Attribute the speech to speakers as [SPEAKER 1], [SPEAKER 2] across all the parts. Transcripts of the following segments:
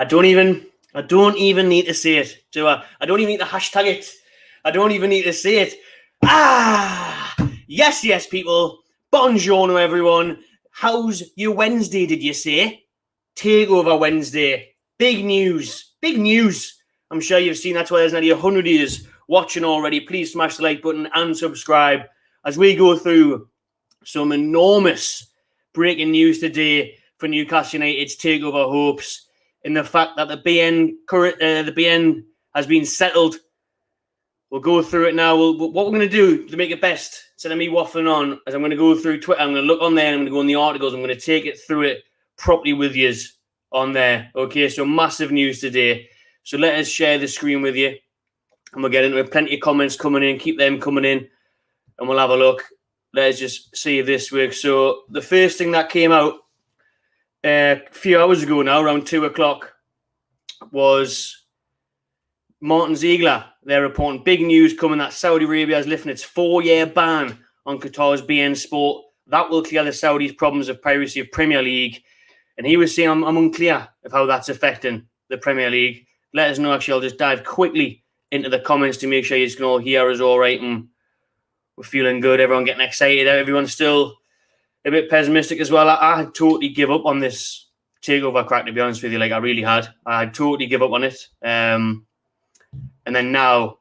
[SPEAKER 1] I don't even need to say it, do I? I don't even need to hashtag it. I don't even need to say it. Yes, people. Buongiorno, everyone. How's your Wednesday, did you say? Takeover Wednesday. Big news. Big news. I'm sure you've seen that's why there's nearly 100 of you watching already. Please smash the like button and subscribe as we go through some enormous breaking news today for Newcastle United's takeover hopes, and the fact that the BN has been settled. We'll go through it now. What we're going to do to make it best, instead of me waffling on, is I'm going to go through Twitter. I'm going to look on there. And I'm going to go in the articles. I'm going to take it through it properly with you on there. Okay, so massive news today. So let us share the screen with you, and we'll get into it. Plenty of comments coming in. Keep them coming in, and we'll have a look. Let's just see if this works. So the first thing that came out a few hours ago now, around 2 o'clock, was Martin Ziegler. They're reporting big news coming that Saudi Arabia is lifting its 4-year ban on Qatar's BN Sport. That will clear the Saudis' problems of piracy of Premier League. And he was saying, I'm unclear of how that's affecting the Premier League. Let us know. Actually, I'll just dive quickly into the comments to make sure you can all hear us all right. And we're feeling good. Everyone getting excited. Everyone's still a bit pessimistic as well. I totally give up on this takeover crack, to be honest with you. Like, I really had. I totally give up on it. And then now,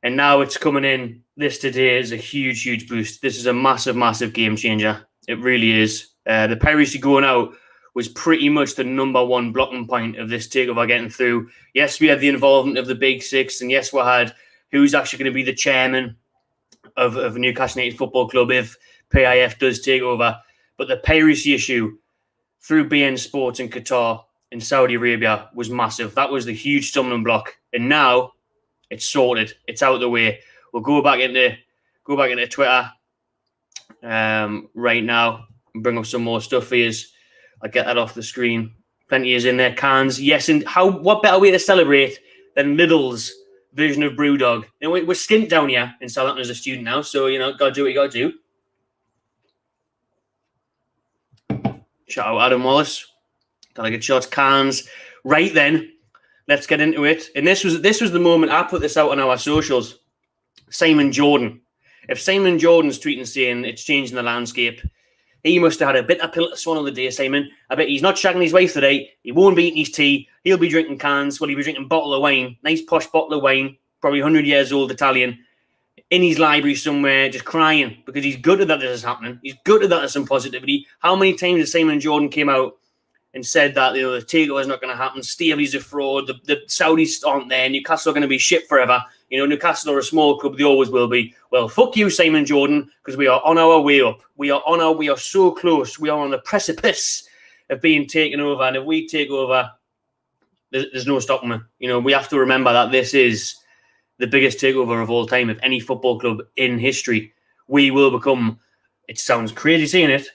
[SPEAKER 1] it's coming in. This today is a huge, huge boost. This is a massive, massive game changer. It really is. The piracy going out was pretty much the number one blocking point of this takeover getting through. Yes, we had the involvement of the Big Six, and yes, we had who's actually going to be the chairman of Newcastle United Football Club if PIF does take over. But the piracy issue through BN Sports in Qatar in Saudi Arabia was massive. That was the huge stumbling block. And now it's sorted. It's out of the way. We'll go back into Twitter right now and bring up some more stuff for you. I'll get that off the screen. Plenty is in there. Cans. Yes, and what better way to celebrate than Lidl's version of Brewdog? You know, we're skint down here in Southampton as a student now, so, you know, got to do what you got to do. Shout out Adam Wallace. Gotta get shots. Cans. Right then, let's get into it. And this was the moment I put this out on our socials. Simon Jordan. If Simon Jordan's tweeting saying it's changing the landscape, he must have had a bitter pill to swallow the day, Simon. I bet he's not shagging his wife today. He won't be eating his tea. He'll be drinking cans. Well, he'll be drinking a bottle of wine. Nice posh bottle of wine. Probably 100 years old Italian. In his library somewhere, just crying because he's gutted that this is happening. He's gutted that there's some positivity. How many times has Simon Jordan came out and said that, you know, the takeover is not going to happen, Steely's a fraud, the Saudis aren't there, Newcastle are going to be shit forever. You know, Newcastle are a small club, they always will be. Well, fuck you, Simon Jordan, because we are on our way up. We are so close. We are on the precipice of being taken over. And if we take over, there's no stopping it. You know, we have to remember that this is the biggest takeover of all time of any football club in history. We will become, it sounds crazy saying it,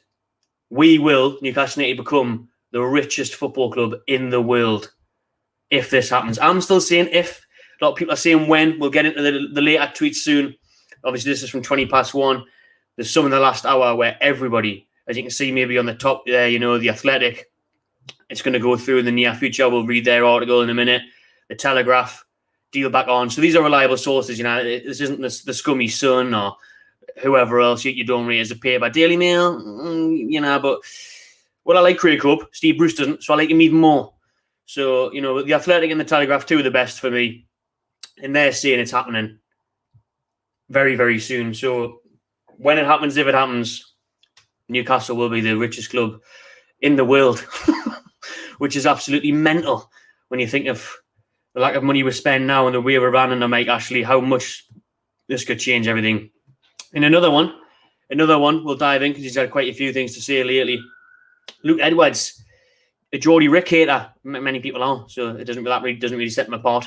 [SPEAKER 1] we will, Newcastle United, become the richest football club in the world if this happens. I'm still saying if. A lot of people are saying when. We'll get into the later tweets soon. Obviously, this is from 1:20. There's some in the last hour where everybody, as you can see maybe on the top there, you know, The Athletic, it's going to go through in the near future. We'll read their article in a minute. The Telegraph, deal back on. So these are reliable sources, you know. This isn't the scummy Sun or whoever else you don't read as a paper. Daily Mail, you know, but... Well, I like Craig Hope. Steve Bruce doesn't, so I like him even more. So, you know, The Athletic and The Telegraph, two are the best for me. And they're saying it's happening very, very soon. So when it happens, if it happens, Newcastle will be the richest club in the world, which is absolutely mental when you think of the lack of money we spend now and the way we're running to make actually how much this could change everything. And another one we'll dive in because he's had quite a few things to say lately. Luke Edwards, a Geordie Rick hater. Many people are, so it doesn't really set him apart.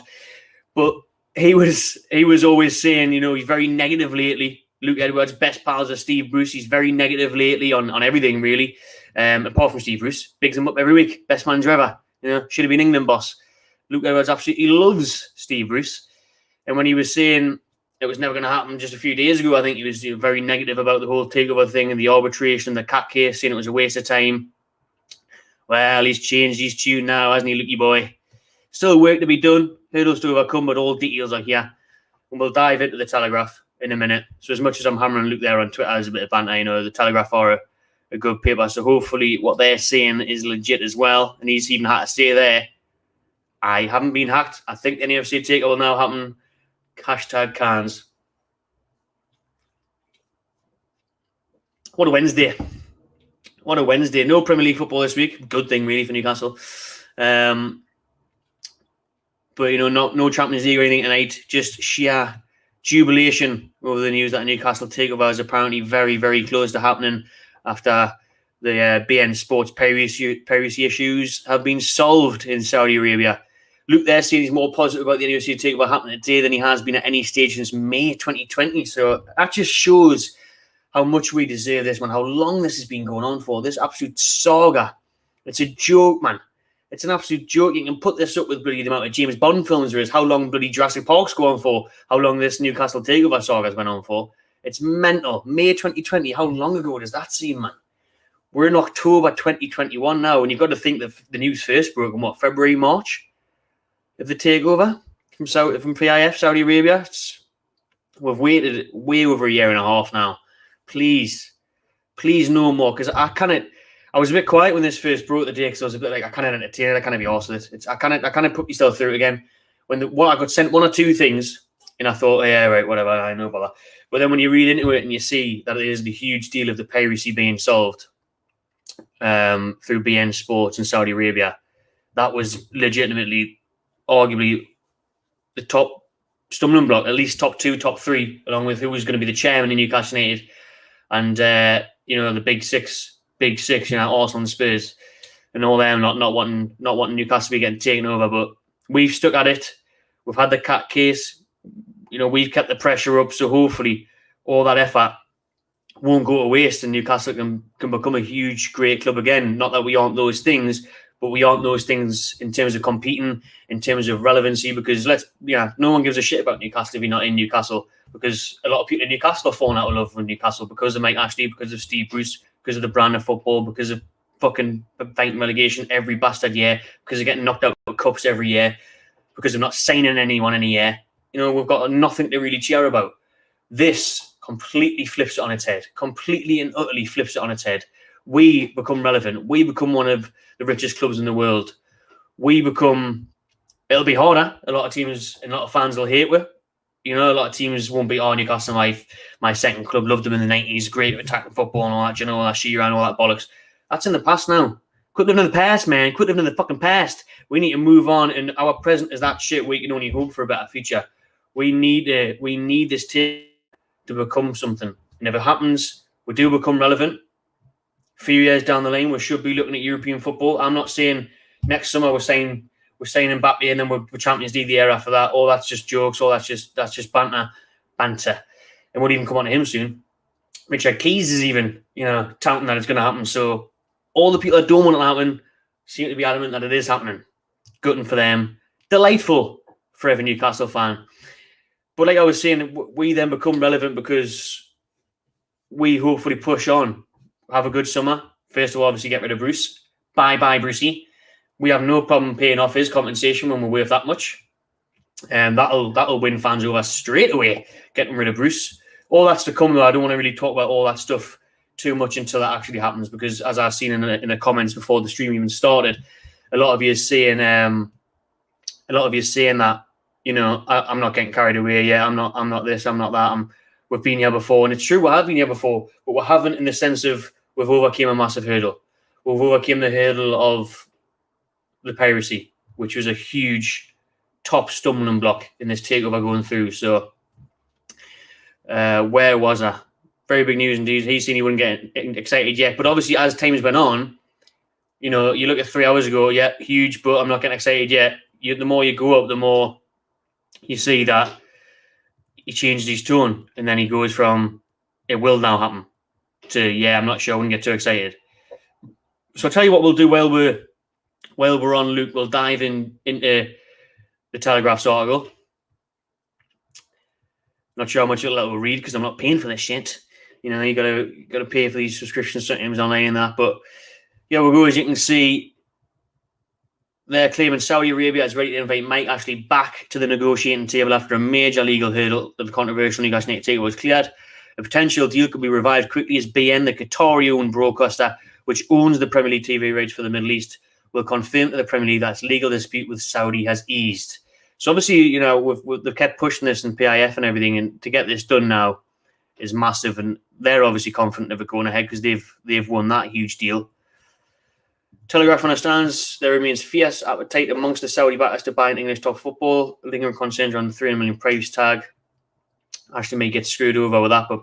[SPEAKER 1] But he was always saying, you know, he's very negative lately. Luke Edwards, best pals of Steve Bruce. He's very negative lately on everything, really. Apart from Steve Bruce, bigs him up every week. Best manager ever. You know, should have been England boss. Luke Edwards absolutely loves Steve Bruce. And when he was saying it was never going to happen just a few days ago, I think he was very negative about the whole takeover thing and the arbitration, the cat case, saying it was a waste of time. Well, he's changed his tune now, hasn't he, Lukey boy? Still work to be done. Hurdles to overcome, but all details are here. And we'll dive into the Telegraph in a minute. So as much as I'm hammering Luke there on Twitter as a bit of banter, the Telegraph are a good paper. So hopefully what they're saying is legit as well. And he's even had to stay there. I haven't been hacked. I think the NFC Takeover will now happen. Hashtag cans. What a Wednesday. What a Wednesday. No Premier League football this week. Good thing, really, for Newcastle. But, no Champions League or anything tonight. Just sheer jubilation over the news that a Newcastle Takeover is apparently very, very close to happening after the BN Sports piracy issues have been solved in Saudi Arabia. Luke there saying he's more positive about the NFC Takeover happening today than he has been at any stage since May 2020. So that just shows how much we deserve this, man, how long this has been going on for. This absolute saga. It's a joke, man. It's an absolute joke. You can put this up with bloody the amount of James Bond films there is, how long bloody Jurassic Park's going for, how long this Newcastle Takeover saga's been on for. It's mental. May 2020, how long ago does that seem, man? We're in October 2021 now, and you've got to think that the news first broke in, February, March of the Takeover from PIF, Saudi Arabia. We've waited way over a year and a half now. Please no more, because I was a bit quiet when this first broke the day, because I was a bit like, I can't entertain it, I can't be arsed with it. I can't put myself through it again. I got sent one or two things, and I thought, yeah, right, whatever, I know about that. But then when you read into it and you see that it is the huge deal of the piracy being solved through BN Sports in Saudi Arabia, that was legitimately, arguably, the top stumbling block, at least top 2, top 3, along with who was going to be the chairman in Newcastle United, and the big six, Arsenal and Spurs, and all them not wanting Newcastle to be getting taken over. But we've stuck at it. We've had the cat case. We've kept the pressure up. So hopefully, all that effort won't go to waste, and Newcastle can become a huge, great club again. Not that we aren't those things, but we aren't those things in terms of competing, in terms of relevancy. Because no one gives a shit about Newcastle if you're not in Newcastle. Because a lot of people in Newcastle are falling out of love with Newcastle because of Mike Ashley, because of Steve Bruce, because of the brand of football, because of fucking fighting relegation every bastard year, because of getting knocked out of cups every year, because of not signing anyone in a year. We've got nothing to really cheer about. This completely flips it on its head. Completely and utterly flips it on its head. We become relevant. We become one of the richest clubs in the world. It'll be harder. A lot of teams and a lot of fans will hate it. A lot of teams won't be, Newcastle, my second club, loved them in the 90s, great at attacking football and all that, all that Shearer and all that bollocks. That's in the past now. Quit living in the past, man. Quit living in the fucking past. We need to move on, and our present is that shit. We can only hope for a better future. We need this team to become something. And if it happens, we do become relevant. A few years down the lane, we should be looking at European football. I'm not saying next summer we're saying Mbappe and then we're Champions League the year after that. All that's just jokes. All that's just banter. And we'll even come on to him soon. Richard Keys is even, touting that it's going to happen. So all the people that don't want it to happen seem to be adamant that it is happening. Gutting for them. Delightful for every Newcastle fan. But like I was saying, we then become relevant because we hopefully push on. Have a good summer. First of all, obviously get rid of Bruce. Bye, Brucey. We have no problem paying off his compensation when we're worth that much. And that'll win fans over straight away, getting rid of Bruce. All that's to come, though. I don't want to really talk about all that stuff too much until that actually happens, because as I've seen in the comments before the stream even started, a lot of you are saying that, I'm not getting carried away. Yeah, I'm not this, I'm not that. We've been here before, and it's true, we have been here before, but we haven't in the sense of we've overcame a massive hurdle. We've overcome the hurdle of the piracy, which was a huge top stumbling block in this takeover going through. So where was I? Very big news indeed. He's saying he wouldn't get excited yet, but obviously as time's been on, you look at 3 hours ago, yeah, huge, but I'm not getting excited yet. The more you go up, the more you see that he changed his tone, and then he goes from "it will now happen" to "yeah, I'm not sure, I wouldn't get too excited." So I'll tell you what we'll do while we're on, Luke. We'll dive into the Telegraph's article. Not sure how much it'll read because I'm not paying for this shit. You gotta pay for these subscriptions sometimes online and that. But yeah, we'll go, as you can see, they're claiming Saudi Arabia is ready to invite Mike Ashley back to the negotiating table after a major legal hurdle that the controversial Newcastle United takeover was cleared. A potential deal could be revived quickly as BN, the Qatari-owned broadcaster, which owns the Premier League TV rights for the Middle East, will confirm to the Premier League that its legal dispute with Saudi has eased. So obviously, they've kept pushing this in PIF and everything, and to get this done now is massive, and they're obviously confident of it going ahead because they've won that huge deal. Telegraph understands there remains fierce appetite amongst the Saudi backers to buy into English top football. Lingering concerns around the 300 million price tag. Ashley may get screwed over with that, but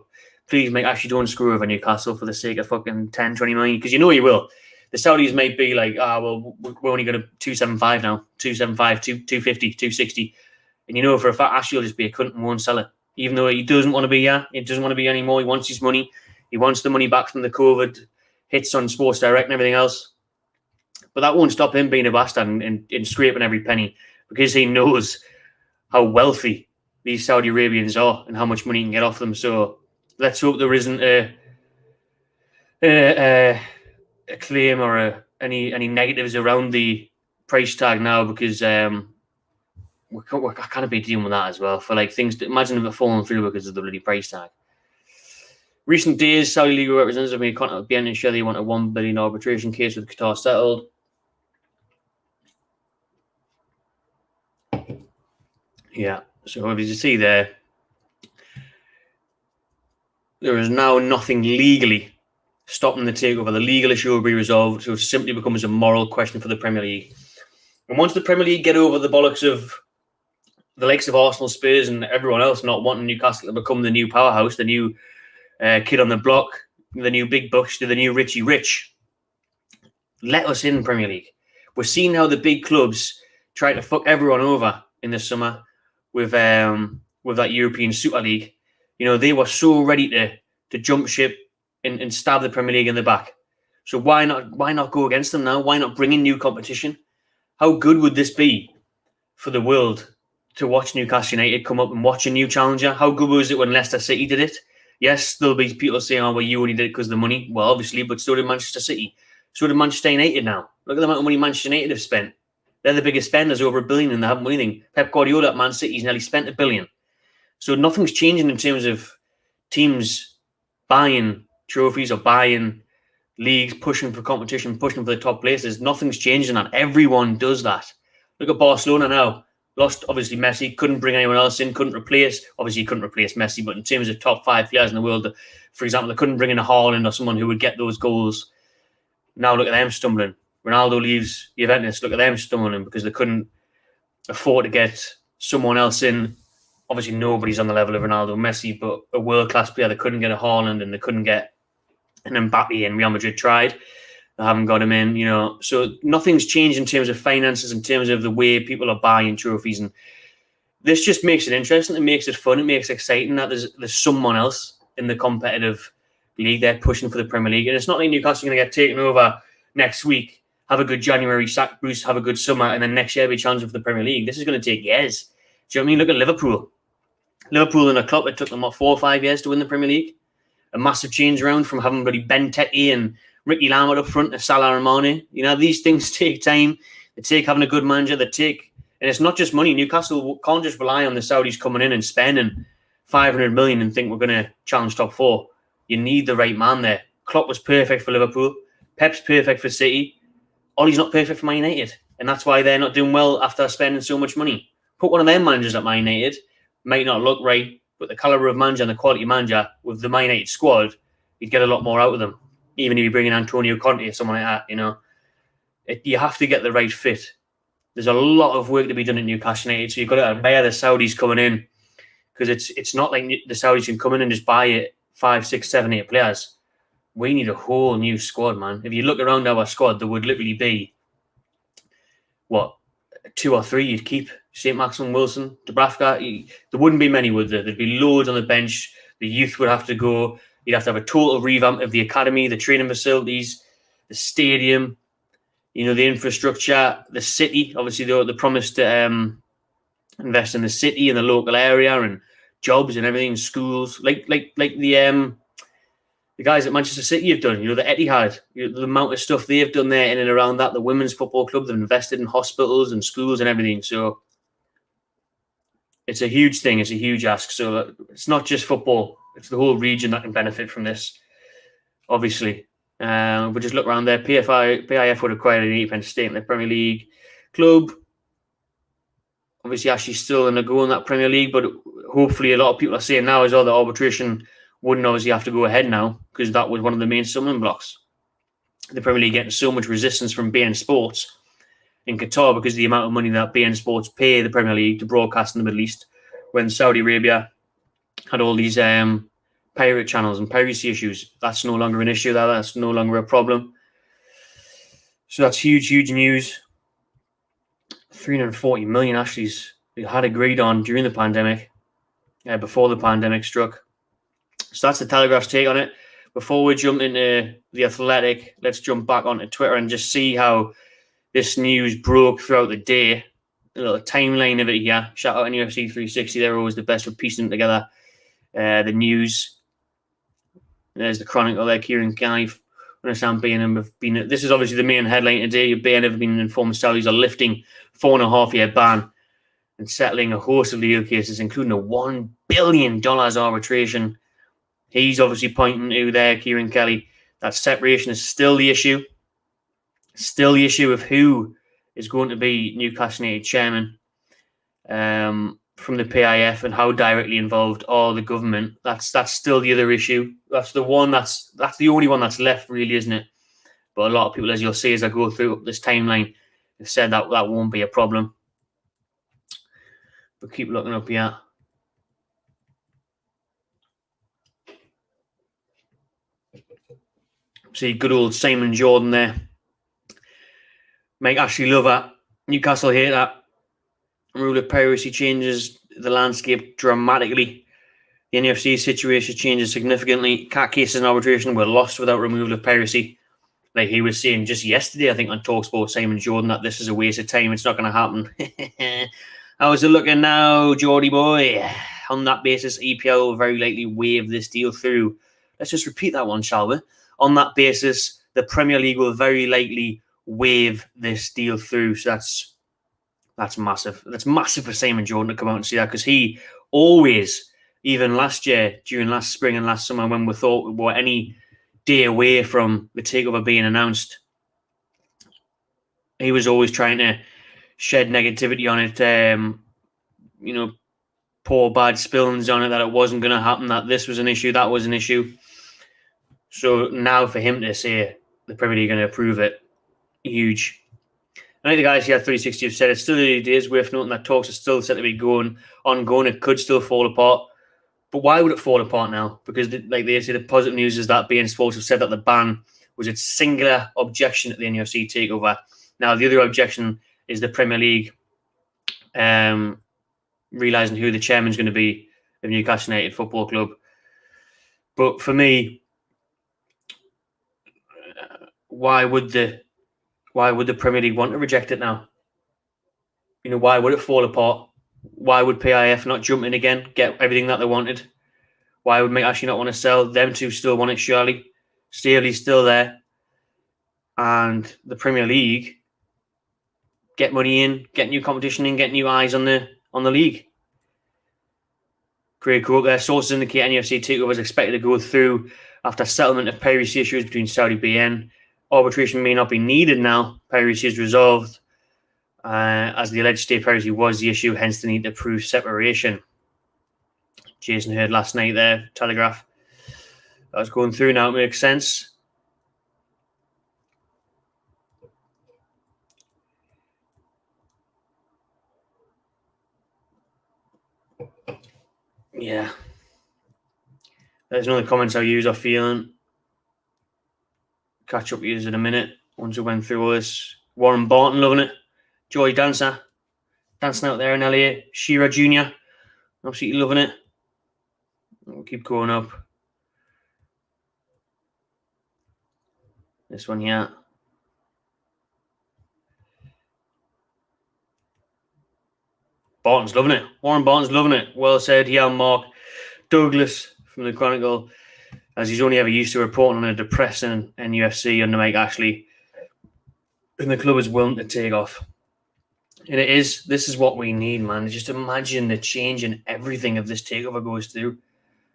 [SPEAKER 1] please, mate, Ashley, don't screw over Newcastle for the sake of fucking 10, 20 million, because you know you will. The Saudis might be like, we're only going to 275 now, 275, 250, 260. And you know for a fact Ashley will just be a cunt and won't sell it. Even though he doesn't want to be here, he doesn't want to be anymore. He wants his money. He wants the money back from the COVID hits on Sports Direct and everything else. But that won't stop him being a bastard and scraping every penny, because he knows how wealthy these Saudi Arabians are and how much money he can get off them. So let's hope there isn't a claim or any negatives around the price tag now, because we can't be dealing with that as well. For like things, imagine if it fallen through because of the bloody price tag. Recent days, Saudi legal representatives have made contact with BN and share they want a $1 billion arbitration case with Qatar settled. Yeah, so as you see there is now nothing legally stopping the takeover. The legal issue will be resolved, so it simply becomes a moral question for the Premier League. And once the Premier League get over the bollocks of the likes of Arsenal, Spurs, and everyone else not wanting Newcastle to become the new powerhouse, the new kid on the block, the new big bucks, the new Richie Rich, let us in, Premier League. We're seeing how the big clubs try to fuck everyone over in the summer with that European Super League. You know, they were so ready to jump ship and stab the Premier League in the back. So why not go against them now? Why not bring in new competition? How good would this be for the world to watch Newcastle United come up and watch a new challenger? How good was it when Leicester City did it? Yes, there'll be people saying, oh, well, you only did it because of the money. Well, obviously, but so did Manchester City. So did Manchester United now. Look at the amount of money Manchester United have spent. They're the biggest spenders, over $1 billion, and they haven't won anything. Pep Guardiola at Man City's nearly spent $1 billion. So nothing's changing in terms of teams buying trophies or buying leagues, pushing for competition, pushing for the top places. Nothing's changing that. Everyone does that. Look at Barcelona now. Lost, obviously, Messi. Couldn't bring anyone else in. Couldn't replace Messi. But in terms of top 5 players in the world, for example, they couldn't bring in a Haaland or someone who would get those goals. Now look at them stumbling. Ronaldo leaves Juventus. Look at them stumbling because they couldn't afford to get someone else in. Obviously, nobody's on the level of Ronaldo, Messi, but a world-class player. They couldn't get a Haaland and they couldn't get an Mbappe, and Real Madrid tried. They haven't got him in, you know. So nothing's changed in terms of finances, in terms of the way people are buying trophies. And this just makes it interesting. It makes it fun. It makes it exciting that there's someone else in the competitive league there pushing for the Premier League. And it's not like Newcastle are going to get taken over next week, have a good January, sack Bruce, have a good summer, and then next year be challenging for the Premier League. This is going to take years. Do you know what I mean? Look at Liverpool. Liverpool in a club, it took them, 4 or 5 years to win the Premier League. A massive change around from having bloody Ben Teke and Ricky Lambert up front to Salah and Mane. You know, these things take time. They take having a good manager. And it's not just money. Newcastle can't just rely on the Saudis coming in and spending 500 million and think we're going to challenge top 4. You need the right man there. Klopp was perfect for Liverpool. Pep's perfect for City. Ollie's not perfect for Man United. And that's why they're not doing well after spending so much money. Put one of their managers at Man United. Might not look right, but the calibre of manager and the quality of manager with the Man United squad, you'd get a lot more out of them. Even if you bring in Antonio Conte or someone like that, you know. You have to get the right fit. There's a lot of work to be done at Newcastle United, so you've got to admire the Saudis coming in, because it's not like the Saudis can come in and just buy it 5, 6, 7, 8 players. We need a whole new squad, man. If you look around our squad, there would literally be, 2 or 3 you'd keep. St. Maximum Wilson, Dubravka, there wouldn't be many, would there? There'd be loads on the bench. The youth would have to go. You'd have to have a total revamp of the academy, the training facilities, the stadium, you know, the infrastructure, the city. Obviously, the promise to invest in the city and the local area and jobs and everything, schools, like the the guys at Manchester City have done, the Etihad, the amount of stuff they've done there in and around that, the women's football club, they've invested in hospitals and schools and everything. So it's a huge thing. It's a huge ask. So it's not just football. It's the whole region that can benefit from this, obviously. But just look around there. PIF would acquire an 80% stake in the Premier League club. Obviously, Ashley's still in a go in that Premier League, but hopefully a lot of people are saying now as well that arbitration wouldn't obviously have to go ahead now, because that was one of the main stumbling blocks. The Premier League getting so much resistance from beIN Sports in Qatar because of the amount of money that beIN Sports pay the Premier League to broadcast in the Middle East, when Saudi Arabia had all these pirate channels and piracy issues. That's no longer an issue. That's no longer a problem. So that's huge, huge news. 340 million Ashleys we had agreed on during the pandemic, before the pandemic struck. So that's the Telegraph's take on it. Before we jump into The Athletic, let's jump back onto Twitter and just see how this news broke throughout the day. A little timeline of it here. Shout out to UFC 360. They're always the best for piecing together the news. There's the Chronicle there. Kieran Kelly. Understand BN have been. This is obviously the main headline today. BN have been informed Saudis are lifting 4.5-year ban and settling a host of legal cases, including a $1 billion arbitration. He's obviously pointing to there, Kieran Kelly, that separation is still the issue. Still the issue of who is going to be Newcastle United chairman from the PIF and how directly involved are the government. That's still the other issue. That's the one that's the only one that's left, really, isn't it? But a lot of people, as you'll see as I go through this timeline, have said that won't be a problem. But keep looking up here. See, good old Simon Jordan there. Make Ashley love that. Newcastle hate that. Rule of piracy changes the landscape dramatically. The NFC situation changes significantly. Cat cases and arbitration were lost without removal of piracy. Like he was saying just yesterday, I think, on TalkSport, Simon Jordan, that this is a waste of time. It's not going to happen. How's it looking now, Geordie boy? On that basis, EPL will very likely waive this deal through. Let's just repeat that one, shall we? On that basis, the Premier League will very likely waive this deal through. So that's massive. That's massive for Simon Jordan to come out and see that, because he always, even last year, during last spring and last summer, when we thought we were any day away from the takeover being announced, he was always trying to shed negativity on it, pour bad spillings on it, that it wasn't going to happen, that this was an issue, that was an issue. So now for him to say the Premier League are going to approve it, huge. I think the guys here at 360 have said it's still early days, worth noting that talks are still set to be ongoing. It could still fall apart. But why would it fall apart now? Because like they say, the positive news is that beIN Sports have said that the ban was its singular objection at the NFC takeover. Now, the other objection is the Premier League realising who the chairman's going to be of Newcastle United Football Club. But for me, why would the Premier League want to reject it now? Why would it fall apart? Why would PIF not jump in again, get everything that they wanted? Why would Ashley not want to sell? Them two still want it, surely. Staley's still there. And the Premier League get money in, get new competition in, get new eyes on the league. Craig Cook, their sources indicate NFC takeover is expected to go through after settlement of piracy issues between Saudi BN. Arbitration may not be needed now. Piracy is resolved, as the alleged state piracy was the issue, hence the need to prove separation. Jason heard last night there, Telegraph. I was going through now, it makes sense. Yeah. There's no comments how you are feeling. Catch up with you in a minute once we went through all this. Warren Barton loving it. Joy Dancer dancing out there in LA. Shearer Jr. absolutely loving it. We'll keep going up. This one here. Barton's loving it. Warren Barton's loving it. Well said. Yeah, Mark Douglas from the Chronicle. as he's only ever used to reporting on a depressing UFC under Mike Ashley, and the club is willing to take off. And this is what we need, man. Just imagine the change in everything if this takeover goes through.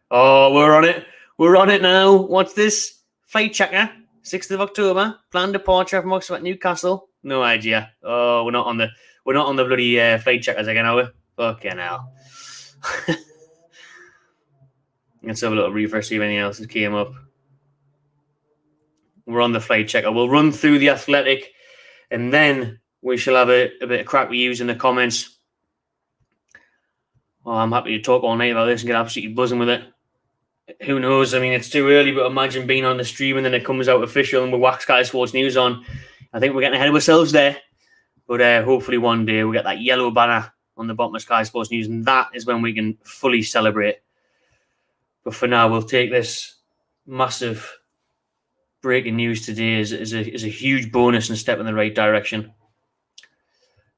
[SPEAKER 1] Oh, we're on it. We're on it now. What's this? Flight checker, 6th of October. Planned departure from Oxford, Newcastle. No idea. Oh, we're not on the bloody flight checkers again, are we? Fucking hell. Let's have a little refresh, see if anything else came up. We're on the flight checker. We'll run through the Athletic, and then we shall have a bit of crack with you in the comments. Oh, I'm happy to talk all night about this and get absolutely buzzing with it. Who knows? I mean, it's too early, but imagine being on the stream and then it comes out official and we whack Sky Sports News on. I think we're getting ahead of ourselves there. But hopefully one day we'll get that yellow banner on the bottom of Sky Sports News, and that is when we can fully celebrate. But for now, we'll take this massive breaking news today as a huge bonus and step in the right direction.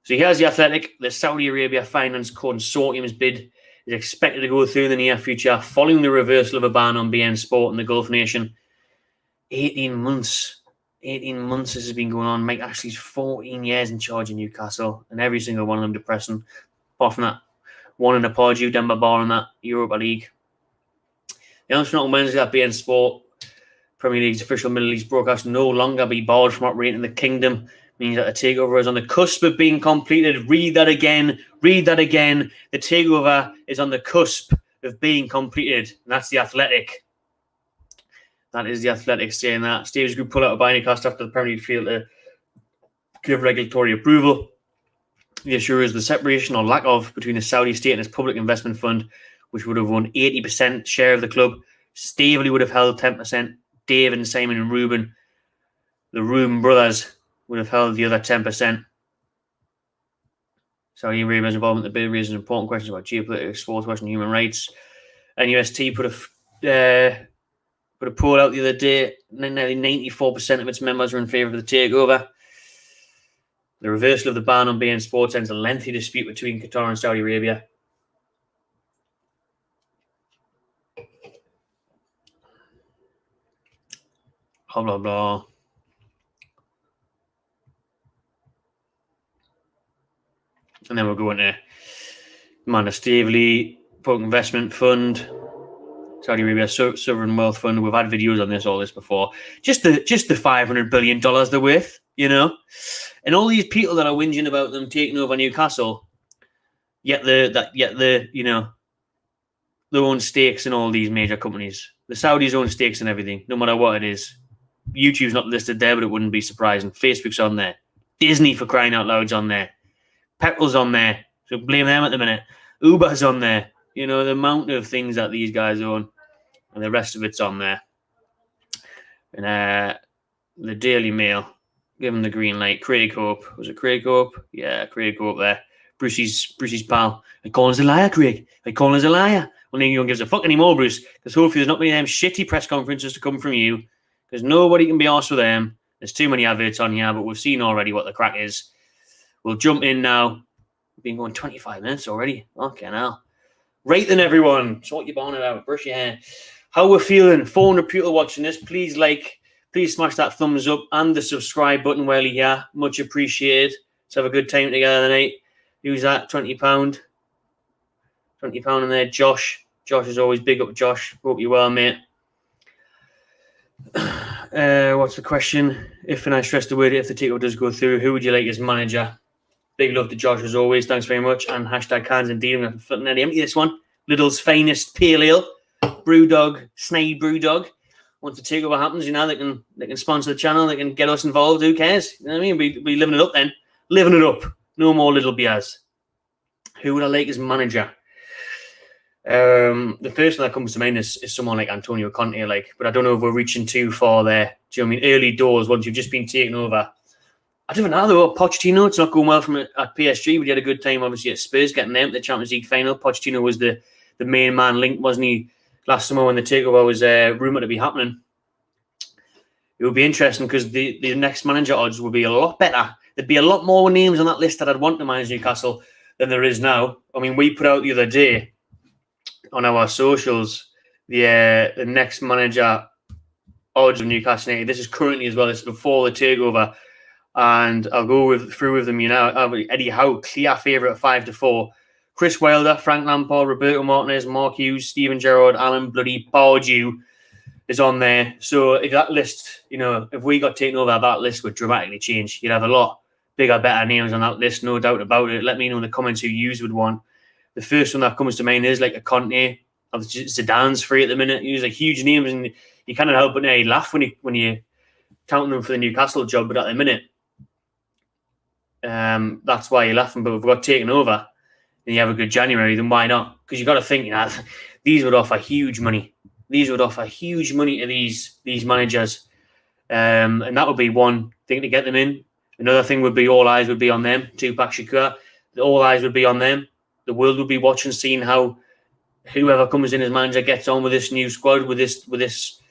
[SPEAKER 1] So here's the Athletic. The Saudi Arabia Finance Consortium's bid is expected to go through in the near future following the reversal of a ban on BN Sport in the Gulf nation. 18 months. 18 months this has been going on. Mike Ashley's 14 years in charge of Newcastle, and every single one of them depressing. Apart from that one in a Pardew, Denver Bar in that Europa League. The announcement on Wednesday that BN Sport, Premier League's official Middle East broadcast, no longer be barred from operating in the kingdom, means that the takeover is on the cusp of being completed. Read that again. Read that again. The takeover is on the cusp of being completed. And that's the Athletic. That is the Athletic saying that. Steve's Group pull out a binding cost after the Premier League failed to give regulatory approval. The assures the separation or lack of between the Saudi state and its public investment fund, which would have won 80% share of the club. Stavely would have held 10%. Dave and Simon and Ruben, the Rubin brothers, would have held the other 10%. Saudi Arabia's involvement in the bid raises important questions about geopolitics, sports washing, human rights. NUST put a poll out the other day. Nearly 94% of its members are in favour of the takeover. The reversal of the ban on BN Sports ends a lengthy dispute between Qatar and Saudi Arabia. Blah, blah, blah. And then we'll go into Amanda Stavely, Public Investment Fund, Saudi Arabia Sovereign Wealth Fund. We've had videos on all this before. Just the $500 billion they're worth, you know? And all these people that are whinging about them taking over Newcastle, yet the you know, they own stakes in all these major companies. The Saudis own stakes in everything, no matter what it is. YouTube's not listed there, but it wouldn't be surprising. Facebook's on there. Disney, for crying out loud's on there. Petrol's on there, so blame them at the minute. Uber's on there. You know, the amount of things that these guys own, and the rest of it's on there. And the Daily Mail, give him the green light. Craig Hope. Was it Craig Hope? Yeah, Craig Hope there. Brucey's pal. I call us a liar, Craig. I call us a liar. Well, no one gives a fuck anymore, Bruce, because hopefully there's not many of them shitty press conferences to come from you, because nobody can be arsed with them. There's too many adverts on here, but we've seen already what the crack is. We'll jump in now. We've been going 25 minutes already. Okay, now. Right then, everyone. Sort your bonnet out. Brush your hair. How we're feeling. 400 people watching this. Please please smash that thumbs up and the subscribe button while you're here. Much appreciated. Let's have a good time together tonight. Who's that? £20. £20 in there. Josh. Josh is always big up, Josh. Hope you're well, mate. What's the question? If, and I stress the word, if the takeover does go through, who would you like as manager? Big love to Josh as always. Thanks very much. And hashtag cans indeed. I'm going to nearly empty this one. Lidl's finest pale ale. Brewdog, Snide Brewdog. Once the takeover happens, you know, they can sponsor the channel. They can get us involved. Who cares? You know what I mean? We living it up then. Living it up. No more little beers. Who would I like as manager? The first one that comes to mind is someone like Antonio Conte, but I don't know if we're reaching too far there. Do you know what I mean? Early doors, once you've just been taken over. I don't know though. Pochettino, it's not going well from at PSG, but he had a good time obviously at Spurs, getting them to the Champions League final. Pochettino was the main man linked, wasn't he, last summer when the takeover was rumoured to be happening. It would be interesting because the next manager odds would be a lot better. There'd be a lot more names on that list that I'd want to manage Newcastle than there is now. I mean, we put out the other day on our socials the next manager odds of Newcastle United. This is currently as well. This is before the takeover, and I'll go through with them. Eddie Howe, clear favourite at 5-4. Chris Wilder, Frank Lampard, Roberto Martinez, Mark Hughes, Steven Gerrard, Alan Bloody Pardew is on there. So if that list, if we got taken over, that list would dramatically change. You'd have a lot bigger, better names on that list, no doubt about it. Let me know in the comments who you would want. The first one that comes to mind is like a Conte. Zidane's free at the minute. He's like huge names, and you kind of help but you laugh when you counting them for the Newcastle job. But at the minute, that's why you're laughing. But if we got taken over and you have a good January, then why not? Because you got to think, these would offer huge money. These would offer huge money to these managers, and that would be one thing to get them in. Another thing would be all eyes would be on them. Tupac Shakur, all eyes would be on them. The world would be watching, seeing how whoever comes in as manager gets on with this new squad, with this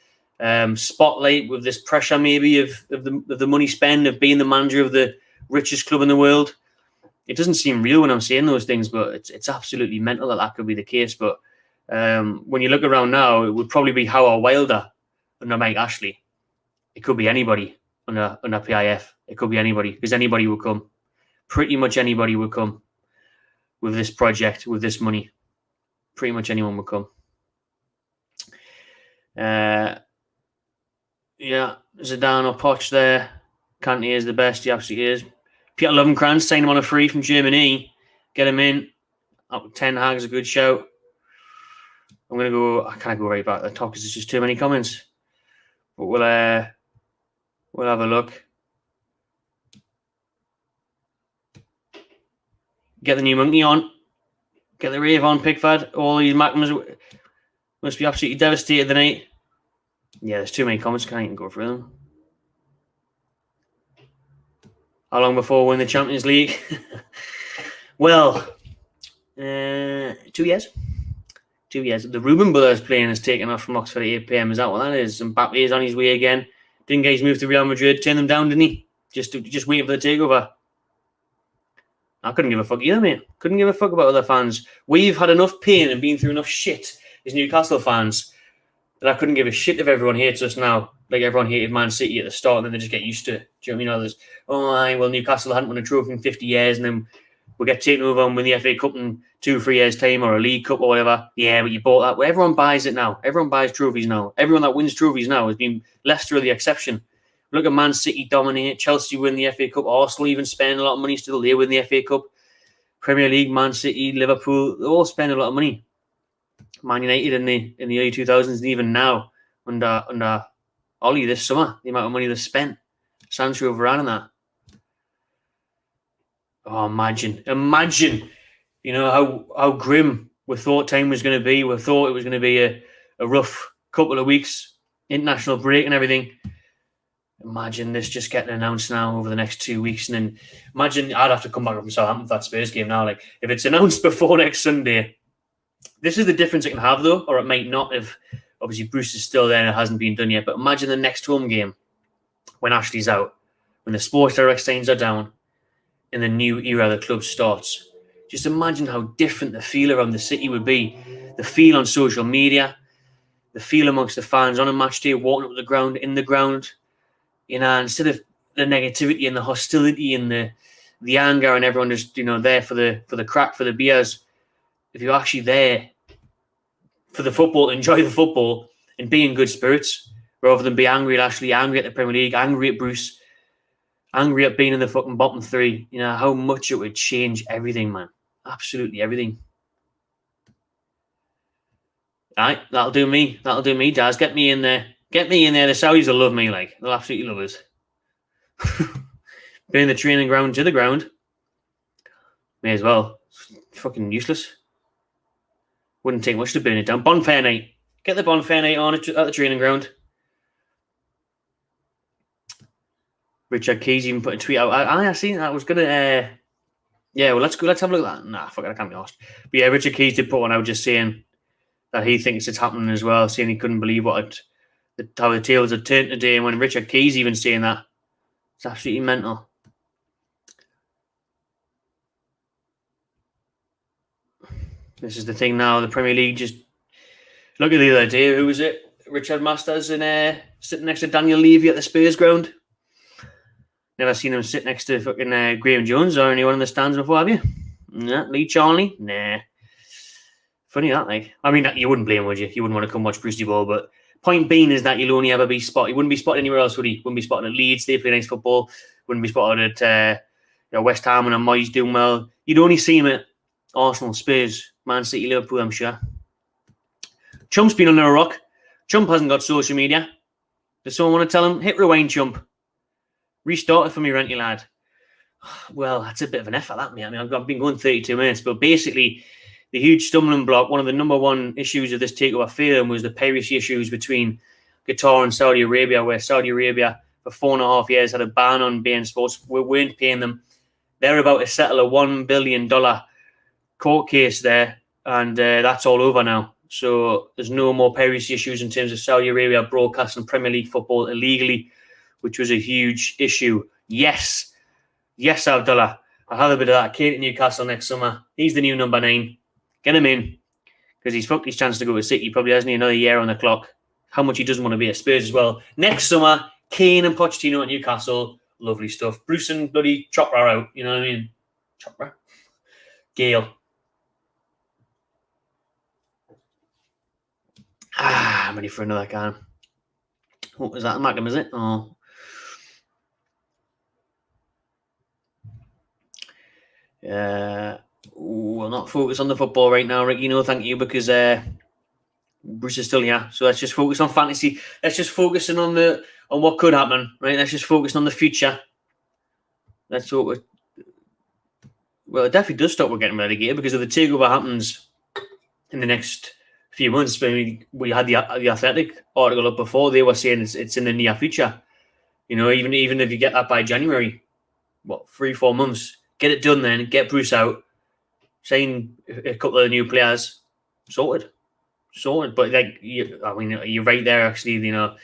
[SPEAKER 1] spotlight, with this pressure maybe of the money spent, of being the manager of the richest club in the world. It doesn't seem real when I'm saying those things, but it's absolutely mental that could be the case. But when you look around now, it would probably be Howard Wilder under Mike Ashley. It could be anybody under PIF. It could be anybody, because anybody would come. Pretty much anybody would come with this project, with this money. Pretty much anyone would come. Zidane or Poch there. Kante is the best. He absolutely is. Peter Lovenkranz, sign him on a free from Germany. Get him in. Ten Hag is a good shout. I'm going to go. I can't go right back to the top because there's just too many comments. But we'll have a look. Get the new monkey on. Get the rave on, Pickford. All these Macmans must be absolutely devastated tonight. Yeah, there's too many comments. Can't even go through them. How long before we win the Champions League? Well, 2 years. 2 years. The Reuben brothers plane is taken off from Oxford at 8 p.m. Is that what that is? Mbappe is on his way again. Didn't get his move to Real Madrid. Turned them down, didn't he? Just waiting for the takeover. I couldn't give a fuck either, mate. Couldn't give a fuck about other fans. We've had enough pain and been through enough shit as Newcastle fans that I couldn't give a shit if everyone hates us now. Like everyone hated Man City at the start and then they just get used to it. Do you know what I mean? Well, Newcastle hadn't won a trophy in 50 years and then we'll get taken over and win the FA Cup in 2-3 years' time, or a League Cup or whatever. Yeah, but you bought that. Well, everyone buys it now. Everyone buys trophies now. Everyone that wins trophies now has been Leicester the exception. Look at Man City dominate. Chelsea win the FA Cup. Arsenal even spend a lot of money still. They win the FA Cup. Premier League, Man City, Liverpool, they all spend a lot of money. Man United in the early 2000s, and even now under Ollie this summer, the amount of money they spent. Sancho, Varane and that. Oh, imagine. How grim we thought time was going to be. We thought it was going to be a rough couple of weeks, international break and everything. Imagine this just getting announced now over the next 2 weeks. And then imagine I'd have to come back from Southampton for that Spurs game now. Like, if it's announced before next Sunday, this is the difference it can have, though, or it might not if, obviously, Bruce is still there and it hasn't been done yet. But imagine the next home game when Ashley's out, when the sports direct signs are down, and the new era of the club starts. Just imagine how different the feel around the city would be. The feel on social media, the feel amongst the fans on a match day, walking up the ground, in the ground. Instead of the negativity and the hostility and the anger and everyone just, there for the crack, for the beers, if you're actually there for the football, enjoy the football and be in good spirits rather than be angry at Ashley, angry at the Premier League, angry at Bruce, angry at being in the fucking bottom three, how much it would change everything, man. Absolutely everything. All right, that'll do me, Daz. Get me in there. The Saudis will love me, like. They'll absolutely love us. Burn the training ground to the ground. May as well. It's fucking useless. Wouldn't take much to burn it down. Bonfire night. Get the bonfire night on at the training ground. Richard Keys even put a tweet out. I seen that. I was gonna. Yeah, well, let's go. Let's have a look at that. Nah, fuck it, I can't be asked. But yeah, Richard Keys did put one out just saying that he thinks it's happening as well, saying he couldn't believe how the tables had turned today. And when Richard Keys even saying that, it's absolutely mental. This is the thing now. The Premier League just Look at the other day. Who was it? Richard Masters sitting next to Daniel Levy at the Spurs ground. Never seen him sit next to fucking Graham Jones or anyone in the stands before, have you? Nah. Lee Charnley? Nah. Funny that, like. I mean, you wouldn't blame him, would you? You wouldn't want to come watch Brucey Ball, but point being is that you'll only ever be spotted. He wouldn't be spotted anywhere else, would he? Wouldn't be spotted at Leeds. They play nice football. Wouldn't be spotted at West Ham and Moyes doing well. You'd only see him at Arsenal, Spurs, Man City, Liverpool, I'm sure. Chump's been under a rock. Chump hasn't got social media. Does someone want to tell him? Hit rewind, Chump. Restart it for me, renty lad. Well, that's a bit of an effort, that, mate. I mean, I've been going 32 minutes, but basically, the huge stumbling block, one of the number one issues of this takeover failing was the piracy issues between Qatar and Saudi Arabia, where Saudi Arabia, for 4.5 years, had a ban on beIN Sports. We weren't paying them. They're about to settle a $1 billion court case there, and that's all over now. So there's no more piracy issues in terms of Saudi Arabia broadcasting Premier League football illegally, which was a huge issue. Yes, Abdullah. I'll have a bit of that. Kane to Newcastle next summer. He's the new number 9. Get him in, because he's fucked his chance to go to City. Probably hasn't another year on the clock. How much he doesn't want to be at Spurs as well. Next summer, Kane and Pochettino at Newcastle. Lovely stuff. Bruce and bloody Chopra out. You know what I mean? Chopra. Gale. I'm ready for another can. What was that? Magnum, is it? Oh. We'll not focus on the football right now, Ricky. No, thank you, because Bruce is still here. So let's just focus on fantasy. Let's just focus on what could happen, right? Let's just focus on the future. Let's talk. Well, it definitely does stop with getting relegated, because if the takeover happens in the next few months, I mean, we had the Athletic article up before. They were saying it's in the near future. You know, even if you get that by January, 3-4 months, get it done then. Get Bruce out, sign a couple of new players, sorted. But you're right there. Actually, you know,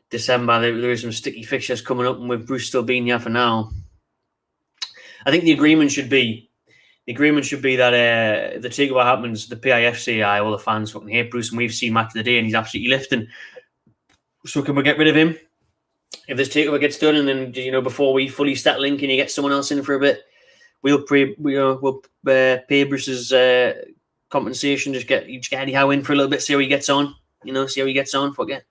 [SPEAKER 1] December there is some sticky fixtures coming up, and with Bruce still being here for now, I think the agreement should be that the takeover happens, the PIF say, all the fans fucking hate Bruce, and we've seen Match of the Day, and he's absolutely lifting. So can we get rid of him if this takeover gets done, and then, you know, before we fully settle in, can you get someone else in for a bit? We'll pay Bruce's compensation. Just get Eddie Howe in for a little bit, see how he gets on. You know, see how he gets on. Fuck it.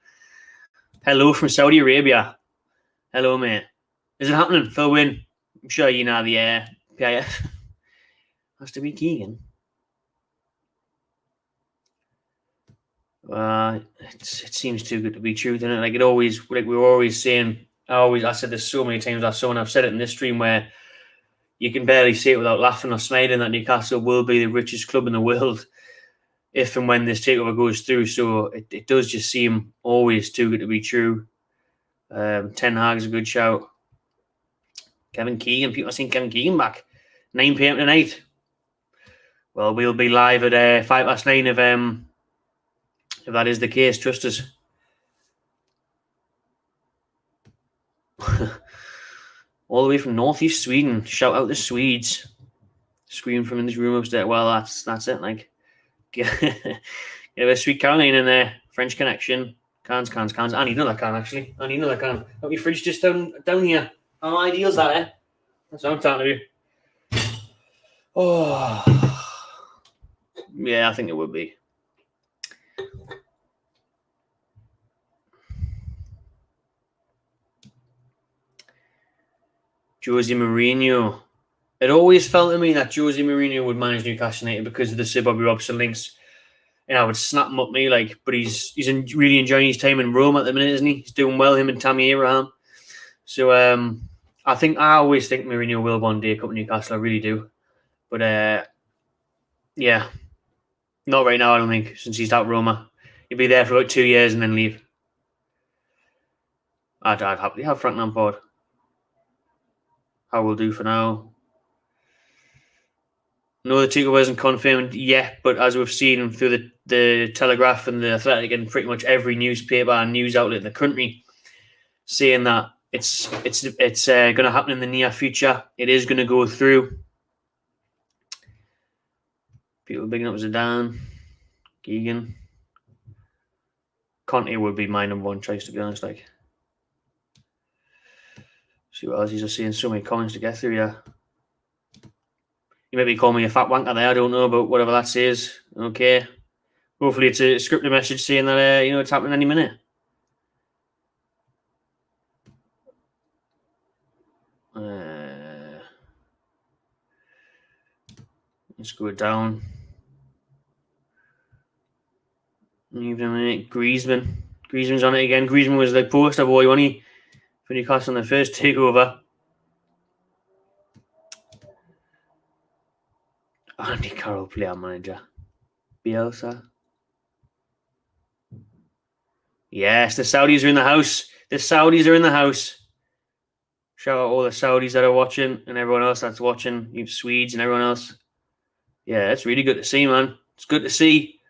[SPEAKER 1] Hello from Saudi Arabia. Hello, mate. Is it happening? Phil Wynn. I'm sure you know the PIF. Has to be Keegan. It seems too good to be true, doesn't it? Like we were always saying. I said this so many times. I've said it in this stream where you can barely say it without laughing or smiling, that Newcastle will be the richest club in the world if and when this takeover goes through. So it does just seem always too good to be true. Ten Hag's a good shout. Kevin Keegan. People are seeing Kevin Keegan back. 9 p.m. tonight. Well, we'll be live at 9:05 if that is the case. Trust us. All the way from northeast Sweden. Shout out the Swedes. Scream from in this room upstairs. Well, that's it. Like, get a Sweet Caroline in there. French connection. Cans. I need another can, actually. Got my fridge just down here. How ideal is that, eh? That's what I'm talking to you. Oh. Yeah, I think it would be. Jose Mourinho. It always felt to me that Jose Mourinho would manage Newcastle United because of the Sir Bobby Robson links. And I would snap him up me, but he's really enjoying his time in Rome at the minute, isn't he? He's doing well, him and Tammy Abraham. So I always think Mourinho will one day come to Newcastle. I really do. But yeah, not right now, I don't think, since he's at Roma. He'll be there for about 2 years and then leave. I'd happily have Frank Lampard. How we'll do for now. No, the takeover isn't confirmed yet, but as we've seen through the Telegraph and the Athletic and pretty much every newspaper and news outlet in the country, saying that it's going to happen in the near future. It is going to go through. People bigging up Zidane, Keegan. Conte would be my number one choice, to be honest. Like, see what else he's seeing. So many comments to get through. Yeah, you maybe call me a fat wanker there. I don't know, but whatever that says. Okay. Hopefully, it's a scripted message saying that it's happening any minute. Let's go down. Even a minute. Griezmann's on it again. Griezmann was the poster boy, wasn't he? For Newcastle in the first takeover. Andy Carroll, player manager. Bielsa. Yes, the Saudis are in the house. The Saudis are in the house. Shout out all the Saudis that are watching and everyone else that's watching. You Swedes and everyone else. Yeah, it's really good to see, man. It's good to see.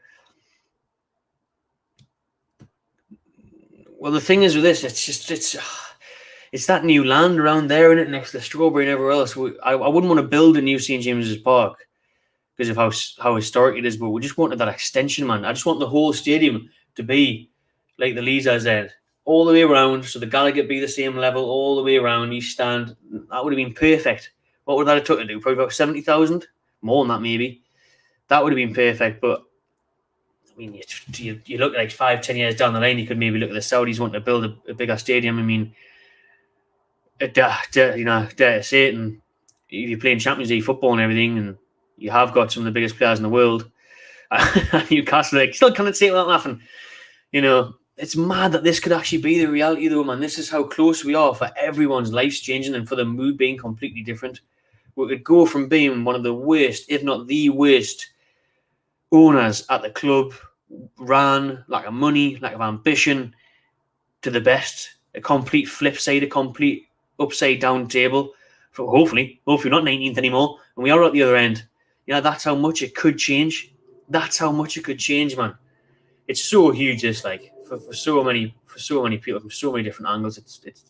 [SPEAKER 1] Well, the thing is with this, it's that new land around there, isn't it, next to Strawberry and everywhere else. I wouldn't want to build a new St. James's Park because of how historic it is, but we just wanted that extension, man. I just want the whole stadium to be like the Leeds End, all the way around, so the Gallagher be the same level all the way around, each stand. That would have been perfect. What would that have took to do? Probably about 70,000? More than that, maybe. That would have been perfect, but I mean, you look like 5-10 years down the line, you could maybe look at the Saudis wanting to build a bigger stadium. I mean, dare to say it, and if you're playing Champions League football and everything, and you have got some of the biggest players in the world, Newcastle, like, still can't say it without laughing. It's mad that this could actually be the reality, though, man. This is how close we are for everyone's lives changing and for the mood being completely different. We could go from being one of the worst, if not the worst, owners at the club, ran, lack of money, lack of ambition, to the best. A complete flip side, a complete upside down table. For hopefully not 19th anymore. And we are at the other end. That's how much it could change. That's how much it could change, man. It's so huge, this, like, for so many people from so many different angles.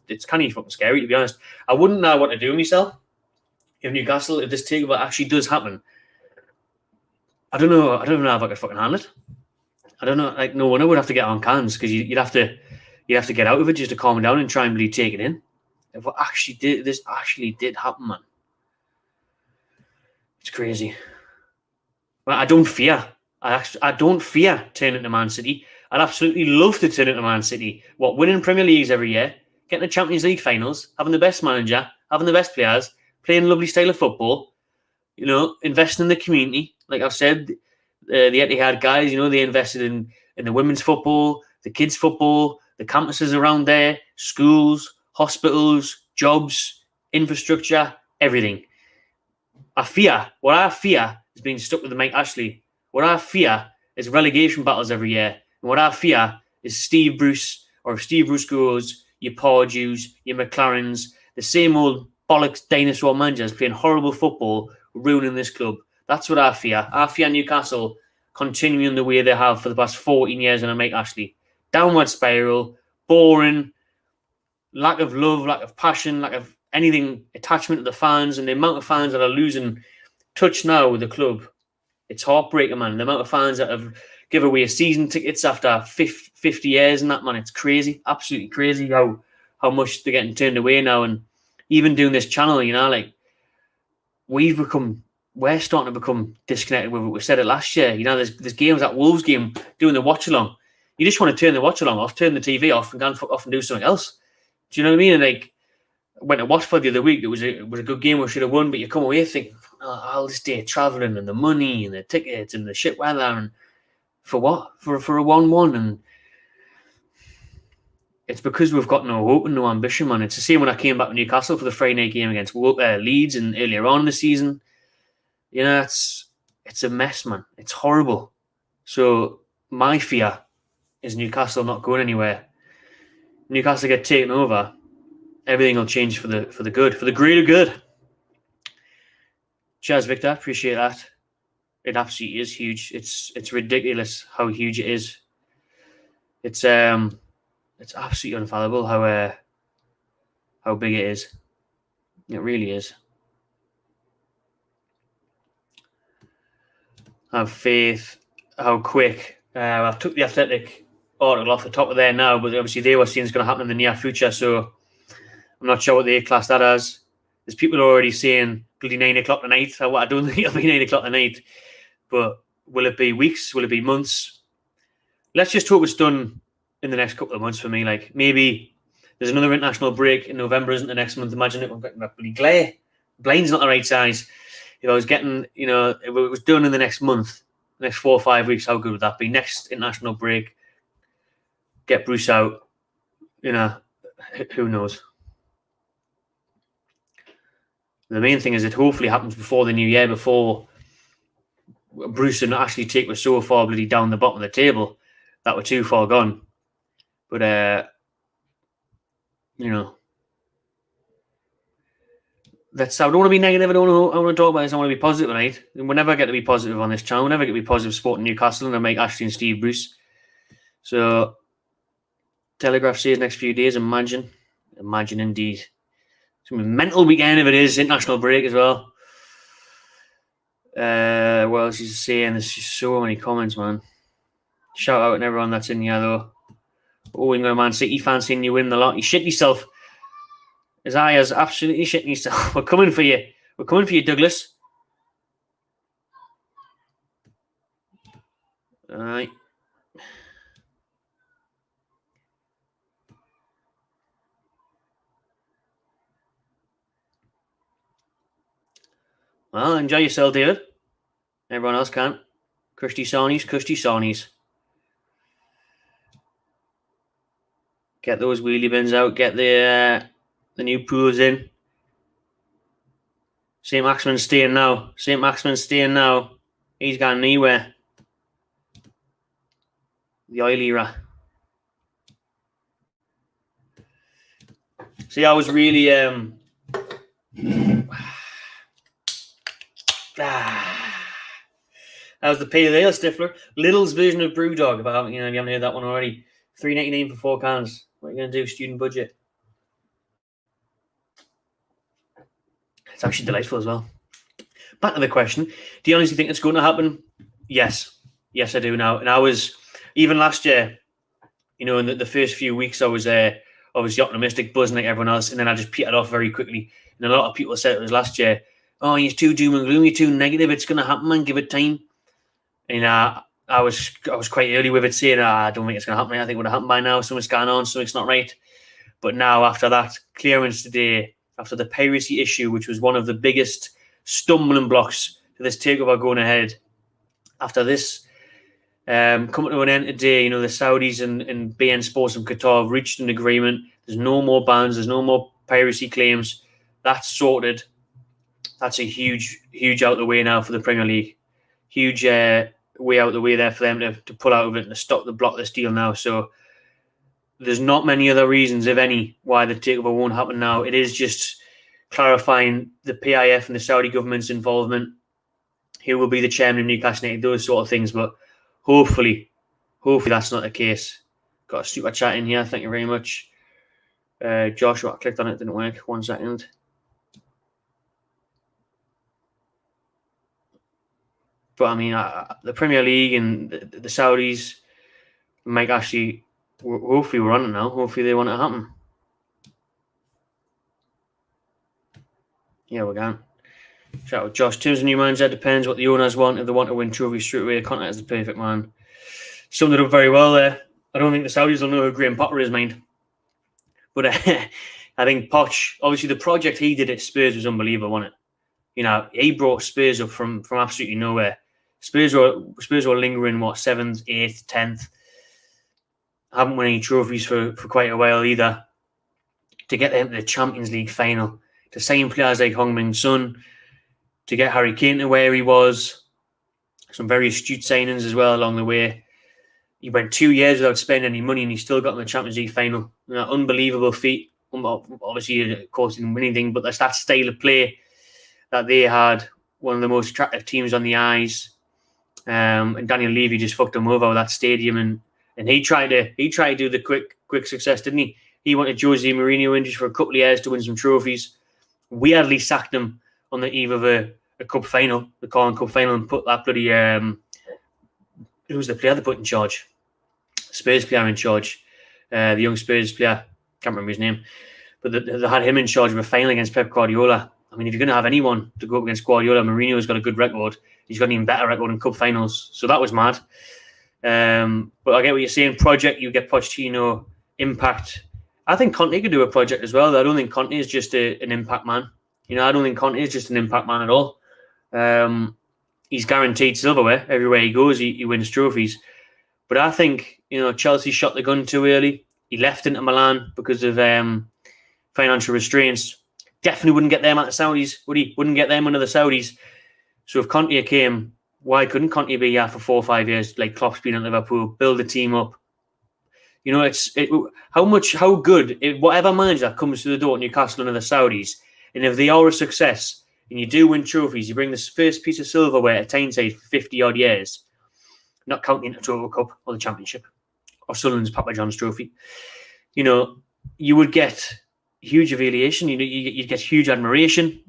[SPEAKER 1] It's kind of fucking scary, to be honest. I wouldn't know what to do myself if Newcastle, if this takeover actually does happen. I don't know if I could fucking handle it. I don't know. Like, no one would have to get on cans because you'd have to get out of it just to calm down and try and really take it in. If this actually did happen, man, it's crazy. Well, I don't fear. I don't fear turning to Man City. I'd absolutely love to turn into Man City. Winning Premier Leagues every year, getting the Champions League finals, having the best manager, having the best players, playing a lovely style of football, investing in the community. Like I've said, the Etihad guys, they invested in the women's football, the kids' football, the campuses around there, schools, hospitals, jobs, infrastructure, everything. What I fear is being stuck with the Mike Ashley. What I fear is relegation battles every year. And what I fear is Steve Bruce, or if Steve Bruce goes, your Pardews, your McLarens, the same old bollocks dinosaur managers playing horrible football, ruining this club. That's what I fear. I fear Newcastle continuing the way they have for the past 14 years under Mike Ashley. Downward spiral, boring, lack of love, lack of passion, lack of anything, attachment to the fans, and the amount of fans that are losing touch now with the club. It's heartbreaking, man. The amount of fans that have give away season tickets after 50 years and that, man, it's crazy. Absolutely crazy how much they're getting turned away now. And even doing this channel, like, we're starting to become disconnected with it. We said it last year. There's games, that Wolves game, doing the watch along. You just want to turn the watch along off, turn the TV off, and go and fuck off and do something else. Do you know what I mean? And like, I went to Watford the other week. It was a good game. We should have won, but you come away thinking, all this day travelling and the money and the tickets and the shit weather, and for what? For a 1-1. And it's because we've got no hope and no ambition, man. It's the same when I came back to Newcastle for the Friday night game against Leeds and earlier on in the season. It's a mess, man. It's horrible. So my fear is Newcastle not going anywhere. Newcastle get taken over, everything will change for the good, for the greater good. Cheers, Victor. Appreciate that. It absolutely is huge. It's ridiculous how huge it is. It's absolutely unfathomable how big it is. It really is. Have faith. How quick. I've took the Athletic article off the top of there now, but obviously they were seeing it's going to happen in the near future, so I'm not sure what they class that as. There's people already saying bloody 9 o'clock tonight. I don't think it'll be 9 o'clock tonight, but will it be weeks? Will it be months? Let's just hope it's done in the next couple of months for me. Like, maybe there's another international break in November, isn't the next month? Imagine it. We're getting that bloody glare. Blind's not the right size. If I was getting, if it was done in the next month, the next 4 or 5 weeks, how good would that be? Next international break, get Bruce out. Who knows? The main thing is it hopefully happens before the new year, before Bruce and Ashley Takeover so far bloody down the bottom of the table that we're too far gone. But, I don't want to be negative. I want to talk about this. I want to be positive tonight. We'll never get to be positive on this channel. We'll never get to be positive supporting Newcastle, and I make Ashley and Steve Bruce. So, Telegraph says next few days, imagine indeed. It's going to be a mental weekend if it is. International break as well. Well, she's saying there's just so many comments, man. Shout out to everyone that's in here, though. Oh, you've got a Man City fan saying you win the lot. You shit yourself. His eye is absolutely shitting yourself. We're coming for you. We're coming for you, Douglas. All right. Well, enjoy yourself, David. Everyone else can't. Cushy Sawnies. Get those wheelie bins out. Get the new pools in. St. Maximin's staying now. He's gone anywhere. The oily rat. See, I was really that was the pale ale stifler. Lidl's version of Brewdog. If you haven't heard that one already. $3.99 for 4 cans. What are you going to do? Student budget. It's actually delightful as well. Back to the question. Do you honestly think it's going to happen? Yes. Yes, I do now. And I was, even last year, in the first few weeks, I was obviously optimistic, buzzing like everyone else, and then I just petered off very quickly. And a lot of people said it was last year, oh, he's too doom and gloom, you're too negative, it's going to happen, man, give it time. And I was quite early with it, saying, I don't think it's going to happen. I think it would have happened by now. Something's going on, something's not right. But now, after that clearance today, after the piracy issue, which was one of the biggest stumbling blocks to this takeover going ahead, after this coming to an end today, the Saudis and BN Sports and Qatar have reached an agreement. There's no more bans. There's no more piracy claims. That's sorted. That's a huge out the way now for the Premier League. Huge way out the way there for them to pull out of it and to block this deal now. So there's not many other reasons, if any, why the takeover won't happen now. It is just clarifying the PIF and the Saudi government's involvement. Who will be the chairman of Newcastle United, those sort of things. But hopefully that's not the case. Got a super chat in here. Thank you very much. Joshua, I clicked on it, didn't work. 1 second. But I mean, the Premier League and the Saudis might actually, hopefully we're on it now. Hopefully they want it to happen. Yeah, we're going. Shout out Josh. Terms of new mindset depends what the owners want. If they want to win trophies straight away, Contact is the perfect man. Summed it up very well there. I don't think the Saudis will know who Graham Potter is, mind. But I think Poch, obviously the project he did at Spurs was unbelievable, wasn't it? He brought Spurs up from absolutely nowhere. Spurs were lingering, 7th, 8th, 10th. Haven't won any trophies for quite a while either. To get them to the Champions League final, to sign players like Heung-min Son, to get Harry Kane to where he was. Some very astute signings as well along the way. He went 2 years without spending any money and he still got in the Champions League final. Unbelievable feat. Obviously, of course, he didn't win anything, but that's that style of play that they had. One of the most attractive teams on the eyes. And Daniel Levy just fucked him over with that stadium, and he tried to do the quick success, didn't he? He wanted Jose Mourinho in just for a couple of years to win some trophies. Weirdly sacked him on the eve of a cup final, the Carling Cup final, and put that bloody who was the player they put in charge? Spurs player in charge, the young Spurs player, can't remember his name, but they had him in charge of a final against Pep Guardiola. I mean, if you're going to have anyone to go up against Guardiola, Mourinho's got a good record. He's got an even better record in cup finals. So that was mad. But I get what you're saying. Project, you get Pochettino, impact. I think Conte could do a project as well. I don't think Conte is just an impact man. I don't think Conte is just an impact man at all. He's guaranteed silverware everywhere he goes. He wins trophies. But I think, Chelsea shot the gun too early. He left into Milan because of financial restraints. Definitely wouldn't get them at the Saudis, would he? Wouldn't get them under the Saudis. So if Conte came, why couldn't Conte be here for 4 or 5 years, like Klopp's been at Liverpool, build the team up? How good, whatever manager comes to the door at Newcastle under the Saudis, and if they are a success, and you do win trophies, you bring this first piece of silverware to Tyneside for 50-odd years, not counting the Takeover Cup or the Championship, or Sunderland's Papa John's Trophy, you would get huge affiliation, you'd get huge admiration.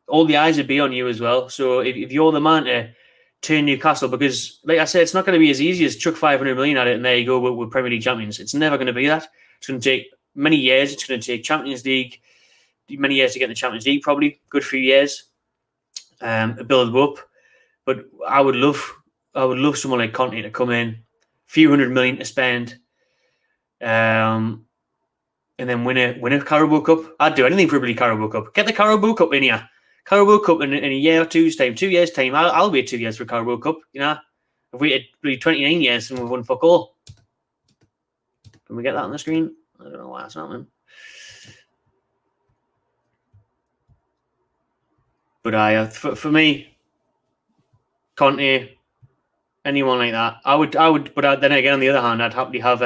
[SPEAKER 1] All the eyes would be on you as well. So if you're the man to turn Newcastle, because like I said, it's not going to be as easy as chuck 500 million at it and there you go, we're Premier League champions. It's never going to be that. It's going to take many years. It's going to take Champions League, many years to get in the Champions League, probably good few years, build up. But I would love someone like Conte to come in, few hundred million to spend, and then win a Carabao Cup. I'd do anything for a bloody Carabao Cup. Get the Carabao Cup in here. Carabao Cup in a year or 2 years' time. I'll wait 2 years for Carabao Cup. I've waited 29 years and we've won fuck all. Can we get that on the screen? I don't know why that's happening. But for me, Conte, anyone like that, I would. But then again, on the other hand, I'd happily have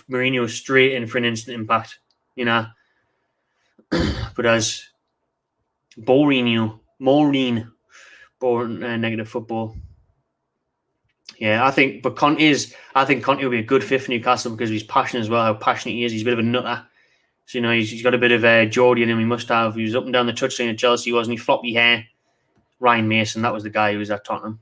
[SPEAKER 1] Mourinho straight in for an instant impact, But as boring negative football. Yeah, I think Conte will be a good fit for Newcastle because of his passion as well, how passionate he is. He's a bit of a nutter. So, he's got a bit of Geordie in him. He must have. He was up and down the touchline at Chelsea, wasn't he? Floppy hair. Ryan Mason, that was the guy who was at Tottenham.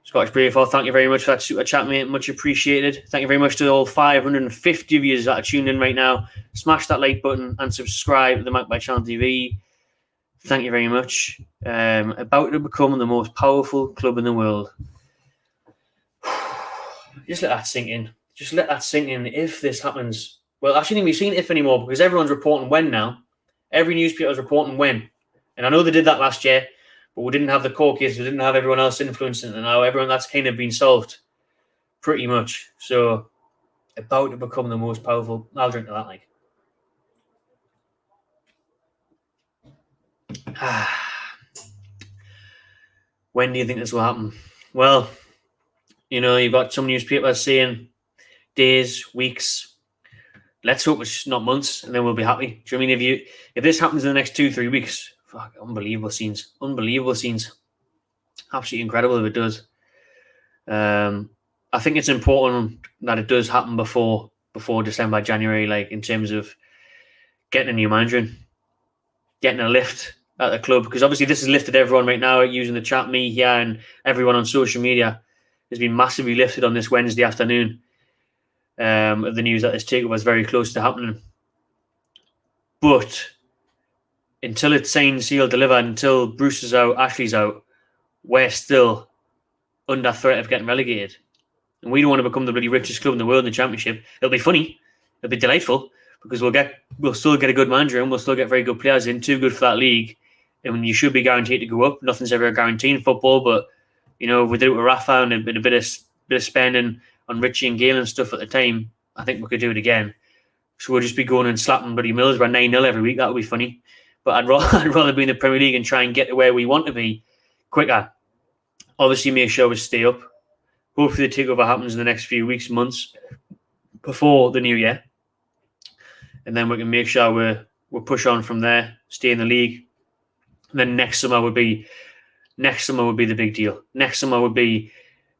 [SPEAKER 1] Scottish Brave, thank you very much for that super chat, mate. Much appreciated. Thank you very much to all 550 of you that are tuned in right now. Smash that like button and subscribe to the Mac by Channel TV. Thank you very much. About to become the most powerful club in the world. Just let that sink in. If this happens. Well, I shouldn't be saying if anymore because everyone's reporting when now. Every newspaper is reporting when. And I know they did that last year. But we didn't have the court case. We didn't have everyone else influencing it. And now everyone that's kind of been solved pretty much. So about to become the most powerful. I'll drink to that, like. When do you think this will happen? Well, you've got some newspapers saying days, weeks. Let's hope it's not months, and then we'll be happy. Do you know what I mean? If this happens in the next 2-3 weeks, fuck, unbelievable scenes. Absolutely incredible if it does. I think it's important that it does happen before December, January, like in terms of getting a new manager in, getting a lift at the club. Because obviously this has lifted everyone right now using the chat, me here and everyone on social media has been massively lifted on this Wednesday afternoon. Of the news that this takeover was very close to happening. But until it's signed, sealed, delivered, until Bruce is out, Ashley's out, we're still under threat of getting relegated. And we don't want to become the bloody richest club in the world in the Championship. It'll be funny. It'll be delightful because we'll still get a good manager and we'll still get very good players in, too good for that league. And you should be guaranteed to go up. Nothing's ever a guarantee in football, but we did it with Rafa and a bit of spending on Richie and Gale and stuff at the time. I think we could do it again. So we'll just be going and slapping bloody Middlesbrough 9-0 every week. That would be funny. But I'd rather be in the Premier League and try and get to where we want to be quicker. Obviously, make sure we stay up. Hopefully, the takeover happens in the next few weeks, months before the new year, and then we can make sure we push on from there, stay in the league. And then next summer would be the big deal. Next summer would be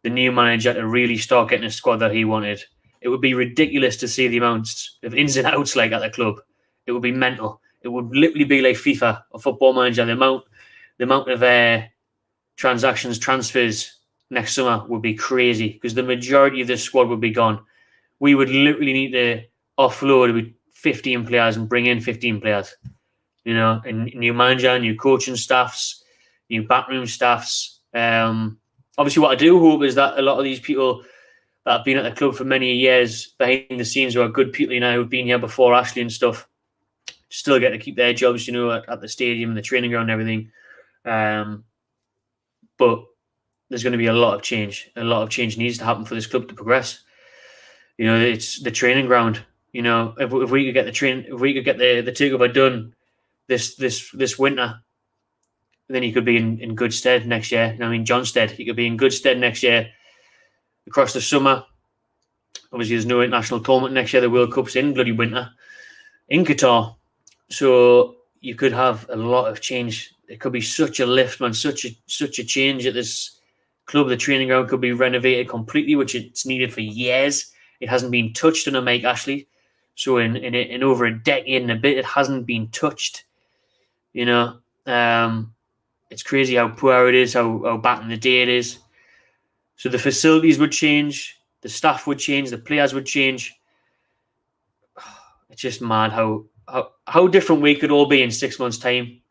[SPEAKER 1] the new manager to really start getting a squad that he wanted. It would be ridiculous to see the amounts of ins and outs like at the club. It would be mental. It would literally be like FIFA or Football Manager. The amount of transactions, transfers, next summer would be crazy because the majority of the squad would be gone. We would literally need to offload with 15 players and bring in 15 players. And new manager, new coaching staffs, new backroom staffs. Obviously, what I do hope is that a lot of these people that have been at the club for many years behind the scenes, who are good people, who've been here before Ashley and stuff, still get to keep their jobs, at the stadium, the training ground, and everything. But there's going to be a lot of change. A lot of change needs to happen for this club to progress. It's the training ground. If we could get the takeover done this winter, then he could be in good stead next year. John Stead, he could be in good stead next year. Across the summer, obviously there's no international tournament next year. The World Cup's in bloody winter in Qatar, so you could have a lot of change. It could be such a lift, man, such a change at this club. The training ground could be renovated completely, which it's needed for years. It hasn't been touched under Mike Ashley, so in over a decade and a bit, it hasn't been touched. It's crazy how poor it is, how back in the day it is. So the facilities would change, the staff would change, the players would change. It's just mad how different we could all be in 6 months' time,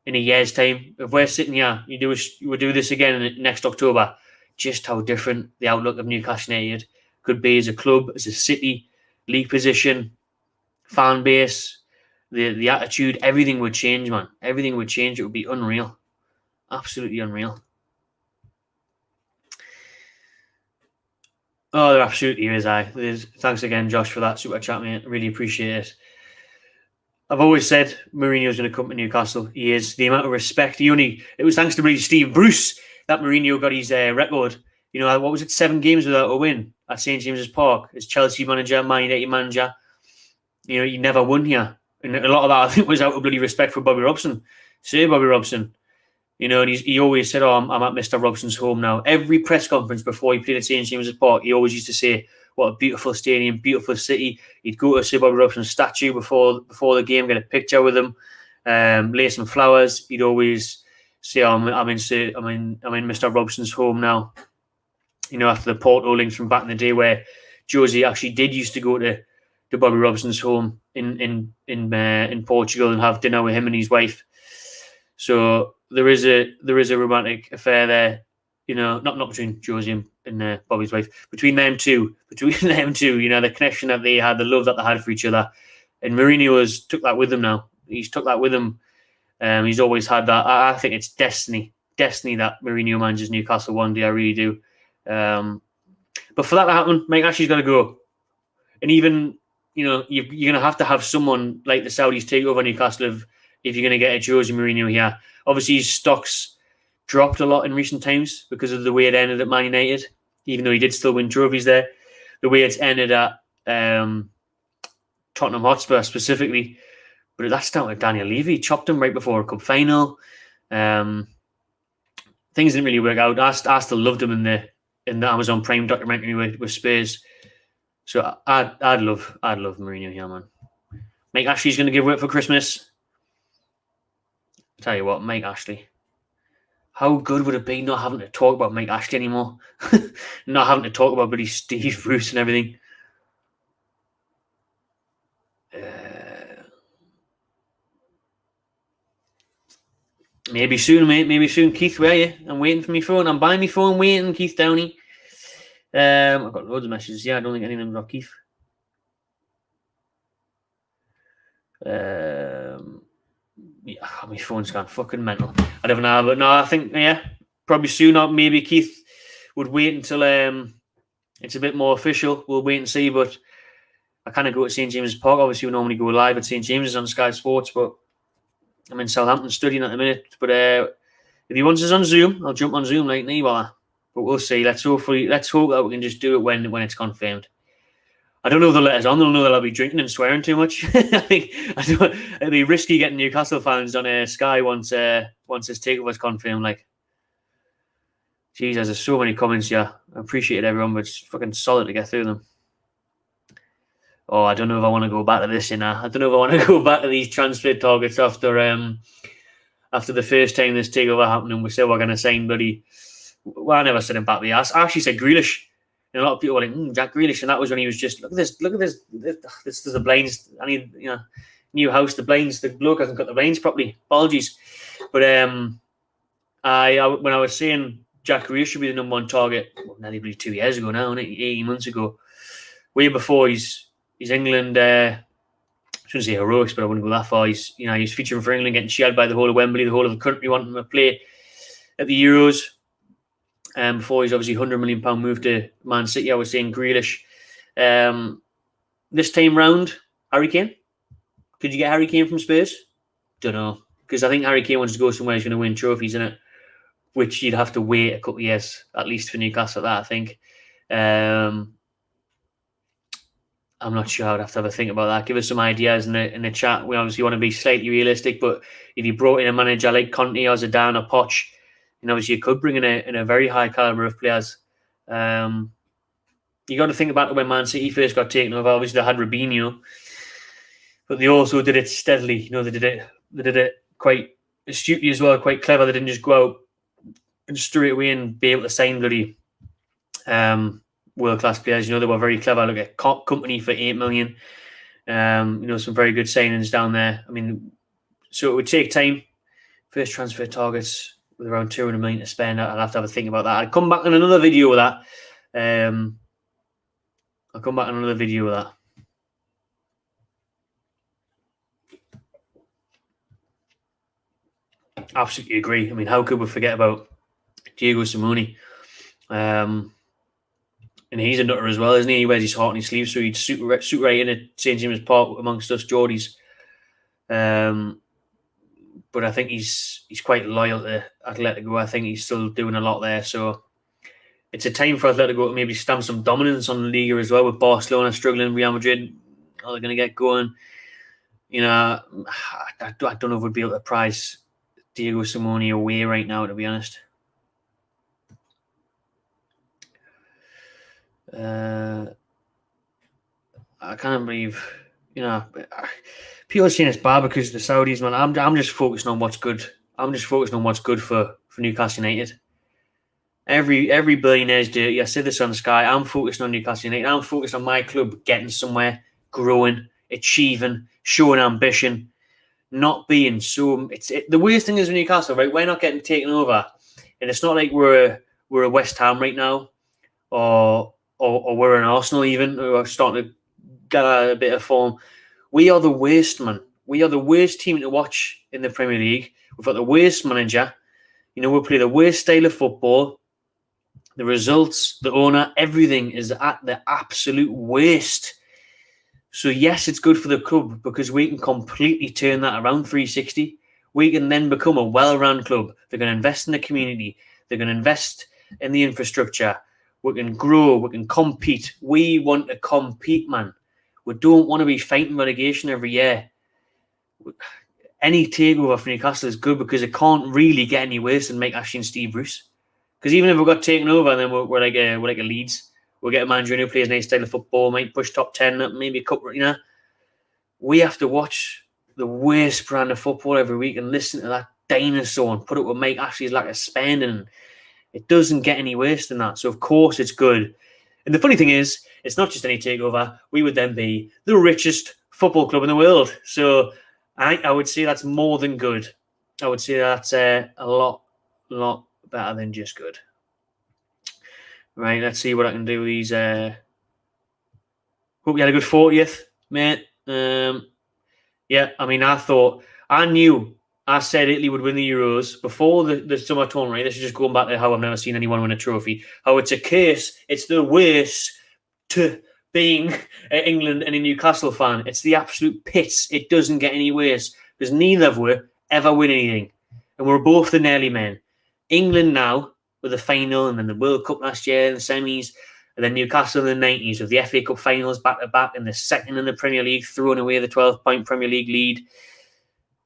[SPEAKER 1] in a year's time. If we're sitting here, you would do this again next October. Just how different the outlook of Newcastle United could be as a club, as a city, league position, fan base, the attitude. Everything would change, man. Everything would change. It would be unreal, absolutely unreal. Oh, there absolutely is. Thanks again, Josh, for that super chat, mate. Really appreciate it. I've always said Mourinho's going to come to Newcastle. He is. The amount of respect. It was thanks to really Steve Bruce that Mourinho got his record. What was it? 7 games without a win at St James's Park as Chelsea manager, Man United manager. He never won here. And a lot of that, I think, was out of bloody respect for Bobby Robson. Sir Bobby Robson. And he always said, I'm at Mr. Robson's home now. Every press conference before he played at St James's Park, he always used to say, what a beautiful stadium, beautiful city. He'd go to Sir Bobby Robson's statue before the game, get a picture with him, lay some flowers. He'd always say, I'm in Mr. Robson's home now. After the Porto links from back in the day where Josie actually did used to go to Bobby Robson's home in Portugal and have dinner with him and his wife. So there is a romantic affair there, not between Josie and Bobby's wife, between them two, the connection that they had, the love that they had for each other. And Mourinho took that with him now. He's took that with him. He's always had that. I think it's destiny that Mourinho manages Newcastle one day. I really do. But for that to happen, Mike Ashley's got to go. And even, you're going to have someone like the Saudis take over Newcastle if you're going to get a Jose Mourinho here. Obviously, his stocks dropped a lot in recent times because of the way it ended at Man United, even though he did still win trophies there. The way it's ended at Tottenham Hotspur specifically. But that's down to Daniel Levy. Chopped him right before a cup final. Things didn't really work out. I still loved him in the Amazon Prime documentary with Spurs. So I'd love Mourinho here, man. Mike Ashley's going to give way for Christmas. I'll tell you what, Mike Ashley. How good would it be not having to talk about Mike Ashley anymore? Not having to talk about bloody Steve Bruce and everything. Maybe soon, mate. Maybe soon. Keith, where are you? I'm waiting for my phone. I'm buying my phone, waiting. Keith Downey. I've got loads of messages. Yeah, I don't think any of them got Keith. Yeah, my phone's gone fucking mental. I don't know, but no, I think, yeah, probably soon. Or maybe Keith would wait until it's a bit more official. We'll wait and see, but I kind of go to St James's Park. Obviously, we normally go live at St James's on Sky Sports, but I'm in Southampton studying at the minute. But if he wants us on Zoom, I'll jump on Zoom like Nibala. But we'll see. Let's hope that we can just do it when it's confirmed. I don't know if they'll let us on. They'll know that I'll be drinking and swearing too much. I think it'll be risky getting Newcastle fans on Sky once this takeover's confirmed. Like, geez, there's so many comments here. I appreciate everyone, but it's fucking solid to get through them. Oh, I don't know if I want to go back to this, I don't know if I want to go back to these transfer targets after the first time this takeover happened and we said we're going to sign bloody
[SPEAKER 2] Well, I never said him back the ass. I actually said Grealish. And a lot of people were like, Jack Grealish. And that was when he was just, look at this. This is the blinds. I need, new house, the blinds. The bloke hasn't got the blinds properly. Apologies. But I when I was saying Jack Grealish should be the number one target, nearly 2 years ago now, 18 months ago, way before he's England. I shouldn't say heroics, but I wouldn't go that far. He's featuring for England, getting cheered by the whole of Wembley, the whole of the country wanting him to play at the Euros. Before he's obviously £100 million move to Man City, I was saying Grealish. This time round, Harry Kane. Could you get Harry Kane from Spurs? Don't know, because I think Harry Kane wants to go somewhere he's going to win trophies in it, which you'd have to wait a couple of years at least for Newcastle. That I think. I'm not sure. I'd have to have a think about that. Give us some ideas in the chat. We obviously want to be slightly realistic, but if you brought in a manager like Conte or Zidane or Poch, and obviously you could bring in a very high caliber of players. You got to think about when Man City first got taken over. Obviously they had Robinho, but they also did it steadily. They did it quite astutely as well, quite clever. They didn't just go out and straight away and be able to sign bloody world-class players. They were very clever. Look at Company for $8 million. Some very good signings down there. I mean, so it would take time. First transfer targets with around 200 million to spend. I'll have to have a think about that. I'll come back in another video with that. Absolutely agree. I mean, how could we forget about Diego Simeone? And he's a nutter as well, isn't he? He wears his heart on his sleeve, so he'd suit right in at St. James's Park amongst us Geordies. But I think he's quite loyal to Atletico. I think he's still doing a lot there. So it's a time for Atletico to maybe stamp some dominance on the Liga as well, with Barcelona struggling, Real Madrid, are they going to get going? I don't know if we'd be able to prize Diego Simeone away right now, to be honest. I can't believe, people are saying it's bad because the Saudis, man. I'm just focusing on what's good. I'm just focusing on what's good for Newcastle United. Every billionaire's dirty. I said this on Sky. I'm focusing on Newcastle United. I'm focused on my club getting somewhere, growing, achieving, showing ambition, not being so. The worst thing is with Newcastle, right? We're not getting taken over, and it's not like we're a West Ham right now, or we're an Arsenal even, who are starting to get a bit of form. We are the worst, man. We are the worst team to watch in the Premier League. We've got the worst manager. We play the worst style of football. The results, the owner, everything is at the absolute worst. So yes, it's good for the club because we can completely turn that around 360. We can then become a well-run club. They're going to invest in the community. They're going to invest in the infrastructure. We can grow. We can compete. We want to compete, man. We don't want to be fighting relegation every year. Any takeover for Newcastle is good because it can't really get any worse than Mike Ashley and Steve Bruce. Because even if we got taken over, and then we're like a Leeds, we'll get a manager who plays a nice style of football, might push top 10, maybe a couple. We have to watch the worst brand of football every week and listen to that dinosaur and put it with Mike Ashley's lack of spending. It doesn't get any worse than that. So of course it's good. And the funny thing is, it's not just any takeover. We would then be the richest football club in the world. So I would say that's more than good. I would say that's a lot better than just good. Right, let's see what I can do with these. Hope you had a good 40th, mate. Yeah, I mean, I said Italy would win the Euros before the summer tournament. Right? This is just going back to how I've never seen anyone win a trophy. How it's a curse. It's the worst to being an England and a Newcastle fan. It's the absolute pits. It doesn't get any worse because neither of us ever win anything. And we're both the nearly men. England now with the final and then the World Cup last year in the semis, and then Newcastle in the 90s with the FA Cup finals back-to-back and the second in the Premier League, throwing away the 12-point Premier League lead.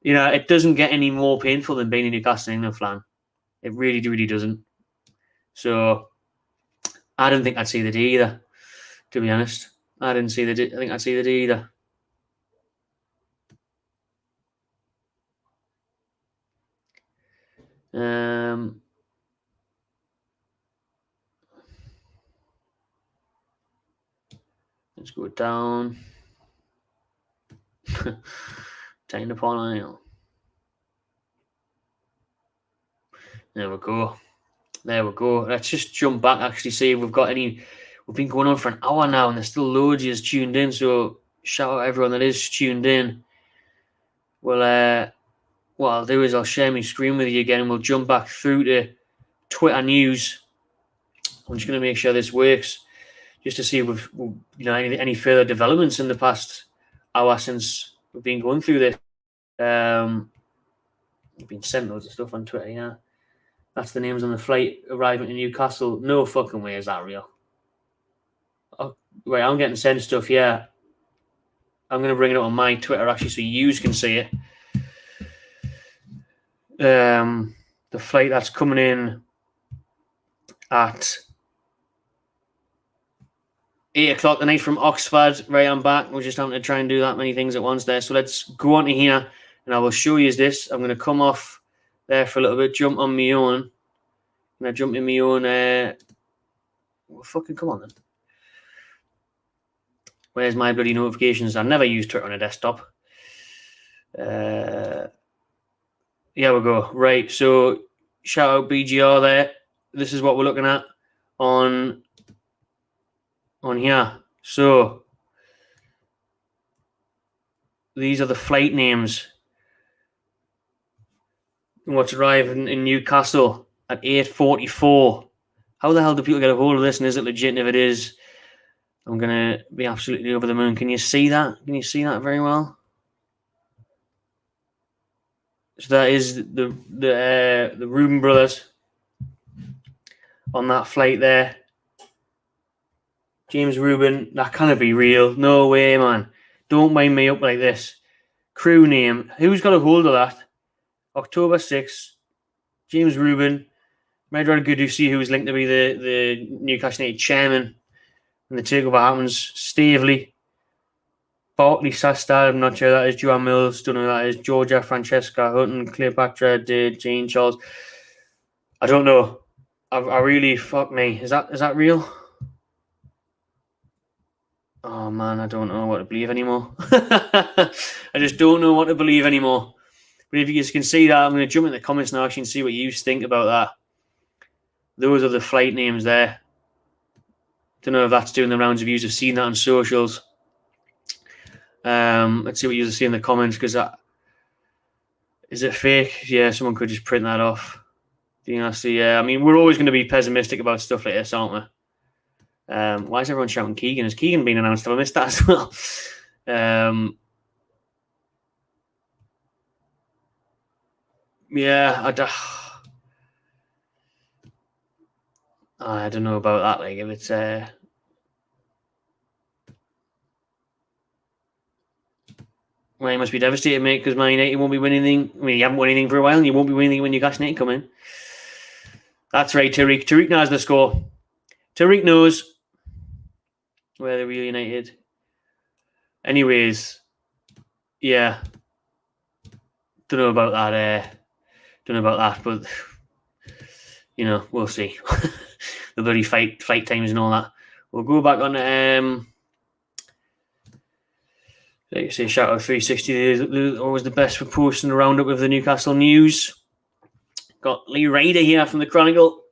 [SPEAKER 2] It doesn't get any more painful than being a Newcastle England fan. It really, really doesn't. So I don't think I'd see the day either, to be honest. I think I'd see the day either. Let's go down. Time upon a nail. There we go. There we go. Let's just jump back, actually, see if we've got any. We've been going on for an hour now, and there's still loads of you tuned in. So shout out everyone that is tuned in. Well, what I'll do is I'll share my screen with you again, and we'll jump back through to Twitter news. I'm just going to make sure this works, just to see if we've any further developments in the past hour since we've been going through this. We've been sent loads of stuff on Twitter. Yeah, that's the names on the flight arriving in Newcastle. No fucking way is that real. Oh, right, I'm getting sent stuff. Yeah, I'm going to bring it up on my Twitter actually, so you can see it. The flight that's coming in at 8 o'clock tonight from Oxford. Right, I'm back. We're just having to try and do that many things at once there. So let's go on to here, and I will show you this. I'm going to come off there for a little bit, jump on my own. And I jump in my own. Well, fucking come on then. Where's my bloody notifications? I never use Twitter on a desktop. Yeah, we go. Right, so shout out BGR there. This is what we're looking at on here. So these are the flight names. What's arriving in Newcastle at 8:44. How the hell do people get a hold of this, and is it legit? And if it is, I'm going to be absolutely over the moon. Can you see that? Can you see that very well? So that is the Reuben brothers on that flight there. James Reuben, that can't be real. No way, man. Don't wind me up like this. Crew name. Who's got a hold of that? October 6th. James Reuben. Might rather good to see who's linked to be the Newcastle United chairman. And the takeover happens. Stavely. Bartley Sastad, I'm not sure who that is. Joanne Mills, don't know who that is. Georgia, Francesca, Hutton, Cleopatra, Jane, Charles. I don't know. I really, fuck me. Is that real? Oh man, I don't know what to believe anymore. I just don't know what to believe anymore. But if you guys can see that, I'm going to jump in the comments now actually and see what you think about that. Those are the flight names there. Don't know if that's doing the rounds of views. I've seen that on socials. Let's see what you see in the comments, because is it fake? Yeah, someone could just print that off. Yeah, I mean, we're always going to be pessimistic about stuff like this, aren't we? Why is everyone shouting Keegan? Has Keegan been announced? Have I missed that as well? Yeah, I don't know about that. Like, if it's well, you must be devastated, mate, because Man United won't be winning anything. I mean, you haven't won anything for a while, and you won't be winning when Newcastle United come in. That's right, Tariq. Tariq knows the score. Tariq knows where they're really United. Anyways, yeah. Don't know about that. But we'll see. The bloody flight times and all that. We'll go back on. Like you say, shout out 360. They're always the best for posting a roundup of the Newcastle news. Got Lee Ryder here from the Chronicle.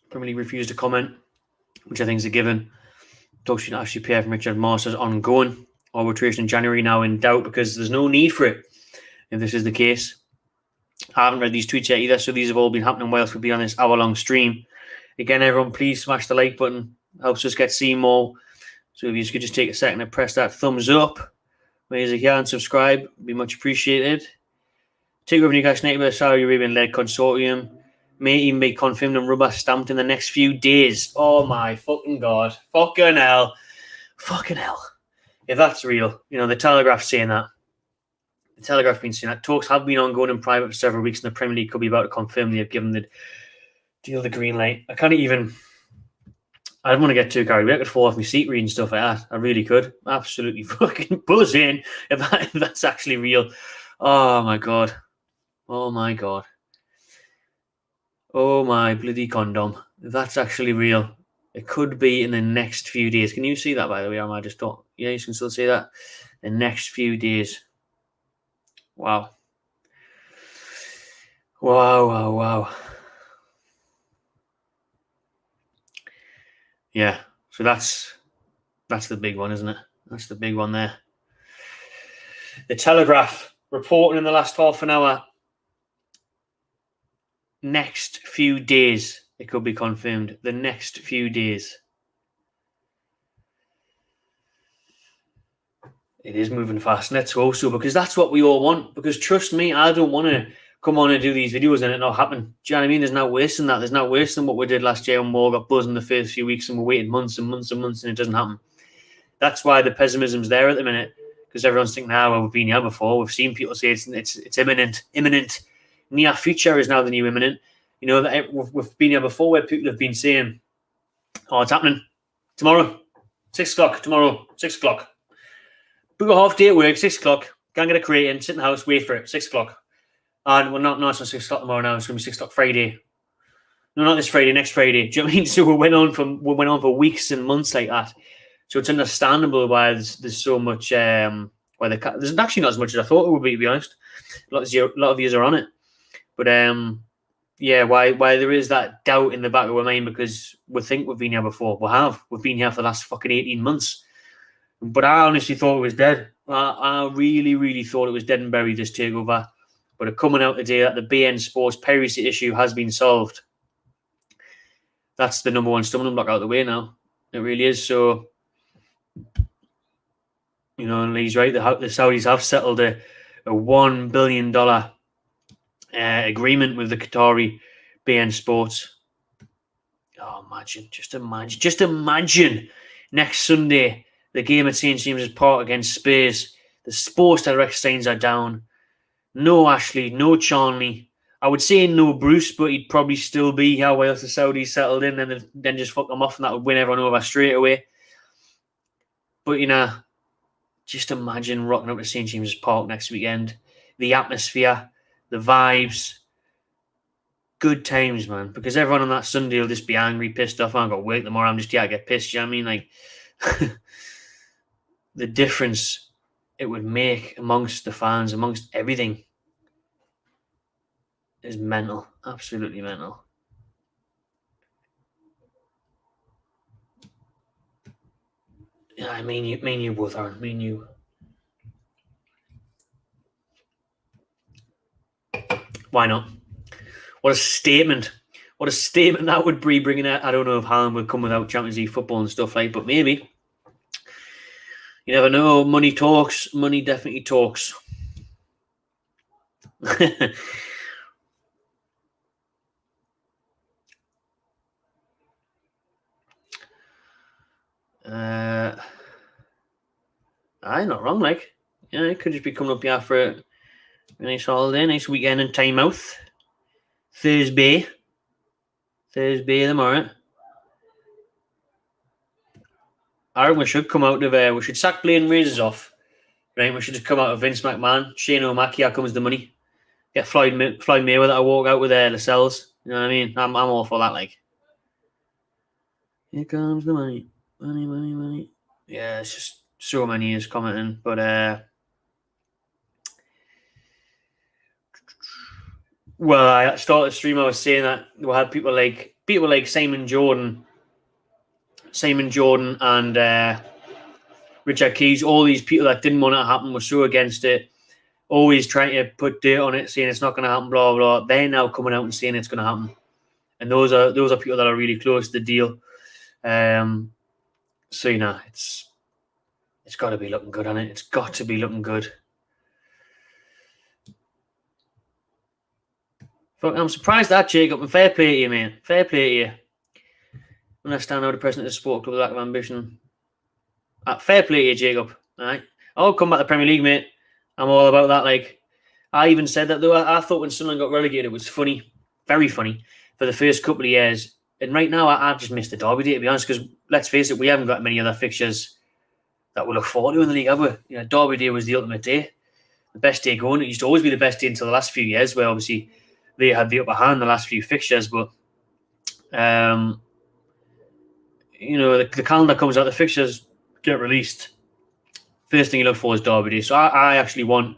[SPEAKER 2] Premier League refused to comment, which I think is a given. Talks should actually pay from Richard Masters ongoing. Arbitration in January now in doubt because there's no need for it, if this is the case. I haven't read these tweets yet either, so these have all been happening whilst we've been on this hour-long stream. Again, everyone, please smash the like button. Helps us get seen more. So if you could just take a second and press that thumbs up, raise a hand and subscribe, it'd be much appreciated. Takeover Newcastle United by a Saudi Arabian-led consortium may even be confirmed and rubber stamped in the next few days. Oh my fucking God. Fucking hell. If that's real, the Telegraph saying that. The Telegraph been saying that. Talks have been ongoing in private for several weeks, and the Premier League could be about to confirm they have given the deal the green light. I don't want to get too carried away. I could fall off my seat reading stuff like that. I really could. Absolutely fucking buzzing if that's actually real. Oh my God. Oh my God. Oh my bloody condom. That's actually real. It could be in the next few days. Can you see that, by the way? Or am I just don't? Yeah, you can still see that. The next few days. Wow. Wow. Yeah. So that's the big one, isn't it? That's the big one there. The Telegraph reporting in the last half an hour. Next few days, it could be confirmed. The next few days. It is moving fast. Let's hope so, because that's what we all want. Because trust me, I don't want to come on and do these videos and it not happen. Do you know what I mean? There's not worse than that. There's not worse than what we did last year when we all got buzzing the first few weeks and we're waiting months and months and months and it doesn't happen. That's why the pessimism's there at the minute, because everyone's thinking, well, we've been here before. We've seen people say it's imminent. Near future is now the new imminent. You know, that we've been here before where people have been saying, oh, it's happening tomorrow, 6 o'clock, tomorrow, 6 o'clock. Book a half day at work, 6 o'clock. Go and get a crate in, sit in the house, wait for it, 6 o'clock. And well, no, it's not 6 o'clock tomorrow now. It's going to be 6 o'clock Friday. No, not this Friday, next Friday. Do you know what I mean? So we went on for weeks and months like that. So it's understandable why there's so much. There's actually not as much as I thought it would be, to be honest. A lot of views are on it, but why there is that doubt in the back of our mind, because we think we've been here before. We've been here for the last fucking 18 months. But I honestly thought it was dead. I really, really thought it was dead and buried, this takeover. But it coming out today that the BN Sports piracy issue has been solved. That's the number one stumbling block out of the way now. It really is. So, you know, and he's right. The Saudis have settled a $1 billion agreement with the Qatari BN Sports. Oh, just imagine next Sunday, the game at St. James's Park against Spurs. The sports direct signs are down. No Ashley, no Charnley. I would say no Bruce, but he'd probably still be here while the Saudis settled in, and then just fuck them off, and that would win everyone over straight away. But, you know, just imagine rocking up to St. James's Park next weekend. The atmosphere, the vibes. Good times, man. Because everyone on that Sunday will just be angry, pissed off. I got work tomorrow. I'm just here to get pissed. You know what I mean? Like, the difference it would make amongst the fans, amongst everything, is mental. Absolutely mental. Yeah, I mean you both are. Me and you. Why not? What a statement. What a statement that would be, bringing out. I don't know if Haaland would come without Champions League football and stuff like, but maybe. You never know. Money talks. Money definitely talks. I'm not wrong, like. Yeah, it could just be coming up here for a nice holiday, nice weekend in Tynemouth. Thursday tomorrow. I reckon we should come out of we should sack Blaine Razors off. Right, we should just come out of Vince McMahon, Shane O'Mac, here comes the money. Get Floyd Mayweather to walk out with Lascelles. You know what I mean? I'm all for that, like. Here comes the money. Money. Yeah, it's just so many is commenting, but well, I started the stream. I was saying that we'll have people like Simon Jordan and Richard Keys. All these people that didn't want it to happen were so against it, always trying to put dirt on it, saying it's not going to happen. Blah blah. They're now coming out and saying it's going to happen, and those are people that are really close to the deal. So you know, it's got to be looking good on it. It's got to be looking good. I'm surprised at that, Jacob. And fair play to you, man. Fair play to you. Understand how the president of the sport club, lack of ambition. Fair play to you, Jacob. All right. I'll come back to the Premier League, mate. I'm all about that. Like, I even said that, though. I thought when Sunderland got relegated, it was funny. Very funny. For the first couple of years. And right now, I just missed the derby day, to be honest, because let's face it, we haven't got many other fixtures that we look forward to in the league, have we? You know, derby day was the ultimate day. The best day going. It used to always be the best day until the last few years, where obviously they had the upper hand the last few fixtures, but The calendar comes out, the fixtures get released. First thing you look for is Derby Day. So I actually want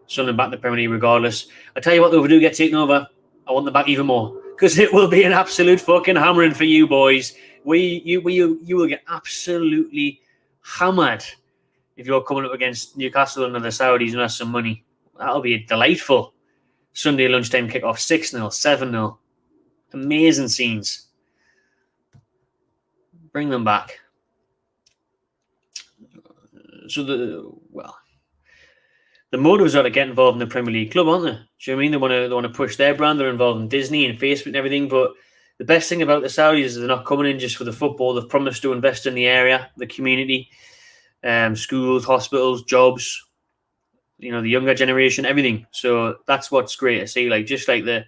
[SPEAKER 2] Sunderland back in the Premier League regardless. I tell you what, though, if we do get taken over, I want them back even more, because it will be an absolute fucking hammering for you boys. You will get absolutely hammered if you're coming up against Newcastle and the Saudis and have some money. That'll be delightful. Sunday lunchtime kickoff, 6-0, 7-0. Amazing scenes. Bring them back. So the motives are to get involved in the Premier League club, aren't they? Do you know what I mean? They want to push their brand. They're involved in Disney and Facebook and everything. But the best thing about the Saudis is they're not coming in just for the football. They've promised to invest in the area, the community, schools, hospitals, jobs. The younger generation, everything. So that's what's great to see. Just like the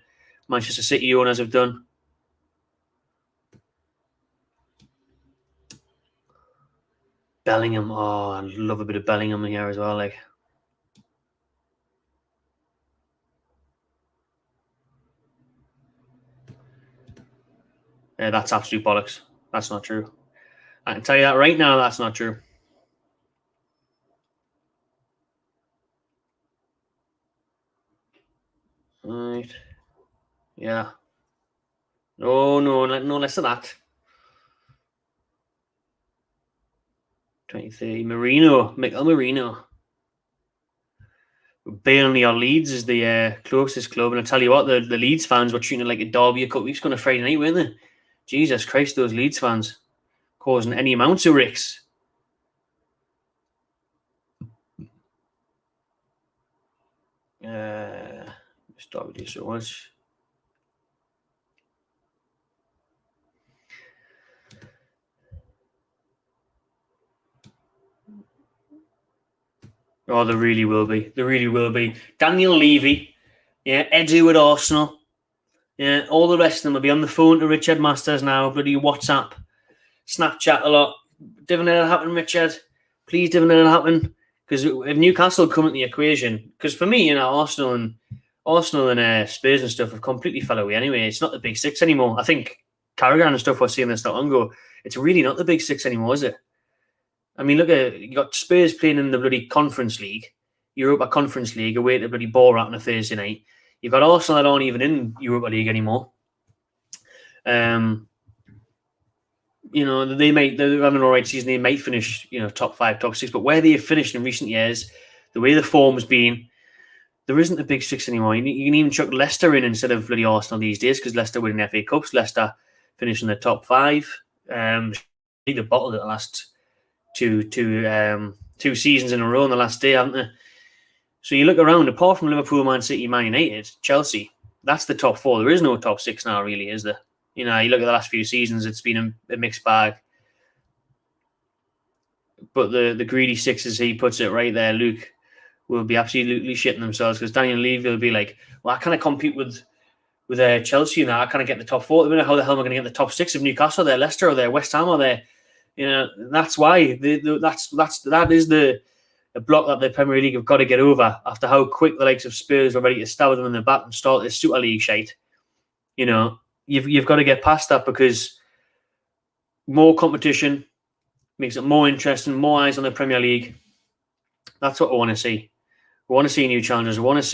[SPEAKER 2] Manchester City owners have done. Bellingham. Oh, I love a bit of Bellingham here as well. Yeah, that's absolute bollocks. That's not true. I can tell you that right now, that's not true. Right. Yeah. No less than that. 2030. Mikel Merino. Burnley or Leeds is the closest club. And I tell you what, the Leeds fans were treating it like a derby a couple weeks ago on a Friday night, weren't they? Jesus Christ, those Leeds fans causing any amounts of ricks. Stop with you so much. Oh, there really will be. There really will be. Daniel Levy, Edu at Arsenal. Yeah, all the rest of them will be on the phone to Richard Masters now. Bloody WhatsApp, Snapchat a lot. Don't let it happen, Richard. Please don't let it happen. Because if Newcastle come into the equation, because for me, Arsenal and Spurs and stuff have completely fell away anyway. It's not the big six anymore. I think Carragher and stuff was saying this not long ago. It's really not the big six anymore, is it? I mean, look at you got Spurs playing in the bloody Conference League, Europa Conference League, away to bloody Borat on a Thursday night. You've got Arsenal that aren't even in Europa League anymore. They might they're having an alright season. They might finish, top 5, top 6. But where they have finished in recent years, the way the form has been, there isn't a big six anymore. You can even chuck Leicester in instead of bloody Arsenal these days, because Leicester winning FA Cups. Leicester finishing the top 5. They bottled it the last two seasons in a row on the last day, haven't they? So you look around, apart from Liverpool, Man City, Man United, Chelsea, that's the top 4. There is no top 6 now, really, is there? You look at the last few seasons, it's been a mixed bag. But the greedy sixes, he puts it right there, Luke, will be absolutely shitting themselves, because Daniel Levy will be like, well, I can't compete with Chelsea now. I can't get the top 4 at the minute. How the hell am I going to get the top 6 of Newcastle, there, Leicester, or there, West Ham, or there? That's why that is the block that the Premier League have got to get over after how quick the likes of Spurs are ready to stab them in the back and start this Super League shite. You've got to get past that, because more competition makes it more interesting, more eyes on the Premier League. That's what I want to see. We want to see new challenges. I want to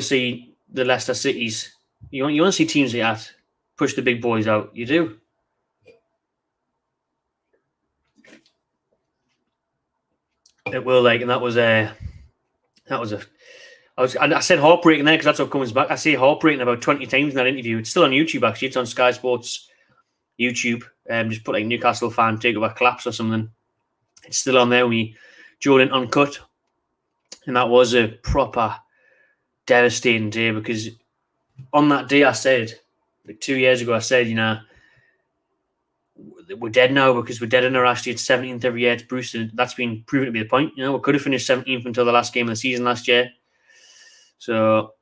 [SPEAKER 2] see the Leicester Cities. You want to see teams like that push the big boys out. You do. It will, and that was I said heartbreaking there, because that's what comes back. I say heartbreaking about 20 times in that interview. It's still on YouTube, actually. It's on Sky Sports YouTube. Just put Newcastle fan takeover collapse or something. It's still on there. We Jordan uncut, and that was a proper devastating day, because on that day I said, 2 years ago, I said, we're dead now, because we're dead in our actually it's 17th every year. It's Bruce, and that's been proven to be the point. We could have finished 17th until the last game of the season last year. So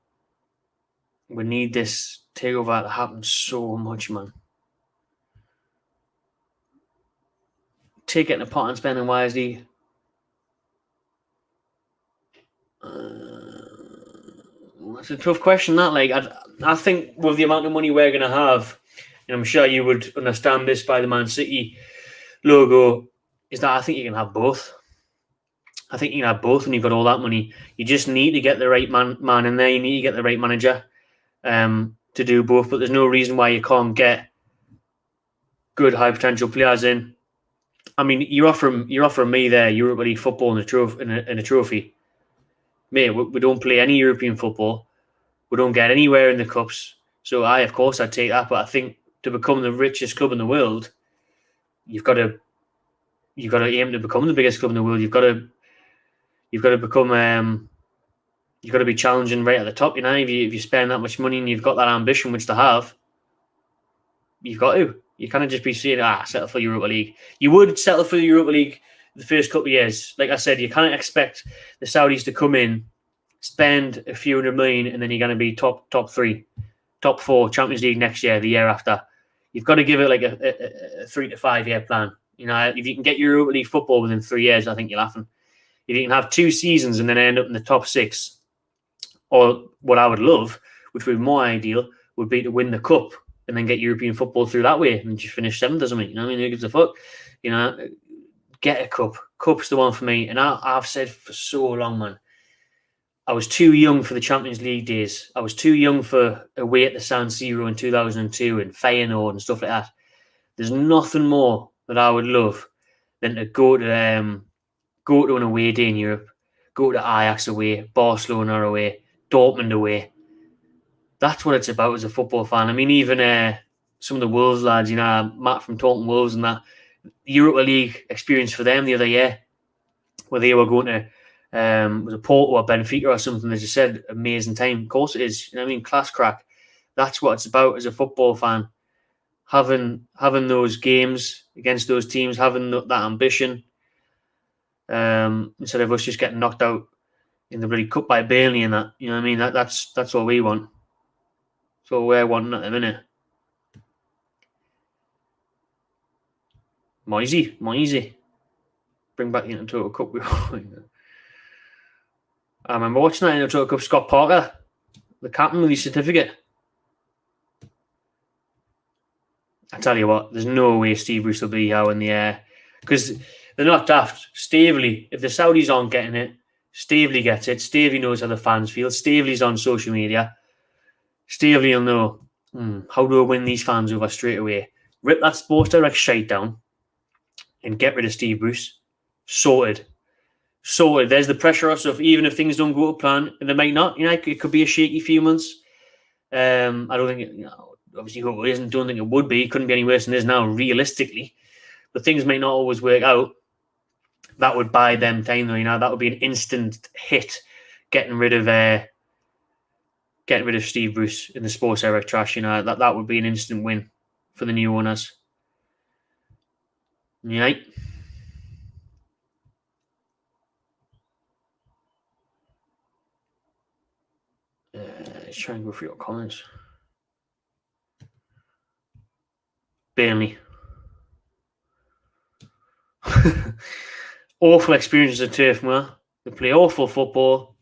[SPEAKER 2] we need this takeover to happen so much, man. Take it apart and spending wisely. That's a tough question. That I think with the amount of money we're going to have, and I'm sure you would understand this by the Man City logo, is that I think you can have both. I think you can have both when you've got all that money. You just need to get the right man in there. You need to get the right manager to do both. But there's no reason why you can't get good high potential players in. I mean, you're offering me there Europa League football in a trophy. Mate, we don't play any European football. We don't get anywhere in the cups. So of course I'd take that. But I think to become the richest club in the world, you've got to aim to become the biggest club in the world. You've got to become you've got to be challenging right at the top. You know, if you spend that much money and you've got that ambition, which to have, you've got to. You can't just be saying, settle for Europa League. You would settle for the Europa League the first couple of years. Like I said, you can't expect the Saudis to come in, spend a few $100 million, and then you're going to be top 3, top 4 Champions League next year, the year after. You've got to give it like a 3 to 5 year plan. You know, if you can get Europa League football within 3 years, I think you're laughing. If you can have 2 seasons and then end up in the top 6, or what I would love, which would be more ideal, would be to win the cup and then get European football through that way and just finish 7th or something. You know what I mean? Who gives a fuck? You know, get a cup. Cup's the one for me. And I've said for so long, man, I was too young for the Champions League days. I was too young for away at the San Siro in 2002 and Feyenoord and stuff like that. There's nothing more that I would love than to go to an away day in Europe, go to Ajax away, Barcelona away, Dortmund away. That's what it's about as a football fan. I mean, even some of the Wolves lads, you know, Matt from Taunton Wolves and that, Europa League experience for them the other year, where they were going to, was a Porto or Benfica or something, as you said, amazing time. Of course it is. You know what I mean? Class crack. That's what it's about as a football fan. Having those games against those teams, having that ambition, instead of us just getting knocked out in the bloody cup by Burnley and that. You know what I mean? That's what we want. So we're wanting at the minute. Moisey. Bring back the Total Cup. I remember watching that in the Total Cup. Scott Parker, the captain with his certificate. I tell you what, there's no way Steve Bruce will be out in the air, because they're not daft. Stavely, if the Saudis aren't getting it, Stavely gets it. Stavely knows how the fans feel. Stavely's on social media. Stavely will know, how do I win these fans over straight away? Rip that Sports Direct shite down and get rid of Steve Bruce. Sorted. There's the pressure off. So even if things don't go to plan, and they might not, you know, it could be a shaky few months. I don't think, obviously it isn't. Don't think it would be. It couldn't be any worse than it is now, realistically. But things may not always work out. That would buy them time, though. You know, that would be an instant hit, getting rid of Steve Bruce in the Sports Direct trash. You know, that would be an instant win for the new owners. Right. Let's try and go through your comments. Burnley. Awful experience at Turf Moor. They play awful football.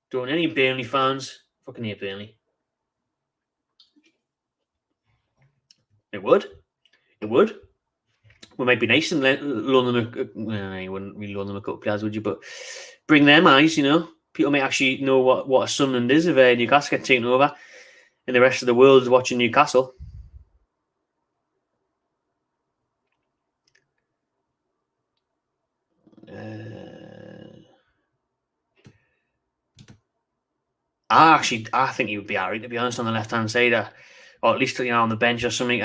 [SPEAKER 2] Don't any Burnley fans fucking hate Burnley. It would. We might be nice and loan them you wouldn't really loan them a couple of players, would you? But bring them eyes, you know. People may actually know what a Sunderland is if Newcastle get taken over and the rest of the world is watching Newcastle. I think he would be alright, to be honest, on the left-hand side, or at least, you know, on the bench or something.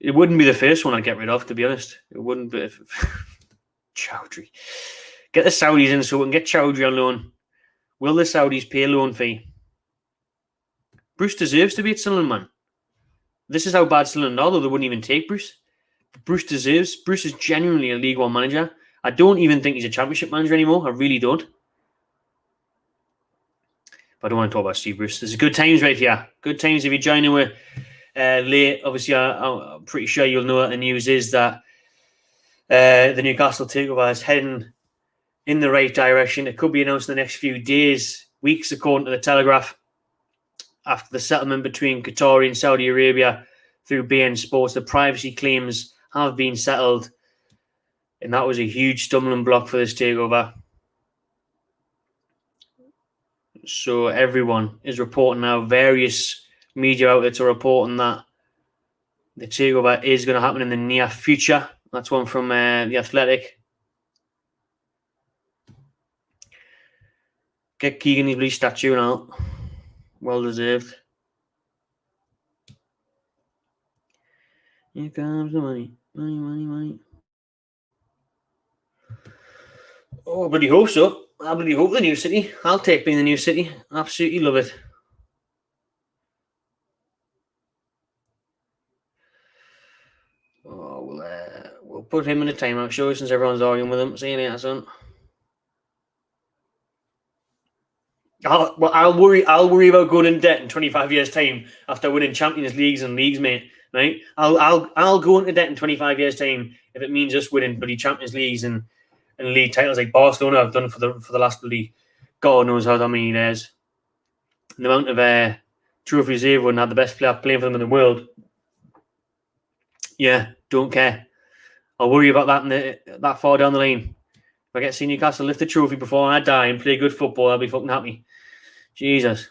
[SPEAKER 2] It wouldn't be the first one I'd get rid of, to be honest. It wouldn't be. Chowdhury. Get the Saudis in so we can get Chowdhury on loan. Will the Saudis pay a loan fee? Bruce deserves to be at Sunderland, man. This is how bad Sunderland are, though they wouldn't even take Bruce. Bruce is genuinely a League One manager. I don't even think he's a Championship manager anymore. I really don't. But I don't want to talk about Steve Bruce. There's good times right here. Good times if you join in with late. Obviously, I'm pretty sure you'll know what the news is that the Newcastle Takeover is heading in the right direction. It could be announced in the next few days. weeks, according to the Telegraph, after the settlement between Qatari and Saudi Arabia through BN Sports. The privacy claims have been settled, and that was a huge stumbling block for this takeover. So everyone is reporting now. Various media outlets are reporting that the takeover is going to happen in the near future. That's one from The Athletic. Get Keegan his blue statue now. Well deserved. Here comes the money. Money, money, money. Oh, I bloody hope so. I bloody hope the new city. I'll take being the new city. Absolutely love it. Oh, we'll put him in a timeout show since everyone's arguing with him. See you later, son. I'll worry about going in debt in 25 years' time after winning Champions Leagues and leagues, mate. Right? I'll go into debt in 25 years' time if it means us winning bloody Champions Leagues and league titles like Barcelona have done for the last bloody God knows how many years. And the amount of trophies they've won, had the best player playing for them in the world. Yeah, don't care. I'll worry about that that far down the line. If I get to see Newcastle lift the trophy before I die and play good football, I'll be fucking happy. Jesus.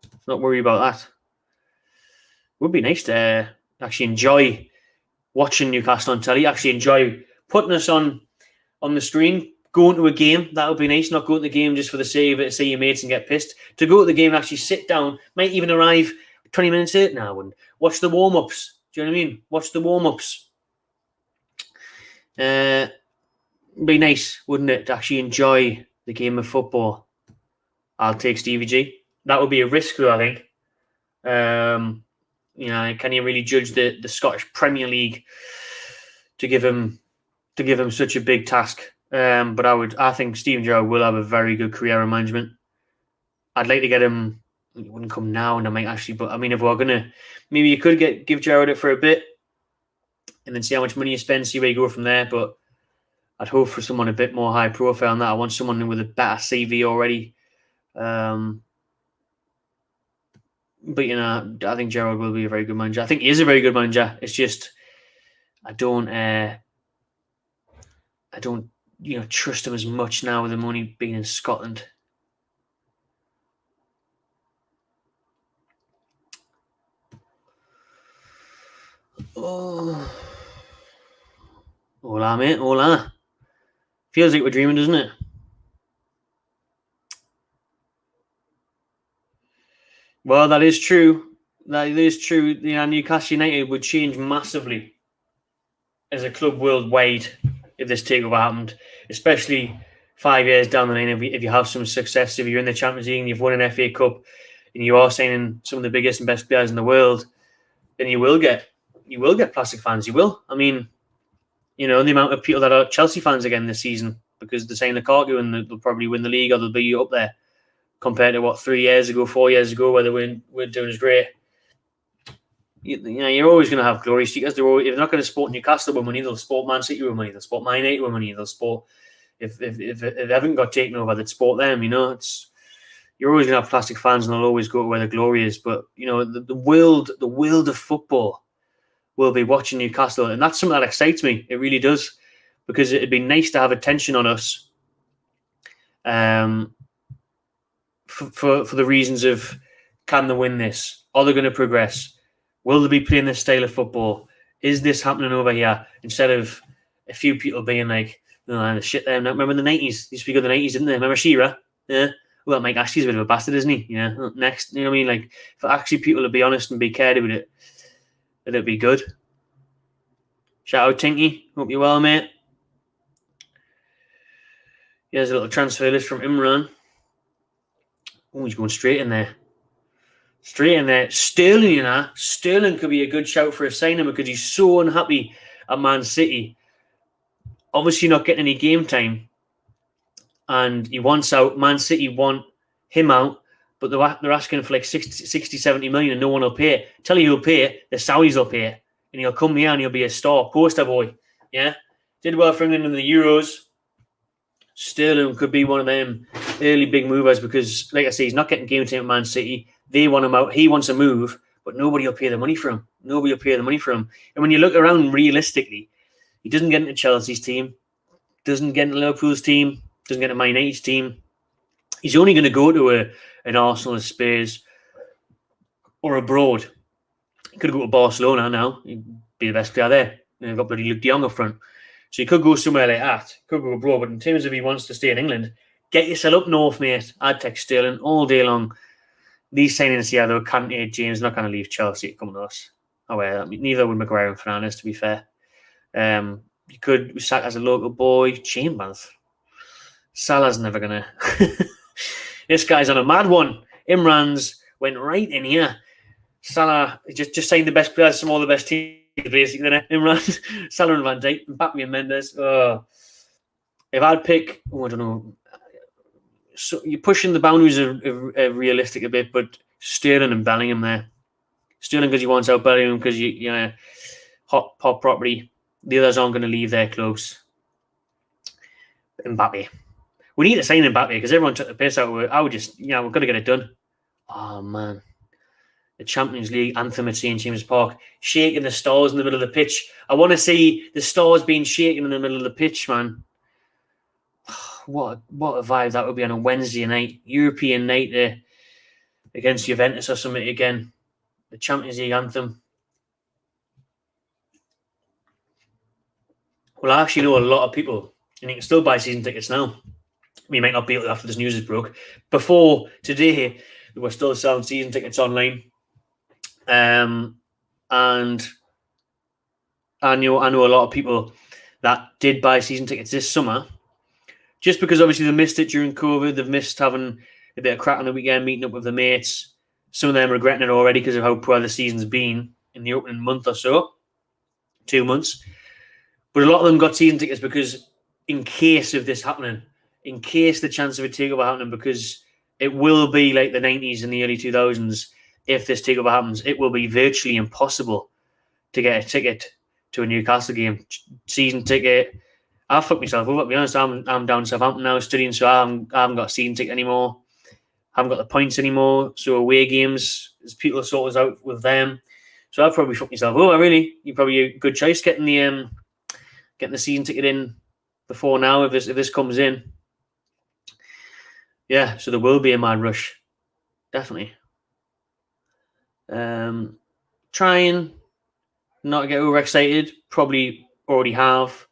[SPEAKER 2] Let's not worry about that. It would be nice to actually enjoy watching Newcastle on telly, actually enjoy putting us on the screen, going to a game. That would be nice, not going to the game just for the sake of it, see your mates and get pissed. To go to the game and actually sit down, might even arrive 20 minutes late now. I wouldn't. Watch the warm-ups. Do you know what I mean? Watch the warm-ups. Be nice, wouldn't it, to actually enjoy the game of football? I'll take Stevie G. That would be a risk, though, I think. Can you really judge the Scottish Premier League to give him such a big task? But I think Steven Gerrard will have a very good career in management. I'd like to get him. He wouldn't come now, and I might actually. But I mean, if we're gonna, maybe you could give Gerrard it for a bit, and then see how much money you spend, see where you go from there. But I'd hope for someone a bit more high profile than that. I want someone with a better CV already. But I think Gerrard will be a very good manager. I think he is a very good manager. It's just I don't trust him as much now with him only being in Scotland. Oh, hola, mate, hola. Feels like we're dreaming, doesn't it? Well, that is true. That is true. Newcastle United would change massively as a club worldwide if this takeover happened, especially 5 years down the line. If you have some success, if you're in the Champions League and you've won an FA Cup, and you are signing some of the biggest and best players in the world, then you will get plastic fans. You will. I mean, the amount of people that are Chelsea fans again this season because they're saying Lukaku and they'll probably win the league or they'll be up there compared to 4 years ago, where they were doing as great. You're always going to have glory seekers. If they're not going to support Newcastle with money, they'll support Man City with money. They'll support Man United with money. They'll support if they haven't got taken over, they'd support them. You're always going to have plastic fans, and they'll always go to where the glory is. But the world of football will be watching Newcastle, and that's something that excites me. It really does, because it'd be nice to have attention on us. For the reasons of, can they win this? Are they going to progress? Will they be playing this style of football? Is this happening over here? Instead of a few people being like, the shit there. Remember the 90s? Used to be good in the 90s, didn't they? Remember Shearer? Yeah. Well, Mike Ashley's a bit of a bastard, isn't he? Yeah. Next, you know what I mean? Like, for actually people to be honest and be cared about it, it'd be good. Shout out Tinky. Hope you're well, mate. Here's a little transfer list from Imran. Oh, he's going straight in there. Sterling, Sterling could be a good shout for a signing because he's so unhappy at Man City. Obviously not getting any game time. And he wants out. Man City want him out. But they're asking for like 60, 70 million and no one will pay it. Tell you who'll pay it. The Saudis will pay it. And he'll come here and he'll be a star. Poster boy. Yeah? Did well for England in the Euros. Sterling could be one of them early big movers because, like I say, he's not getting game time at Man City. They want him out. He wants a move, but nobody will pay the money for him. Nobody will pay the money for him. And when you look around realistically, he doesn't get into Chelsea's team, doesn't get into Liverpool's team, doesn't get into Man United's team. He's only going to go to an Arsenal, a Spurs, or abroad. He could go to Barcelona now. He'd be the best player there. They've got bloody Luke de Jong up front. So he could go somewhere like that. He could go abroad. But in terms of he wants to stay in England, get yourself up north, mate. I'd take Sterling all day long. These signings here, though, Kante, James, not going to leave Chelsea to come to us. Oh, well, neither would Maguire and Fernandes, to be fair. You could sack as a local boy. Chambers. Salah's never going to. This guy's on a mad one. Imran's went right in here. Salah just signed the best players from all the best teams, basically. Imran, Salah and Van Dijk, Mbappe and Mendes. Oh. If I'd pick, I don't know. So you're pushing the boundaries of realistic a bit, but Sterling and Bellingham there. Sterling because he wants out, Bellingham because you know, hot property. The others aren't going to leave their clubs. Mbappe. We need to sign Mbappe because everyone took the piss out of it. I would just, we've got to get it done. Oh, man. The Champions League anthem at St. James Park, shaking the stars in the middle of the pitch. I want to see the stars being shaken in the middle of the pitch, man. What a vibe that would be on a Wednesday night, European night there against Juventus or something again. The Champions League anthem. Well, I actually know a lot of people, and you can still buy season tickets now. We might not be able to after this news is broke. Before today, we were still selling season tickets online. And I know a lot of people that did buy season tickets this summer, just because obviously they missed it during COVID. They've missed having a bit of crack on the weekend, meeting up with the mates. Some of them regretting it already because of how poor the season's been in the opening month or so, 2 months. But a lot of them got season tickets because in case of this happening, in case the chance of a takeover happening, because it will be like the 90s and the early 2000s. If this takeover happens, it will be virtually impossible to get a ticket to a Newcastle game. Season ticket. I'll fuck myself over, to be honest. I'm down in Southampton now studying, so I haven't got a season ticket anymore. I haven't got the points anymore. So away games, as people sort us out with them. So I'll probably fuck myself over, really. You're probably a good choice getting the season ticket in before now if this comes in. Yeah, so there will be a mad rush. Definitely. Trying not to get overexcited. Probably already have.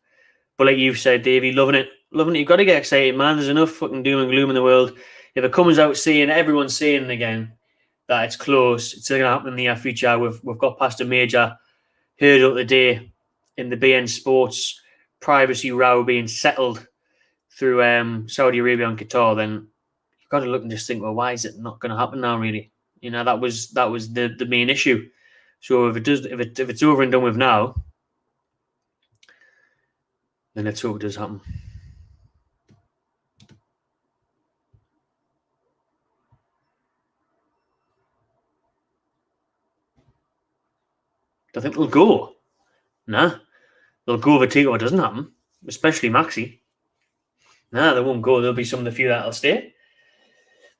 [SPEAKER 2] But like you've said, Davey, loving it. You've got to get excited, man. There's enough fucking doom and gloom in the world. If it comes out saying, everyone's saying again that it's close, it's going to happen in the near future. We've got past a major hurdle today in the BN Sports privacy row being settled through Saudi Arabia and Qatar, then you've got to look and just think, well, why is it not going to happen now, really? That was the main issue. So if it's over and done with now, then let's hope it does happen. Do I think they'll go? Nah. They'll go if a takeover doesn't happen, especially Maxi. Nah, they won't go. There'll be some of the few that'll stay.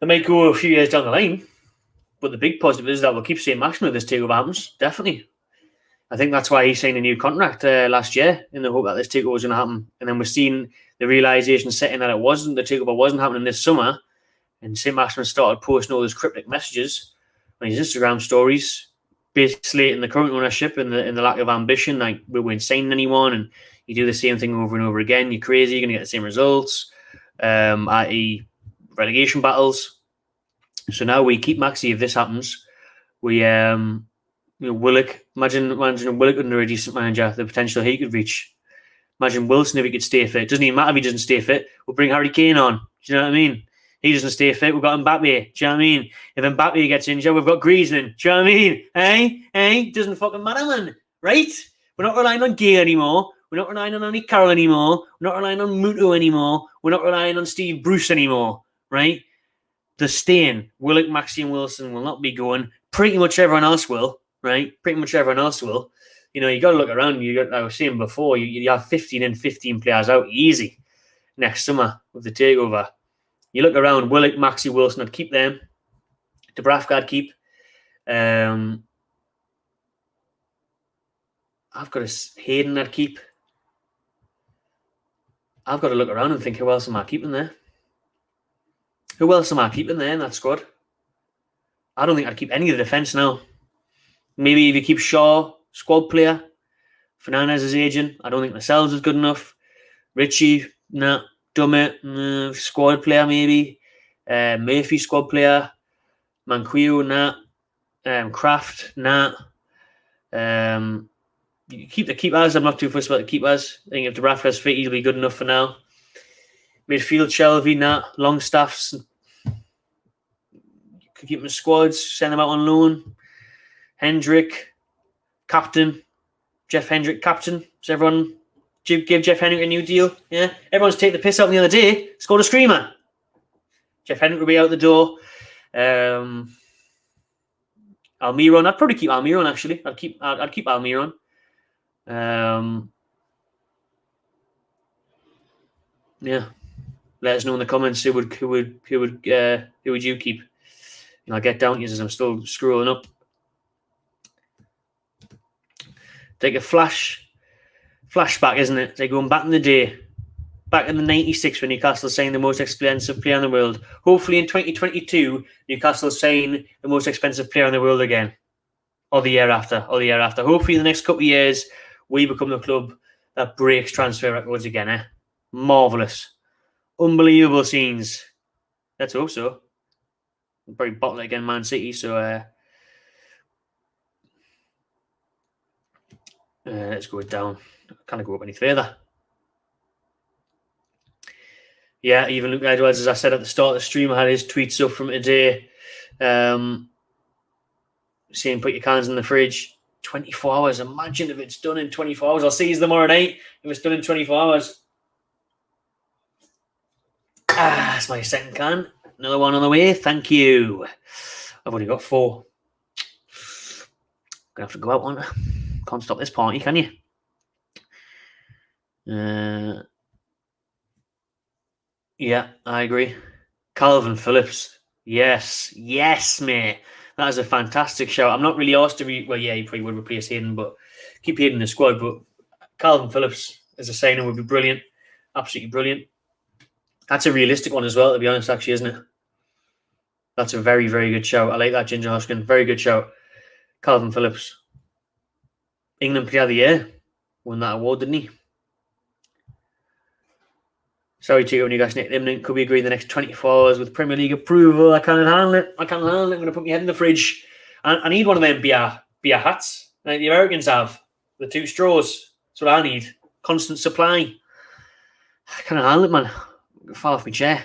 [SPEAKER 2] They might go a few years down the line. But the big positive is that we'll keep seeing Maximum if this takeover happens. Definitely. I think that's why he signed a new contract last year in the hope that this takeover was going to happen. And then we're seeing the realization setting that the takeover wasn't happening this summer. And St. Maximin started posting all those cryptic messages on his Instagram stories, basically slating the current ownership and the lack of ambition. Like, we weren't signing anyone, and you do the same thing over and over again. You're crazy. You're going to get the same results, i.e. relegation battles. So now we keep Maxi if this happens. We Willock. Imagine Willock under a decent manager, the potential he could reach. Imagine Wilson if he could stay fit. Doesn't even matter if he doesn't stay fit. We'll bring Harry Kane on. Do you know what I mean? He doesn't stay fit. We've got Mbappe. Do you know what I mean? If Mbappe gets injured, we've got Griezmann. Do you know what I mean? Hey? Doesn't fucking matter, man. Right? We're not relying on Gay anymore. We're not relying on Andy Carroll anymore. We're not relying on Muto anymore. We're not relying on Steve Bruce anymore. Right? They're staying. Willock, Maxi and Wilson will not be going. Pretty much everyone else will. Right? Pretty much everyone else will. You got to look around. Like I was saying before, you have 15 and 15 players out easy next summer with the takeover. You look around, Willock, Maxi, Wilson, I'd keep them. Dubravka, I'd keep. I've got a Hayden, I'd keep. I've got to look around and think, who else am I keeping there? Who else am I keeping there in that squad? I don't think I'd keep any of the defence now. Maybe if you keep Shaw, squad player. Fernandez is aging. I don't think Lascelles is good enough. Richie, nah. Dummett, squad player maybe. Murphy, squad player. Manquillo, nah. Kraft, nah. You keep the keepers. I'm not too fussed about the keepers. I think if Dubravka's fit, he'll be good enough for now. Midfield, Shelby, nah. Longstaff's. Could keep them in squads, send them out on loan. Hendrick, captain. Jeff Hendrick, captain. Does everyone give Jeff Hendrick a new deal? Yeah. Everyone's taking the piss out the other day. Scored a screamer. Jeff Hendrick will be out the door. Almiron. I'd probably keep Almiron actually. I'd keep Almiron. Yeah. Let us know in the comments who would you keep? And I'll get down to you as I'm still scrolling up. Take a flashback, isn't it? They're going back in the day. Back in the 96 when Newcastle signed the most expensive player in the world. Hopefully in 2022, Newcastle sign the most expensive player in the world again. Or the year after. Hopefully in the next couple of years, we become the club that breaks transfer records again. Marvellous. Unbelievable scenes. Let's hope so. We'll probably bottle it again, Man City. So let's go down. Can't go up any further. Yeah, even Luke Edwards, as I said at the start of the stream, I had his tweets up from today. Saying put your cans in the fridge. 24 hours. Imagine if it's done in 24 hours. I'll see you tomorrow night if it's done in 24 hours. That's my second can. Another one on the way. Thank you. I've only got 4. Gonna have to go out one. Can't stop this party, can you? Yeah, I agree. Calvin Phillips. Yes, mate. That is a fantastic shout. I'm not really asked to well, yeah, he probably would replace Hayden, but keep Hayden in the squad. But Calvin Phillips as a signing would be brilliant. Absolutely brilliant. That's a realistic one as well, to be honest, actually, isn't it? That's a very, very good shout. I like that, Ginger Hoskin. Very good shout. Calvin Phillips. England Player of the Year. Won that award, didn't he? Sorry to you when you guys nicked him. Could we agree in the next 24 hours with Premier League approval? I can't handle it. I'm going to put my head in the fridge. I need one of them beer hats like the Americans have. The 2 straws. That's what I need. Constant supply. I can't handle it, man. Fall off my chair.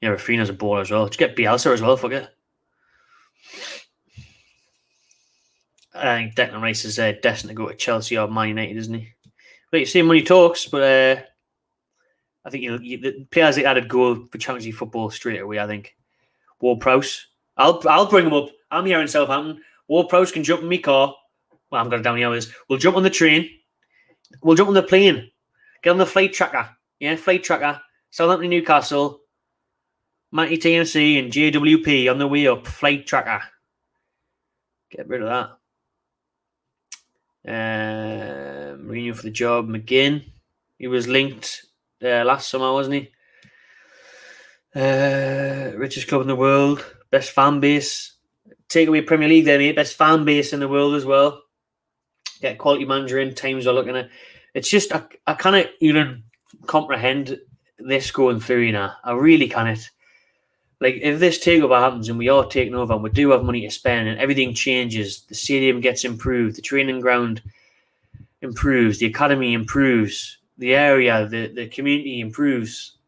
[SPEAKER 2] Yeah, Rafinha's a baller as well. Just get Bielsa as well, fuck it. I think Declan Rice is destined to go to Chelsea or Man United, isn't he? But you see him when he talks, but I think the players that added goal for Champions League football straight away, I think. Ward-Prowse. I'll bring him up. I'm here in Southampton. Ward-Prowse can jump in my car. Well, I haven't got it down the hours. We'll jump on the train. We'll jump on the plane. Get on the flight tracker. Yeah, flight tracker. Southampton, Newcastle. Matty TMC and JWP on the way up. Flight tracker. Get rid of that. Mourinho for the job. McGinn. He was linked last summer, wasn't he? Richest club in the world. Best fan base. Take away Premier League there, mate. Best fan base in the world as well. Get a quality manager in. Times are looking at. It's just, I can't even comprehend this going through, you know. I really can't. Like, if this takeover happens and we are taking over and we do have money to spend and everything changes, the stadium gets improved, the training ground improves, the academy improves, the area, the community improves,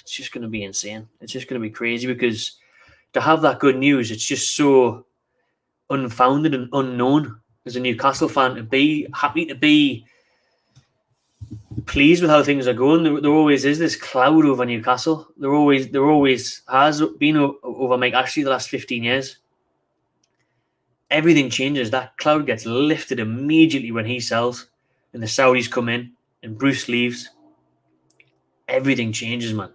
[SPEAKER 2] it's just going to be insane. It's just going to be crazy because to have that good news, it's just so unfounded and unknown as a Newcastle fan to be happy to be pleased with how things are going. There always is this cloud over Newcastle. There always has been over Mike Ashley the last 15 years. Everything changes. That cloud gets lifted immediately when he sells and the Saudis come in and Bruce leaves. everything changes, man.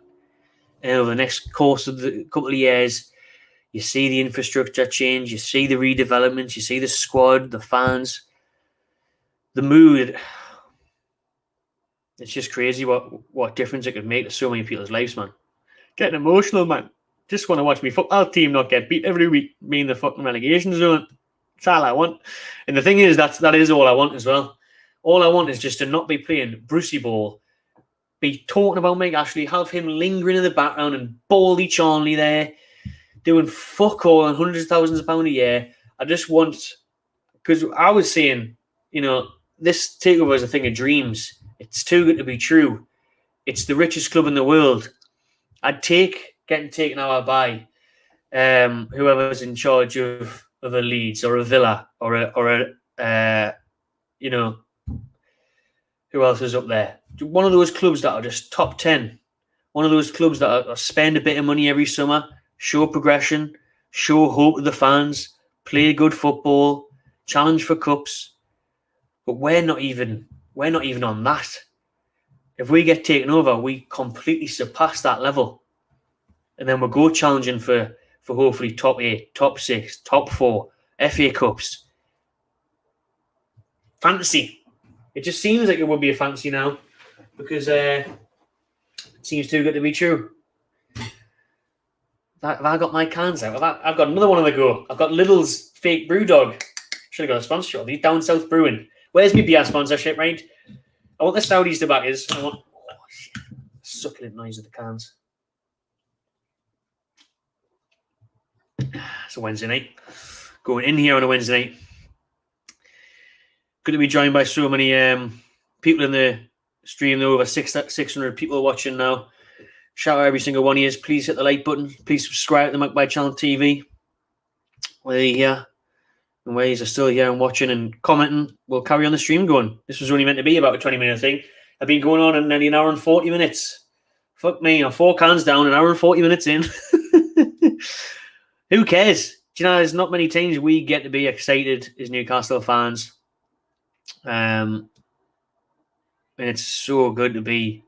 [SPEAKER 2] And over the next course of the couple of years, you see the infrastructure change, you see the redevelopments, you see the squad, the fans, the mood. It's just crazy what difference it could make to so many people's lives, man. Getting emotional, man. Just want to watch my football team not get beat every week, me in the fucking relegation zone. That's all I want. And the thing is, that is all I want as well. All I want is just to not be playing Brucey ball, be talking about Mike Ashley, have him lingering in the background and Baldy Charnley there, doing fuck all and hundreds of thousands of pounds a year. I just want, because I was saying, this takeover is a thing of dreams. It's too good to be true. It's the richest club in the world. I'd take getting taken out by whoever's in charge of a Leeds or a Villa or a who else is up there? One of those clubs that are just top 10. One of those clubs that are spend a bit of money every summer, show progression, show hope to the fans, play good football, challenge for cups. But we're not even on that. If we get taken over, we completely surpass that level. And then we'll go challenging for hopefully top 8, top 6, top 4, FA Cups. Fantasy. It just seems like it would be a fantasy now because it seems too good to be true. Have I got my cans out? I've got another one on the go. I've got Lidl's fake brew dog. Should have got a sponsorship of these Down South Brewing. Where's my beer sponsorship, right? I want the Saudis to back us. I want succulent noise of the cans. It's a Wednesday night. Going in here on a Wednesday night. Good to be joined by so many people in the stream. There are over 600 people watching now. Shout out every single one of you. Please hit the like button. Please subscribe to the McBite Channel TV. Whether you're here and where you're still here and watching and commenting, we'll carry on the stream going. This was only meant to be about a 20-minute thing. I've been going on in nearly an hour and 40 minutes. Fuck me, I'm 4 cans down, an hour and 40 minutes in. Who cares? Do you know, there's not many times we get to be excited as Newcastle fans. And it's so good to be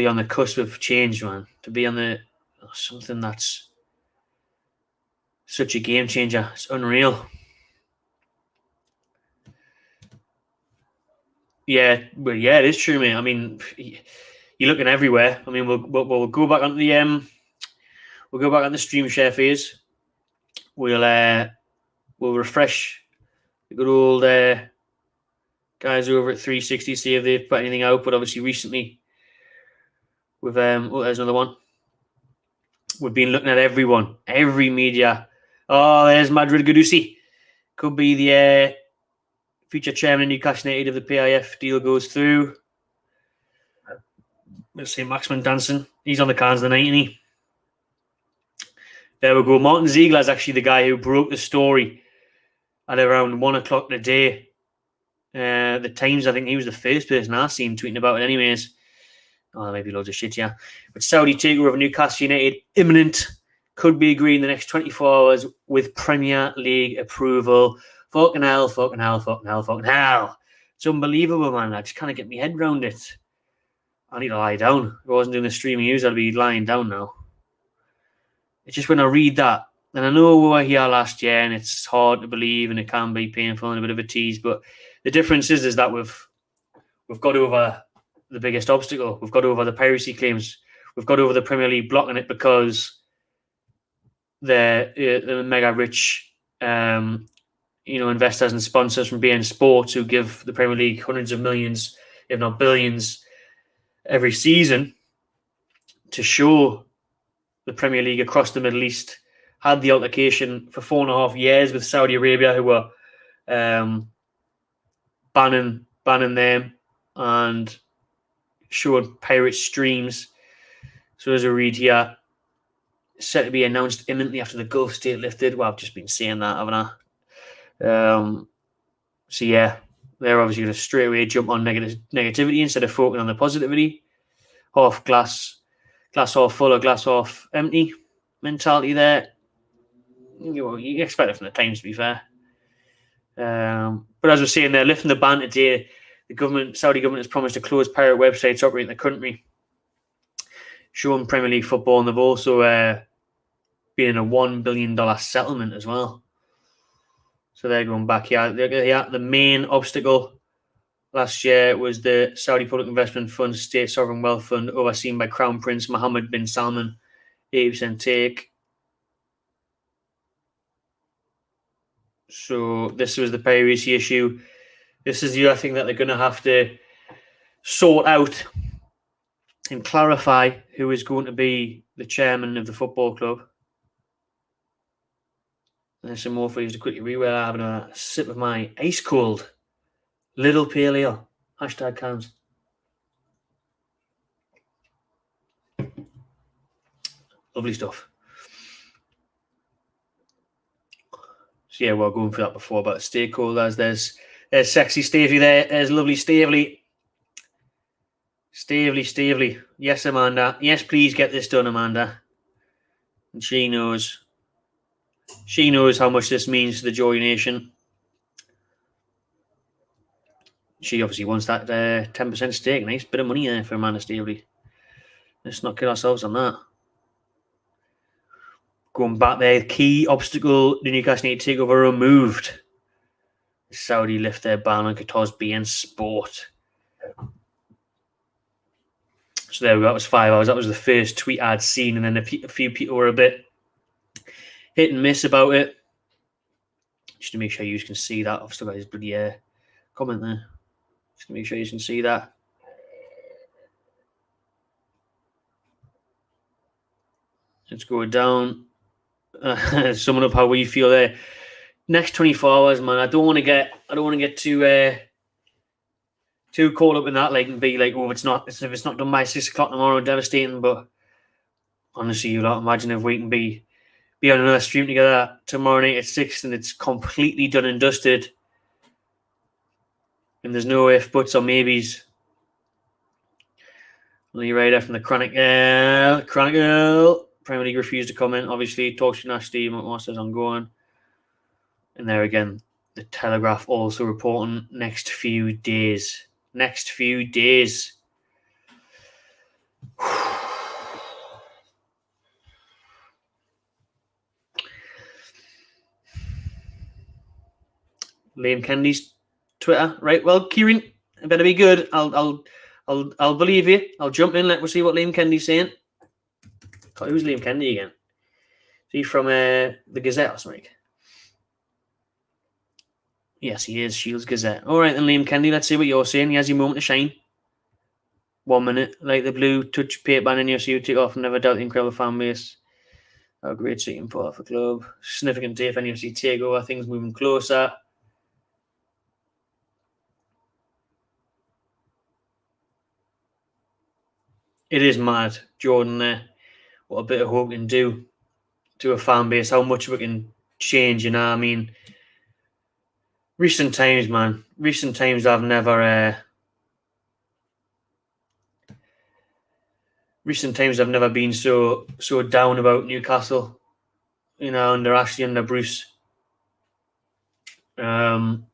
[SPEAKER 2] on the cusp of change, man. To be on something that's such a game changer. It's unreal. Yeah, well, yeah, it is true, mate. I mean, you're looking everywhere. I mean, we'll go back on the stream share phase. We'll refresh the good old guys over at 360, see if they've put anything out. But obviously, recently, with there's another one. We've been looking at every media. Oh, there's Madrid Gadusi. Could be the future chairman of Newcastle United if the PIF deal goes through. Let's see, Maxman Danson. He's on the cards tonight, isn't he? There we go. Martin Ziegler is actually the guy who broke the story at around 1 o'clock today. The Times, I think he was the first person I seen tweeting about it anyways. Oh, there may be loads of shit, yeah. But Saudi takeover of Newcastle United, imminent. Could be agreed in the next 24 hours with Premier League approval. Fucking hell. It's unbelievable, man. I just can't get my head around it. I need to lie down. If I wasn't doing the streaming news, I'd be lying down now. It's just when I read that, and I know we were here last year, and it's hard to believe, and it can be painful and a bit of a tease, but the difference is that we've got over the biggest obstacle. We've got over the piracy claims. We've got over the Premier League blocking it because the mega rich, investors and sponsors from BN Sports who give the Premier League hundreds of millions, if not billions, every season to show the Premier League across the Middle East. Had the altercation for 4.5 years with Saudi Arabia, who were banning them and showing pirate streams. So as I read here, set to be announced imminently after the Gulf state lifted. Well, I've just been saying that, haven't I? So yeah, they're obviously going to straight away jump on negativity instead of focusing on the positivity. Half glass half full or glass half empty mentality there. You expect it from the Times, to be fair. But as we're saying, they're lifting the ban today. Saudi government has promised to close pirate websites operating in the country, showing Premier League football, and they've also been in a $1 billion settlement as well. So they're going back here. The main obstacle last year was the Saudi Public Investment Fund, State Sovereign Wealth Fund, overseen by Crown Prince Mohammed bin Salman, 80% take. So this was the piracy issue. This is the other thing that they're going to have to sort out and clarify who is going to be the chairman of the football club. And there's some more for you to quickly read while I'm having a sip of my ice cold Little Pale Ale. Hashtag cans. Lovely stuff. So yeah, we were going for that before about stakeholders. There's sexy Stavely there. There's lovely Stavely. Stavely. Yes, Amanda. Yes, please get this done, Amanda. And she knows how much this means to the Joy Nation. She obviously wants that 10% stake. Nice bit of money there for Amanda Stavely. Let's not kid ourselves on that. Going back there, key obstacle, the Newcastle United takeover removed. Saudi lift their ban on Qatar's BN Sport. So there we go. That was 5 hours. That was the first tweet I'd seen, and then a few people were a bit hit and miss about it. Just to make sure you can see that. I've still got his bloody comment there. Just to make sure you can see that. Let's go down. Summing up how we feel there. Next 24 hours, man. I don't want to get too caught up in that, like, and be like, oh, if it's not done by 6 o'clock tomorrow, devastating. But honestly, you don't imagine if we can be on another stream together tomorrow night at 6 and it's completely done and dusted, and there's no if, buts, or maybes. Lee Ryder from the Chronicle. Premier League refused to comment. Obviously, talks to Nasty, Masters ongoing. And there again, the Telegraph also reporting next few days. Liam Kennedy's Twitter, right? Well, Kieran, it better be good. I'll believe you. I'll jump in. Let me see what Liam Kennedy's saying. God, who's Liam Kennedy again? Is he from the Gazette or something? Yes, he is. Shields Gazette. All right, then, Liam Kennedy, let's see what you're saying. He has your moment to shine. 1 minute. Like the blue touch paint ban in your suit, take off and never doubt the incredible fan base. A great seating part for club. Significant day for NFC takeover. Things moving closer. It is mad, Jordan, there. What a bit of hope can do to a fan base. How much we can change, you know what I mean? Recent times, man. Recent times I've never been so down about Newcastle, you know, under Bruce. And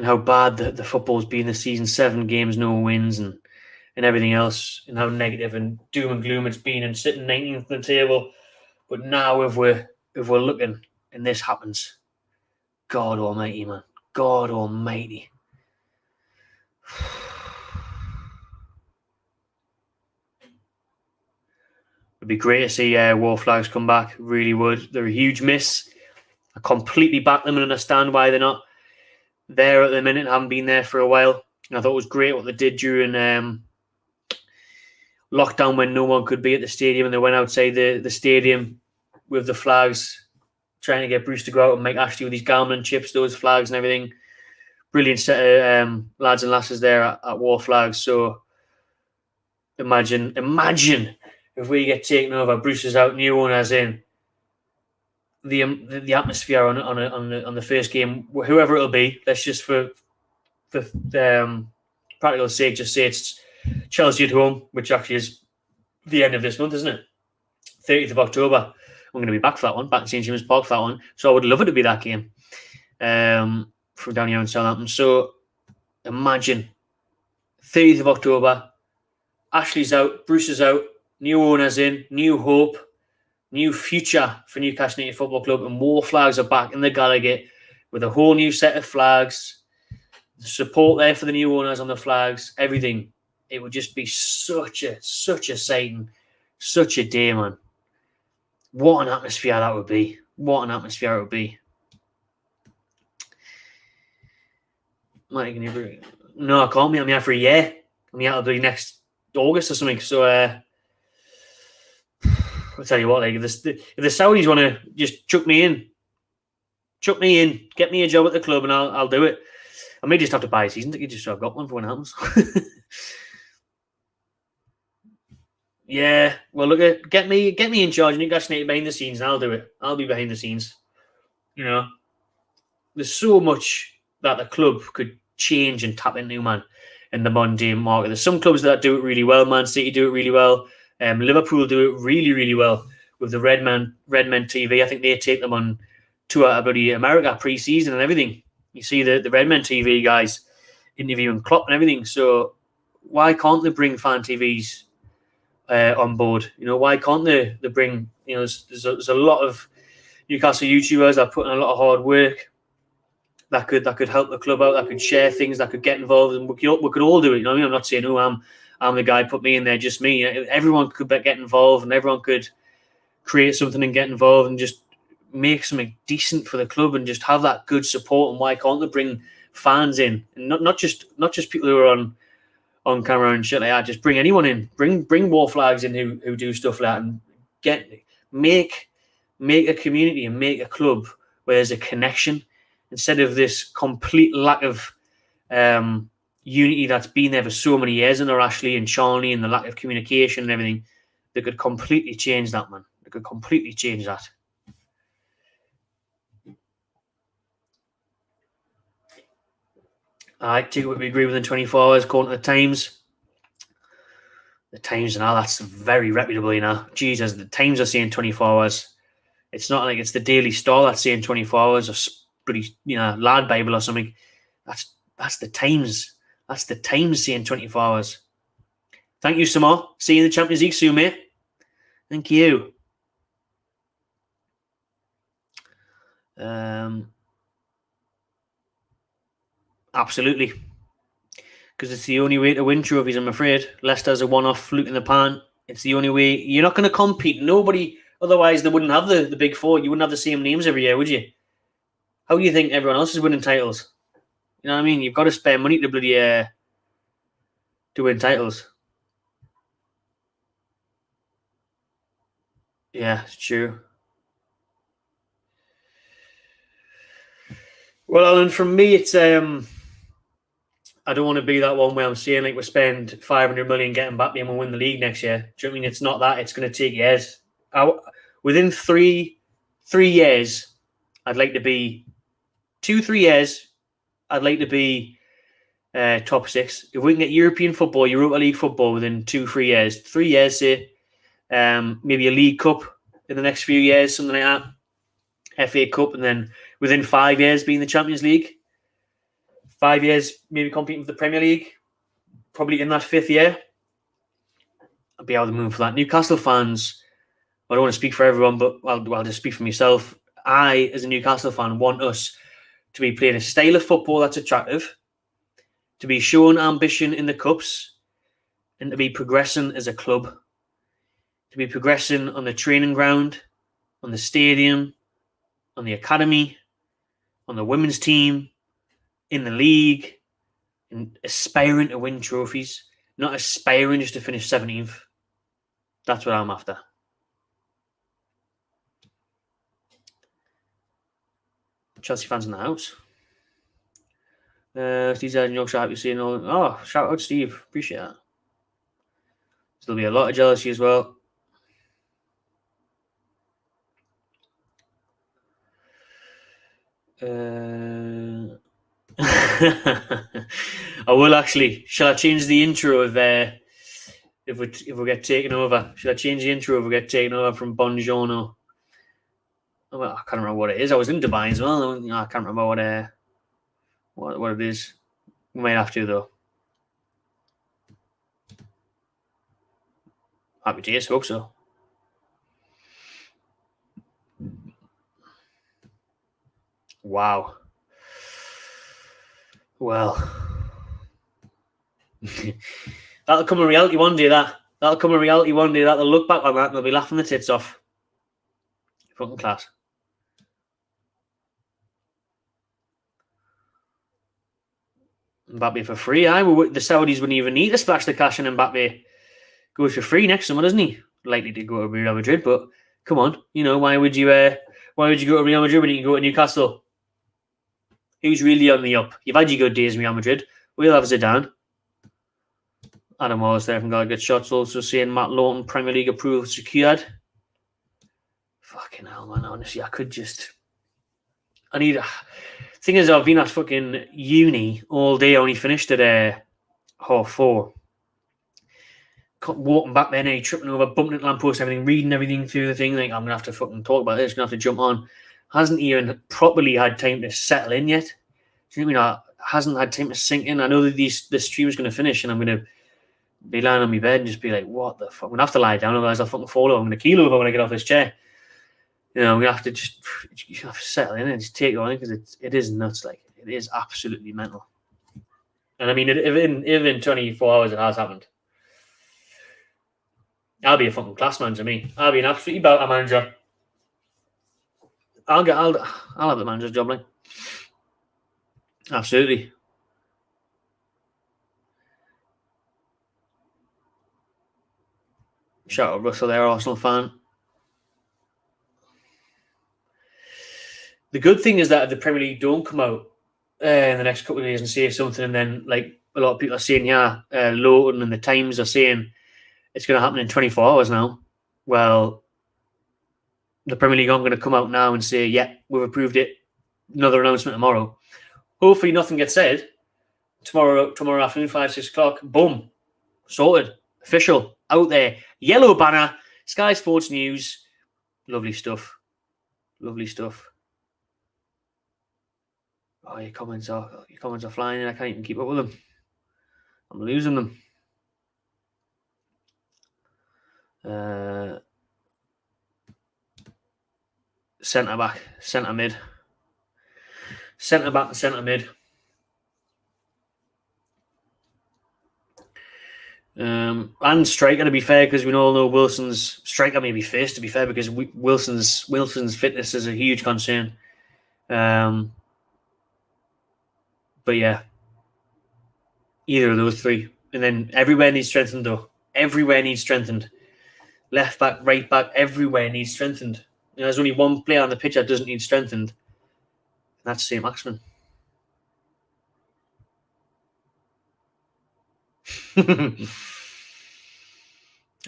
[SPEAKER 2] how bad the football's been this season. 7 games, no wins, and everything else, and how negative and doom and gloom it's been, and sitting 19th on the table. But now if we're looking and this happens, God almighty, man. God almighty. It'd be great to see War Flags come back. Really would. They're a huge miss. I completely back them and understand why they're not there at the minute and haven't been there for a while. And I thought it was great what they did during lockdown when no one could be at the stadium, and they went outside the stadium with the flags, trying to get Bruce to go out and make Ashley with his gambling chips, those flags and everything. Brilliant set of lads and lasses there at War Flags. So imagine if we get taken over, Bruce is out, new owners in. The atmosphere on the first game, whoever it'll be, let's just for practical sake just say it's Chelsea at home, which actually is the end of this month, isn't it? 30th of October. I'm going to be back for that one, back in St. James Park for that one. So I would love it to be that game from down here in Southampton. So Imagine 30th of October, Ashley's out, Bruce is out, new owners in, new hope, new future for Newcastle United Football Club, and more flags are back in the Gallowgate with a whole new set of flags, support there for the new owners on the flags, everything. It would just be such a sighting, such a day, man. What an atmosphere that would be. What an atmosphere it would be. No, I can't be. I'm here for a year. I'm here till be next August or something. So I'll tell you what, like if the Saudis want to just chuck me in, get me a job at the club, and I'll do it. I may just have to buy a season ticket just so I've got one for when it happens. Yeah, well, look, get me in charge, and you guys need behind the scenes, and I'll do it. I'll be behind the scenes. You know, there's so much that the club could change and tap into, man, in the modern day market. There's some clubs that do it really well. Man City do it really well. Liverpool do it really, really well with the Redmen TV. I think they take them on tour about America pre-season and everything. You see the Redmen TV guys interviewing Klopp and everything. So why can't they bring fan TVs on board? You know, why can't they bring? You know, there's a lot of Newcastle YouTubers that put in a lot of hard work that could help the club out, that could share things, that could get involved, and we could all do it. You know what I mean? I'm not saying, oh, I'm the guy, put me in there, just me. Everyone could get involved, and everyone could create something and get involved and just make something decent for the club and just have that good support. And why can't they bring fans in, and not just people who are on camera and shit like that? Just bring anyone in, bring war flags in who do stuff like that, and make a community and make a club where there's a connection, instead of this complete lack of unity that's been there for so many years under Ashley and Charlie, and the lack of communication and everything. They could completely change that, man. They could completely change that. I take what we agree within 24 hours, according to the Times. The Times and all, that's very reputable, you know. Jesus, the Times are saying 24 hours. It's not like it's the Daily Star that's saying 24 hours, or bloody, you know, Lad Bible or something. That's the Times. That's the Times saying 24 hours. Thank you, Samar. See you in the Champions League soon, mate. Thank you. Absolutely. Because it's the only way to win trophies, I'm afraid. Leicester's a one-off fluke in the pan. It's the only way. You're not going to compete. Nobody, otherwise they wouldn't have the big four. You wouldn't have the same names every year, would you? How do you think everyone else is winning titles? You know what I mean? You've got to spend money to bloody to win titles. Yeah, it's true. Well, Alan, from me, it's I don't want to be that one where I'm saying like we spend 500 million getting back and we'll win the league next year. Do you know what I mean? It's not that. It's going to take years. Within three years, I'd like to be 2-3 years. I'd like to be top 6. If we can get European football, Europa League football within 2-3 years, 3 years, say, maybe a League Cup in the next few years, something like that, FA Cup, and then within 5 years being the Champions League. 5 years maybe competing for the Premier League, probably in that 5th year. I'd be out of the moon for that. Newcastle fans, I don't want to speak for everyone, but I'll just speak for myself. I, as a Newcastle fan, want us to be playing a style of football that's attractive, to be showing ambition in the cups, and to be progressing as a club, to be progressing on the training ground, on the stadium, on the academy, on the women's team, in the league, and aspiring to win trophies, not aspiring just to finish 17th. That's what I'm after. Chelsea fans in the house. Steve said, Yorkshire, happy seeing all. Oh, shout out, Steve. Appreciate that. There'll be a lot of jealousy as well. I will actually. Shall I change the intro if we get taken over? Should I change the intro if we get taken over from Bongiorno? Well, I can't remember what it is. I was in Dubai as well. I can't remember what it is. We might have to, though. Happy days, hope so. Wow. Well, that'll come a reality one day, That'll come a reality one day, they'll look back on that and they'll be laughing their tits off. Fucking class. Mbappe for free. The Saudis wouldn't even need to splash the cash in. Mbappe goes for free next summer, doesn't he? Likely to go to Real Madrid, but come on, why would you go to Real Madrid when you can go to Newcastle? Who's really on the up? You've had your good days in Real Madrid. We'll have Zidane. Adam Wallace there from Got Good Shots. Also saying Matt Lawton Premier League approval secured. Fucking hell, man. Honestly, Thing is, I've been at fucking uni all day. I only finished at 4:30. Walking back there, tripping over, bumping into lampposts, everything, reading everything through the thing. Like, I'm gonna have to fucking talk about this. Gonna have to jump on. Hasn't even properly had time to settle in yet. Do you know what I mean? Hasn't had time to sink in. I know that this stream is gonna finish, and I'm gonna be lying on my bed and just be like, "What the fuck?" I'm gonna have to lie down, otherwise I'll fucking fall over. I'm gonna keel over when I get off this chair. I'm gonna have to just settle in and just take it on because it is nuts. Like, it is absolutely mental. And I mean, if in 24 hours it has happened, I'll be a fucking class manager. I'll be an absolutely belter manager. I'll have the manager's job, like, absolutely. Shout out Russell there, Arsenal fan. The good thing is that if the Premier League don't come out in the next couple of days and say something, and then, like, a lot of people are saying, Lowton and the Times are saying it's going to happen in 24 hours now. Well, the Premier League aren't going to come out now and say, yeah, we've approved it. Another announcement tomorrow. Hopefully nothing gets said. Tomorrow afternoon, 5, 6 o'clock, boom, sorted, official, out there. Yellow banner, Sky Sports News. Lovely stuff. Lovely stuff. Oh, your comments are flying in. I can't even keep up with them. I'm losing them. Centre back, centre mid. Centre back and centre mid. And striker, to be fair, because we all know Wilson's striker may be first, to be fair, because Wilson's fitness is a huge concern. But yeah, either of those three. And then everywhere needs strengthened, though. Everywhere needs strengthened. Left back, right back, everywhere needs strengthened. There's only one player on the pitch that doesn't need strengthened. And that's St. Maximin.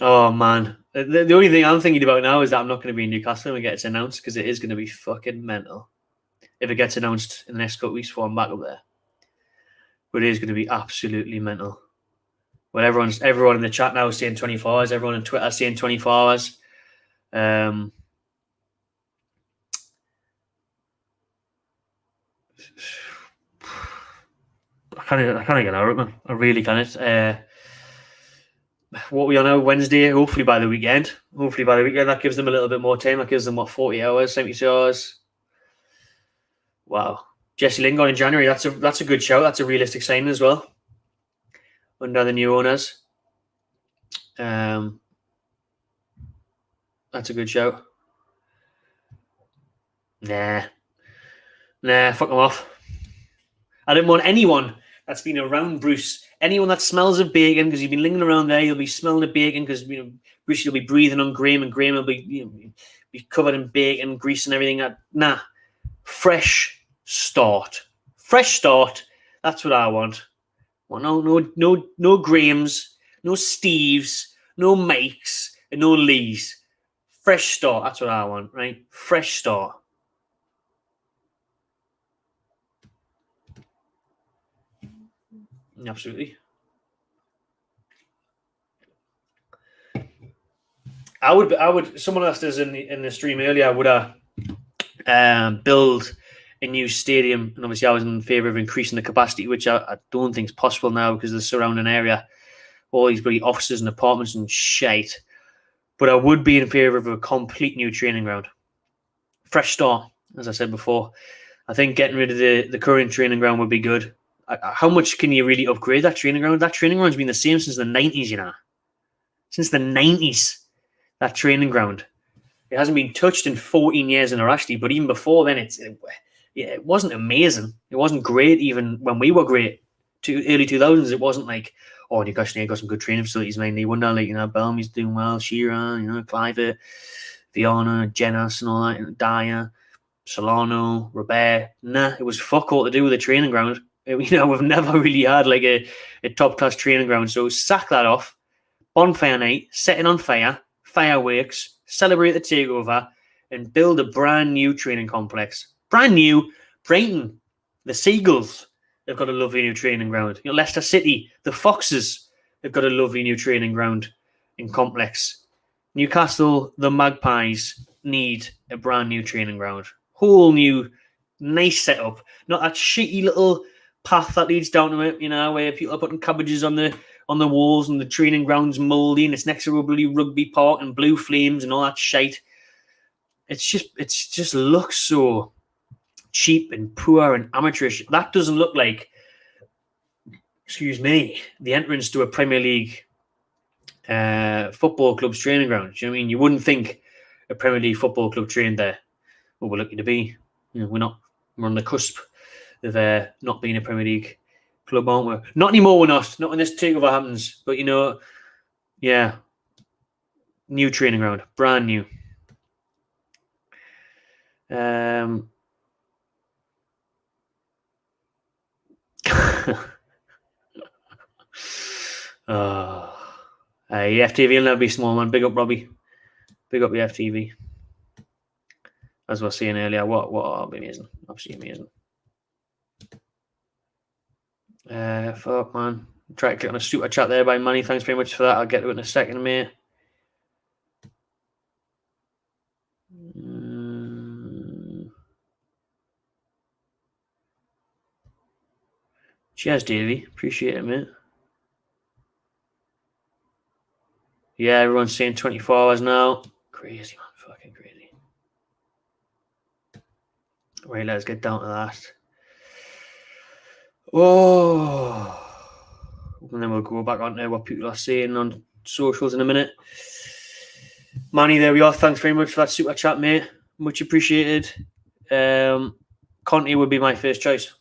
[SPEAKER 2] Oh, man. The only thing I'm thinking about now is that I'm not going to be in Newcastle when it gets announced, because it is going to be fucking mental if it gets announced in the next couple of weeks before I'm back up there. But it is going to be absolutely mental. Well, everyone in the chat now is saying 24 hours. Everyone on Twitter is saying 24 hours. I can't get out of it, man. I really can't. What we are now, Wednesday, hopefully by the weekend. That gives them a little bit more time. That gives them, 40 hours, 72 hours. Wow. Jesse Lingard in January, that's a good shout. That's a realistic signing as well. Under the new owners. That's a good shout. Nah, fuck them off. I don't want anyone that's been around Bruce, anyone that smells of bacon, because you've been lingering around there, you'll be smelling of bacon, because Bruce will be breathing on Graham, and Graham will be covered in bacon, grease and everything. Nah, fresh start. That's what I want. Well, no Grahams, no Steves, no Mikes, and no Lees. Fresh start. That's what I want, right? Fresh start. Absolutely. I would. Someone asked us in the stream earlier, would I build a new stadium, and obviously I was in favour of increasing the capacity, which I don't think is possible now because of the surrounding area, all these bloody offices and apartments and shite. But I would be in favour of a complete new training ground. Fresh start, as I said before. I think getting rid of the current training ground would be good. How much can you really upgrade that training ground? That training ground's been the same since the 90s, you know. Since the 90s, that training ground. It hasn't been touched in 14 years in a actually, but even before then, it wasn't amazing. It wasn't great even when we were great. Early 2000s, it wasn't like, oh, Newcastle got some good training facilities, man. They wouldn't have, like, you know, Bellamy's doing well, Shearer, you know, Clive, Viana, Jenas and all that, you know, Dyer, Solano, Robert. Nah, it was fuck all to do with the training ground. You know, we've never really had like a top-class training ground. So sack that off. Bonfire night, set it on fire, fireworks, celebrate the takeover, and build a brand new training complex. Brand new. Brighton, the Seagulls, they've got a lovely new training ground. You know, Leicester City, the Foxes, they've got a lovely new training ground and complex. Newcastle, the Magpies, need a brand new training ground. Whole new, nice setup. Not that shitty little path that leads down to it, you know, where people are putting cabbages on the walls and the training ground's mouldy and it's next to a bloody rugby park and blue flames and all that shite. It's just looks so cheap and poor and amateurish. That doesn't look like, excuse me, the entrance to a Premier League football club's training ground. Do you know what I mean? You wouldn't think a Premier League football club trained there. Well, we're lucky to be. You know, we're on the cusp of not being a Premier League club, aren't we? Not anymore, we're not. Not when this takeover happens. But, you know, yeah. New training ground. Brand new. FTV will never be small, man. Big up, Robbie. Big up the FTV. As we were saying earlier, what be amazing. Absolutely amazing. Fuck, man. Try to click on a super chat there by Manny. Thanks very much for that. I'll get to it in a second, mate. Cheers, Davey. Appreciate it, mate. Yeah, everyone's saying 24 hours now. Crazy, man. Fucking crazy. Right, let's get down to that. Oh. And then we'll go back on to what people are saying on socials in a minute. Manny, there we are. Thanks very much for that super chat, mate. Much appreciated. Conte would be my first choice.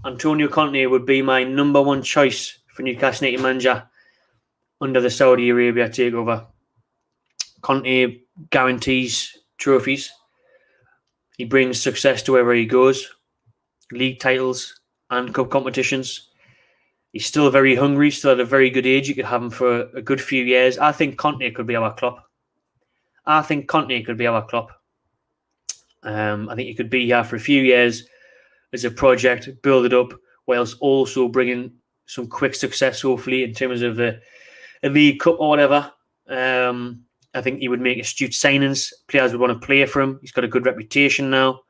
[SPEAKER 2] Antonio Conte would be my number one choice for Newcastle United manager under the Saudi Arabia takeover. Conte guarantees trophies. He brings success to wherever he goes. League titles and cup competitions. He's still very hungry, still at a very good age. You could have him for a good few years. I think Conte could be our Klopp. I think he could be here for a few years as a project, build it up, whilst also bringing some quick success, hopefully, in terms of a League Cup or whatever. I think he would make astute signings. Players would want to play for him. He's got a good reputation now.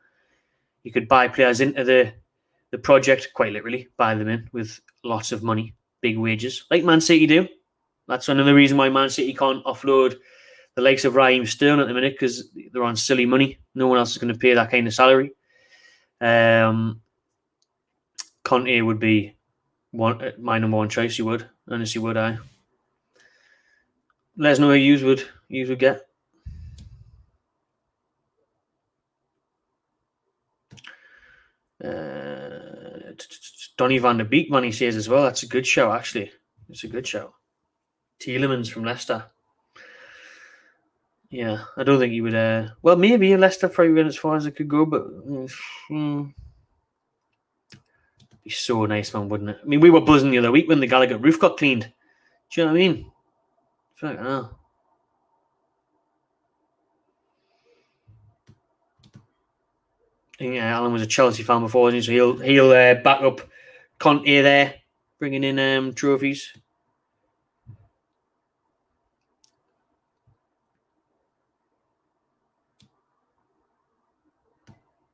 [SPEAKER 2] You could buy players into the project, quite literally, buy them in with lots of money, big wages, like Man City do. That's another reason why Man City can't offload the likes of Raheem Sterling at the minute, because they're on silly money. No one else is going to pay that kind of salary. Conte would be my number one choice. You would, honestly, would I? Let us know who you would get. Donny van der Beek, man, he says as well. That's a good show, actually. It's a good show. Tielemans from Leicester. Yeah, I don't think he would. Well, maybe Leicester probably went as far as it could go, but it'd be so nice, man, wouldn't it? I mean, we were buzzing the other week when the Gallagher roof got cleaned. Do you know what I mean? Fucking hell. Yeah, Alan was a Chelsea fan before, wasn't he? So he'll back up Conte there, bringing in trophies.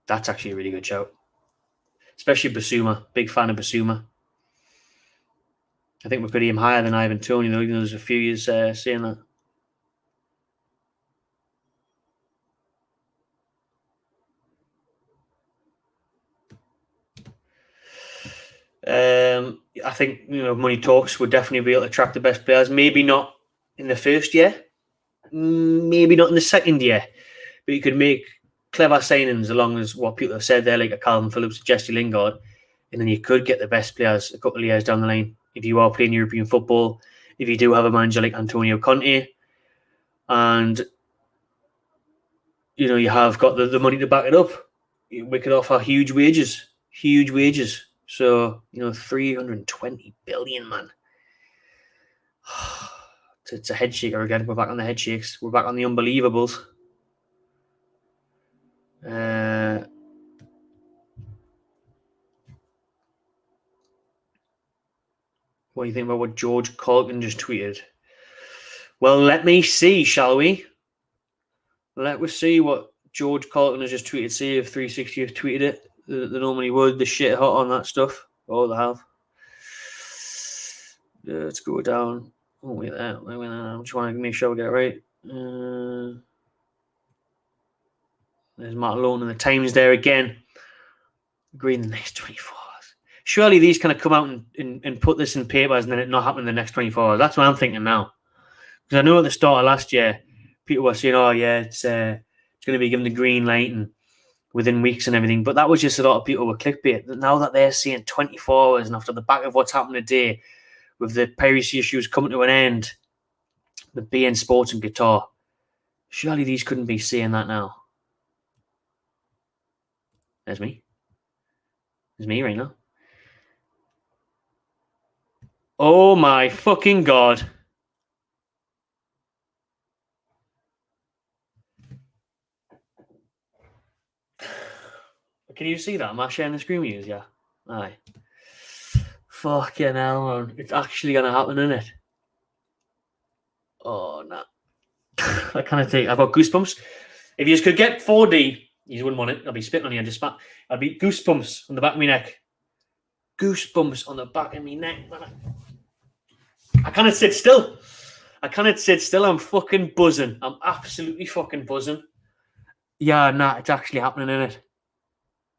[SPEAKER 2] That's actually a really good shout. Especially Basuma. Big fan of Basuma. I think we put him higher than Ivan Toney, though, even though there's a few years saying that. I think money talks would definitely be able to attract the best players. Maybe not in the first year, maybe not in the second year, but you could make clever signings along as what people have said there, like a Calvin Phillips, a Jesse Lingard, and then you could get the best players a couple of years down the line if you are playing European football. If you do have a manager like Antonio Conte, and you have got the money to back it up, we could offer huge wages. So, 320 billion, man. It's a head shaker again. We're back on the head shakes. We're back on the unbelievables. What do you think about what George Colkin just tweeted? Well, let me see, shall we? Let us see what George Colkin has just tweeted. See if 360 have tweeted it. They normally would. The shit hot on that stuff. Oh, they have. Let's go down. Oh, wait there. I just want to make sure we get it right. There's Matt Lone and the Times there again. Agree in the next 24 hours. Surely these kind of come out and put this in papers and then it not happen in the next 24 hours. That's what I'm thinking now. Because I know at the start of last year, people were saying, oh, yeah, it's going to be given the green light and within weeks and everything. But that was just a lot of people with clickbait. Now that they're seeing 24 hours and after the back of what's happened today, with the piracy issues coming to an end, the BN Sports and Qatar, surely these couldn't be saying that now. There's me. There's me right now. Oh my fucking God. Can you see that? Am I sharing the screen with you? Yeah. Aye. Fucking hell, man. It's actually going to happen, isn't it? Oh, no. I kind of think I've got goosebumps. If you just could get 4D, you wouldn't want it. I'll be spitting on you. I'd be goosebumps on the back of my neck. Goosebumps on the back of my neck, man. I cannot sit still. I'm fucking buzzing. I'm absolutely fucking buzzing. Yeah, nah, it's actually happening, isn't it?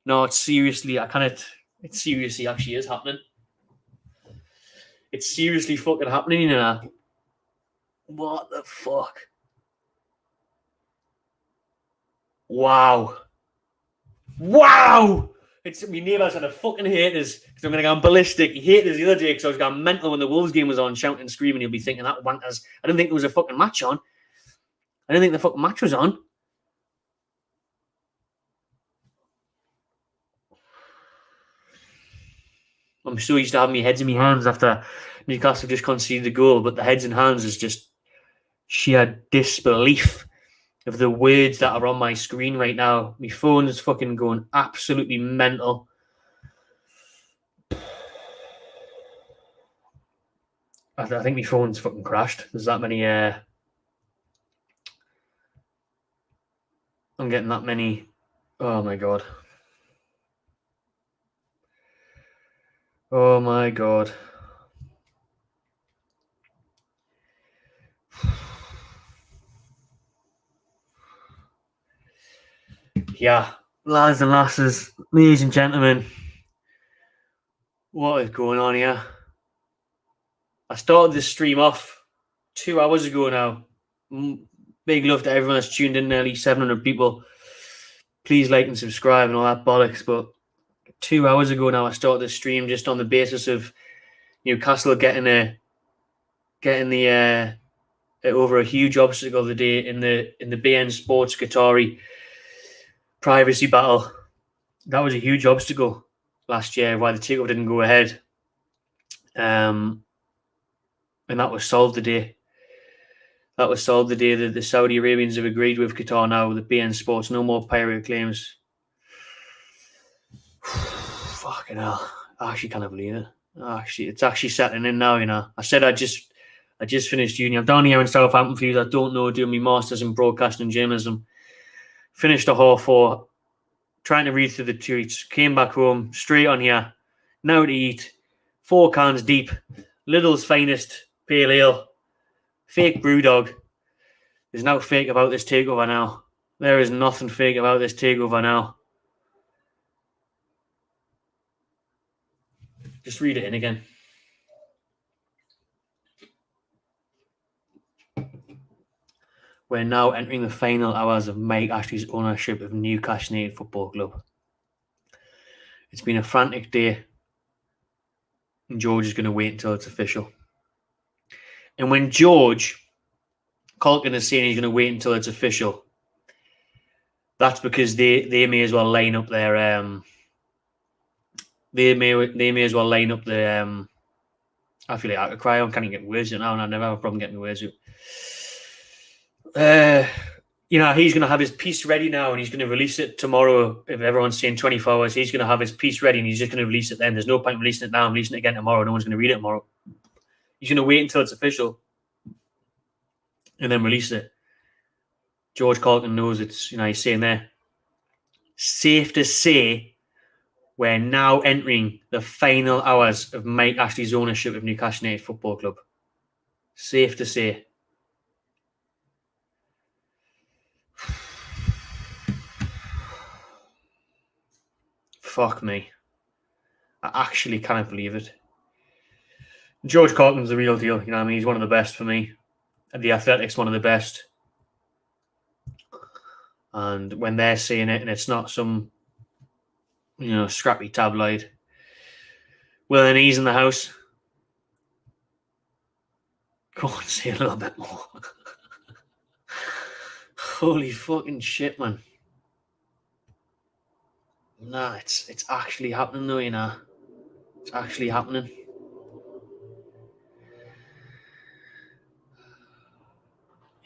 [SPEAKER 2] No, it's seriously, it seriously actually is happening. It's seriously fucking happening, you know. What the fuck? Wow. It's my neighbours had a fucking haters because I'm going to go ballistic. He hated us the other day because I was going mental when the Wolves game was on, shouting and screaming. He'll be thinking that wankers. I didn't think there was a fucking match on. I didn't think the fucking match was on. I'm so used to having my heads in my hands after Newcastle just conceded the goal, but the heads and hands is just sheer disbelief of the words that are on my screen right now. My phone is fucking going absolutely mental. I think my phone's fucking crashed. There's that many... I'm getting that many... Oh, my God. Oh, my God. Yeah, lads and lasses, ladies and gentlemen, what is going on here? I started this stream off 2 hours ago now. Big love to everyone that's tuned in, nearly 700 people. Please like and subscribe and all that bollocks. But 2 hours ago now, I started this stream just on the basis of Newcastle getting over a huge obstacle of the day in the BN Sports Qatari privacy battle. That was a huge obstacle last year why the takeover didn't go ahead. And that was solved today. That the Saudi Arabians have agreed with Qatar now with the BN Sports. No more pirate claims. Fucking hell. I actually can't believe it. It's actually settling in now, you know. I said I just finished uni. I'm down here in Southampton for you that don't know, doing my masters in broadcasting and journalism. Finished a half 4 trying to read through the tweets. Came back home, straight on here. Now to eat. 4 cans deep. Lidl's finest pale ale. Fake Brewdog. There's no fake about this takeover now. There is nothing fake about this takeover now. Just read it in again. We're now entering the final hours of Mike Ashley's ownership of Newcastle United Football Club. It's been a frantic day, and George is going to wait until it's official. And when George Colkin is saying he's going to wait until it's official, that's because they may as well line up their they may as well line up the I feel like I could cry. I can't even get words out now, and I never have a problem getting words out. He's going to have his piece ready now, and he's going to release it tomorrow. If everyone's saying 24 hours, he's going to have his piece ready, and he's just going to release it then. There's no point releasing it now. I'm releasing it again tomorrow. No one's going to read it tomorrow. He's going to wait until it's official and then release it. George Colkin knows it's, he's saying there. Safe to say, we're now entering the final hours of Mike Ashley's ownership of Newcastle United Football Club. Safe to say. Fuck me. I actually cannot believe it. George Colkin's the real deal. He's one of the best for me. And the Athletic's one of the best. And when they're saying it, and it's not some, scrappy tabloid. Well, then he's in the house. Go on, say a little bit more. Holy fucking shit, man. Nah, it's actually happening though, It's actually happening.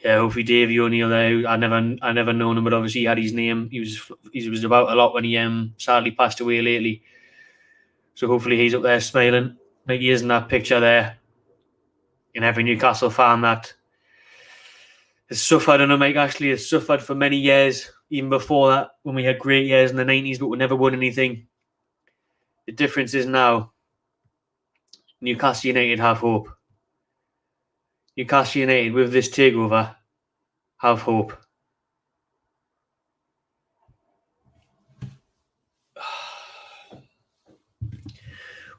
[SPEAKER 2] Yeah, hopefully Davey O'Neill there. I never known him, but obviously he had his name. He was about a lot when he sadly passed away lately. So hopefully he's up there smiling like he is in that picture there. And every Newcastle fan that has suffered under Mike Ashley has suffered for many years, even before that, when we had great years in the 90s, but we never won anything. The difference is now Newcastle United have hope. Newcastle United, with this takeover, have hope.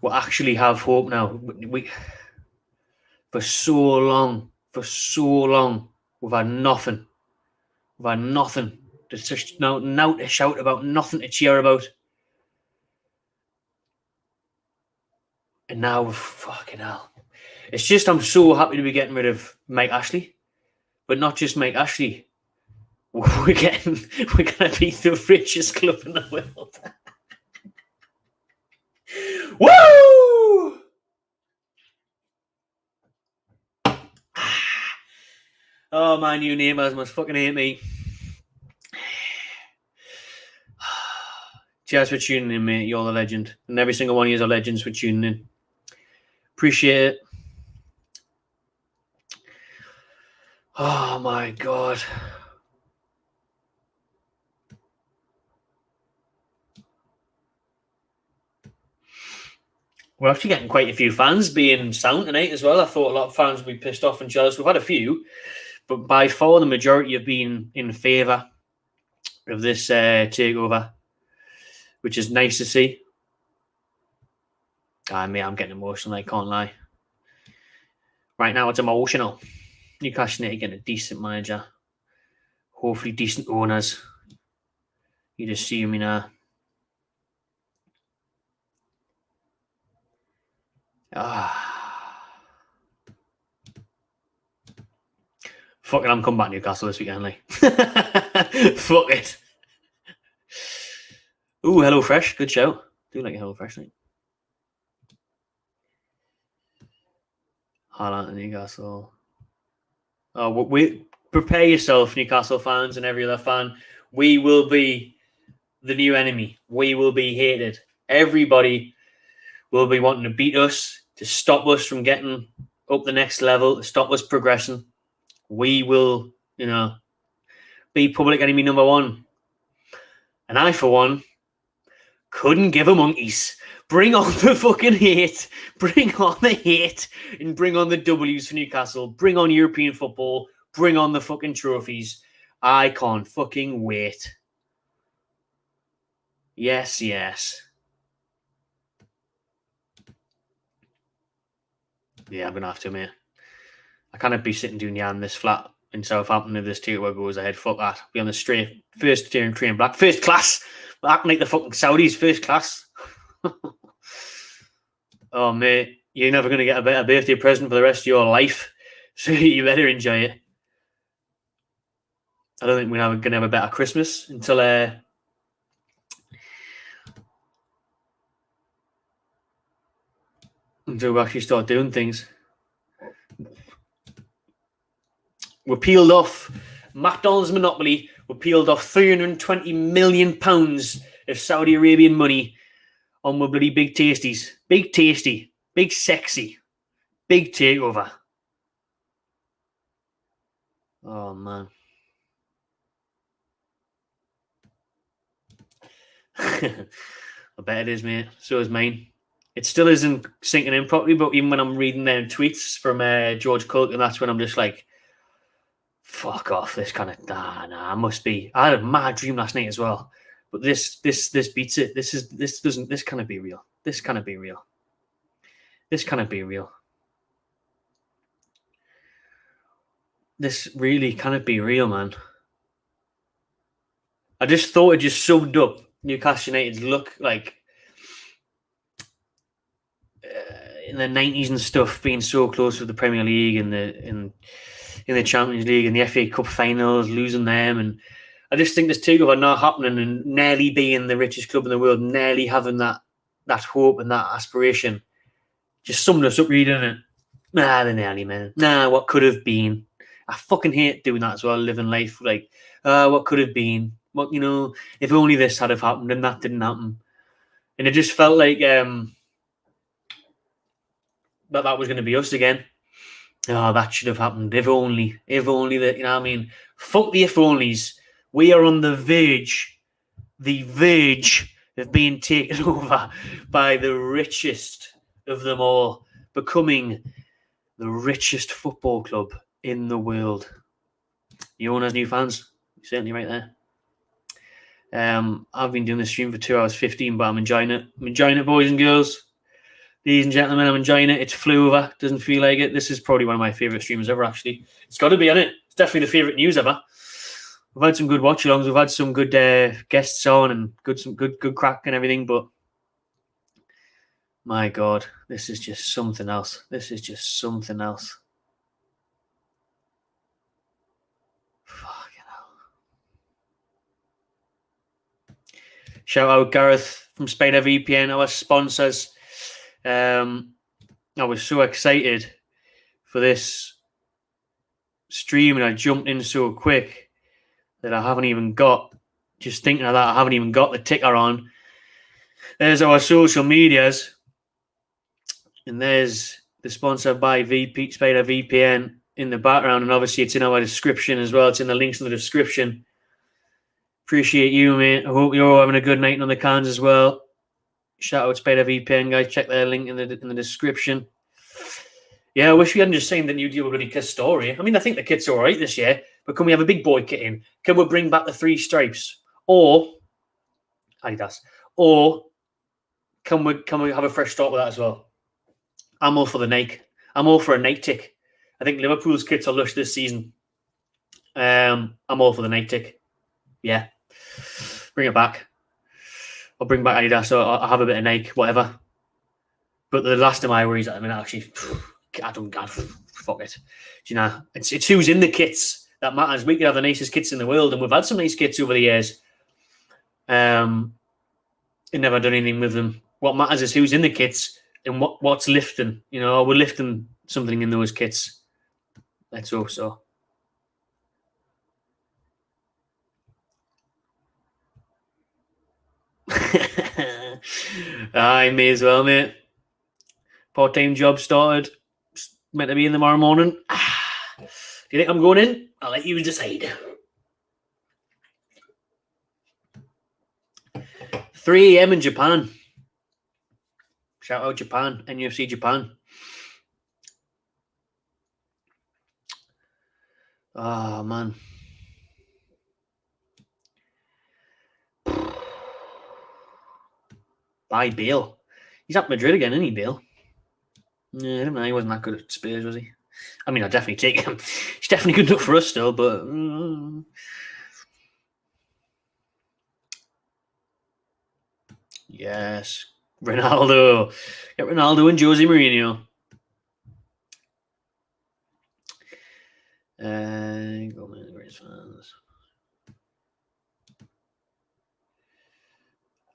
[SPEAKER 2] We actually have hope now. For so long, we've had nothing. We've had nothing. There's just now to shout about, nothing to cheer about. And now, fucking hell. It's just, I'm so happy to be getting rid of Mike Ashley. But not just Mike Ashley. We're going to be the richest club in the world. Woo! Oh, man, you neighbours must fucking hate me. Cheers for tuning in, mate. You're the legend. And every single one of you are legends for tuning in. Appreciate it. Oh, my God. We're actually getting quite a few fans being sound tonight as well. I thought a lot of fans would be pissed off and jealous. We've had a few, but by far the majority have been in favour of this takeover, which is nice to see. I'm getting emotional, I can't lie. Right now it's emotional. Newcastle United getting a decent manager. Hopefully decent owners. You just see me now. Fuck it, I'm coming back to Newcastle this weekend, like. Fuck it. Ooh, Hello Fresh, good show. Do like Hello Fresh, like. Highlight Newcastle. Oh, we prepare yourself, Newcastle fans and every other fan. We will be the new enemy. We will be hated. Everybody will be wanting to beat us, to stop us from getting up the next level, to stop us progressing. We will, be public enemy number one. And I, for one, couldn't give a monkeys. Bring on the fucking hate. Bring on the hate. And bring on the W's for Newcastle. Bring on European football. Bring on the fucking trophies. I can't fucking wait. Yes, yes. Yeah, I'm going to have to, mate. I can't be sitting doing yarn this flat in Southampton if this Takeover goes ahead. Fuck that. Be on the straight. First train black. First class. Acting like the fucking Saudis. First class. Oh, mate. You're never going to get a better birthday present for the rest of your life. So you better enjoy it. I don't think we're going to have a better Christmas until we actually start doing things. We're peeled off McDonald's monopoly. We're peeled off £320 million of Saudi Arabian money on my bloody big tasties. Big tasty. Big sexy. Big takeover. Oh, man. I bet it is, mate. So is mine. It still isn't sinking in properly, but even when I'm reading them tweets from George Culkin, that's when I'm just like, fuck off. This kind of I must be. I had a mad dream last night as well, but this beats it. This cannot be real. This cannot be real. This cannot be real. This really cannot be real, man. I just thought it just summed up Newcastle United's look like in the 90s and stuff, being so close with the Premier League and in the Champions League and the FA Cup finals, losing them. And I just think this takeover not happening and nearly being the richest club in the world, nearly having that hope and that aspiration, just summed us up really, didn't it? Nah, the nearly, man. Nah, what could have been. I fucking hate doing that as well, living life like, what could have been. What, if only this had have happened and that didn't happen. And it just felt like that was going to be us again. Oh, that should have happened. If only that, you know what I mean? Fuck the if onlys. We are on the verge of being taken over by the richest of them all, becoming the richest football club in the world. You own as new fans? You're certainly right there. I've been doing this stream for 2 hours 15, but I'm enjoying it. I'm enjoying it, boys and girls. Ladies and gentlemen, I'm enjoying it. It's flew over. Doesn't feel like it. This is probably one of my favourite streams ever, actually. It's got to be, isn't it? It's definitely the favourite news ever. We've had some good watch-alongs. We've had some good guests on and some good crack and everything, but my God, this is just something else. This is just something else. Fucking hell. Shout out Gareth from SpiderVPN, our sponsors. I was so excited for this stream and I jumped in so quick that I haven't even got, just thinking of that, I haven't even got the ticker on. There's our social medias and there's the sponsored by SpiderVPN in the background, and obviously it's in our description as well. It's in the links in the description. Appreciate you, mate. I hope you're all having a good night on the cans as well. Shout out SpiderVPN, guys. Check their link in the description. Yeah, I wish we hadn't just signed the new deal with bloody Kiss Story. I mean, I think the kit's all right this year, but can we have a big boy kit in? Can we bring back the 3 stripes? Or Adidas? Or can we have a fresh start with that as well? I'm all for the Nike. I'm all for a Nike tick. I think Liverpool's kits are lush this season. I'm all for the Nike tick. Yeah. Bring it back. I'll bring back Adidas, or I'll have a bit of Nike, whatever. But the last of my worries at the minute, actually, fuck it. Do you know, it's who's in the kits that matters. We could have the nicest kits in the world, and we've had some nice kits over the years. And never done anything with them. What matters is who's in the kits and what's lifting. You know, we're lifting something in those kits. Let's hope so. I may as well, mate. Part-time job started. Meant to be in tomorrow morning. Do you think I'm going in? I'll let you decide. 3 a.m. in Japan. Shout out Japan, NFC Japan. Oh, man. Buy Bale. He's at Madrid again, isn't he, Bale? Yeah, I don't know. He wasn't that good at Spurs, was he? I mean, I'd definitely take him. He's definitely good enough for us still, but... Yes. Ronaldo. Get Ronaldo and Jose Mourinho. Go man, greatest fans.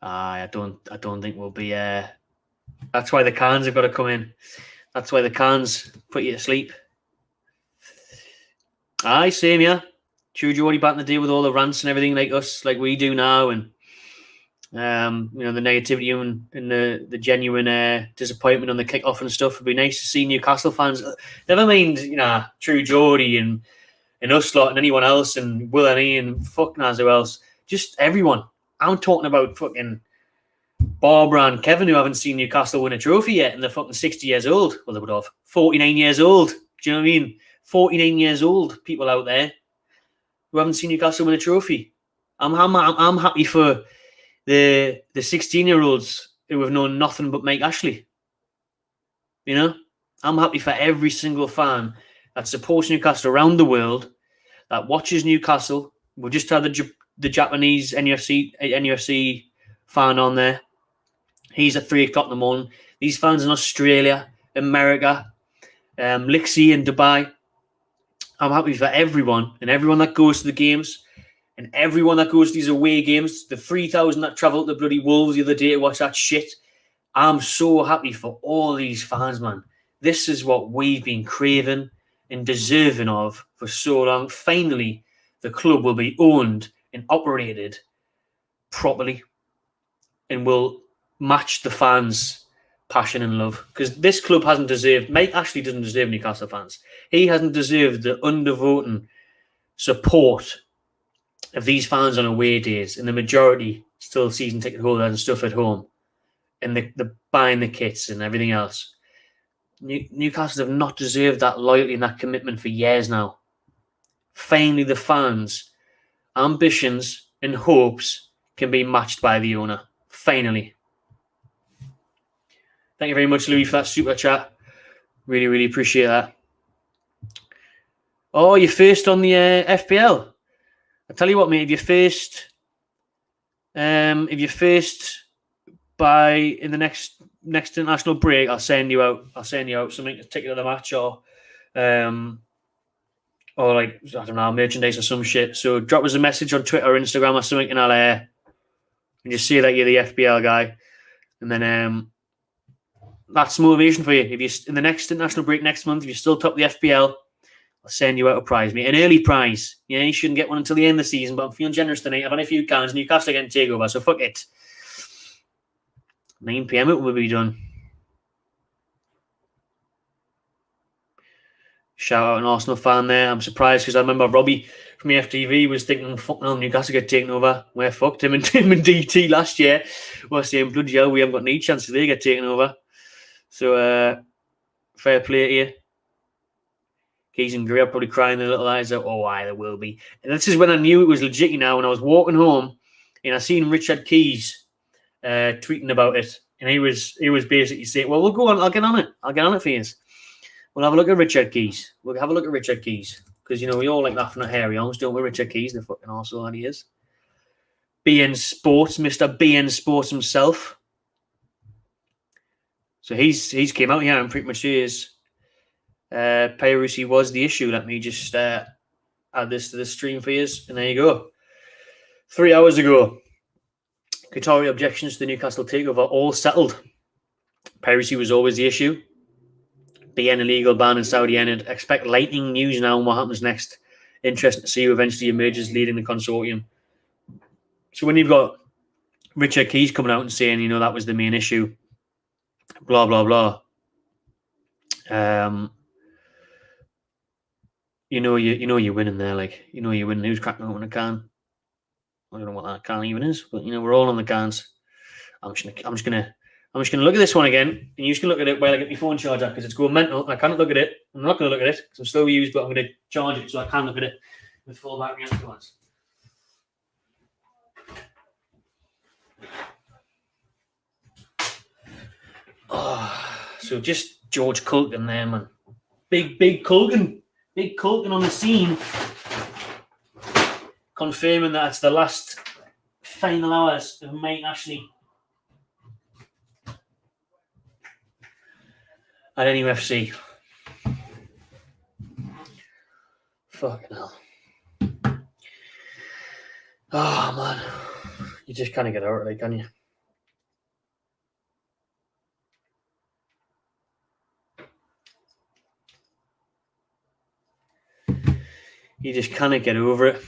[SPEAKER 2] I don't think we'll be. That's why the cans have got to come in. That's why the cans put you to sleep. Aye, same, yeah. True Geordie back in the day with all the rants and everything like us, like we do now, and the negativity and the genuine disappointment on the kick-off and stuff. It'd be nice to see Newcastle fans. Never mind, True Geordie and us lot and anyone else and Will and Ian and fuck knows who else. Just everyone. I'm talking about fucking Barbara and Kevin who haven't seen Newcastle win a trophy yet and they're fucking 60 years old. Well, they would have. 49 years old. Do you know what I mean? 49 years old people out there who haven't seen Newcastle win a trophy. I'm happy for the 16-year-olds who have known nothing but Mike Ashley. You know? I'm happy for every single fan that supports Newcastle around the world, that watches Newcastle. We just had the Japanese NFC fan on there. He's at 3 o'clock in the morning. These fans in Australia, America, Lixie in Dubai. I'm happy for everyone and everyone that goes to the games and everyone that goes to these away games. The 3,000 that travelled to bloody Wolves the other day to watch that shit. I'm so happy for all these fans, man. This is what we've been craving and deserving of for so long. Finally, the club will be owned and operated properly and will match the fans' passion and love. Because this club hasn't deserved... Mike Ashley doesn't deserve Newcastle fans. He hasn't deserved the undervoting support of these fans on away days, and the majority still season ticket holders and stuff at home, and the buying the kits and everything else. Newcastle have not deserved that loyalty and that commitment for years now. Finally, the fans' ambitions and hopes can be matched by the owner. Finally. Thank you very much, Louis, for that super chat. Really, really appreciate that. Oh, you're first on the FPL. I tell you what, mate. If you're first by in the next international break, I'll send you out something to take you to the match or like I don't know, merchandise or some shit. So drop us a message on Twitter or Instagram or something, and I'll and just say that you're the FPL guy, and then that's motivation for you. If you're in the next international break next month, if you're still top of the FPL, I'll send you out a prize, mate. An early prize. Yeah, you shouldn't get one until the end of the season, but I'm feeling generous tonight. I've had a few cans. Newcastle getting takeover, so fuck it. 9 p.m. it will be done. Shout out an Arsenal fan there. I'm surprised because I remember Robbie from the FTV was thinking, fucking hell, Newcastle get taken over. We're fucked. Him and DT last year. We're saying, bloody hell, we haven't got any chance they get taken over. So, fair play to you. Keys and Gray are probably crying their little eyes out. Oh, why there will be. And this is when I knew it was legit. When I was walking home and I seen Richard Keys tweeting about it, and he was basically saying, "Well, we'll go on. I'll get on it for you. We'll have a look at Richard Keys. Because we all like laughing at hairy arms, don't we? Richard Keys, the fucking arsehole that he is. BN Sports, Mr. BN Sports himself. So he's came out here and pretty much is. Piracy was the issue. Let me just add this to the stream for you, and there you go. 3 hours ago, Qatari objections to the Newcastle takeover all settled. Piracy was always the issue. BN illegal ban in Saudi ended. Expect lightning news now on what happens next. Interesting to see who eventually emerges leading the consortium. So when you've got Richard Keys coming out and saying, that was the main issue, blah blah blah. You're winning there, you're winning. Who's cracking open a can? I don't know what that can even is, but we're all on the cans. I'm just gonna look at this one again, and you just can look at it while I get my phone charger because it's going mental. I can't look at it. I'm not going to look at it because I'm slow used, but I'm going to charge it so I can look at it with full battery afterwards. Oh, so just George Culkin there, man. Big Culkin on the scene, confirming that it's the last final hours of Mike Ashley at NUFC. Fucking hell. Oh, man. You just can't get out of it, can you? You just can't get over it.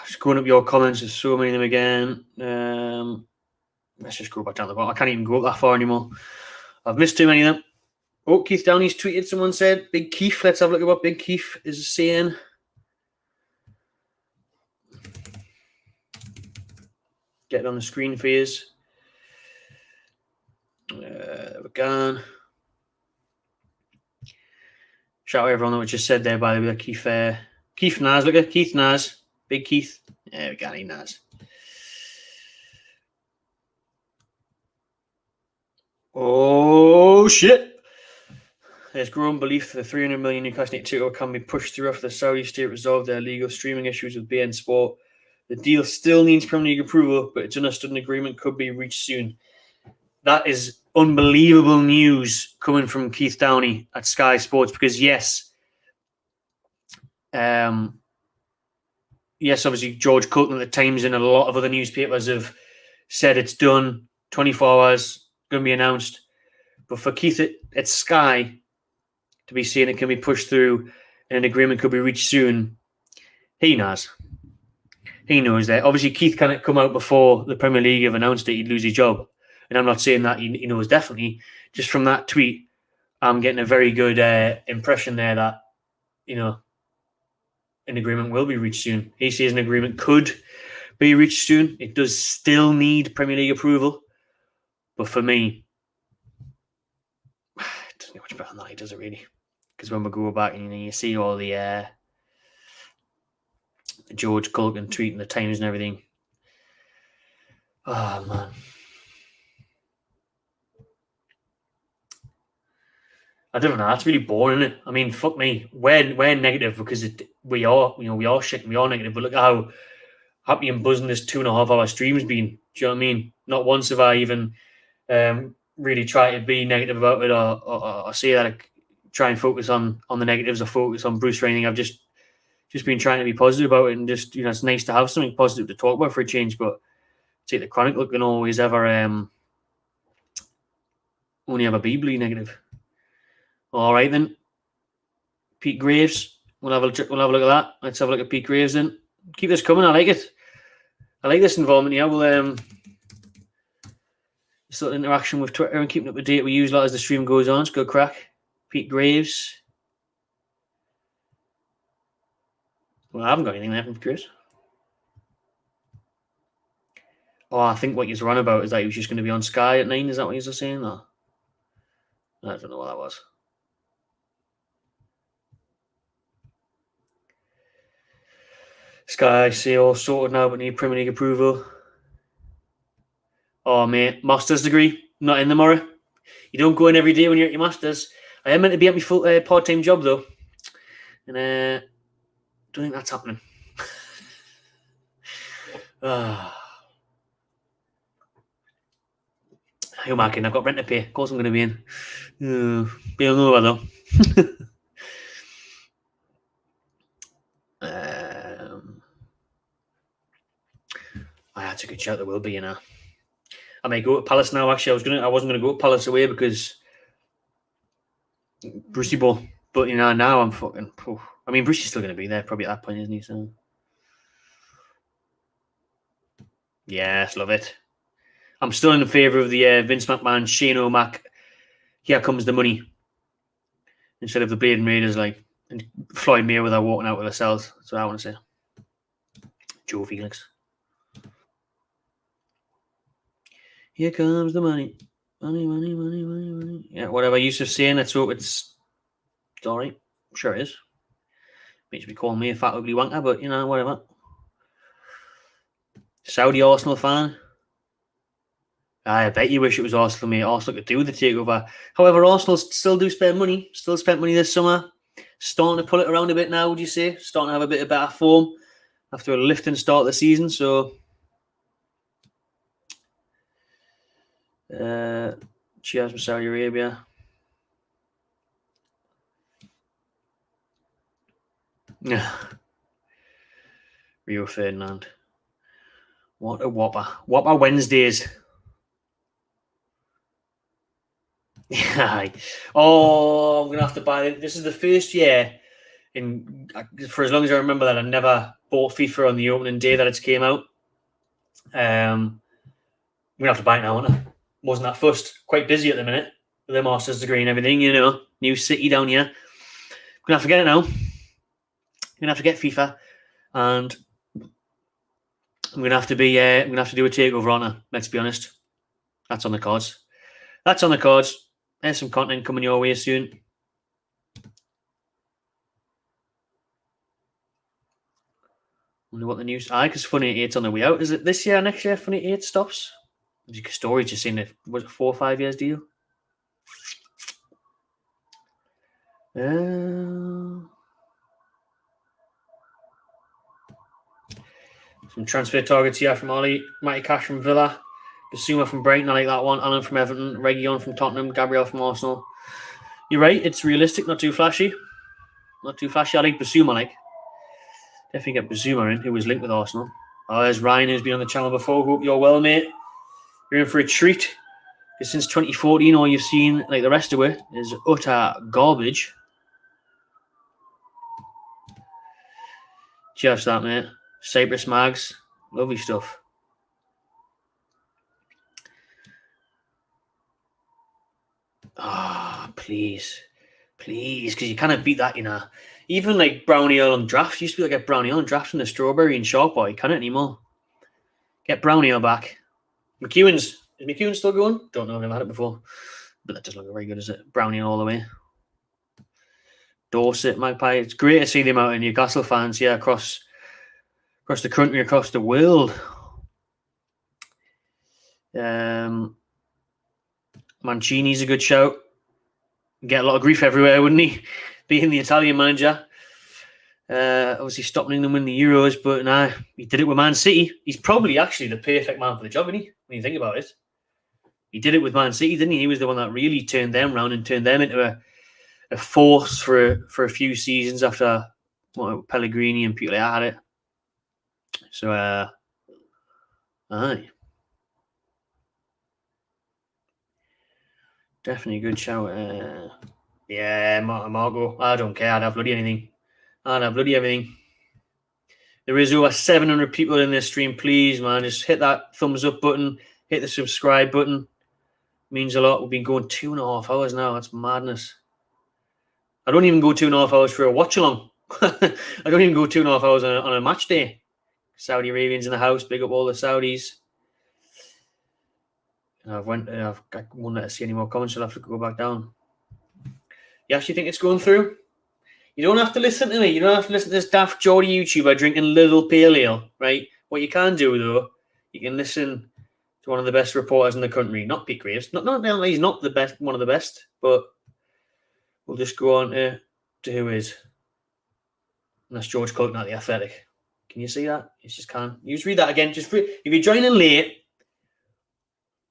[SPEAKER 2] Just going up your comments, there's so many of them again. Let's just go back down the bottom. I can't even go up that far anymore. I've missed too many of them. Oh, Keith Downey's tweeted, someone said, Big Keith. Let's have a look at what Big Keith is saying. Get it on the screen for you. There we go. Shout out everyone that was just said there, by the way. Keith Naz, look at Keith Naz. Big Keith. There we go, Naz. Oh, shit. There's growing belief that the 300 million Newcastle Takeover can be pushed through after the Saudi state resolved their legal streaming issues with BN Sport. The deal still needs Premier League approval, but it's understood an agreement could be reached soon. That is unbelievable news coming from Keith Downey at Sky Sports because, yes, obviously George Culkin at the Times and a lot of other newspapers have said it's done, 24 hours, going to be announced. But for Keith at Sky to be saying it can be pushed through and an agreement could be reached soon, he knows. He knows that. Obviously, Keith can't come out before the Premier League have announced that he'd lose his job. And I'm not saying that he knows definitely. Just from that tweet, I'm getting a very good impression there that, an agreement will be reached soon. He says an agreement could be reached soon. It does still need Premier League approval. But for me, it doesn't get much better than that, does it really? Because when we go back and you see all the George Culkin tweet in the Times and everything. Oh, man. I don't know. That's really boring, isn't it? I mean, fuck me. We're negative because we are shit and we are negative. But look how happy and buzzing this 2.5 hour stream's been. Do you know what I mean? Not once have I even really tried to be negative about it or say that I try and focus on the negatives or focus on Bruce or anything. I've just been trying to be positive about it and just, it's nice to have something positive to talk about for a change. But take the Chronicle can always ever only ever be bleed negative. All right, then. Pete Graves. We'll have a look at that. Let's have a look at Pete Graves then. Keep this coming. I like it. I like this involvement. Yeah, we'll sort of interaction with Twitter and keeping up to date. We use that as the stream goes on. It's good crack. Pete Graves. Well, I haven't got anything there from Pete Graves. Oh, I think what you're on about is that he was just going to be on Sky at 9. Is that what you're saying? No. I don't know what that was. Sky say all sorted now, but need Premier League approval. Oh, mate, master's degree, not in tomorrow. You don't go in every day when you're at your master's. I am meant to be at my full part-time job though, and don't think that's happening. Who am I kidding? I've got rent to pay. Of course I'm going to be in. Be hungover though. That's a good shout. There will be, I may go to Palace now. Actually, I wasn't gonna go to Palace away because Brucey Ball, but now I'm fucking. I mean, Brucey's still gonna be there probably at that point, isn't he? So yes, love it. I'm still in favour of the Vince McMahon, Shane O'Mac. Here comes the money instead of the Bleeding Raiders, like, and Floyd Mayweather walking out with themselves. That's what I want to say. Joe Felix. Here comes the money. Money, money, money, money, money. Yeah, whatever Yusuf's saying, let's hope it's all right. I'm sure it is. Makes me call me a fat ugly wanker, but you know, whatever. Saudi Arsenal fan. I bet you wish it was Arsenal, mate. Arsenal could do the takeover. However, Arsenal still do spend money. Still spent money this summer. Starting to pull it around a bit now, would you say? Starting to have a bit of better form after a lifting start of the season. So, cheers from Saudi Arabia. Yeah. Rio Ferdinand. What a whopper. Whopper Wednesdays. Oh, I'm going to have to buy it. This is the first year for as long as I remember that I never bought FIFA on the opening day that it came out. I'm going to have to buy it now, aren't I? Wasn't that fussed. Quite busy at the minute with the master's degree and everything, you know. New city down here. I'm going to have to get it now. I'm going to have to get FIFA, and I'm going to have to be. I'm going to have to do a takeover on her. Let's be honest. That's on the cards. That's on the cards. There's some content coming your way soon. Wonder what the news. Because Funny 8's on the way out. Is it this year or next year? Funny 8 stops. Storage just saying it was a 4 or 5 years deal. Some transfer targets here from Ollie. Matty Cash from Villa. Basuma from Brighton, I like that one. Alan from Everton. Reguilon from Tottenham. Gabriel from Arsenal. You're right, it's realistic, not too flashy. Not too flashy. I like Basuma, like. Definitely get Basuma in, who was linked with Arsenal. Oh, there's Ryan, who's been on the channel before. Hope you're well, mate. You're in for a treat. Because since 2014, all you've seen, like the rest of it, is utter garbage. Just that, mate. Cyprus Mags. Lovely stuff. Ah, please. Please, because you can't beat that, you know. Even like Brownie Ale on draft. Used to be like get Brownie Ale on draft in the Strawberry and Shark Boy. Can't anymore. Get Brownie Ale back. Is McEwen's still going? Don't know. I've never had it before. But that doesn't look very good, is it? Brownie Ale all the way. Dorset, Magpie. It's great to see them out in Newcastle fans, yeah, across the country, across the world. Mancini's a good shout. Get a lot of grief everywhere, wouldn't he? Being the Italian manager. Obviously stopping them win the Euros, but nah, he did it with Man City. He's probably actually the perfect man for the job, isn't he? When you think about it. He did it with Man City, didn't he? He was the one that really turned them round and turned them into a force for a few seasons after Pellegrini and people like that had it. So, aye. Definitely a good shout. Yeah, Margot. I don't care. I'd have bloody anything. I'd have bloody everything. There is over 700 people in this stream. Please, man, just hit that thumbs up button. Hit the subscribe button. Means a lot. We've been going 2.5 hours now. That's madness. I don't even go 2.5 hours for a watch along. I don't even go 2.5 hours on a match day. Saudi Arabians in the house. Big up all the Saudis. I've got one to see any more comments. I'll have to go back down. You actually think it's going through? You don't have to listen to me. You don't have to listen to this daft Geordie YouTuber drinking little pale ale, right? What you can do, though, you can listen to one of the best reporters in the country. Not Pete Graves. Not he's not the best, one of the best, but we'll just go on to who is. And that's George Culkin at The Athletic. Can you see that? You just can't. You just read that again. If you're joining late,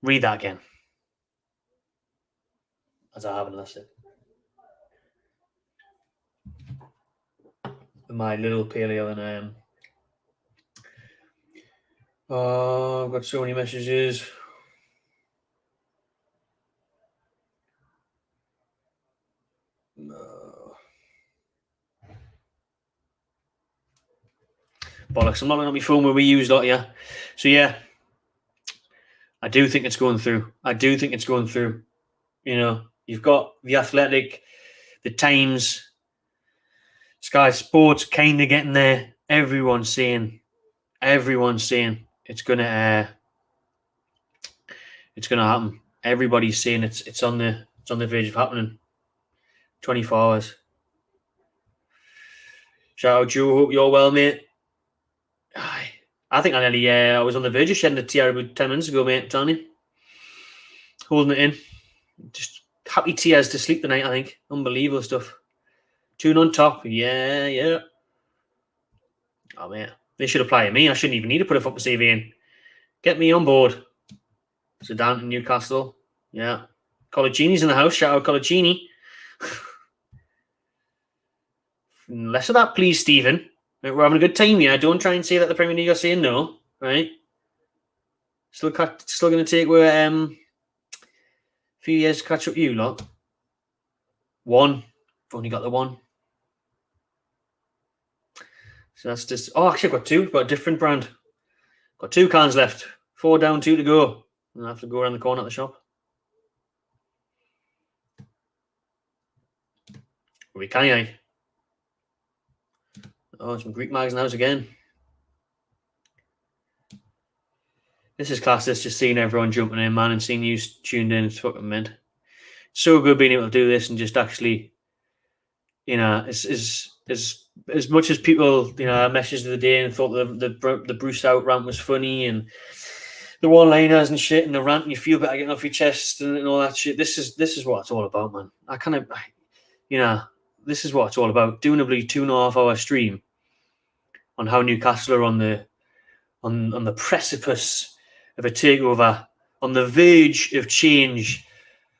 [SPEAKER 2] read that again. As I haven't listened. My little pale ale and I've got so many messages. Bollocks, I'm not going to be phone where we use that, yeah. So yeah, I do think it's going through. You know, you've got The Athletic. The Times, Sky Sports, kind of getting there. Everyone's saying it's gonna happen. Everybody's saying it's on the verge of happening. 24 hours. Shout out Joe, hope you're well, mate. I think I was on the verge of shedding a tear about 10 minutes ago, mate. Tony, holding it in, just happy tears to sleep tonight. I think unbelievable stuff. Tune on top, yeah. Oh man, they should apply to me. I shouldn't even need to put a football CV in. Get me on board. So down to Newcastle, yeah. Colagini's in the house. Shout out Colagini. Less of that, please, Stephen. We're having a good time here. Don't try and say that the Premier League are saying no, right? Still going to take a few years to catch up you lot. One. I've only got the one. So that's just... Oh, actually, I've got two. I've got a different brand. Got 2 cans left. 4 down, 2 to go. And I have to go around the corner at the shop. We can, I? Oh, some Greek mags in the house again. This is class. It's just seeing everyone jumping in, man, and seeing you tuned in. It's fucking mint. So good being able to do this and just actually, as much as people, messaged the day and thought the Bruce out rant was funny and the one-liners and shit and the rant and you feel better getting off your chest and all that shit. This is what it's all about, man. This is what it's all about. Doing a bloody 2.5 hour stream on how Newcastle are on the precipice of a takeover, on the verge of change,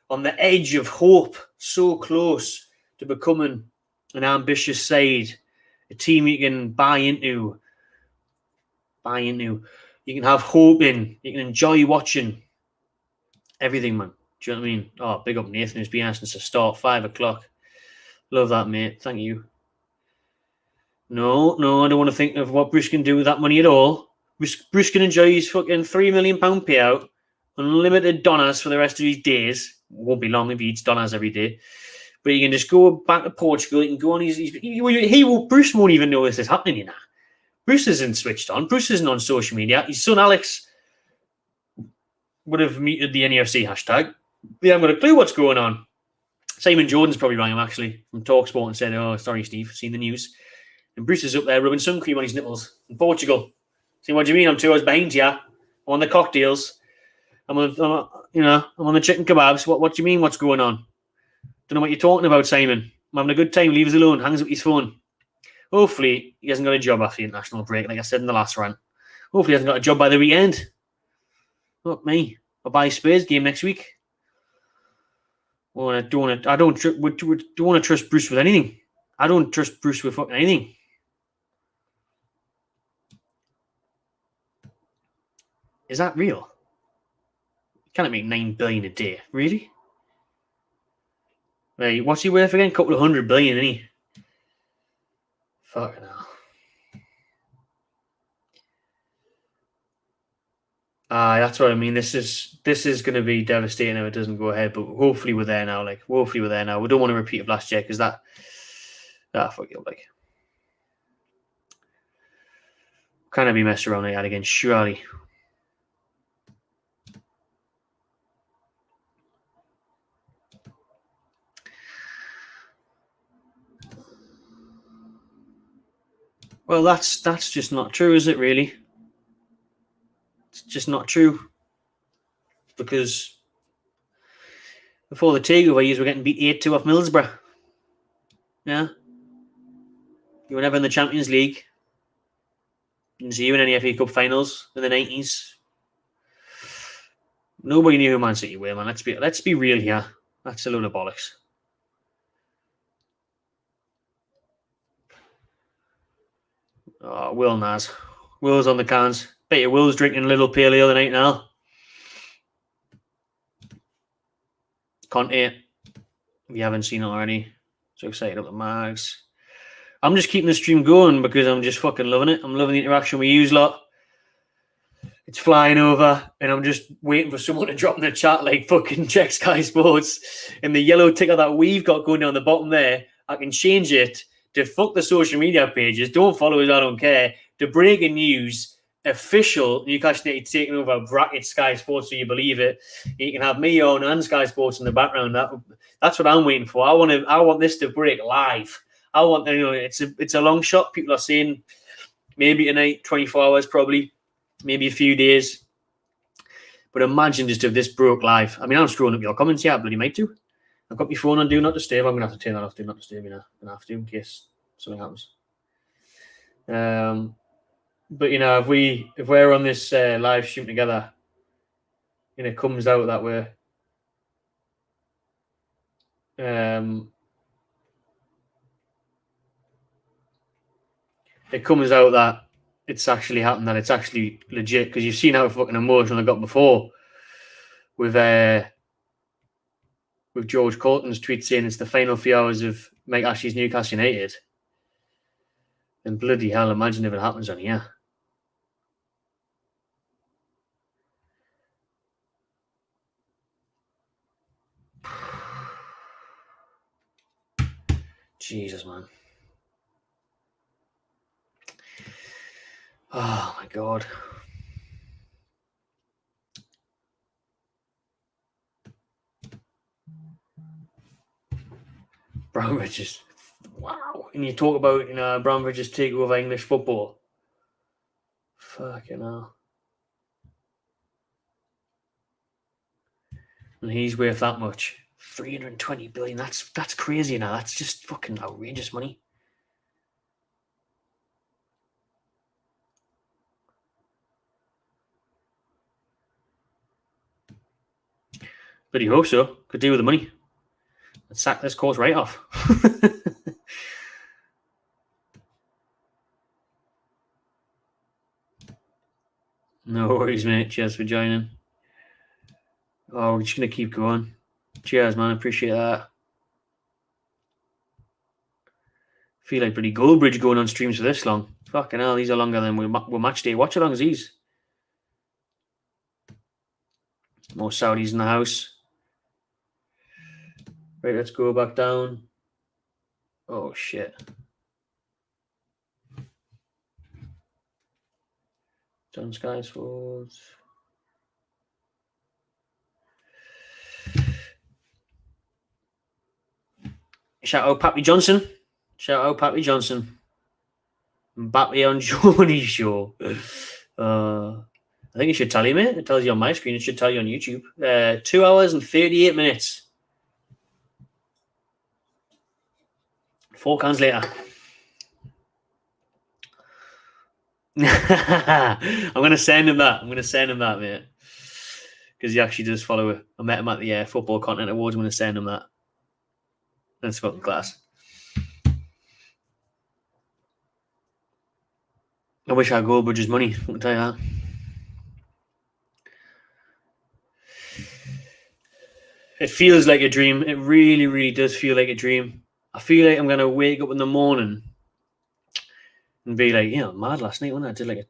[SPEAKER 2] on the edge of hope, so close to becoming an ambitious side, a team you can buy into. You can have hope in. You can enjoy watching. Everything, man. Do you know what I mean? Oh, big up Nathan who's been asking us to start 5 o'clock. Love that, mate. Thank you. No, I don't want to think of what Bruce can do with that money at all. Bruce can enjoy his fucking £3 million payout, unlimited dollars for the rest of his days. Won't be long if he eats dollars every day. But he can just go back to Portugal. He can go on Bruce won't even know this is happening, Bruce isn't switched on. Bruce isn't on social media. His son Alex would have muted the NEFC hashtag. They haven't got a clue what's going on. Simon Jordan's probably rang him, actually, from TalkSport and said, "Oh, sorry, Steve, seen the news." And Bruce is up there rubbing sun cream on his nipples in Portugal. Saying, "What do you mean? I'm 2 hours behind you. I'm on the cocktails. I'm on the chicken kebabs. What do you mean? What's going on? Don't know what you're talking about, Simon. I'm having a good time. Leave us alone." Hangs up his phone. Hopefully, he hasn't got a job after the international break, like I said in the last rant. Hopefully, he hasn't got a job by the weekend. Not me. I'll buy a Spurs game next week. I don't want to trust Bruce with anything. I don't trust Bruce with fucking anything. Is that real? Can't make $9 billion a day, really? Right, what's he worth again? A couple of $100 billion, isn't he? Fucking hell. That's what I mean. This is going to be devastating if it doesn't go ahead. But hopefully we're there now. Hopefully we're there now. We don't want to repeat of last year because that fuck you like. Can I be messed around like that again? Surely. Well, that's just not true, is it? Really? It's just not true. Because before the takeover, you were getting beat 8-2 off Middlesbrough. Yeah. You were never in the Champions League. Didn't see you in any FA Cup finals in the 90s. Nobody knew who Man City were, man. Let's be real here. That's a load of bollocks. Oh, Will Naz. Will's on the cans. Bet you Will's drinking a little pale ale tonight now. Conte. If you haven't seen it already. So excited about the mags. I'm just keeping the stream going because I'm just fucking loving it. I'm loving the interaction we use lot. It's flying over, and I'm just waiting for someone to drop in the chat, like, fucking check Sky Sports. And the yellow ticker that we've got going down the bottom there, I can change it to fuck the social media pages. Don't follow us, I don't care. To breaking news, official Newcastle United taking over bracket Sky Sports, so you believe it. You can have me on and Sky Sports in the background. That's what I'm waiting for. I want this to break live. I want, it's a long shot. People are saying maybe tonight, 24 hours probably. Maybe a few days. But imagine just if this broke live. I mean, I'm scrolling up your comments here. I bloody might do. I've got my phone on Do Not Disturb. I'm going to have to turn that off. Do Not Disturb, I'm going to have to in case something happens. But, if we're on this live stream together and it comes out that we're it comes out that it's actually happened, that it's actually legit, because you've seen how fucking emotional I got before with George Corton's tweet saying it's the final few hours of Mike Ashley's Newcastle United. And bloody hell, imagine if it happens on here. Jesus, man. Oh, my God. Brownridge is... Wow. And you talk about, Brownridge's take over English football. Fucking hell. And he's worth that much. 320 billion. That's crazy now. That's just fucking outrageous money. But he hopes so. Could do with the money. Let's sack this course right off. No worries, mate. Cheers for joining. Oh, we're just going to keep going. Cheers, man. Appreciate that. Feel like pretty Goldbridge going on streams for this long. Fucking hell, these are longer than we're match day watch alongs these. More Saudis in the house. Right, let's go back down. Oh, shit. John Sky Sports. Shout out Pappy Johnson. Shout out Pappy Johnson. Bappy on Johnny's show. I think it should tell you, mate. It tells you on my screen. It should tell you on YouTube. 2 hours and 38 minutes. 4 cans later. I'm going to send him that. Mate. Because he actually does follow it. I met him at the Football Content Awards. I'm going to send him that. That's fucking class. I wish I had Goldbridge's money. I'll tell you that. It feels like a dream. It really, really does feel like a dream. I feel like I'm going to wake up in the morning and be like, mad last night, wasn't I? I did like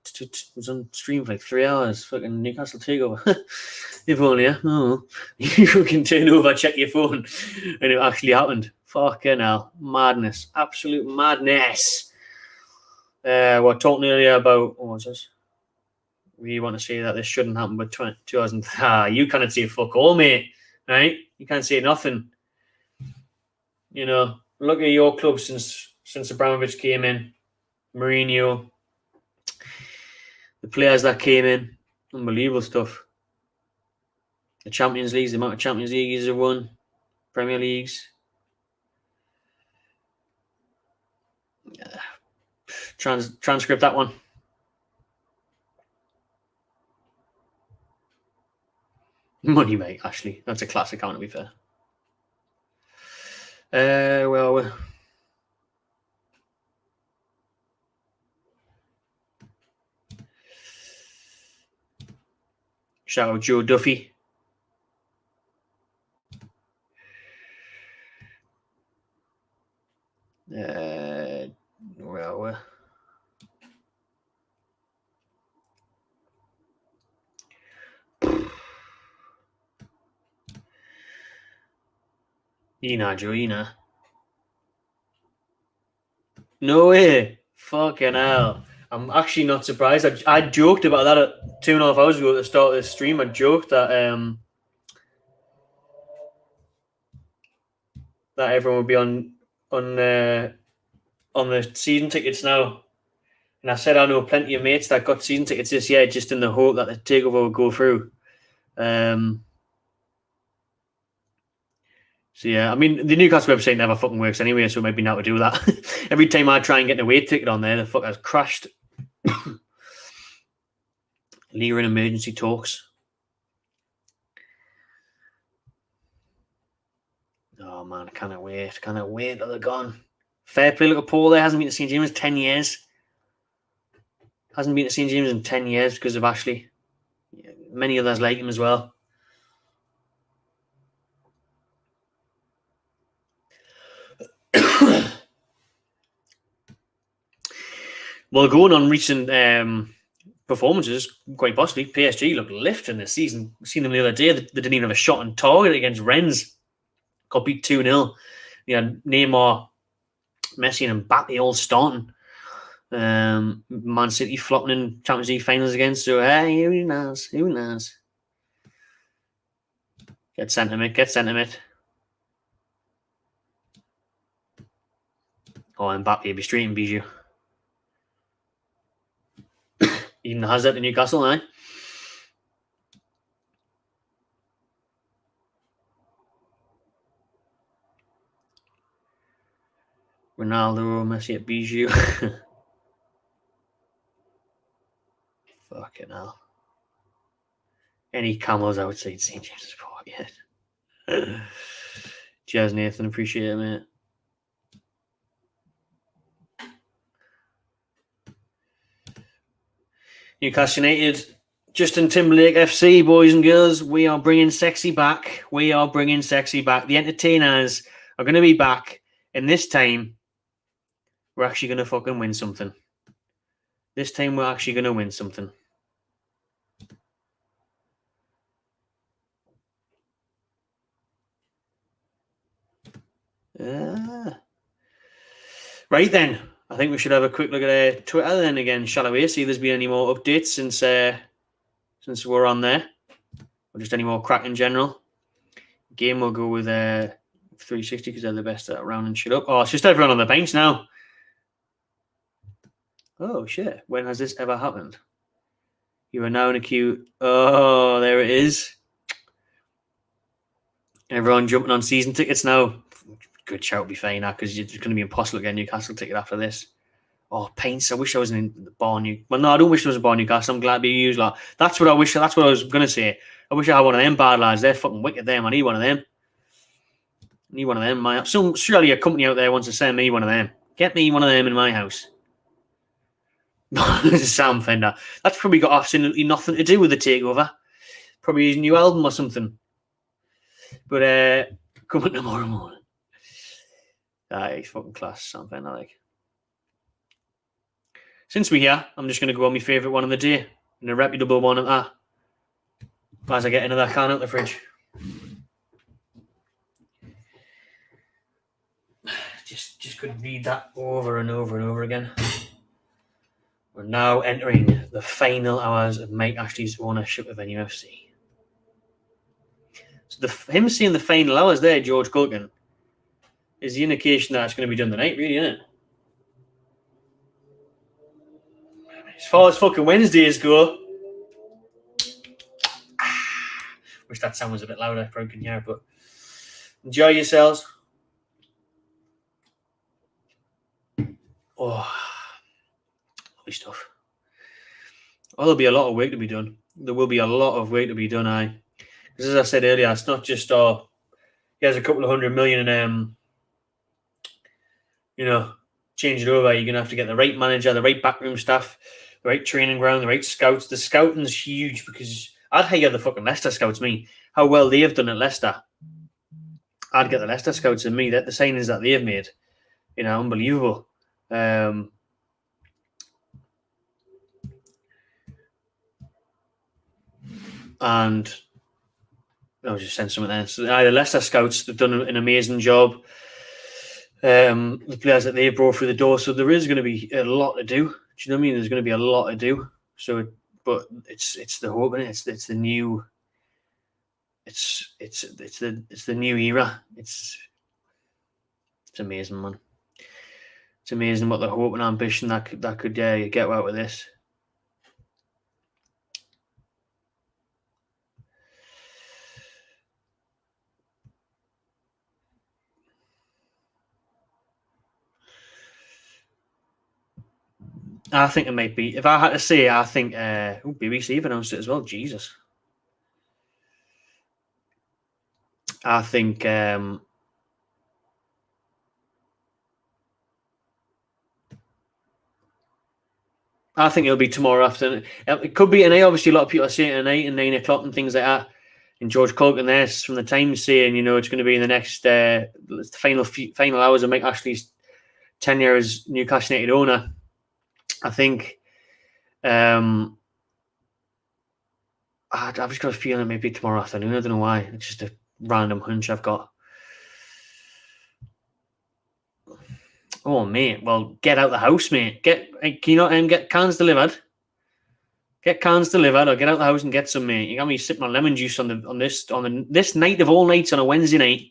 [SPEAKER 2] was on stream for like 3 hours. Fucking Newcastle Takeover. If only, yeah. Oh, you fucking turn over, check your phone, and it actually happened. Fucking hell. Madness. Absolute madness. We're talking earlier about, what was this? We want to say that this shouldn't happen, but 2000. You can't say fuck all, mate. Right? You can't say nothing. Look at your club since Abramovich came in. Mourinho. The players that came in. Unbelievable stuff. The Champions Leagues, the amount of Champions Leagues have won. Premier Leagues. Transcript that one. Money, mate, Ashley. That's a classic account, to be fair. Well, shout out Joe Duffy. Joe. No way. Fucking hell. I'm actually not surprised. I joked about that at 2.5 hours ago at the start of this stream. I joked that that everyone would be on the season tickets now. And I said I know plenty of mates that got season tickets this year just in the hope that the takeover would go through. So yeah, I mean the Newcastle website never fucking works anyway, so maybe now to do that. Every time I try and get an away ticket on there, the fuck has crashed. Lear in emergency talks. Oh man, I cannot wait till they're gone. Fair play, look at Paul there, hasn't been to St. James in 10 years. Hasn't been to St. James in 10 years because of Ashley. Yeah, many others like him as well. Well, going on recent performances, quite possibly, PSG looked lifting this season. Seen them the other day. They didn't even have a shot on target against Rennes. Got beat 2-0. You had Neymar, Messi and Mbappe all starting. Man City flopping in Champions League finals again. So, hey, who knows? Get sentiment. Oh, Mbappe will be straight in Bijou. Even Hazard in Newcastle, eh? Ronaldo, Messi at Bijou. Fucking hell. Any camels outside St. James's Park yet? Cheers, Nathan. Appreciate it, mate. Newcastle United, Justin Timberlake FC, boys and girls. We are bringing sexy back. The entertainers are going to be back. And this time, we're actually going to fucking win something. Right then, I think we should have a quick look at Twitter then again, shall we? See if there's been any more updates since we're on there, or just any more crack in general. Game will go with 360 because they're the best at rounding shit up. Oh, it's just everyone on the bench now. Oh shit! When has this ever happened? You are now in a queue. Oh, there it is. Everyone jumping on season tickets now. Good shout, be fine now because it's going to be impossible to get a Newcastle ticket after this. Oh, Paints. I wish I was in the bar Well, no, I don't wish I was a bar Newcastle. I'm glad to be used. Like, that's what I wish. That's what I was going to say. I wish I had one of them bad lads. They're fucking wicked, them. I need one of them. Surely a company out there wants to send me one of them. Get me one of them in my house. Sam Fender. That's probably got absolutely nothing to do with the takeover. Probably his new album or something. But coming tomorrow morning. He's fucking class, Sam Fender, like. Since we're here, I'm just going to go on my favourite one of the day. And a reputable one at that. As I get another can out the fridge. Just could read that over and over and over again. We're now entering the final hours of Mike Ashley's ownership of NUFC. So him seeing the final hours there, George Culkin, is the indication that it's going to be done tonight, really, isn't it? As far as fucking Wednesdays go, wish that sound was a bit louder, probably can hear it, but enjoy yourselves. Oh, lovely stuff. Oh, there'll be a lot of work to be done. There will be a lot of work to be done, aye. Because as I said earlier, it's not just he has a couple of $100 million and change it over. You're gonna have to get the right manager, the right backroom staff, the right training ground, the right scouts. The scouting's huge because I'd hire the fucking Leicester scouts. Me, how well they have done at Leicester. I'd get the Leicester scouts and me. That the signings that they've made, unbelievable. And I'll just send something there. So the Leicester scouts, they've done an amazing job. The players that they've brought through the door, so there is going to be a lot to do. Do you know what I mean? There's going to be a lot to do. So, but it's the hope, and it's the new. It's the new era. It's amazing, man. It's amazing what the hope and ambition that could get out of this. I think it might be. If I had to say, I think BBC have announced it as well. Jesus. I think it'll be tomorrow afternoon. It could be tonight. Obviously, a lot of people are saying tonight and 9 o'clock and things like that. And George Culkin there from the Times saying, it's going to be in the next final hours of Mike Ashley's tenure as Newcastle United owner. I think I've just got a feeling it may be tomorrow afternoon. I don't know why. It's just a random hunch I've got. Oh, mate. Well, get out the house, mate. Can you not get cans delivered? Get cans delivered, or get out the house and get some, mate. You got me sipping on lemon juice on this night of all nights on a Wednesday night.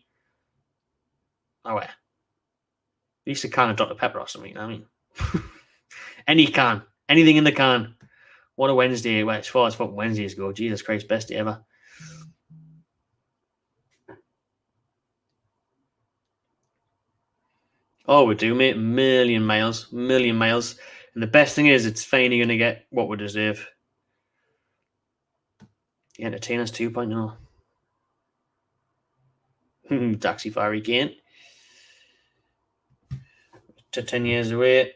[SPEAKER 2] Oh, yeah. At least a can of Dr. Pepper or something. I mean, any can, anything in the can. What a Wednesday! Well, as far as fucking Wednesdays go, Jesus Christ, best day ever. Oh, we do, mate. Million miles. And the best thing is, it's finally going to get what we deserve. The Entertainers 2.0. Taxi Fiery Kane. To 10 years away.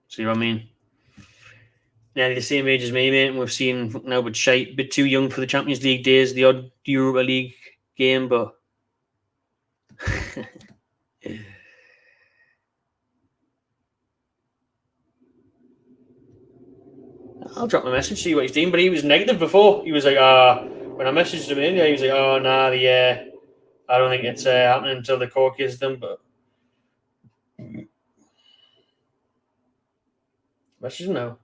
[SPEAKER 2] See what I mean? Nearly the same age as me, mate. And we've seen now, but shite, a bit too young for the Champions League days, the odd Europa League game, but I'll drop my message, see what he's doing. But he was negative before. He was like, when I messaged him earlier, he was like, oh, nah, I don't think it's happening until the court case is done. But message him now.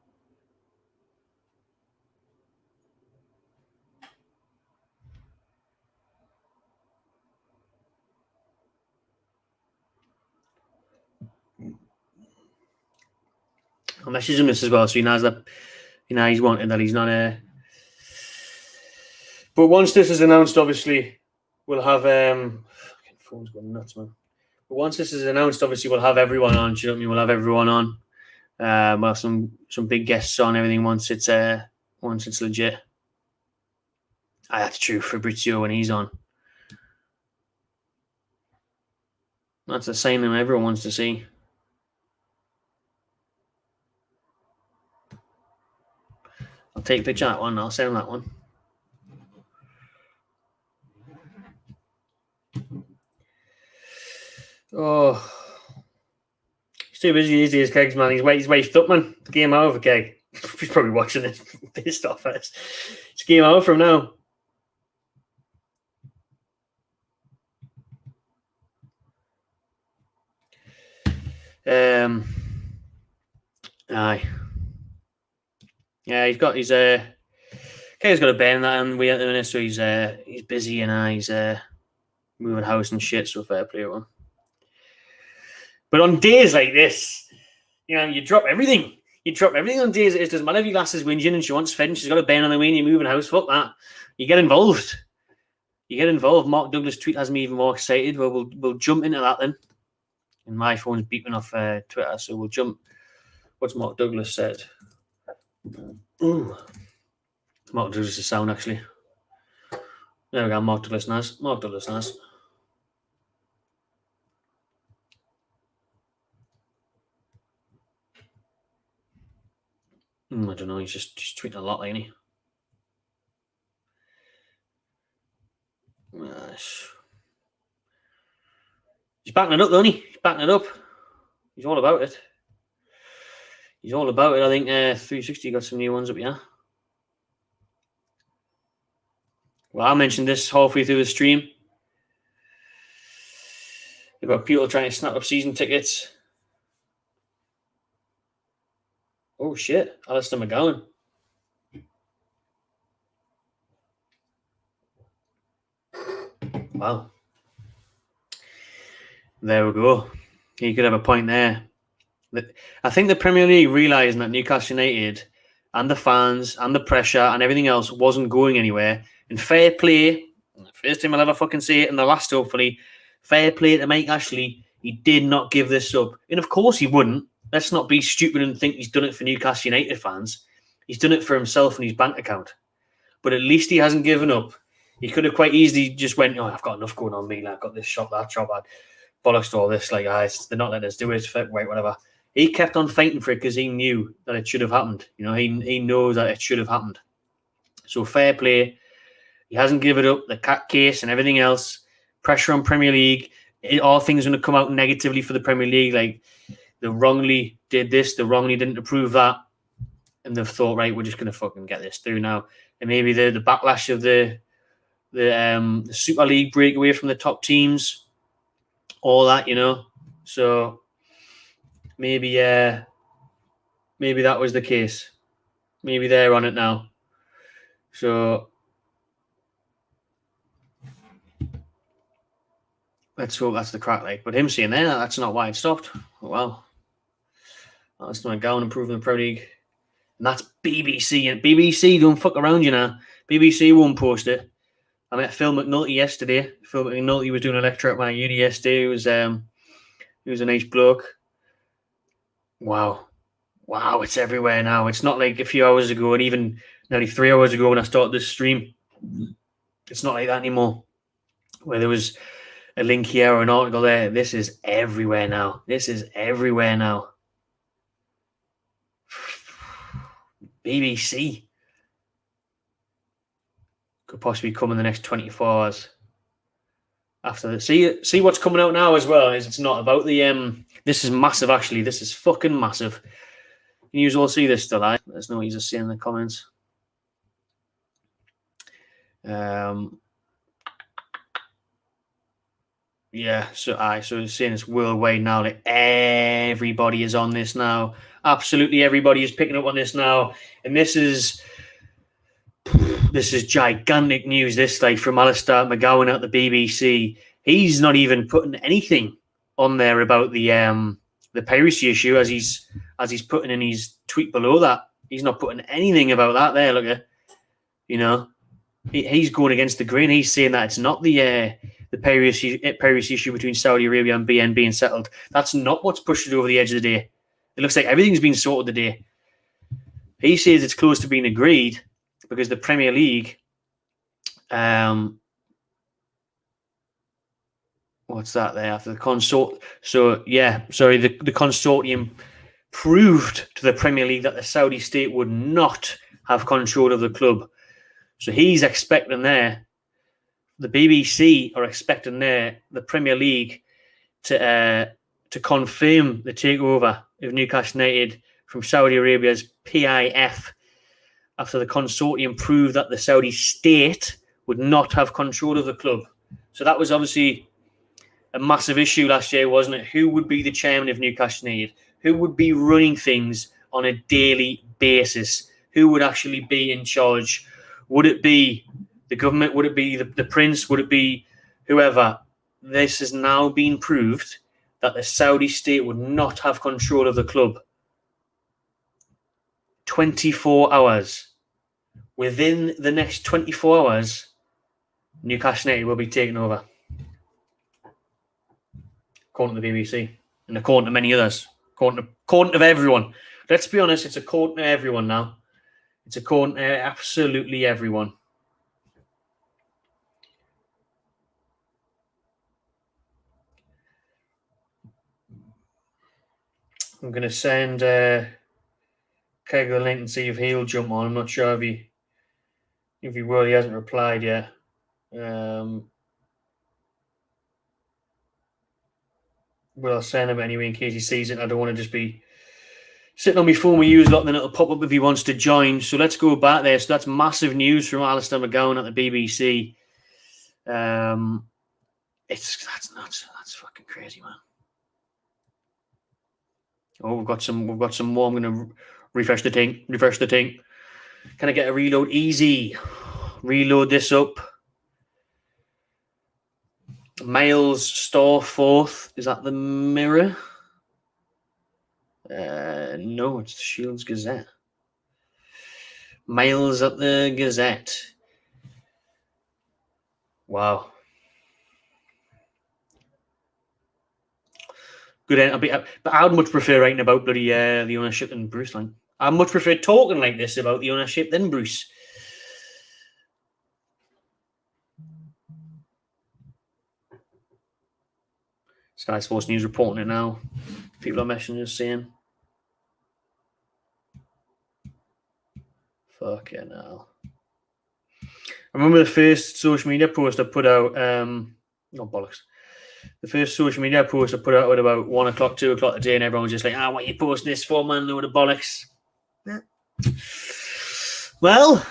[SPEAKER 2] I'll message him this as well, so he knows that he's wanted that he's not But once this is announced, obviously, we'll have fucking phone's going nuts, man. But once this is announced, obviously, we'll have everyone on. Do you know what I mean? We'll have everyone on. We'll have some big guests on everything once it's legit. That's true. Fabrizio when he's on. That's the same thing everyone wants to see. I'll take a picture of that one. I'll send him that one. Oh, he's too busy these days, Kegs, man. He's waved up, man. Game over, Keg. He's probably watching this, pissed off at us. It's game over from now. Aye. Yeah, he's got his Keg's got a band in that, and we ain't doing this, so he's busy and he's moving house and shit. So fair play to him. But on days like this, you drop everything. You drop everything on days. It doesn't matter if your lass is whinging and she wants fed and she's got a band on the way and you're moving house. Fuck that. You get involved. Mark Douglas' tweet has me even more excited. Well, we'll jump into that then. And my phone's beeping off Twitter, so we'll jump. What's Mark Douglas said? Ooh. Mark Douglas' sound, actually. There we go. Mark Douglas Nas. I don't know. He's just tweeting a lot, ain't he? He's backing it up, though, isn't he? He's backing it up. He's all about it. He's all about it. I think 360 got some new ones up here. Well, I mentioned this halfway through the stream. You've got people trying to snap up season tickets. Oh, shit. Alistair McGowan. Wow. There we go. You could have a point there. I think the Premier League realising that Newcastle United and the fans and the pressure and everything else wasn't going anywhere. And fair play, first time I'll ever fucking say it, and the last hopefully, fair play to Mike Ashley. He did not give this up. And of course he wouldn't. Let's not be stupid and think he's done it for Newcastle United fans. He's done it for himself and his bank account. But at least he hasn't given up. He could have quite easily just went, oh, I've got enough going on me. Like, I've got this shop, that shop, bollocks to all this. Like, they're not letting us do it. Wait, whatever. He kept on fighting for it because he knew that it should have happened. You know, he knows that it should have happened. So fair play. He hasn't given up. The cat case and everything else. Pressure on Premier League. All things going to come out negatively for the Premier League. Like, they wrongly did this. They wrongly didn't approve that. And they've thought, right, we're just going to fucking get this through now. And maybe the backlash of the Super League breakaway from the top teams. All that, you know. So maybe that was the case. Maybe they're on it now. So let's hope that's the crack. Like, but him saying that's not why it stopped. Oh, well, that's not going improving the Pro League, and that's BBC. And BBC don't fuck around, you know. BBC won't post it. I met Phil McNulty yesterday. Phil McNulty was doing a lecture at my uni yesterday. He was a nice bloke. Wow, it's everywhere now. It's not like a few hours ago and even nearly 3 hours ago when I started this stream. It's not like that anymore, where there was a link here or an article there. This is everywhere now. BBC could possibly come in the next 24 hours. After that, see what's coming out now as well. Is it's not about the This is massive. Actually, this is fucking massive. Can you all see this still? Let us know what you're seeing in the comments. Yeah. So it's saying it's worldwide now. Like everybody is on this now. Absolutely everybody is picking up on this now, and this is gigantic news. This, like, from Alistair McGowan at the BBC. He's not even putting anything on there about the piracy issue, as he's putting in his tweet below that. He's not putting anything about that there. Look at, you know, he's going against the grain. He's saying that it's not the piracy issue between Saudi Arabia and BN being settled. That's not what's pushed it over the edge of the day. It looks like everything's been sorted today. He says it's close to being agreed because the Premier League, what's that there after the consort? So yeah, sorry, the consortium proved to the Premier League that the Saudi state would not have control of the club. So he's expecting there, the BBC are expecting there, the Premier League to confirm the takeover of Newcastle United from Saudi Arabia's PIF after the consortium proved that the Saudi state would not have control of the club. So that was obviously a massive issue last year, wasn't it? Who would be the chairman of Newcastle United? Who would be running things on a daily basis? Who would actually be in charge? Would it be the government? Would it be the prince? Would it be whoever? This has now been proved that the Saudi state would not have control of the club. 24 hours. Within the next 24 hours, Newcastle United will be taken over. According to the BBC. And according to many others. According to everyone. Let's be honest, it's according to everyone now. It's according to absolutely everyone. I'm going to send Keg the link and see if he'll jump on. I'm not sure if he will. He hasn't replied yet. what I was saying about anyway, in case he sees it. I don't want to just be sitting on my phone with you a lot, and then it'll pop up if he wants to join. So let's go back there. So that's massive news from Alistair McGowan at the BBC. That's nuts. That's fucking crazy, man. Oh, we've got some more. I'm gonna refresh the thing. Can I get a reload? Easy. Reload this up. Mails Store 4th. Is that the Mirror? No, it's the Shields Gazette. Mails at the Gazette. Wow. Good. But I would much prefer writing about bloody the ownership than Bruce. Like, I much prefer talking like this about the ownership than Bruce. Sky Sports News reporting it now. People are messaging us saying, fucking hell. I remember the first social media post I put out, bollocks. The first social media post I put out at about 1 o'clock, 2 o'clock a day, and everyone was just like, what are you posting this for, man? Load of bollocks. Yeah. Well.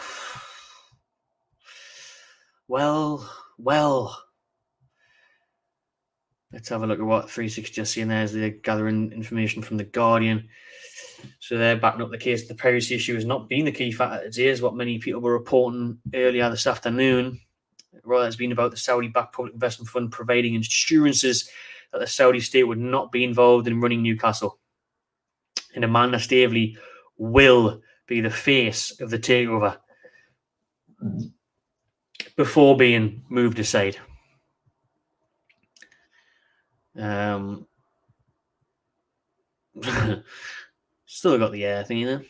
[SPEAKER 2] Let's have a look at what 360 are seeing there as they're gathering information from The Guardian. So they're backing up the case that the piracy issue has not been the key factor today, is what many people were reporting earlier this afternoon. Rather, it's been about the Saudi-backed public investment fund providing assurances that the Saudi state would not be involved in running Newcastle. And Amanda Stavely will be the face of the takeover before being moved aside. Still got the air thing, you know.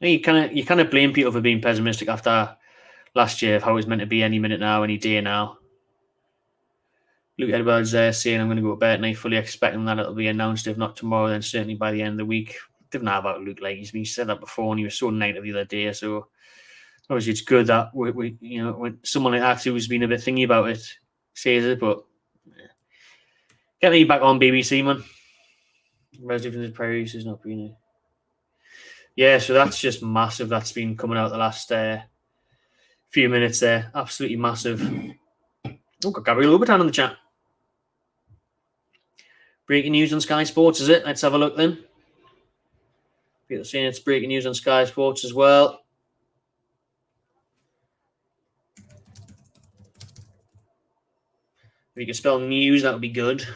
[SPEAKER 2] You kind of blame people for being pessimistic after last year of how it was meant to be any minute now, any day now. Luke Edwards saying, I'm going to go to bed tonight, fully expecting that it'll be announced, if not tomorrow, then certainly by the end of the week. Didn't know about Luke, like he said that before, and he was so negative the other day. So obviously it's good that we when someone like that who's been a bit thingy about it says it, but get me back on BBC, man. Resident Priorities is not being. Yeah, so that's just massive. That's been coming out the last few minutes there. Absolutely massive. Oh, got Gabriel Louboutin on the chat. Breaking news on Sky Sports, is it? Let's have a look then. People saying it's breaking news on Sky Sports as well. If you could spell news, that would be good.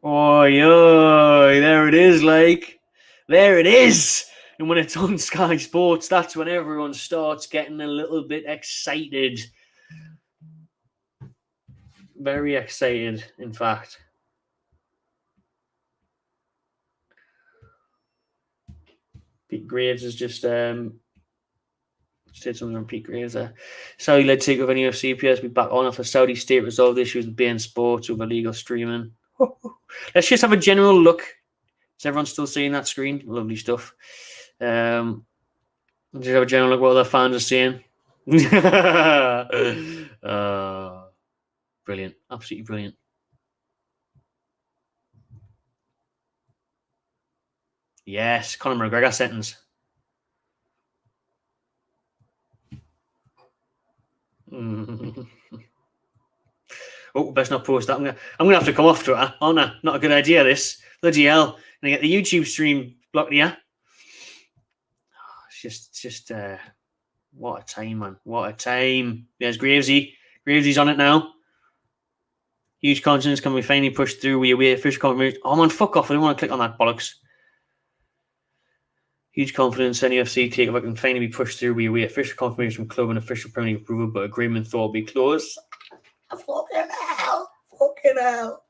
[SPEAKER 2] Oi, there it is, like. There it is. And when it's on Sky Sports, that's when everyone starts getting a little bit excited. Very excited, in fact. Pete Graves has just said something on Pete Graves there. Saudi-led takeover of UFC appears to be back on after Saudi state resolved issues with BN Sports over illegal streaming. Let's just have a general look. Is everyone still seeing that screen? Lovely stuff. Just have a general look what other fans are saying. Brilliant. Absolutely brilliant. Yes, Conor McGregor sentence. Oh, best not post that. I'm gonna have to come off Twitter, aren't I? Not a good idea, this. Bloody hell. And I get the YouTube stream blocked here. It's just what a time, man. What a time. There's Gravesy. Gravesy's on it now. Huge confidence can be finally pushed through. We await official confirmation. Oh man, fuck off. I didn't want to click on that bollocks. Huge confidence NFC takeover can finally be pushed through. We await official confirmation from club and official Premier League approval, but agreement thought will be closed. Fucking hell. Fucking hell.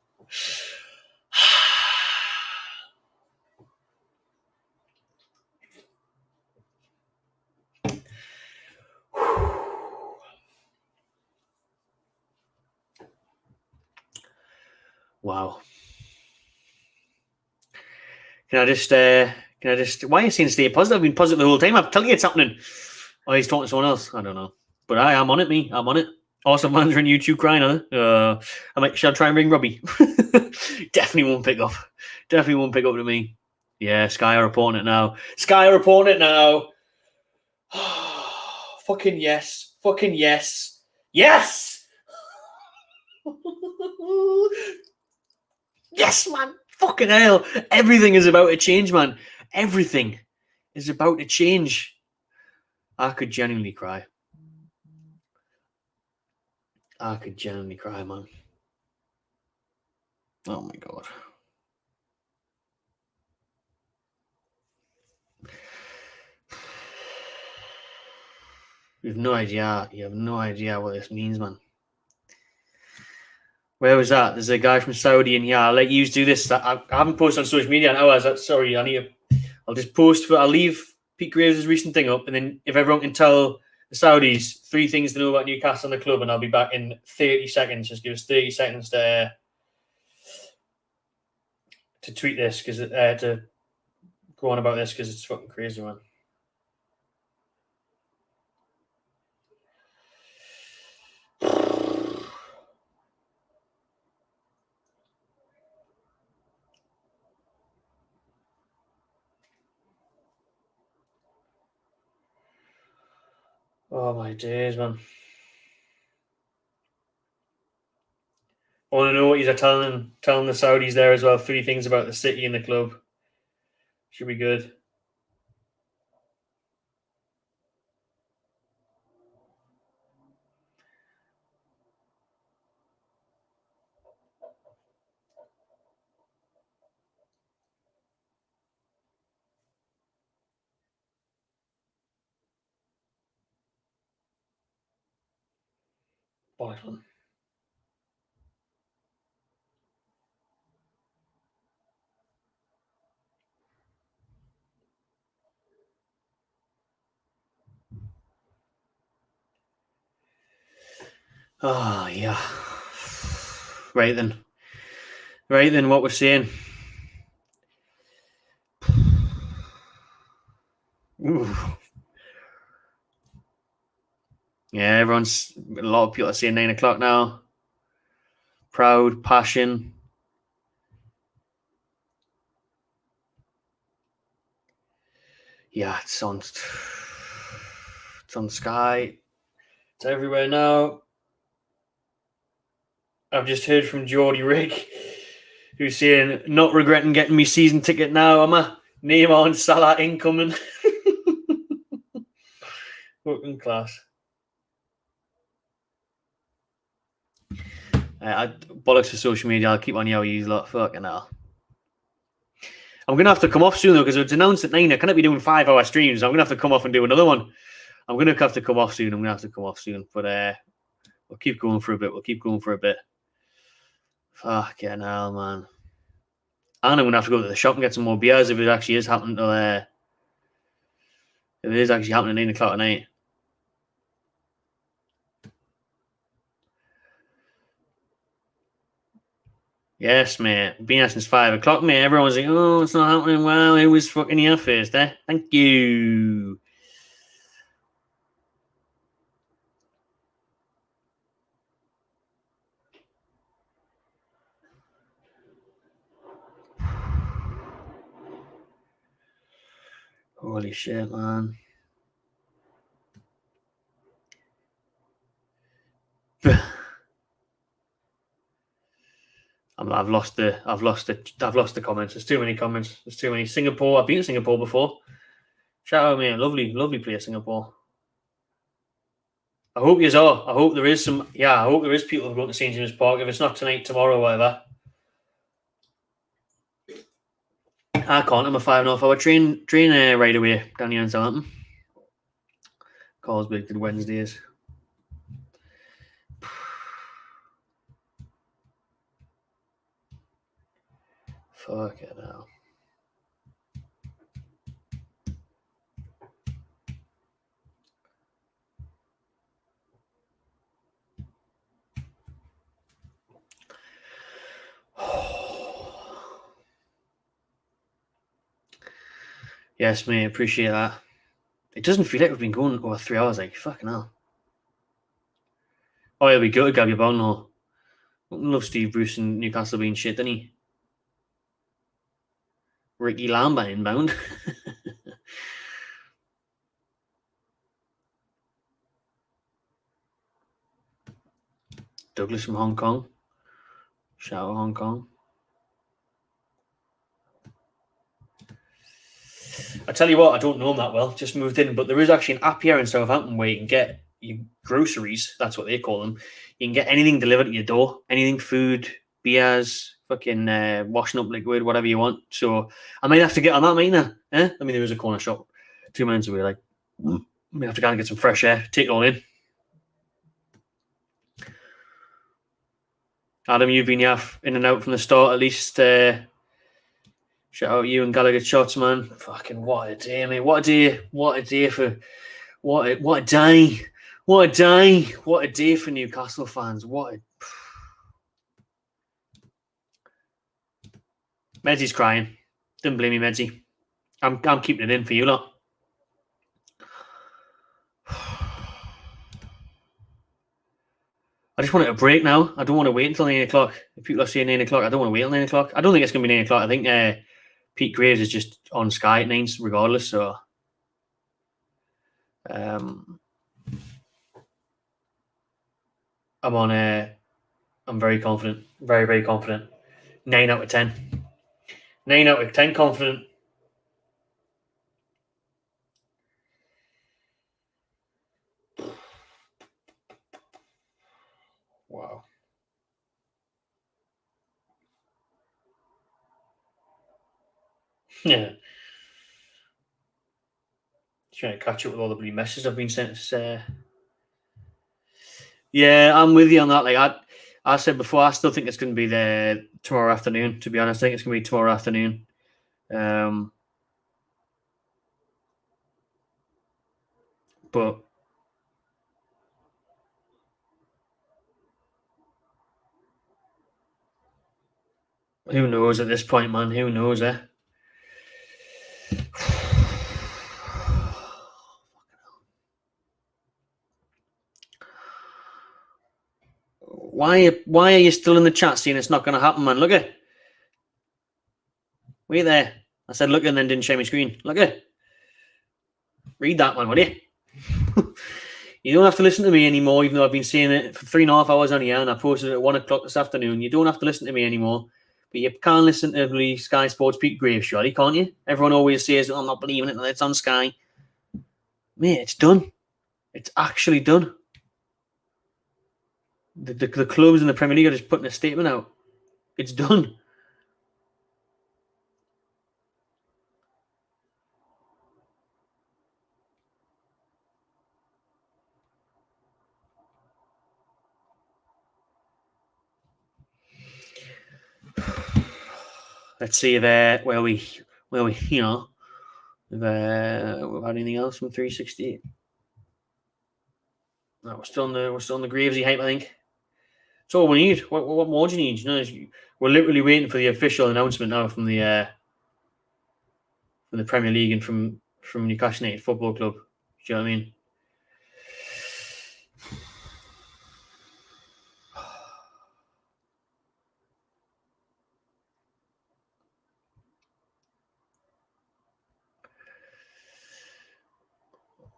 [SPEAKER 2] Wow. Can I just why are you saying stay positive? I've been positive the whole time. I'm telling you it's happening. Oh, he's talking to someone else. I don't know. But I'm on it, me. I'm on it. Awesome fans are on YouTube crying, huh? Should I try and ring Robbie? Definitely won't pick up. Definitely won't pick up to me. Yeah, Sky are reporting it now. Sky are reporting it now. Fucking yes. Fucking yes. Yes! Yes, man. Fucking hell. Everything is about to change, man. Everything is about to change. I could genuinely cry. I could genuinely cry, man. Oh my God. You have no idea. You have no idea what this means, man. Where was that? There's a guy from Saudi, and yeah, I'll let you do this. I haven't posted on social media in hours. Sorry, I need to. I'll just post I'll leave Pete Graves' recent thing up, and then if everyone can tell the Saudis 3 things to know about Newcastle and the club, and I'll be back in 30 seconds. Just give us 30 seconds to tweet this, because to go on about this, because it's fucking crazy, man. Oh my days, man. I want to know what he's telling the Saudis there as well. 3 things about the city and the club. Should be good. Bollocks, man. Oh, yeah. Right then, what we're saying. Ooh. Yeah, a lot of people are saying 9 o'clock now. Proud, passion. Yeah, it's on Sky. It's everywhere now. I've just heard from Geordie Rick, who's saying, not regretting getting me season ticket now, am I? Neymar and Salah incoming. Fucking class. Bollocks for social media. I'll keep on you use lot. Fucking hell. I'm going to have to come off soon, though, because it's announced at 9. I can't be doing 5-hour streams. I'm going to have to come off and do another one. I'm going to have to come off soon. But we'll keep going for a bit. Fucking hell, man. And I'm going to have to go to the shop and get some more beers if it actually is happening if it is actually happening at 9 o'clock at night. Yes, mate. Been here since 5 o'clock, mate. Everyone's like, oh, it's not happening. Well, it was fucking here first, eh? Thank you. Holy shit, man. I've lost the comments. There's too many comments. There's too many. Singapore. I've been to Singapore before. Shout out, man. Lovely place, Singapore. I hope you are. I hope there is some. Yeah, I hope there is people who go to St James Park. If it's not tonight, tomorrow, whatever. I can't. I'm a 5.5 hour train right away down here in Southampton. Calls big to Wednesdays. Fuck it now. Yes, mate. Appreciate that. It doesn't feel like we've been going over 3 hours. Like fucking hell. Oh, he'll be good to Gabby Brownlow. Love Steve Bruce and Newcastle being shit, didn't he? Ricky Lamba inbound. Douglas from Hong Kong. Shout out Hong Kong. I tell you what, I don't know him that well. Just moved in, but there is actually an app here in Southampton where you can get your groceries. That's what they call them. You can get anything delivered to your door. Anything, food, beers, fucking washing up liquid, whatever you want. So I might have to get on that, mightn't I? I mean, there is a corner shop 2 minutes away. Like, we have to go and get some fresh air, take it all in. Adam, you've been in and out from the start at least. Shout out you and Gallagher Shots, man. Fucking what a day, mate. What a day. What a day for what a day. What a day. What a day for Newcastle fans. Medzy's crying. Didn't blame me, Medzy. I'm keeping it in for you lot. I just want it a break now. I don't want to wait until 9 o'clock. If people are saying 9 o'clock, I don't want to wait until 9 o'clock. I don't think it's going to be 9 o'clock. I think Pete Graves is just on Sky at 9 regardless. So I'm very confident. Very, very confident. 9 out of 10. 9 out of 10 confident. Wow. Yeah. Trying to catch up with all the bloody messages I've been sent. Yeah, I'm with you on that. Like I said before, I still think it's going to be there tomorrow afternoon. To be honest, I think it's going to be tomorrow afternoon. But who knows at this point, man? Who knows, eh? Why are you still in the chat saying it's not going to happen, man? Look at. Wait there. I said look and then didn't share my screen. Look at. Read that one, will you? You don't have to listen to me anymore, even though I've been saying it for 3.5 hours on here and I posted it at 1 o'clock this afternoon. You don't have to listen to me anymore. But you can listen to Sky Sports Pete Graves, surely, can't you? Everyone always says, I'm not believing it, it's on Sky. Mate, it's done. It's actually done. The clubs in the Premier League are just putting a statement out. It's done. Let's see if where we you know, if we've had anything else from 368. No, we're still on the Gravesy hype, I think. That's all we need. What more do you need? You know, we're literally waiting for the official announcement now from the Premier League and from Newcastle United Football Club. Do you know what I mean?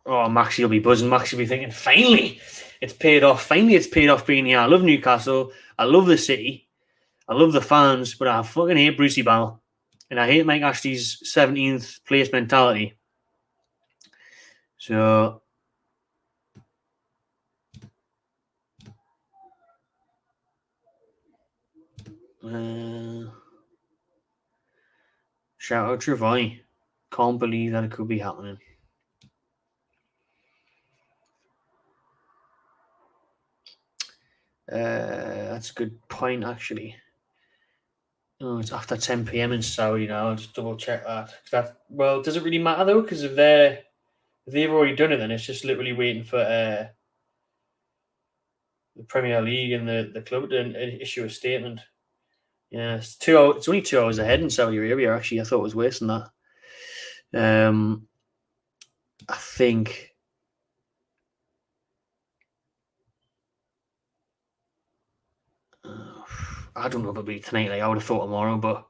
[SPEAKER 2] Oh, Maxie will be buzzing. Maxie will be thinking, finally, it's paid off. Finally, it's paid off being here. I love Newcastle. I love the city. I love the fans, but I fucking hate Brucey Ball. And I hate Mike Ashley's 17th place mentality. So, shout out Trevor. Can't believe that it could be happening. That's a good point, actually. Oh, it's after 10 p.m. in Saudi now. I'll just double check that. Well, does it really matter though? Because if they've already done it, then it's just literally waiting for the Premier League and the club to issue a statement. Yeah, it's 2 hours. It's only 2 hours ahead in Saudi Arabia. Actually, I thought it was worse than that. I think. I don't know if it'll be tonight. Like I would have thought tomorrow, but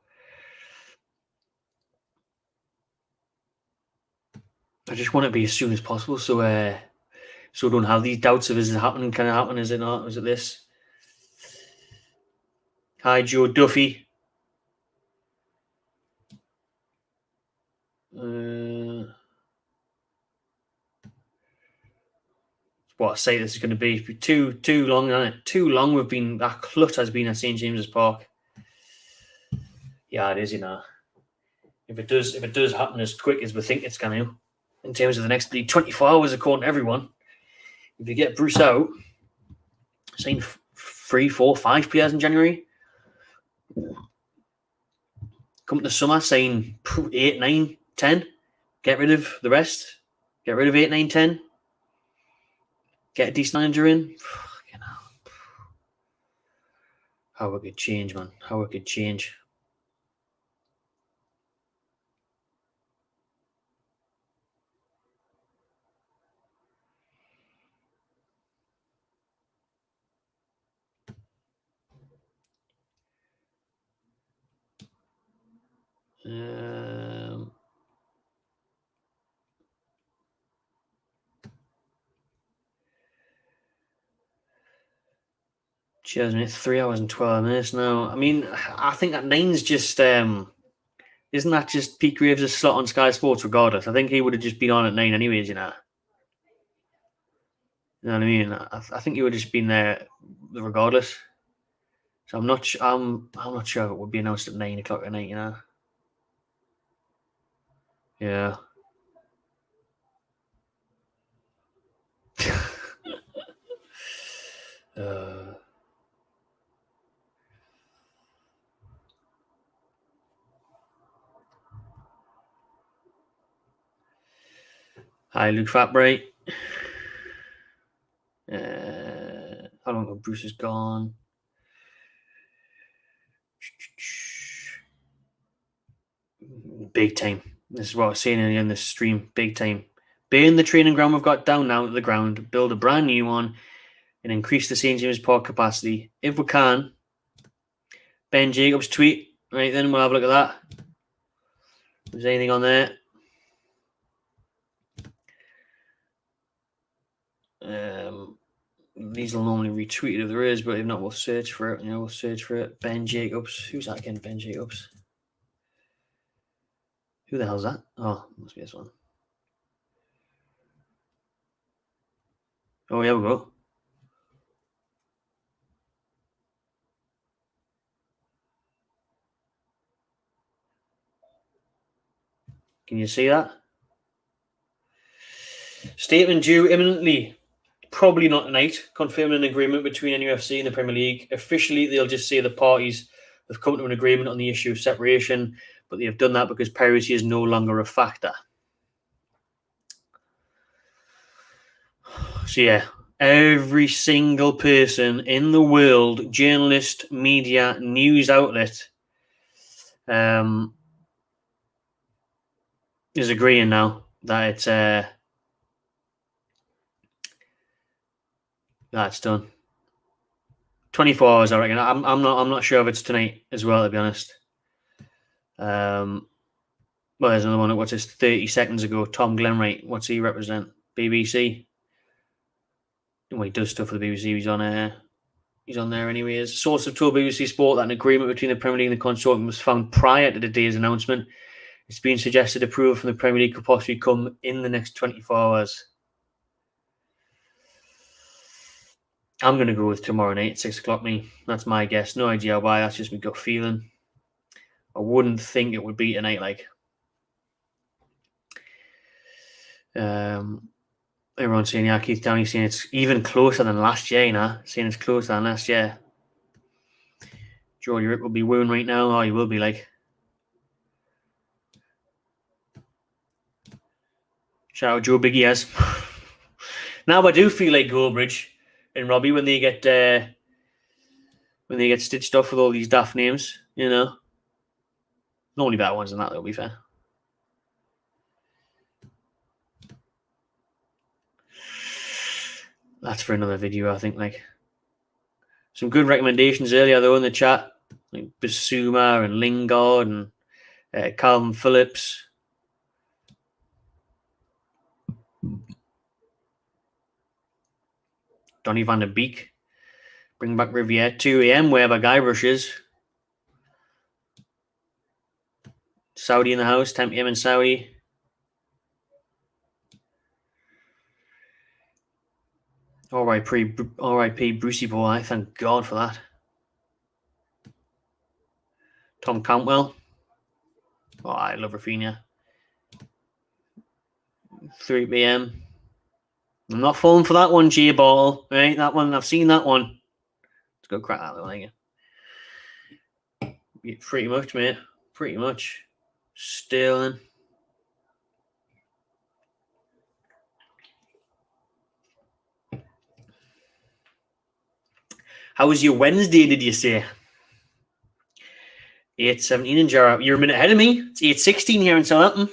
[SPEAKER 2] I just want it to be as soon as possible, so so don't have these doubts of is it happening? Can it happen? Is it not? Is it this? Hi, Joe Duffy. What a sight this is going to be. Too long, isn't it? Too long. We've been that clutter has been at St James's Park. Yeah, it is. You know, if it does happen as quick as we think it's going to, in terms of the next 24 hours, according to everyone, if you get Bruce out, saying 3, 4, 5 players in January, come to summer saying 8, 9, 10, get rid of the rest, get rid of 8, 9, 10, get a decent manager in. Fucking hell. How it could change, man. How it could change. Cheers, mate. 3 hours and 12 minutes now. I mean, I think that 9's just isn't that just Pete Graves' slot on Sky Sports regardless? I think he would have just been on at 9 anyways, you know. You know what I mean? I think he would have just been there regardless. So I'm not sure if it would be announced at 9 o'clock at night, you know. Yeah. Hi, Luke Fatbright. How long ago Bruce is gone? Big time. This is what I was saying in the stream. Big time. Burn the training ground we've got down now to the ground. Build a brand new one and increase the St. James Park capacity. If we can. Ben Jacobs tweet. Right then, we'll have a look at that. If there's anything on there. These will normally retweet it if there is, but if not, we'll search for it. We'll search for it. Ben Jacobs. Who's that again? Ben Jacobs. Who the hell's that? Oh, must be this one. Oh, here we go. Can you see that? Statement due imminently. Probably not tonight. Confirming an agreement between NUFC and the Premier League. Officially, they'll just say the parties have come to an agreement on the issue of separation, but they have done that because piracy is no longer a factor. So yeah, every single person in the world, journalist, media, news outlet, is agreeing now that it's that's done. 24 hours, I reckon. I'm not sure if it's tonight as well, to be honest. Well, there's another one. What's this? 30 seconds ago, Tom Glenwright. What's he represent? BBC. Well, he does stuff for the BBC. He's on there anyways. Source have told BBC Sport that an agreement between the Premier League and the Consortium was found prior to today's announcement. It's been suggested approval from the Premier League could possibly come in the next 24 hours. I'm going to go with tomorrow night at 6 o'clock, me. That's my guess. No idea why. That's just my gut feeling. I wouldn't think it would be tonight, like. Everyone's saying, yeah, Keith Downey saying it's even closer than last year, you know. Saying it's closer than last year. Jordy Rick will be wooing right now. Oh, he will be, like. Shout out Joe Big Ears. Now I do feel like Goldbridge and Robbie when they get stitched off with all these daft names, you know. Normally better ones than that, though, to be fair. That's for another video, I think, like. Some good recommendations earlier, though, in the chat. Like Basuma and Lingard and Calvin Phillips. Donny van der Beek. Bring back Riviere. 2 a.m. wherever Guybrush is. Saudi in the house. 10 p.m. in Saudi. R.I.P. Brucey Boy. Thank God for that. Tom Cantwell. Oh, I love Rafinha. 3 p.m. I'm not falling for that one, G Ball. Right, that one. I've seen that one. Let's go crack that one again. Yeah, pretty much, mate. Pretty much. Sterling. How was your Wednesday, did you say? 8:17 in Jarrah. You're a minute ahead of me. It's 8:16 here in Southampton.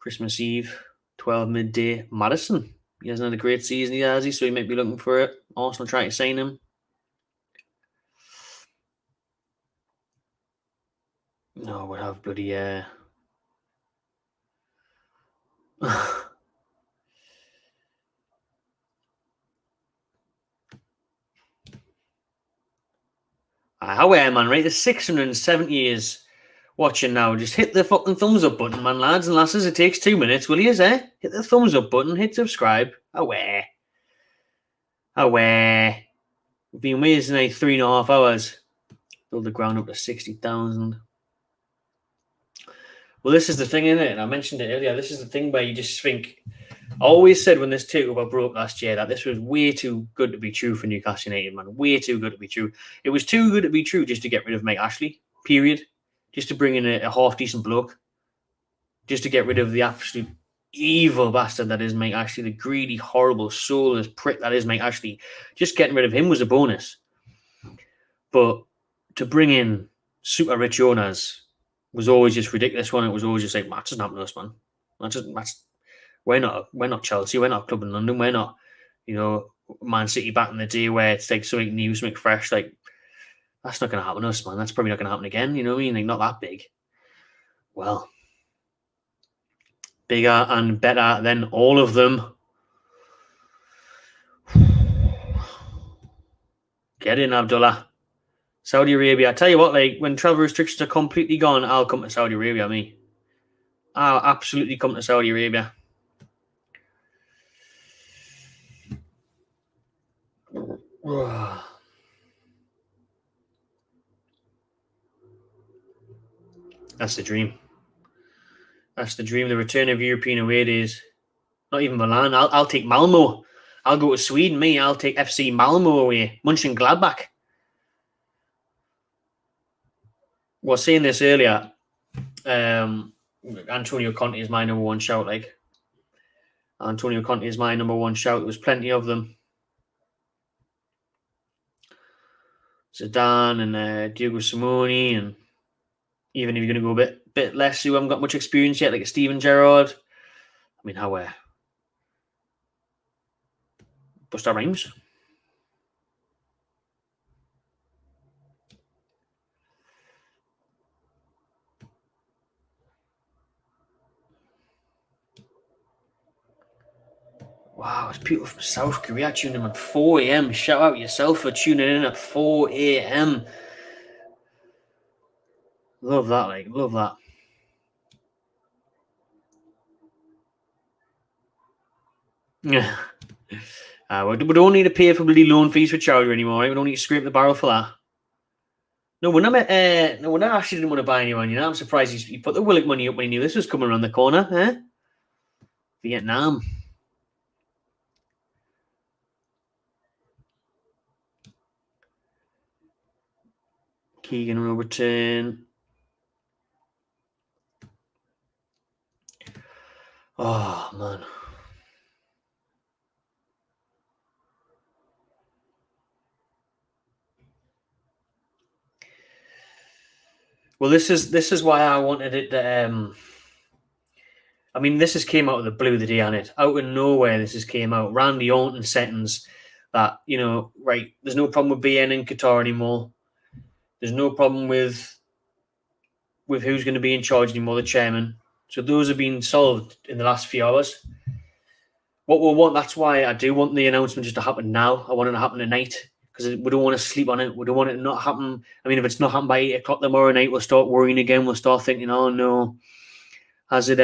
[SPEAKER 2] Christmas Eve, 12 midday. Madison. He hasn't had a great season, has he? So he might be looking for it. Arsenal trying to sign him. No, we'll have bloody... However, man, right? There's 670 years watching now. Just hit the fucking thumbs up button, man, lads and lasses. It takes 2 minutes, will you, eh? Hit the thumbs up button, hit subscribe. Away. We've been waiting now 3.5 hours. Build the ground up to 60,000. Well, this is the thing, isn't it? And I mentioned it earlier. This is the thing where you just think... I always said when this takeover broke last year that this was way too good to be true for Newcastle United, man. Way too good to be true. It was too good to be true just to get rid of Mike Ashley, period. Just to bring in a half-decent bloke. Just to get rid of the absolute evil bastard that is Mike Ashley, the greedy, horrible, soulless prick that is Mike Ashley. Just getting rid of him was a bonus. But to bring in super rich owners was always just ridiculous one. It was always just like, that doesn't happen to us, man. We're not Chelsea. We're not a club in London. We're not, Man City back in the day where it's like something new, something fresh. Like, that's not going to happen to us, man. That's probably not going to happen again. You know what I mean? Like, not that big. Well, bigger and better than all of them. Get in, Abdullah. Saudi Arabia. I tell you what, like, when travel restrictions are completely gone, I'll come to Saudi Arabia, me. I'll absolutely come to Saudi Arabia. That's the dream. That's the dream. The return of European away days. Not even Milan. I'll take Malmo. I'll go to Sweden. Me, I'll take FC Malmo away. Mönchengladbach. Was saying this earlier. Antonio Conte is my number one shout. Like, Antonio Conte is my number one shout. There was plenty of them. Zidane and Diego Simone, and even if you're going to go a bit less, who haven't got much experience yet, like a Steven Gerrard. I mean, how Busta Rhymes. Wow, it's people from South Korea tuning in at 4 a.m. Shout out yourself for tuning in at 4 a.m. Love that, like, love that. Yeah. We don't need to pay for bloody loan fees for Chowder anymore, right? We don't need to scrape the barrel for that. No, we're not actually didn't want to buy anyone, I'm surprised he put the Willock money up when he knew this was coming around the corner, eh? Vietnam. Keegan will return. Oh, man. Well, this is why I wanted it to... I mean, this has came out of the blue the day on it. Out of nowhere, this has came out. Randy Orton settings. that, right, there's no problem with BN in Qatar anymore. There's no problem with who's going to be in charge anymore, the chairman. So those have been solved in the last few hours. What we'll want, that's why I do want the announcement just to happen now. I want it to happen tonight because we don't want to sleep on it. We don't want it to not happen. I mean, if it's not happened by 8 o'clock tomorrow night, we'll start worrying again. We'll start thinking, oh no, has it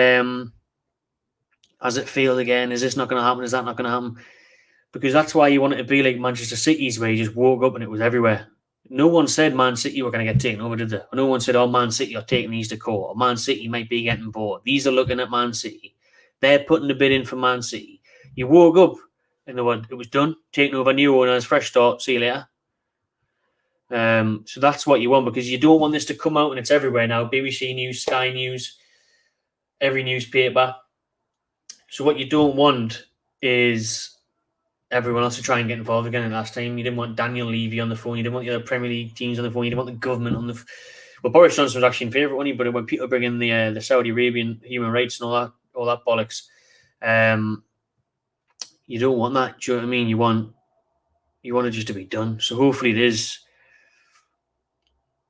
[SPEAKER 2] failed again? Is this not going to happen? Is that not going to happen? Because that's why you want it to be like Manchester City's, where you just woke up and it was everywhere. No one said Man City were going to get taken over, did they? No one said, oh, Man City are taking these to court, or Man City might be getting bored. These are looking at Man City. They're putting the bid in for Man City. You woke up and it was done, taking over, new owners, fresh start, see you later. So that's what you want, because you don't want this to come out and it's everywhere now. BBC News, Sky News, every newspaper. So what you don't want is everyone else to try and get involved again. Last time, you didn't want Daniel Levy on the phone. You didn't want the other Premier League teams on the phone. You didn't want the government on the. Well, Boris Johnson was actually in favour, wasn't he? But when people bring in the Saudi Arabian human rights and all that bollocks, you don't want that. Do you know what I mean? You want it just to be done. So hopefully it is.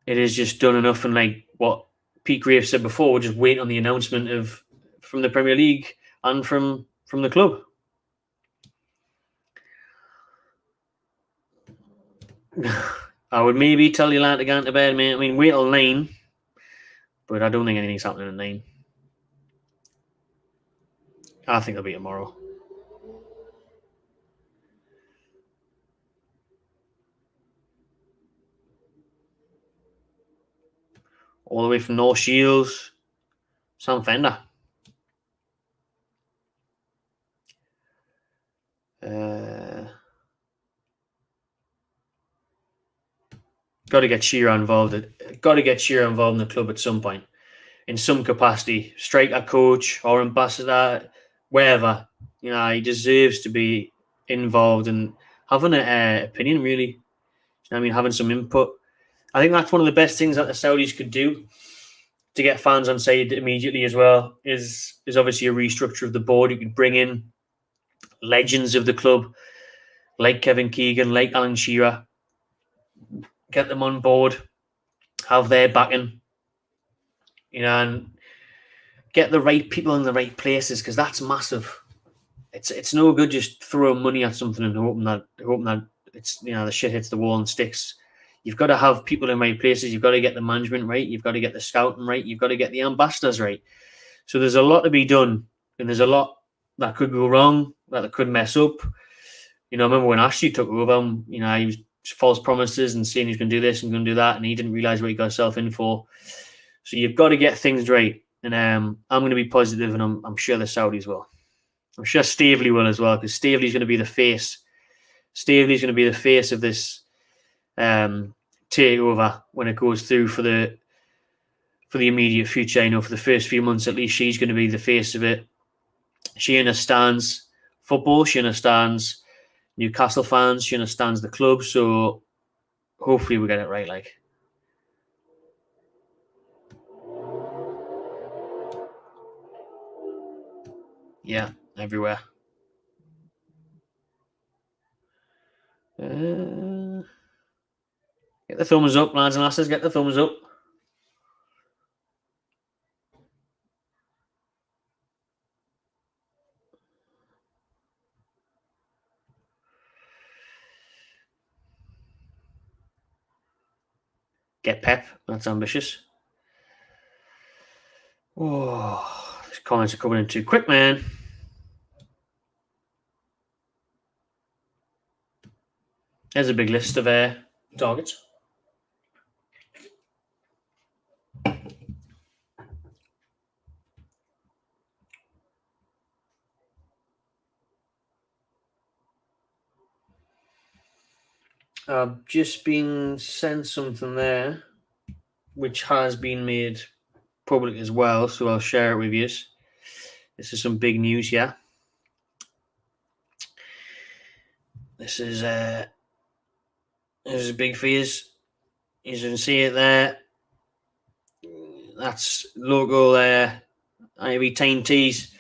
[SPEAKER 2] It is just done enough, and like what Pete Graves said before, we're just waiting on the announcement from the Premier League and from the club. I would maybe tell you lad to go to bed, mate. I mean, wait till 9, but I don't think anything's happening at 9. I think it'll be tomorrow. All the way from North Shields, Sam Fender. Got to get Shearer involved. Got to get Shearer involved in the club at some point, in some capacity. Striker, coach, or ambassador, wherever. He deserves to be involved and having an opinion. Really, I mean, having some input. I think that's one of the best things that the Saudis could do to get fans on side immediately as well. Is obviously a restructure of the board. You could bring in legends of the club, like Kevin Keegan, like Alan Shearer. Get them on board, have their backing, and get the right people in the right places, because that's massive. It's no good just throwing money at something and hoping that it's the shit hits the wall and sticks. You've got to have people in right places. You've got to get the management right. You've got to get the scouting right. You've got to get the ambassadors right. So there's a lot to be done, and there's a lot that could go wrong, that could mess up. I remember when Ashley took over, he was false promises and saying he's going to do this and going to do that, and he didn't realise what he got himself in for. So you've got to get things right, and I'm going to be positive, and I'm sure the Saudis will. I'm sure Stavely will as well, because Stavely's going to be the face. Stavely's going to be the face of this takeover when it goes through for the immediate future. For the first few months at least, she's going to be the face of it. She understands football. She understands Newcastle fans. She understands the club. So hopefully we get it right. Like, yeah, everywhere. Get the thumbs up, lads and lasses. Get the thumbs up. Get Pep. That's ambitious. Oh, these comments are coming in too quick, man. There's a big list of targets. I've just been sent something there, which has been made public as well, so I'll share it with you. This is some big news, yeah. This is big for you. You can see it there. That's logo there. Ivy Tine Tees.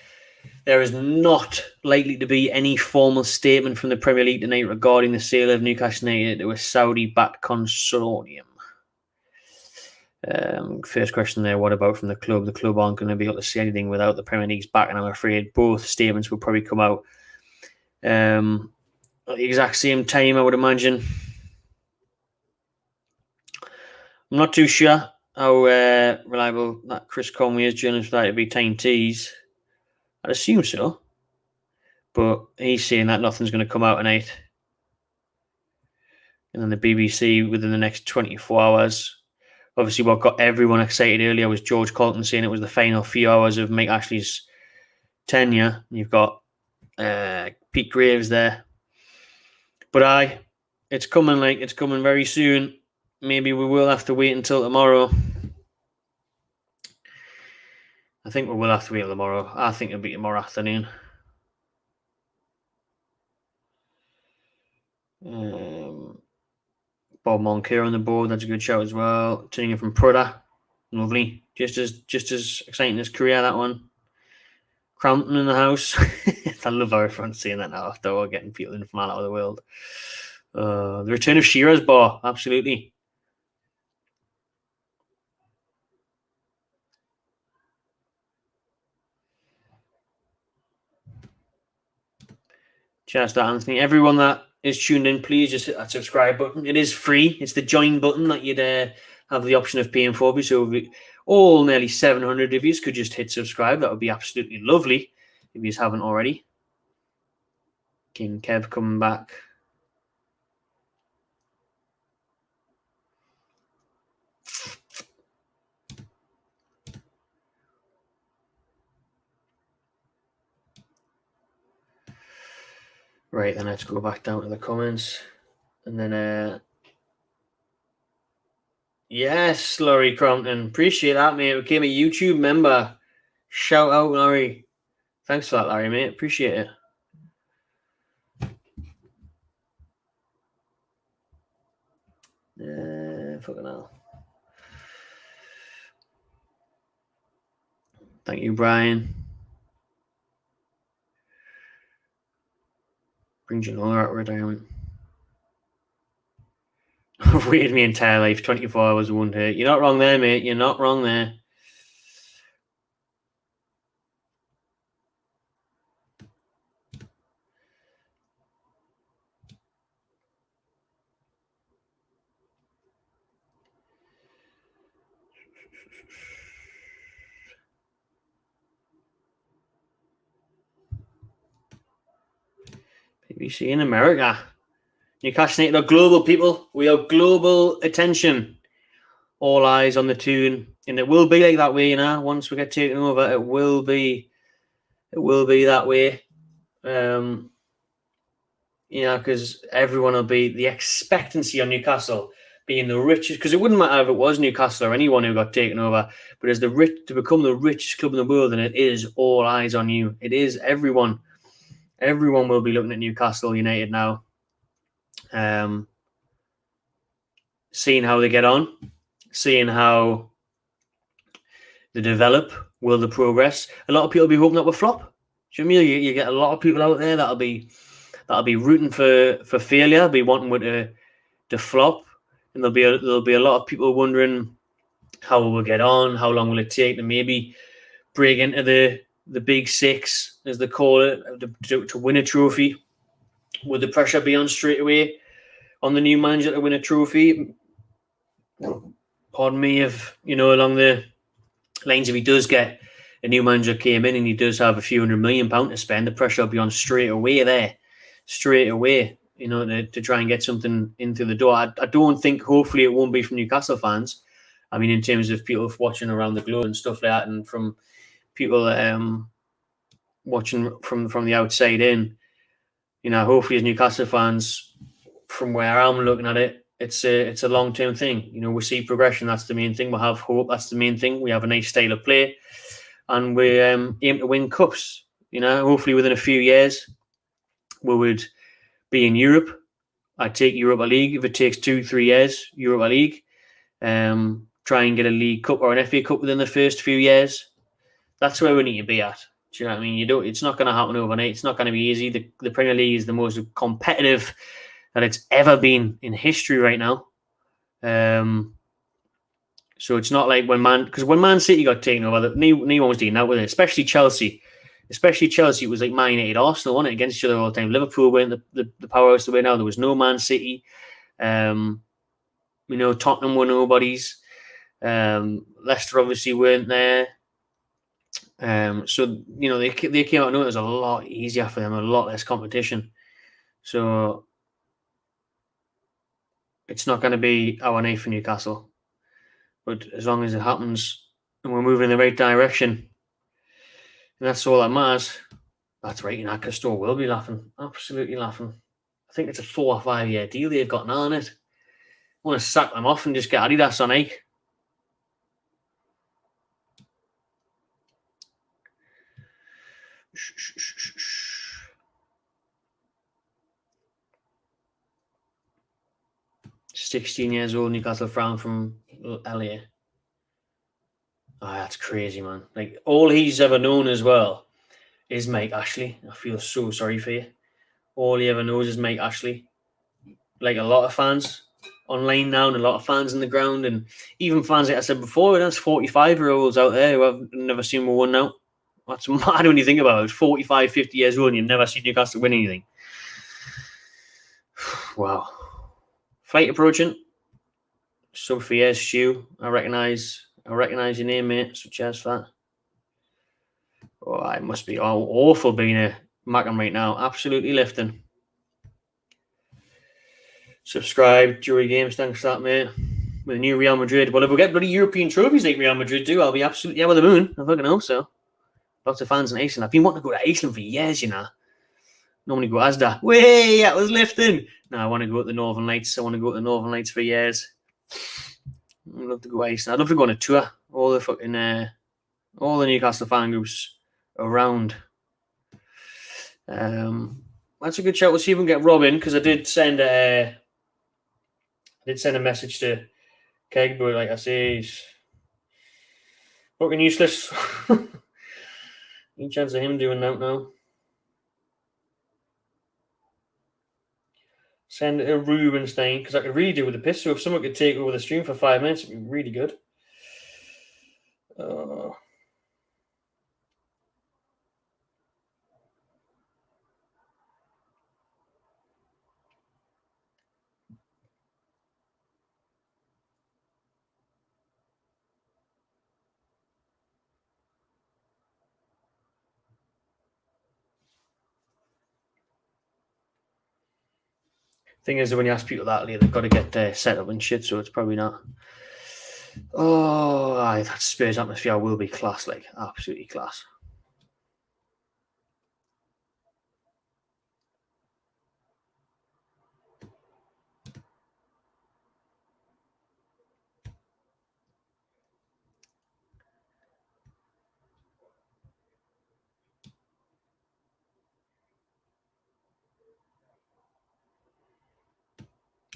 [SPEAKER 2] There is not likely to be any formal statement from the Premier League tonight regarding the sale of Newcastle United to a Saudi-backed consortium. First question there, what about from the club? The club aren't going to be able to say anything without the Premier League's back, and I'm afraid both statements will probably come out at the exact same time, I would imagine. I'm not too sure how reliable that Chris Conway is, journalist for that to be Tyne Tees. I'd assume so. But he's saying that nothing's going to come out tonight. And then the BBC within the next 24 hours. Obviously, what got everyone excited earlier was George Colton saying it was the final few hours of Mike Ashley's tenure. You've got Pete Graves there. But it's coming very soon. Maybe we will have to wait until tomorrow. I think we will have to wait tomorrow. I think it'll be tomorrow afternoon. Bob Moncur on the board. That's a good shout as well. Tuning in from Prudder. Lovely. Just as exciting as Korea, that one. Crampton in the house. I love how everyone's saying that now after we're getting people in from all over the world. The return of Shearer's bar. Absolutely. Cheers to Anthony. Everyone that is tuned in, please just hit that subscribe button. It is free. It's the join button that you'd have the option of paying for. So all nearly 700 of you could just hit subscribe. That would be absolutely lovely if you haven't already. King Kev coming back. Right, then let's go back down to the comments. And then, yes, Laurie Crompton. Appreciate that, mate. Became a YouTube member. Shout out, Laurie. Thanks for that, Larry, mate. Appreciate it. Fucking hell. Thank you, Brian. Brings you longer out of retirement. I've waited my entire life, 24 hours one day. You're not wrong there, mate. You're not wrong there. BBC in America. Newcastle United are global, people. We are global attention. All eyes on the tune. And it will be like that way, you know. Once we get taken over, it will be that way. Because everyone will be the expectancy on Newcastle being the richest, because it wouldn't matter if it was Newcastle or anyone who got taken over, but as to become the richest club in the world, and it is all eyes on you. It is everyone. Everyone will be looking at Newcastle United now, seeing how they get on, seeing how they develop, will they progress. A lot of people will be hoping that will flop. Do you know what I mean? You get a lot of people out there that'll be rooting for failure, be wanting to flop, and there'll be a lot of people wondering how we'll get on, how long will it take to maybe break into the big six, as they call it, to win a trophy. Would the pressure be on straight away on the new manager to win a trophy? Pardon me, if, along the lines, if he does get a new manager came in and he does have a few £100 million to spend, the pressure will be on straight away, to try and get something into the door. I don't think, hopefully, it won't be from Newcastle fans. I mean, in terms of people watching around the globe and stuff like that, and from people watching from the outside in, hopefully as Newcastle fans, from where I'm looking at it, it's a long-term thing. We see progression, that's the main thing. We have hope, that's the main thing. We have a nice style of play, and we aim to win cups. Hopefully within a few years, we would be in Europe. I'd take Europa League. If it takes 2-3 years, Europa League. Try and get a League Cup or an FA Cup within the first few years. That's where we need to be at. Do you know what I mean? You don't. It's not going to happen overnight. It's not going to be easy. The Premier League is the most competitive that it's ever been in history right now. So it's not like when Man City got taken over, no one was dealing out with it, especially Chelsea. It was like Man United, Arsenal, wasn't it, against each other all the time. Liverpool weren't the powerhouse the way now. There was no Man City. Tottenham were nobodies. Leicester obviously weren't there. So they came out and it was a lot easier for them, a lot less competition. So it's not going to be our night for Newcastle. But as long as it happens and we're moving in the right direction, and that's all that matters. That's right, Newcastle will be laughing, absolutely laughing. I think it's a 4 or 5 year deal they've got now on it. I want to sack them off and just get Adidas on Ike. $16 years old, Newcastle Frown from LA. Oh, that's crazy, man. Like, all he's ever known as well is Mike Ashley. I feel so sorry for you. All he ever knows is Mike Ashley. Like a lot of fans online now and a lot of fans in the ground, and even fans, like I said before, there's 45-year-olds out there who have never seen one now. That's mad when you think about it. 45, 50 years old and you've never seen Newcastle win anything. Wow. Flight approaching. Sub for years, Stu. I recognise your name, mate. So cheers for that. Oh, it must be awful being a Macam right now. Absolutely lifting. Subscribe, Jury Games. Thanks for that, mate. With the new Real Madrid. Well, if we get bloody European trophies like Real Madrid do, I'll be absolutely over the moon. I fucking hope so. Lots of fans in Iceland. I've been wanting to go to Iceland for years, Normally go Asda. Way, that was lifting. No, I want to go to the Northern Lights. I want to go to the Northern Lights for years. I'd love to go to Iceland. I'd love to go on a tour. All the Newcastle fan groups around. That's a good shout. We'll see if we can get Robin, because I did send a message to Keg, but like I say, he's fucking useless. Any chance of him doing that now? Send it to Rubenstein, because I could really do with a piss. So if someone could take over the stream for 5 minutes, it'd be really good. Thing is, when you ask people that, they've got to get their setup and shit, so it's probably not. Oh, that Spurs atmosphere will be class, like absolutely class.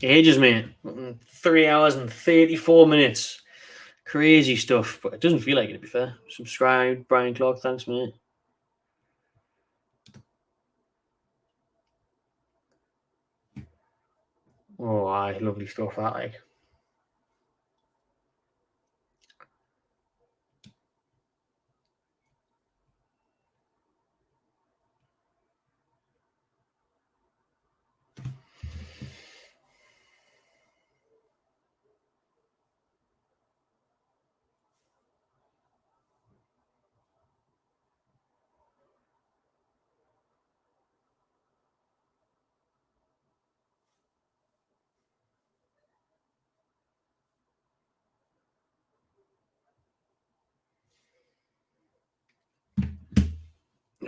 [SPEAKER 2] Ages, mate. 3 hours and 34 minutes. Crazy stuff, but it doesn't feel like it, to be fair. Subscribe, Brian Clark. Thanks, mate. Oh, lovely stuff, that, like.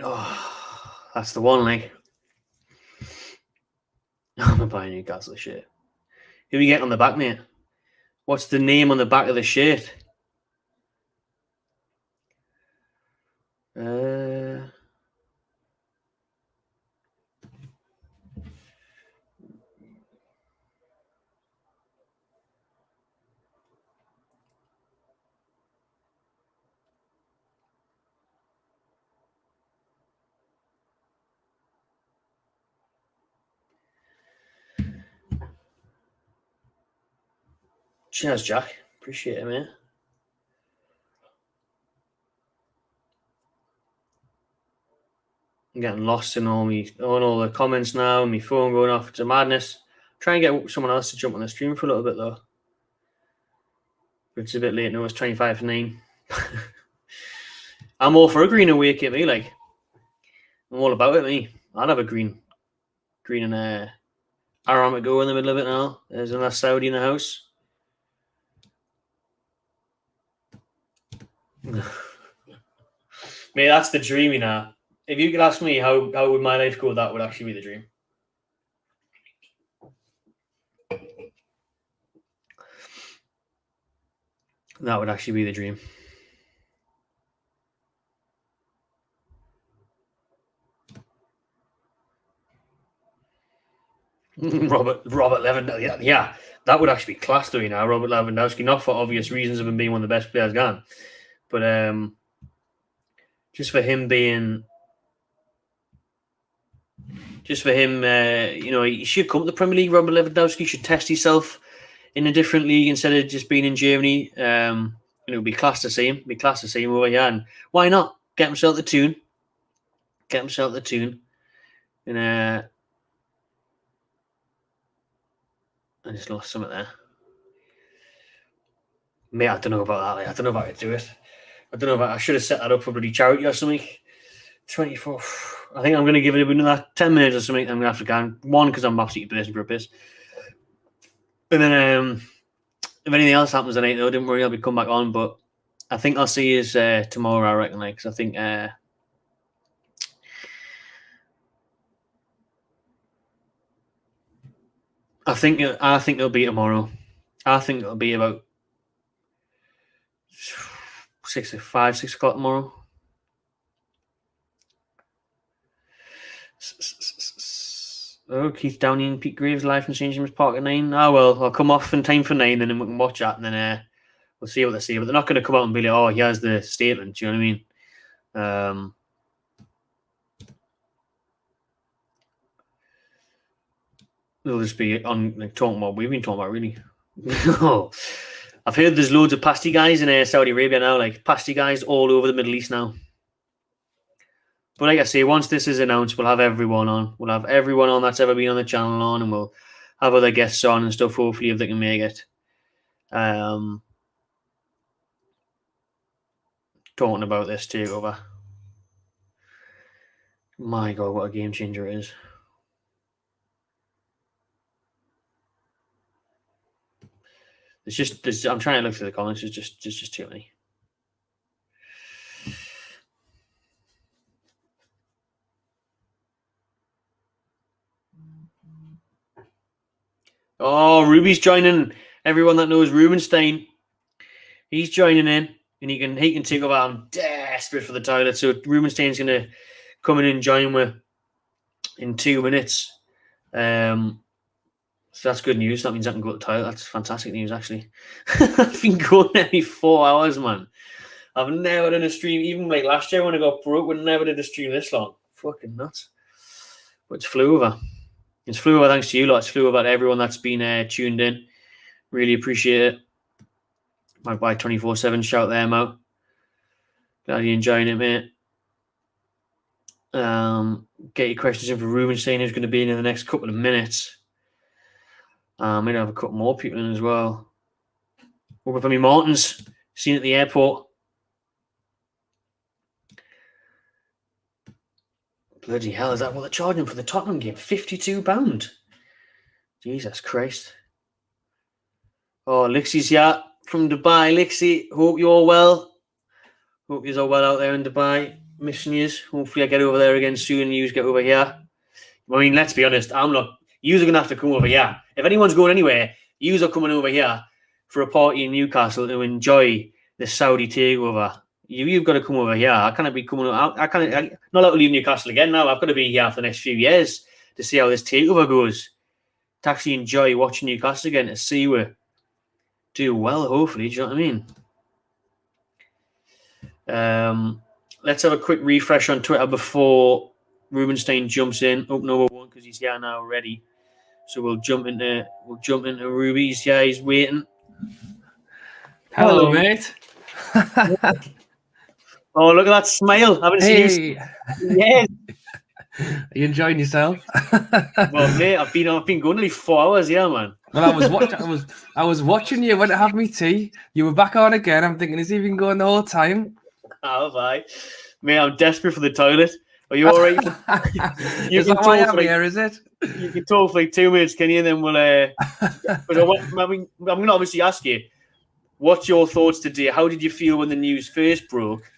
[SPEAKER 2] Oh, that's the one, like. I'm gonna buy a Newcastle shirt. Who are you getting on the back, mate? What's the name on the back of the shirt? Cheers, Jack. Appreciate it, mate. I'm getting lost in all the comments now. My phone going off. It's a madness. Try and get someone else to jump on the stream for a little bit, though. But it's a bit late now. It's 25 to 9. I'm all for a green awake at me, like. I'm all about it, me. I'd have a green and Aramco in the middle of it now. There's another Saudi in the house. Mate, that's the dream, you know. If you could ask me how would my life go, that would actually be the dream. That would actually be the dream. Robert Lewandowski, yeah, that would actually be class, though, you know. Robert Lewandowski, not for obvious reasons of him being one of the best players gone, but just for him, you know, he should come to the Premier League. Robert Lewandowski should test himself in a different league instead of just being in Germany. You know, it'd be class to see him. Be class to see him over here, and why not get himself the tune? And I just lost something there. Mate, I don't know about that. Like, I don't know if I could do it. I don't know if I should have set that up for bloody charity or something. 24. I think I'm going to give it another 10 minutes or something. I'm going to have to go. One, because I'm absolutely blazing for a piss. And then if anything else happens tonight, though, don't worry, I'll be come back on. But I think I'll see you tomorrow, I reckon. Like, because I think it'll be tomorrow. I think it'll be about 6 o'clock tomorrow. Oh, Keith Downey and Pete Graves live from St James Park at 9. Oh well, I'll come off in time for 9, and then we can watch that, and then we'll see what they say. But they're not going to come out and be like, "Oh, here's the statement." Do you know what I mean? They'll just be on like talking about what we've been talking about, really. I've heard there's loads of pasty guys in Saudi Arabia now, like pasty guys all over the Middle East now. But like I say, once this is announced, we'll have everyone on. We'll have everyone on that's ever been on the channel on, and we'll have other guests on and stuff, hopefully, if they can make it. Talking about this takeover. My God, what a game changer it is. I'm trying to look through the comments. It's just too many. Oh, Ruby's joining. Everyone that knows Rubenstein, he's joining in, and he can take over. I'm desperate for the toilet, so Rubenstein's going to come in and join me in 2 minutes. So that's good news. That means I can go to the toilet. That's fantastic news, actually. I've been going every 4 hours, man. I've never done a stream, even like last year when I got broke, we never did a stream this long. Fucking nuts. But it's flew over. It's flew over thanks to you lot. It's flew over to everyone that's been tuned in. Really appreciate it. My boy 24/7, shout them out. Glad you're enjoying it, mate. Get your questions in for Rubenstein, who's going to be in the next couple of minutes. Maybe have a couple more people in as well. Over for me, Martins, seen at the airport. Bloody hell, is that what they're charging for the Tottenham game? £52. Jesus Christ. Oh, Lixi's here from Dubai. Lixi, hope you're all well. Hope you're all well out there in Dubai. Missing yous. Hopefully I get over there again soon and yous get over here. I mean, let's be honest, I'm not. Yous are going to have to come over here. If anyone's going anywhere, yous are coming over here for a party in Newcastle to enjoy the Saudi takeover. You've got to come over here. I can't be coming. I'm not allowed to leave Newcastle again now. I've got to be here for the next few years to see how this takeover goes. To actually enjoy watching Newcastle again, to see we do well, hopefully. Do you know what I mean? Let's have a quick refresh on Twitter before Rubenstein jumps in. Oh, no, we won't because he's here now already. So we'll jump into Ruby. He's here. He's waiting.
[SPEAKER 3] Hello, mate.
[SPEAKER 2] Oh, look at that smile. I haven't seen you. Yes.
[SPEAKER 3] Are you enjoying yourself?
[SPEAKER 2] Well, mate, I've been going nearly 4 hours, yeah, man.
[SPEAKER 3] Well, I was watching you. Went to have me tea. You were back on again. I'm thinking, is he been going the whole time?
[SPEAKER 2] Oh, have I? Mate, I'm desperate for the toilet. Are you all right?
[SPEAKER 3] Is that why I'm here, is it?
[SPEAKER 2] You can talk for like 2 minutes, can you? And then we'll... I'm going to obviously ask you, what's your thoughts today? How did you feel when the news first broke?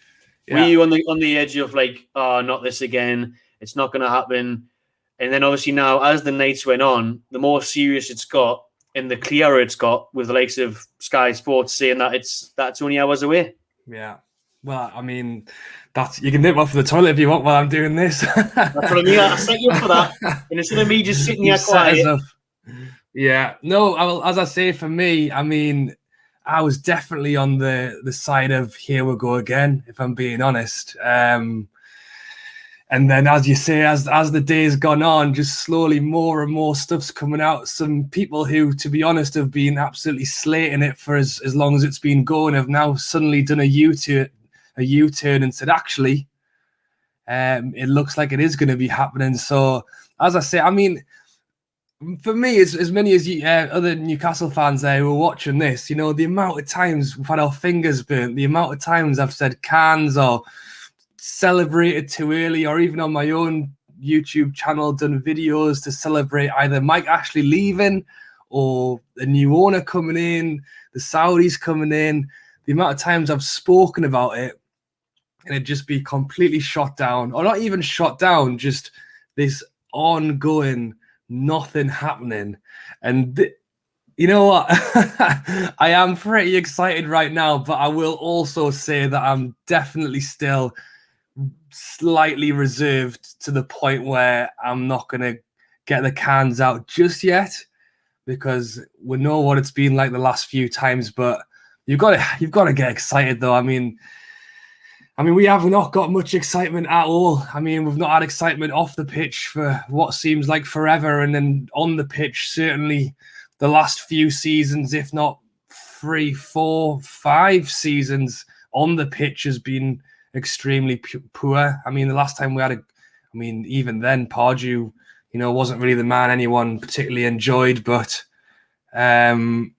[SPEAKER 3] Yeah.
[SPEAKER 2] Were you on the edge of like, oh, not this again? It's not going to happen. And then obviously now, as the nights went on, the more serious it's got and the clearer it's got with the likes of Sky Sports saying that that's only hours away.
[SPEAKER 3] Yeah. Well, I mean, you can nip off the toilet if you want while I'm doing this.
[SPEAKER 2] That's what I mean. I set you up for that. And instead of me just sitting here quiet.
[SPEAKER 3] Yeah. No, as I say, for me, I mean, I was definitely on the side of here we go again, if I'm being honest. And then, as you say, as the day's gone on, just slowly more and more stuff's coming out. Some people who, to be honest, have been absolutely slating it for as long as it's been going have now suddenly done a U-turn and said, actually, it looks like it is going to be happening. So, as I say, I mean, for me, as many as other Newcastle fans there who are watching this, you know, the amount of times we've had our fingers burnt, the amount of times I've said cans or celebrated too early, or even on my own YouTube channel done videos to celebrate either Mike Ashley leaving or the new owner coming in, the Saudis coming in. The amount of times I've spoken about it and it just be completely shot down, or not even shot down, just this ongoing nothing happening. And you know what? I am pretty excited right now, but I will also say that I'm definitely still slightly reserved to the point where I'm not going to get the cans out just yet, because we know what it's been like the last few times. But you've got to get excited, though. I mean, we have not got much excitement at all. I mean, we've not had excitement off the pitch for what seems like forever, and then on the pitch, certainly the last few seasons, if not 3, 4, 5 seasons on the pitch has been extremely poor. I mean, the last time we had even then, Pardew, you know, wasn't really the man anyone particularly enjoyed. But hey,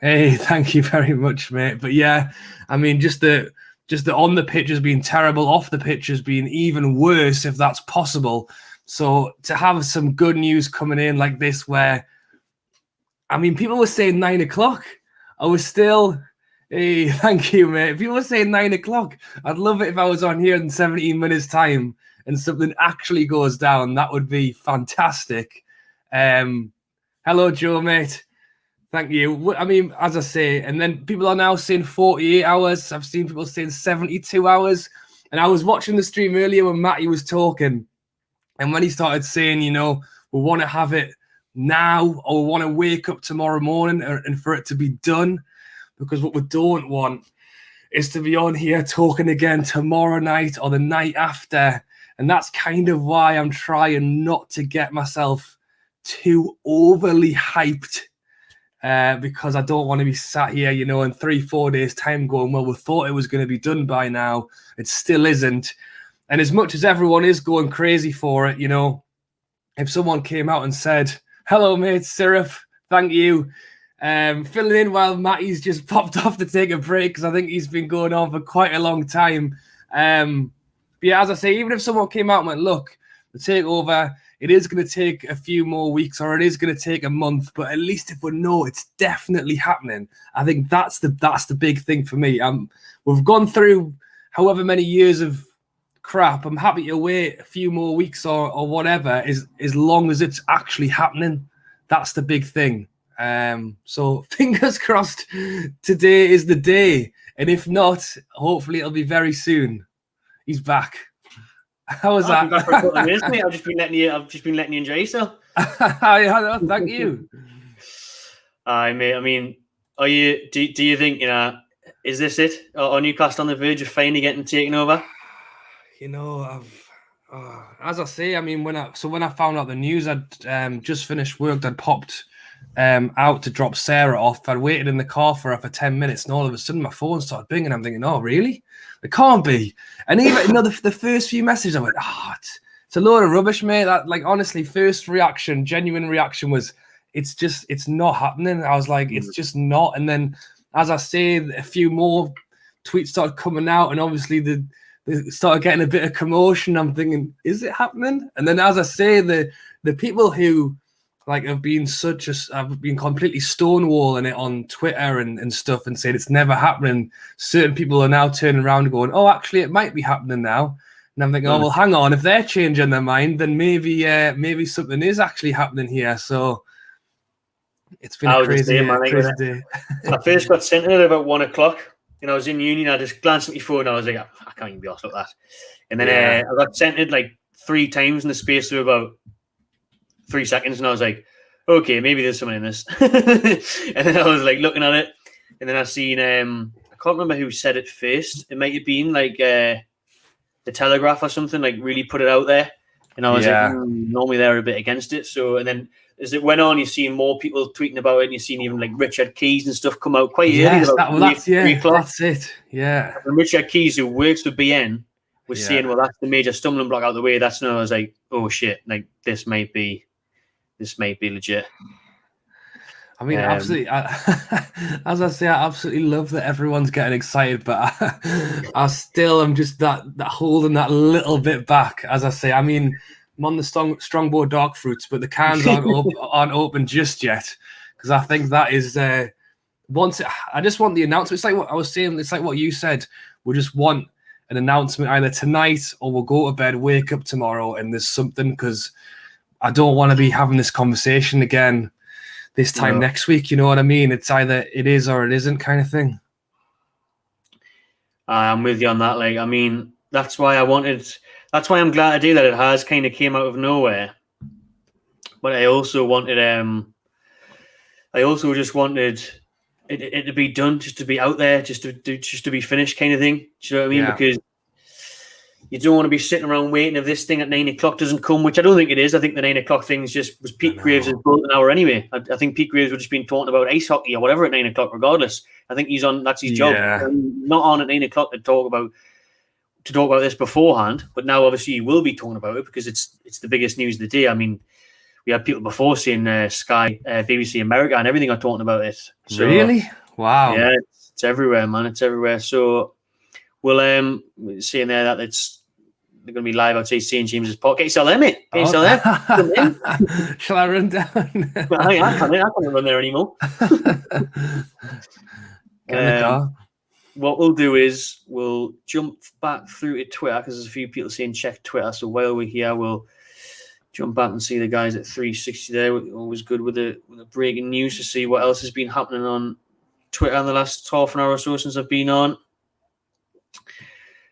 [SPEAKER 3] thank you very much, mate. But yeah, I mean, just the on the pitch has been terrible. Off the pitch has been even worse, if that's possible. So to have some good news coming in like this, where, I mean, people were saying 9 o'clock. I was still, hey, thank you, mate. People were saying 9 o'clock. I'd love it if I was on here in 17 minutes' time and something actually goes down. That would be fantastic. Hello, Joe, mate. Thank you. I mean, as I say, and then people are now saying 48 hours. I've seen people saying 72 hours. And I was watching the stream earlier when Matty was talking. And when he started saying, you know, we want to have it now, or we want to wake up tomorrow morning and for it to be done. Because what we don't want is to be on here talking again tomorrow night or the night after. And that's kind of why I'm trying not to get myself too overly hyped. Because I don't want to be sat here, you know, in 3-4 days' time going, well, we thought it was going to be done by now. It still isn't. And as much as everyone is going crazy for it, you know, if someone came out and said, hello, mate, Syrup, thank you. Filling in while Matty's just popped off to take a break, because I think he's been going on for quite a long time. But yeah, as I say, even if someone came out and went, look, the takeover, it is going to take a few more weeks, or it is going to take a month, but at least if we know it's definitely happening, I think that's the big thing for me. We've gone through however many years of crap. I'm happy to wait a few more weeks or whatever, as long as it's actually happening. That's the big thing. So fingers crossed today is the day, and if not, hopefully it'll be very soon. He's back. How was that?
[SPEAKER 2] Back for a couple of minutes, mate. I've just been letting you enjoy yourself.
[SPEAKER 3] Thank you.
[SPEAKER 2] Mate. I mean, do you think, you know, is this it? Are Newcastle on the verge of finally getting taken over?
[SPEAKER 3] You know, as I say, I mean, when I found out the news, I'd just finished work. I'd popped out to drop Sarah off. I'd waited in the car for her for 10 minutes, and all of a sudden my phone started binging. I'm thinking, oh, really? It can't be. And even the first few messages, I went, it's a load of rubbish, mate. That, like, honestly, first reaction, genuine reaction was, it's not happening. I was like, it's just not. And then, as I say, a few more tweets started coming out, and obviously they started getting a bit of commotion. I'm thinking, is it happening? And then, as I say, the people who like have been completely stonewalling it on Twitter and stuff, and saying it's never happening. Certain people are now turning around and going, oh, actually, it might be happening now. And I'm thinking, oh, well, hang on. If they're changing their mind, then maybe something is actually happening here. So it's been a crazy day.
[SPEAKER 2] I first got sent it at about 1 o'clock. And I was in uni, and I just glanced at my phone, and I was like, I can't even be off like that. And then I got sent it like 3 times in the space of about 3 seconds, and I was like, okay, maybe there's something in this. And then I was like looking at it, and then I seen I can't remember who said it first. It might have been like the Telegraph or something, like really put it out there. And I was like, normally they're a bit against it. So, and then as it went on, you're seeing more people tweeting about it, and you're seeing even like Richard Keys and stuff come out quite early.
[SPEAKER 3] That's it. Yeah.
[SPEAKER 2] And Richard Keys, who works for BN, was saying, well, that's the major stumbling block out the way. That's when I was like, oh shit, like this might be legit.
[SPEAKER 3] I mean, absolutely. As I say, I absolutely love that everyone's getting excited, but I still am just that holding that little bit back. As I say, I mean, I'm on the Strongbow Dark Fruits, but the cans aren't open just yet, because I think that is I just want the announcement. It's like what I was saying. It's like what you said. We just want an announcement either tonight, or we'll go to bed, wake up tomorrow, and there's something, because I don't want to be having this conversation again this time next week. You know what I mean? It's either it is or it isn't kind of thing.
[SPEAKER 2] I'm with you on that. Like, I mean, that's why I'm glad to do that. It has kind of came out of nowhere. But I also wanted, just wanted it to be done, just to be out there, just to be finished kind of thing. Do you know what I mean?
[SPEAKER 3] Yeah.
[SPEAKER 2] Because you don't want to be sitting around waiting if this thing at 9 o'clock doesn't come, which I don't think it is. I think the 9 o'clock thing was Pete Graves' golden hour anyway. I think Pete Graves would just been talking about ice hockey or whatever at 9 o'clock, regardless. I think that's his job. Not on at 9 o'clock to talk about this beforehand, but now obviously you will be talking about it because it's the biggest news of the day. I mean, we had people before saying Sky, BBC America, and everything are talking about it. So,
[SPEAKER 3] really? Wow.
[SPEAKER 2] Yeah, it's everywhere, man. It's everywhere. So we'll seeing there that they're going to be live outside St. James's Park. Get yourself there, mate. Get yourself there.
[SPEAKER 3] Shall I run down?
[SPEAKER 2] I can't run there anymore.
[SPEAKER 3] Get in the car.
[SPEAKER 2] What we'll do is we'll jump back through to Twitter, because there's a few people saying check Twitter. So while we're here, we'll jump back and see the guys at 360 there. We're always good with the breaking news to see what else has been happening on Twitter in the last half an hour or so since I've been on.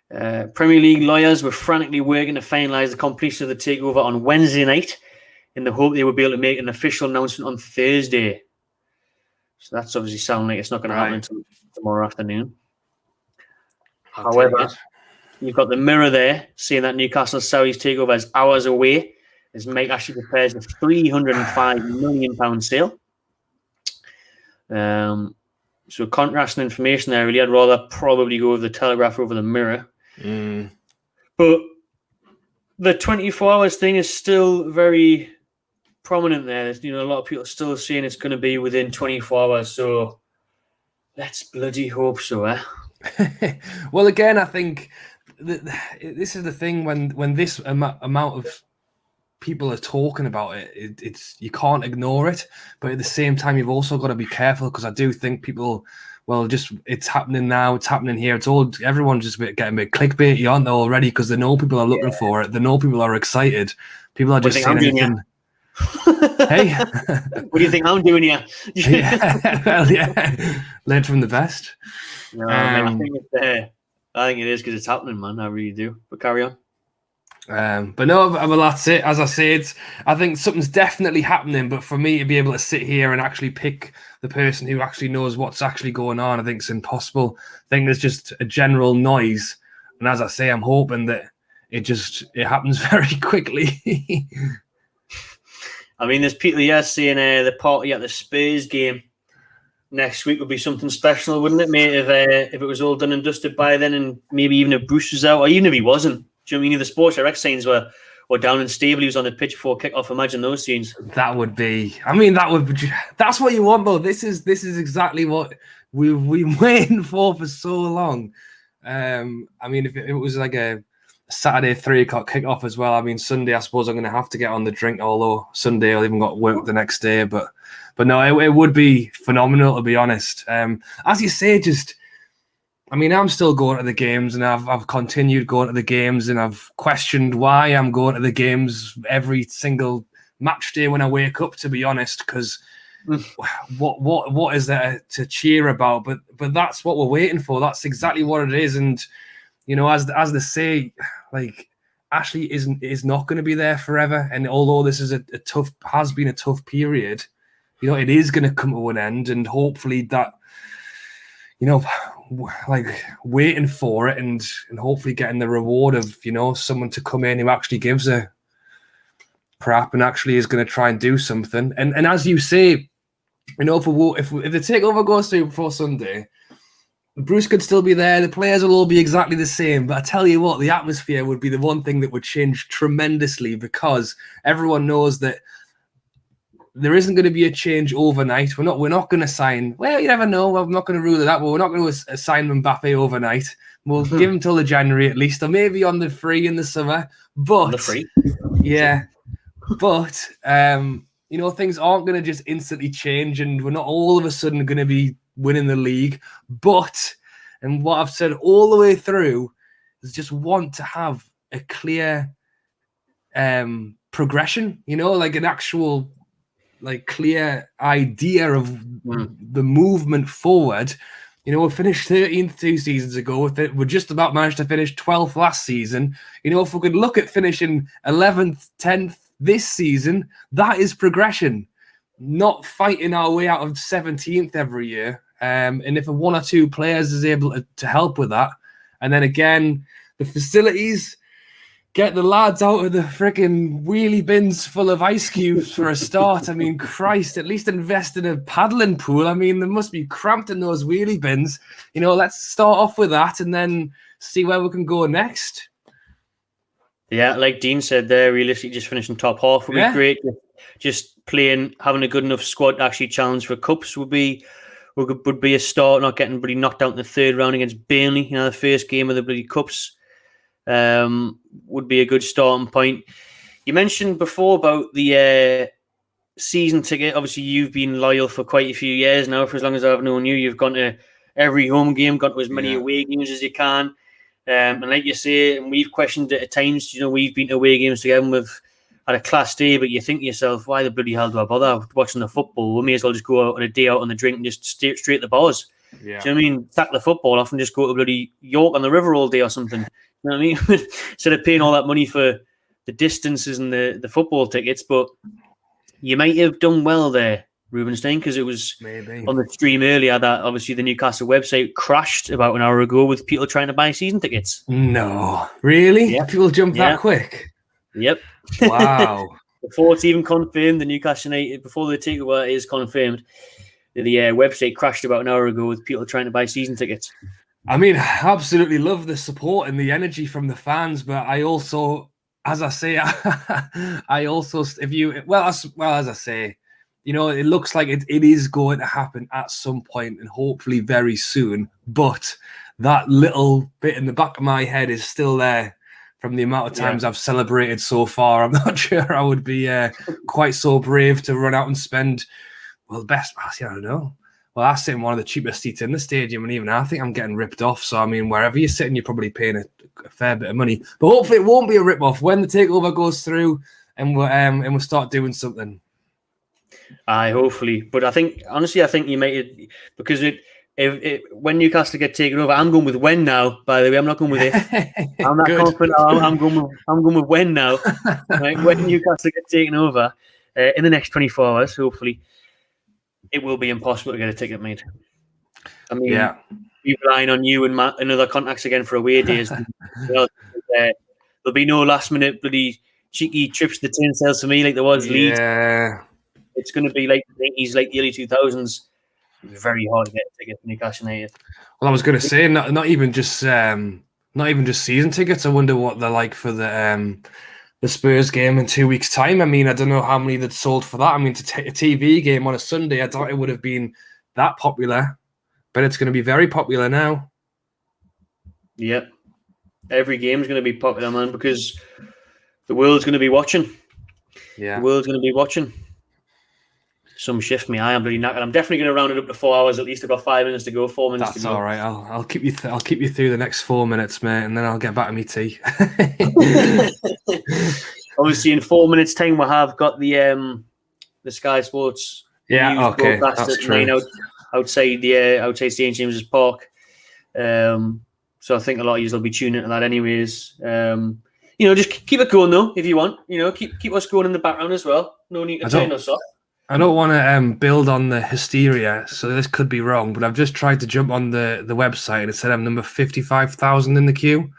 [SPEAKER 2] Premier League lawyers were frantically working to finalise the completion of the takeover on Wednesday night in the hope they would be able to make an official announcement on Thursday. So that's obviously sounding like it's not going to happen until tomorrow afternoon. However, you've got the Mirror there saying that Newcastle Saudis takeover is hours away as Mike actually prepares a £305 million sale. So contrasting information there, really. I'd rather probably go with the Telegraph over the Mirror. But the 24 hours thing is still very prominent there. There's, a lot of people are still saying it's going to be within 24 hours. So let's bloody hope so, eh?
[SPEAKER 3] Well, again, I think this is the thing when this amount of people are talking about it, it's you can't ignore it. But at the same time, you've also got to be careful, because I do think people, it's happening now, it's happening here. Everyone's just getting a bit clickbaity, aren't they, already? Because they know people are looking for it. They know people are excied. People are just saying anything. Hey,
[SPEAKER 2] what do you think I'm doing here?
[SPEAKER 3] Learn from the best.
[SPEAKER 2] No, I think it is because it's happening, man. I really do. But carry on.
[SPEAKER 3] But no, that's it. As I said, I think something's definitely happening. But for me to be able to sit here and actually pick the person who actually knows what's actually going on, I think it's impossible. I think there's just a general noise, and as I say, I'm hoping that it happens very quickly.
[SPEAKER 2] I mean, there's people here saying the party at the Spurs game next week would be something special, wouldn't it, mate? If it was all done and dusted by then, and maybe even if Bruce was out, or even if he wasn't. Do you know what I mean? If the sports direct scenes were down and stable, he was on the pitch before kick-off. Imagine those scenes.
[SPEAKER 3] That would be. I mean, that's what you want, though. This is exactly what we've been waiting for so long. I mean, if it was like a Saturday 3 o'clock kickoff as well. I mean, Sunday, I suppose I'm going to have to get on the drink, although Sunday I'll even got work the next day. But no, it would be phenomenal, to be honest. As you say, I mean, I'm still going to the games, and I've continued going to the games, and I've questioned why I'm going to the games every single match day when I wake up, to be honest, because what is there to cheer about? But that's what we're waiting for. That's exactly what it is. And you know, as they say, like, Ashley is not going to be there forever. And although this is has been a tough period, you know, it is going to come to an end, and hopefully that, you know, like waiting for it and hopefully getting the reward of, you know, someone to come in who actually gives a crap and actually is going to try and do something. And as you say, you know, if the takeover goes through before Sunday, Bruce could still be there. The players will all be exactly the same. But I tell you what, the atmosphere would be the one thing that would change tremendously, because everyone knows that there isn't going to be a change overnight. We're not going to sign. Well, you never know. I'm not going to rule it out, but we're not going to sign Mbappe overnight. We'll give him till the January at least, or maybe on the free in the summer. But
[SPEAKER 2] on the free,
[SPEAKER 3] yeah. But you know, things aren't going to just instantly change, and we're not all of a sudden going to be winning the league. But, and what I've said all the way through, is just want to have a clear progression. You know, like an actual, like, clear idea of the movement forward. You know, we finished 13th 2 seasons ago. We just about managed to finish 12th last season. You know, if we could look at finishing 11th, 10th this season, that is progression. Not fighting our way out of 17th every year. And if one or two players is able to help with that, and then again, the facilities, get the lads out of the freaking wheelie bins full of ice cubes for a start. I mean, Christ, at least invest in a paddling pool. I mean, they must be cramped in those wheelie bins. You know, let's start off with that and then see where we can go next.
[SPEAKER 2] Yeah, like Dean said there, realistically, just finishing top half would be great. Just playing, having a good enough squad to actually challenge for cups would be a start. Not getting bloody knocked out in the third round against Burnley, you know, the first game of the bloody cups, would be a good starting point. You mentioned before about the season ticket. Obviously, you've been loyal for quite a few years now. For as long as I've known you, you've gone to every home game, gone to as many away games as you can. And like you say, and we've questioned it at times, you know, we've been to away games together and we've had a class day, but you think to yourself, why the bloody hell do I bother watching the football? We may as well just go out on a day out on the drink and just stay straight at the bars. Yeah. Do you know what I mean? Sack the football off and just go to bloody York on the river all day or something. You know what I mean? Instead of paying all that money for the distances and the football tickets. But you might have done well there, Rubenstein, because it was on the stream earlier that obviously the Newcastle website crashed about an hour ago with people trying to buy season tickets.
[SPEAKER 3] No, really? Yep. People jump that quick?
[SPEAKER 2] Yep.
[SPEAKER 3] Wow.
[SPEAKER 2] Before it's even confirmed, the Newcastle United, before the takeover is confirmed, the website crashed about an hour ago with people trying to buy season tickets.
[SPEAKER 3] I mean, I absolutely love the support and the energy from the fans, but I also, as I say, I also, as I say, you know, it looks like it is going to happen at some point and hopefully very soon. But that little bit in the back of my head is still there from the amount of times I've celebrated so far. I'm not sure I would be quite so brave to run out and spend, well, I don't know. Well, I sit in one of the cheapest seats in the stadium, and even I think I'm getting ripped off. So, I mean, wherever you're sitting, you're probably paying a fair bit of money. But hopefully it won't be a rip-off when the takeover goes through and we'll start doing something.
[SPEAKER 2] Hopefully, but I think you might, because when Newcastle get taken over, I'm going with when now. By the way, I'm not going with if. I'm not confident. I'm going with when now. Right? When Newcastle get taken over in the next 24 hours, hopefully, it will be impossible to get a ticket made. I mean, we're relying on you and Matt and other contacts again for away days. There'll be no last minute bloody cheeky trips to the turnstiles for me, like there was Leeds.
[SPEAKER 3] Yeah.
[SPEAKER 2] It's going to be like the 80s, like the early 2000s. It's very hard to get a ticket to Newcastle United.
[SPEAKER 3] Well, I was going to say not even just season tickets. I wonder what they're like for the Spurs game in 2 weeks' time. I mean, I don't know how many that sold for that. I mean, to take a TV game on a Sunday, I thought it would have been that popular, but it's going to be very popular now.
[SPEAKER 2] Yep. Every game is going to be popular, man, because the world's going to be watching.
[SPEAKER 3] Yeah.
[SPEAKER 2] The world's going to be watching. Some shift me. I am bloody knackered. I'm definitely going to round it up to 4 hours. At least I've got 5 minutes to go. 4 minutes
[SPEAKER 3] That's
[SPEAKER 2] to go.
[SPEAKER 3] all right. I'll keep you. I'll keep you through the next 4 minutes, mate, and then I'll get back to me tea.
[SPEAKER 2] Obviously, in 4 minutes' time, we have got the Sky Sports.
[SPEAKER 3] Yeah. Okay. That's true.
[SPEAKER 2] Outside St James's Park. So I think a lot of you will be tuning into that, anyways. Just keep it going though, if you want. Keep us going in the background as well. No need to turn us off.
[SPEAKER 3] I don't want to build on the hysteria, so this could be wrong, but I've just tried to jump on the website and it said I'm number 55,000 in the queue.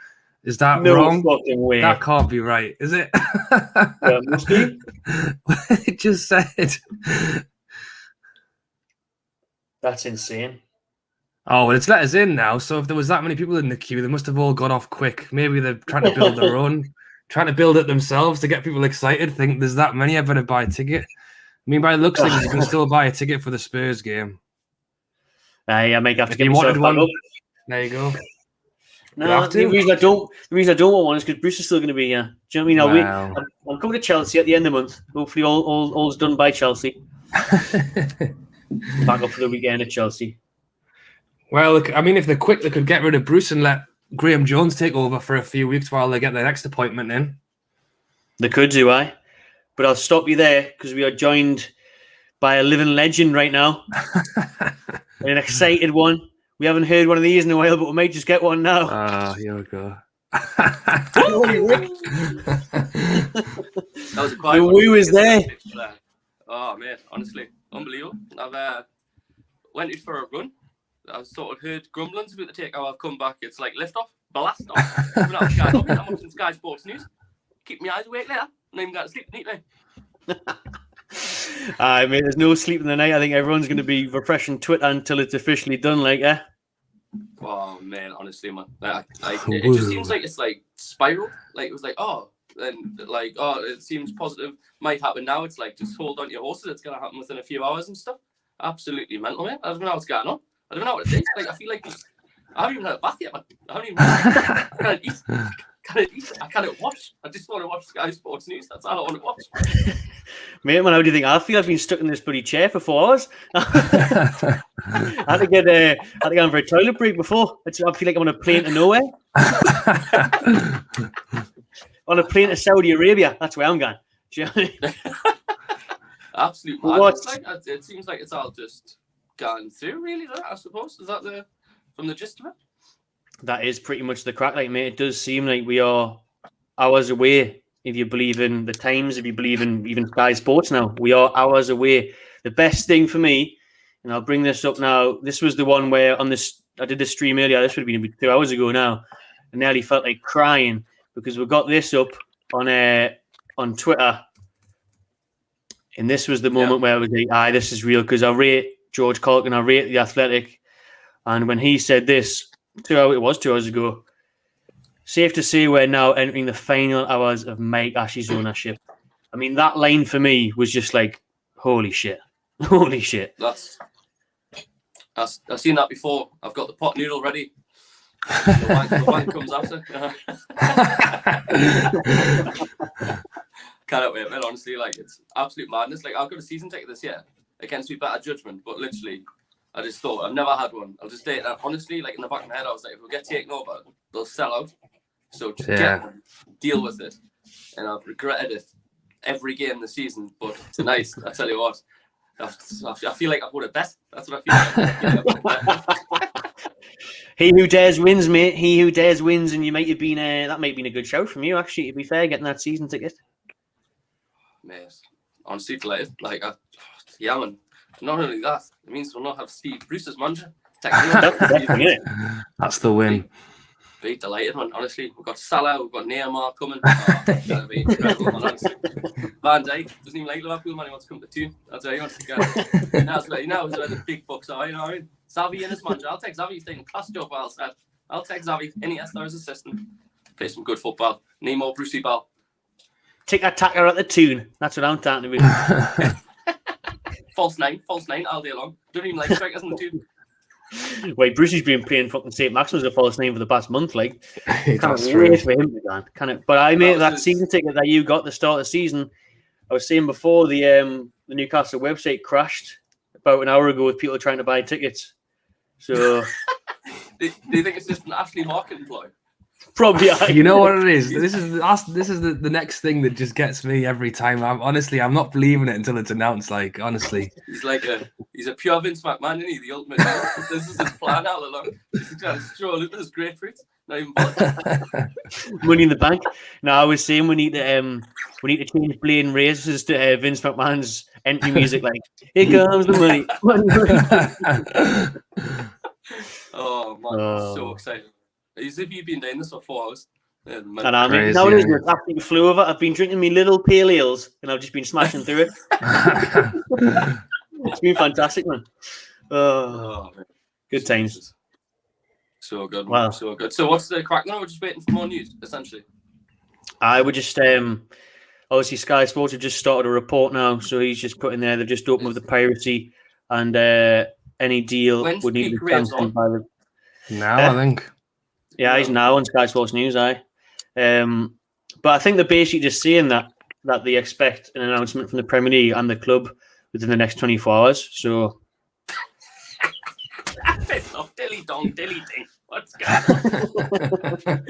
[SPEAKER 3] Is that wrong?
[SPEAKER 2] No fucking way.
[SPEAKER 3] That can't be right, is it?
[SPEAKER 2] Yeah, must be.
[SPEAKER 3] It just said.
[SPEAKER 2] That's insane.
[SPEAKER 3] Oh, well, it's let us in now, so if there was that many people in the queue, they must have all gone off quick. Maybe they're trying to build their own, trying to build it themselves to get people excited, think there's that many, I better buy a ticket. I mean, by the looks of things, you can still buy a ticket for the Spurs game.
[SPEAKER 2] I might have to get
[SPEAKER 3] myself
[SPEAKER 2] one.
[SPEAKER 3] Up. There you go.
[SPEAKER 2] No, the reason I don't want one is because Bruce is still going to be here. Do you know what I mean? I'm coming to Chelsea at the end of the month. Hopefully, all's done by Chelsea. Back up for the weekend at Chelsea.
[SPEAKER 3] Well, look, I mean, if they're quick, they could get rid of Bruce and let Graham Jones take over for a few weeks while they get their next appointment in.
[SPEAKER 2] They could do, but I'll stop you there because we are joined by a living legend right now. An excited one. We haven't heard one of these in a while, but we might just get one now.
[SPEAKER 3] Ah, here we go.
[SPEAKER 4] That was a quiet
[SPEAKER 2] the woo is there.
[SPEAKER 4] Oh, mate, honestly, unbelievable. I've went out for a run. I've sort of heard grumblings about the Takeover. I've come back. It's like lift off, blast off. I'm watching Sky Sports News. Keep my eyes awake later. I'm not even going to sleep neatly.
[SPEAKER 2] Mate, there's no sleep in the night. I think everyone's going to be refreshing Twitter until it's officially done.
[SPEAKER 4] Oh man, honestly, man, it just seems like it's like spiral. Like it was like, it seems positive, might happen now. It's like just hold on to your horses. It's going to happen within a few hours and stuff. Absolutely mental, man. I don't know what's going on. I don't know what it is. Like I feel like I haven't even had a bath yet, man. I haven't even. I can't watch. I just want to watch Sky Sports News. That's all I want to watch.
[SPEAKER 2] Mate, man, how do you think I feel? I've been stuck in this bloody chair for 4 hours. I had to get on for a toilet break before. I feel like I'm on a plane to nowhere. On a plane to Saudi Arabia. That's where I'm going. Do you know what I mean?
[SPEAKER 4] Absolute madness. It seems like it's all just gone through, really, I suppose. Is that from the gist of it?
[SPEAKER 2] That is pretty much the crack, mate. It does seem like we are hours away. If you believe in the Times, if you believe in even Sky Sports now, we are hours away. The best thing for me, and I'll bring this up now, this was the one where I did the stream earlier, this would have been 2 hours ago now, and nearly felt like crying because we got this up on Twitter, and this was the moment where I was like, this is real, because I rate George Caulkin, I rate The Athletic, and when he said this, 2 hours ago, safe to say we're now entering the final hours of Mike Ashley's ownership. I mean, that line for me was just like, holy shit. Holy shit.
[SPEAKER 4] I've seen that before. I've got the pot noodle ready. The wine comes after. Can't wait, man. Honestly, it's absolute madness. I've got a season ticket this year against me better judgment, but literally, I just thought I've never had one. I'll just say it. Honestly, in the back of my head, I was like, if we get taken over, they'll sell out. So just get one, deal with it. And I've regretted it every game this season. But tonight, I tell you what, I feel like I've won a bet. That's what I feel like.
[SPEAKER 2] He who dares wins, mate. He who dares wins, and that might have been a good shout from you, actually, to be fair, getting that season ticket.
[SPEAKER 4] Mate, honestly, delighted. Yeah, man. Not only that, it means we'll not have Steve Bruce as manager.
[SPEAKER 3] That's the win.
[SPEAKER 4] Be delighted, man. Honestly, we've got Salah, we've got Neymar coming. Oh, it's gonna be incredible, man. Honestly. Van Dijk doesn't even like Liverpool, man. He wants to come to Tune. That's where he wants to go. That's where the big bucks are. You know what I mean? Xavi and his manager. I'll take Xavi. He's taking a class job. I'll take Xavi. Iniesta as assistant. Play some good football. Nemo, Brucey Ball.
[SPEAKER 2] Take a tacker at the Tune. That's what I'm talking about.
[SPEAKER 4] False nine. All day long. Don't even like strikers in the Tune.
[SPEAKER 2] Wait, Brucey's been playing fucking St. Maximus as a false name for the past month. Like,
[SPEAKER 3] That's
[SPEAKER 2] can't
[SPEAKER 3] true.
[SPEAKER 2] wait for him to go. Can it? But I made that season ticket that you got at the start of the season. I was saying before the Newcastle website crashed about an hour ago with people trying to buy tickets. So,
[SPEAKER 4] do you think it's just an Ashley marketing ploy?
[SPEAKER 2] probably.
[SPEAKER 3] You know what it is? This is the next thing that just gets me every time. I'm not believing it until it's announced. Like, honestly,
[SPEAKER 4] he's a pure Vince McMahon, isn't he? The ultimate. This is his plan all along. He's trying to stroll into his grapefruit. Not even
[SPEAKER 2] Money in the bank. No, I was saying we need to change Blaine Races to Vince McMahon's entry music. Like, here comes the money.
[SPEAKER 4] Oh man, I'm so excited. As if you've been doing this for 4 hours.
[SPEAKER 2] And I mean, now it absolutely flew over. I've been drinking me little pale ales and I've just been smashing through it. It's been fantastic, man.
[SPEAKER 4] Man.
[SPEAKER 2] Good times.
[SPEAKER 4] So good,
[SPEAKER 2] Wow.
[SPEAKER 4] man. So good. So what's the crack now? We're just waiting for more news, essentially.
[SPEAKER 2] I would just obviously Sky Sports have just started a report now, so he's just put in there they've just opened with the piracy and any deal
[SPEAKER 4] When's
[SPEAKER 2] would need to
[SPEAKER 4] Pete
[SPEAKER 2] be
[SPEAKER 4] Graves
[SPEAKER 2] sanctioned
[SPEAKER 4] on?
[SPEAKER 2] by the.
[SPEAKER 3] now I think.
[SPEAKER 2] Yeah, he's now on Sky Sports News, but I think they're basically just saying that they expect an announcement from the Premier League and the club within the next 24 hours. So
[SPEAKER 4] dilly dong, dilly ding. What's going on?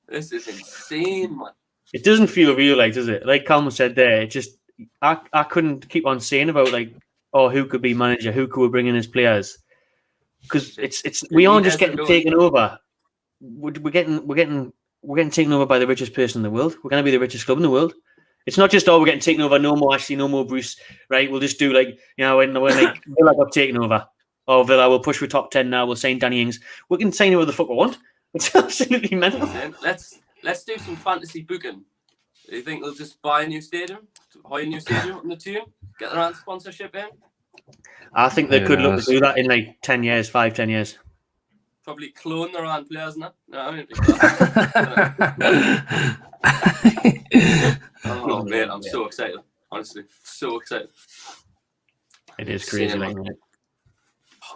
[SPEAKER 4] This is insane, man.
[SPEAKER 2] it doesn't feel real, like, does it? Like Calum said there, it just I couldn't keep on saying about like, who could be manager, who could we bring in as players. Because we aren't just getting taken over. We're getting taken over by the richest person in the world. We're going to be the richest club in the world. It's not just we're getting taken over. No more Ashley, no more Bruce. Right? We'll just do when like Villa got taken over. Oh, Villa, we'll push for top 10 now. We'll sign Danny Ings. We can sign whoever the fuck we want. It's absolutely mental.
[SPEAKER 4] Let's do some fantasy booking. Do you think they'll just buy a new stadium, hire a new stadium on the Tune, get their own sponsorship in?
[SPEAKER 2] I think they could look to do that in like 10 years, 10 years.
[SPEAKER 4] Probably clone their own players now. No, I mean, oh man, I'm so excited. Honestly, so excited.
[SPEAKER 2] It is crazy, like that.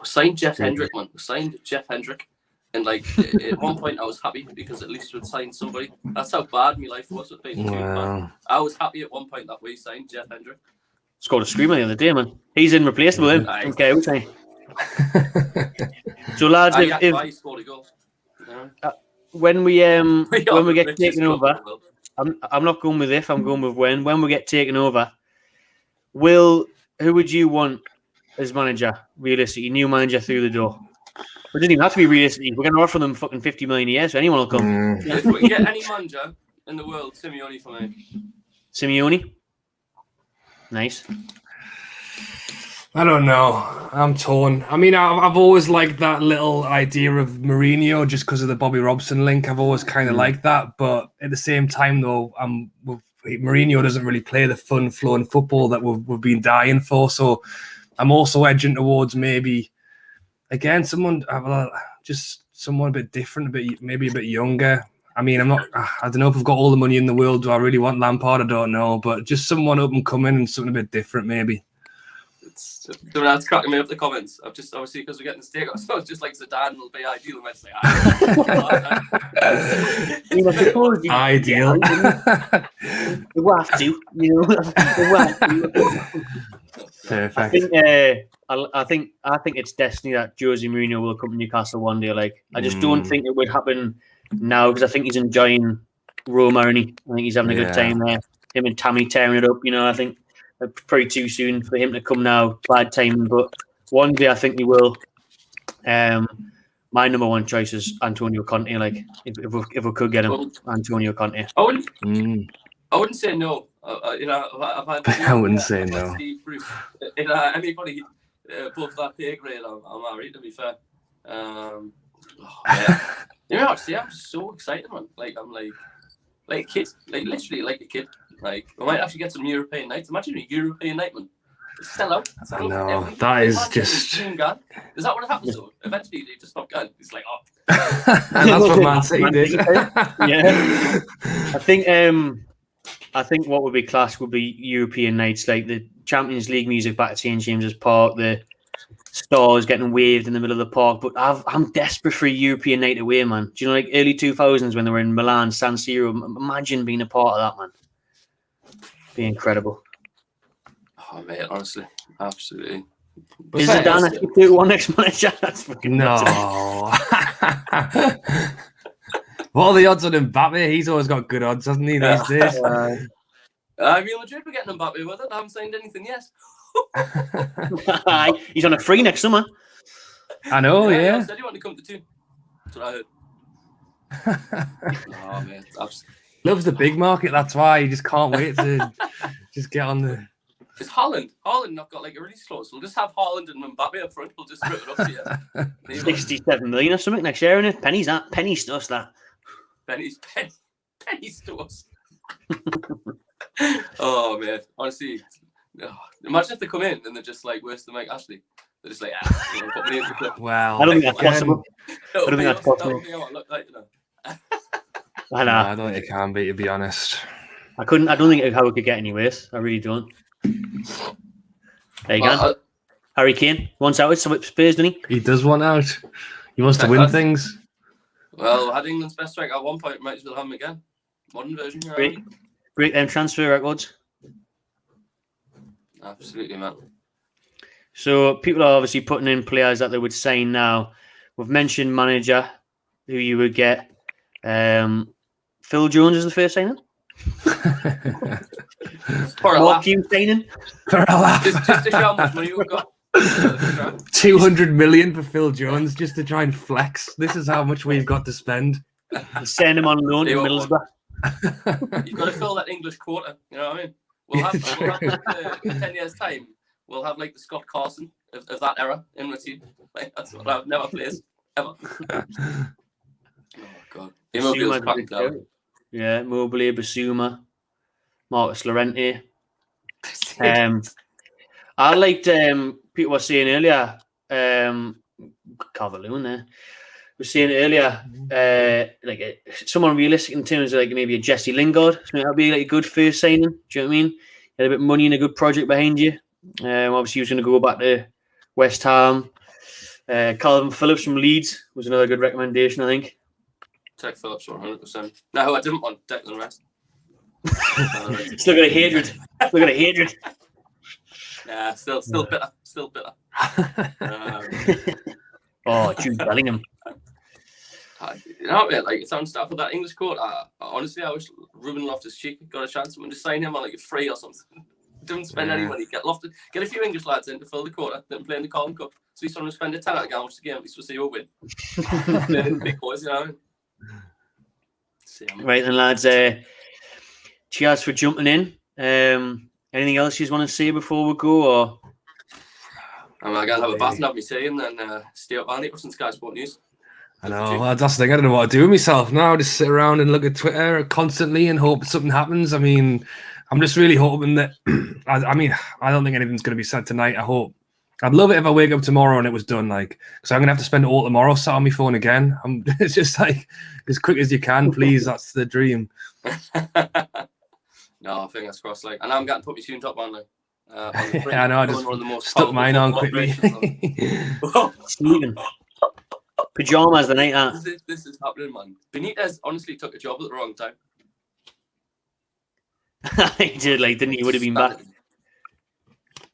[SPEAKER 4] Signed Jeff Hendrick, man. Signed Jeff Hendrick. And like at one point I was happy because at least we'd signed somebody. That's how bad my life was with people.
[SPEAKER 3] Wow.
[SPEAKER 4] I was happy at one point that we signed Jeff Hendrick.
[SPEAKER 2] Scored a screamer the other day, man. He's irreplaceable, him. Don't care who saying. So lads, if
[SPEAKER 4] scored a goal.
[SPEAKER 2] when we get taken over,
[SPEAKER 4] I'm
[SPEAKER 2] I'm not going with if, I'm going with when. When we get taken over, who would you want as manager, realistically? New manager through the door. It doesn't even have to be realistic. We're going to offer them fucking 50 million a year, so anyone will come.
[SPEAKER 4] If we can get any manager in the world, Simeone for me.
[SPEAKER 2] Simeone? Nice.
[SPEAKER 3] I don't know. I'm torn. I mean, I've always liked that little idea of Mourinho just because of the Bobby Robson link. I've always kind of liked that. But at the same time, though, Mourinho doesn't really play the fun, flowing football that we've been dying for. So I'm also edging towards maybe, again, someone a bit different, maybe a bit younger. I mean, I don't know if I've got all the money in the world. Do I really want Lampard? I don't know. But just someone up and coming and something a bit different, maybe.
[SPEAKER 4] That's cracking me up the comments. I've just obviously because we're getting the steak, so it's just like Zidane will be ideal. And say,
[SPEAKER 3] Ideal.
[SPEAKER 2] We'll have to, Perfect. I think it's destiny that Jose Mourinho will come to Newcastle one day. Like, I just don't think it would happen now because I think he's enjoying Roma, and I think he's having a good time there. Him and Tammy tearing it up. I think it's probably too soon for him to come now. Bad timing, but one day I think he will. My number one choice is Antonio Conte. Like, if we could get him, Antonio Conte.
[SPEAKER 4] I wouldn't say no. I've had.
[SPEAKER 3] I wouldn't say no.
[SPEAKER 4] Steve Bruce. Anybody above that pay grade, I'm married. To be fair, Oh, yeah. You know, see, I'm so excited, man. Like I'm like a kid, like literally like a kid. Like we might actually get some European nights. Imagine a European night, man. Sell out.
[SPEAKER 3] I know, that is just.
[SPEAKER 4] Is that what happens though? Eventually they just stop going. It's like, oh.
[SPEAKER 3] And that's what Man City did.
[SPEAKER 2] Yeah. I think what would be class would be European nights, like the Champions League music back at St James's Park, the stars getting waved in the middle of the park. But I'm desperate for a European night away, man. Do you know, like early 2000s when they were in Milan, San Siro? Imagine being a part of that, man. Be incredible.
[SPEAKER 4] Oh, mate, honestly, absolutely.
[SPEAKER 2] Is Zidane actually 2-1 next manager? That's fucking
[SPEAKER 3] No. What are the odds on Mbappe? He's always got good odds, hasn't he, these days?
[SPEAKER 4] Real Madrid were getting Mbappe with it. I haven't signed anything yet.
[SPEAKER 2] He's on a free next summer.
[SPEAKER 3] I know, yeah.
[SPEAKER 4] I said he wanted to come to 2. That's what I heard. Oh, mate.
[SPEAKER 3] Loves the big market, that's why. He just can't wait to just get on the...
[SPEAKER 4] It's Holland. Holland not got like a release clause. We'll just have Holland and Mbappe up front. We'll just rip it up here.
[SPEAKER 2] 67 million or something next year, isn't it? Pennies to us, that.
[SPEAKER 4] Pennies to us. Oh, man. Honestly, imagine if they come in and they're just like worse than Mike Ashley. They're just like, put me in the club.
[SPEAKER 3] Wow.
[SPEAKER 2] I don't think that's possible. I don't think that's possible.
[SPEAKER 3] I know. I don't think it can be, to be honest.
[SPEAKER 2] I don't think how it could get any worse. I really don't. There you go. Harry Kane wants out with Spurs, doesn't he?
[SPEAKER 3] He does want out. He wants to win things.
[SPEAKER 4] Well, had England's best striker at one point, might as well have him again. Modern version.
[SPEAKER 2] Break them transfer records.
[SPEAKER 4] Absolutely, man.
[SPEAKER 2] So people are obviously putting in players that they would sign now. We've mentioned manager, who you would get. Phil Jones is the first signing.
[SPEAKER 4] For a laugh.
[SPEAKER 2] Signing.
[SPEAKER 3] For a laugh.
[SPEAKER 4] Just to show how much money we've got.
[SPEAKER 3] 200 million for Phil Jones just to try and flex. This is how much we've got to spend.
[SPEAKER 2] Send him on loan to Middlesbrough.
[SPEAKER 4] You've got to fill that English quota. You know what I mean? We'll have like, in 10 years' time, we'll have like the Scott Carson of that era in the team. Like, that's what I've never played ever. Oh god. Immobile's cracked down.
[SPEAKER 2] Yeah, Mobley, Basuma, Marcus Llorente. I liked people were saying earlier, Calvert-Lewin there was saying earlier, someone realistic in terms of like maybe a Jesse Lingard. So that'd be like a good first signing. Do you know what I mean? Had a bit of money and a good project behind you. Obviously, he was going to go back to West Ham. Calvin Phillips from Leeds was another good recommendation, I think.
[SPEAKER 4] Take Phillips 100%. No, I didn't want Declan Rice.
[SPEAKER 2] Still got a hatred.
[SPEAKER 4] Yeah, still bitter.
[SPEAKER 2] Jude Bellingham.
[SPEAKER 4] You know what, like, it sounds stuff with that English court. Honestly, I wish Ruben Loftus-Cheek got a chance to sign him on like a free or something. Don't spend any money. Get a few English lads in to fill the quarter, then play in the Carlton Cup. So he's trying to spend a tenner to watch the game. At least we'll see who win. Big boys, you know.
[SPEAKER 2] Right then, lads. Cheers for jumping in. Anything else you want to say before we go? Or
[SPEAKER 4] I'm going to have a bath and have me tea and then stay up on it for some Sky Sport News.
[SPEAKER 3] I know. Well, that's the thing. I don't know what to do with myself now. Just sit around and look at Twitter constantly and hope something happens. I mean, I'm just really hoping that. I don't think anything's going to be said tonight. I'd love it if I wake up tomorrow and it was done. Like, so I'm going to have to spend all tomorrow sat on my phone again. It's just like as quick as you can, please. That's the dream.
[SPEAKER 4] No, fingers crossed. Like, and I'm getting to put my tune top on. Like,
[SPEAKER 3] I know. I just stuck mine on quickly.
[SPEAKER 2] Stephen. Pajamas the night out.
[SPEAKER 4] This is happening, man. Benitez honestly took a job at the wrong time.
[SPEAKER 2] He did, like, didn't he? Would have been back.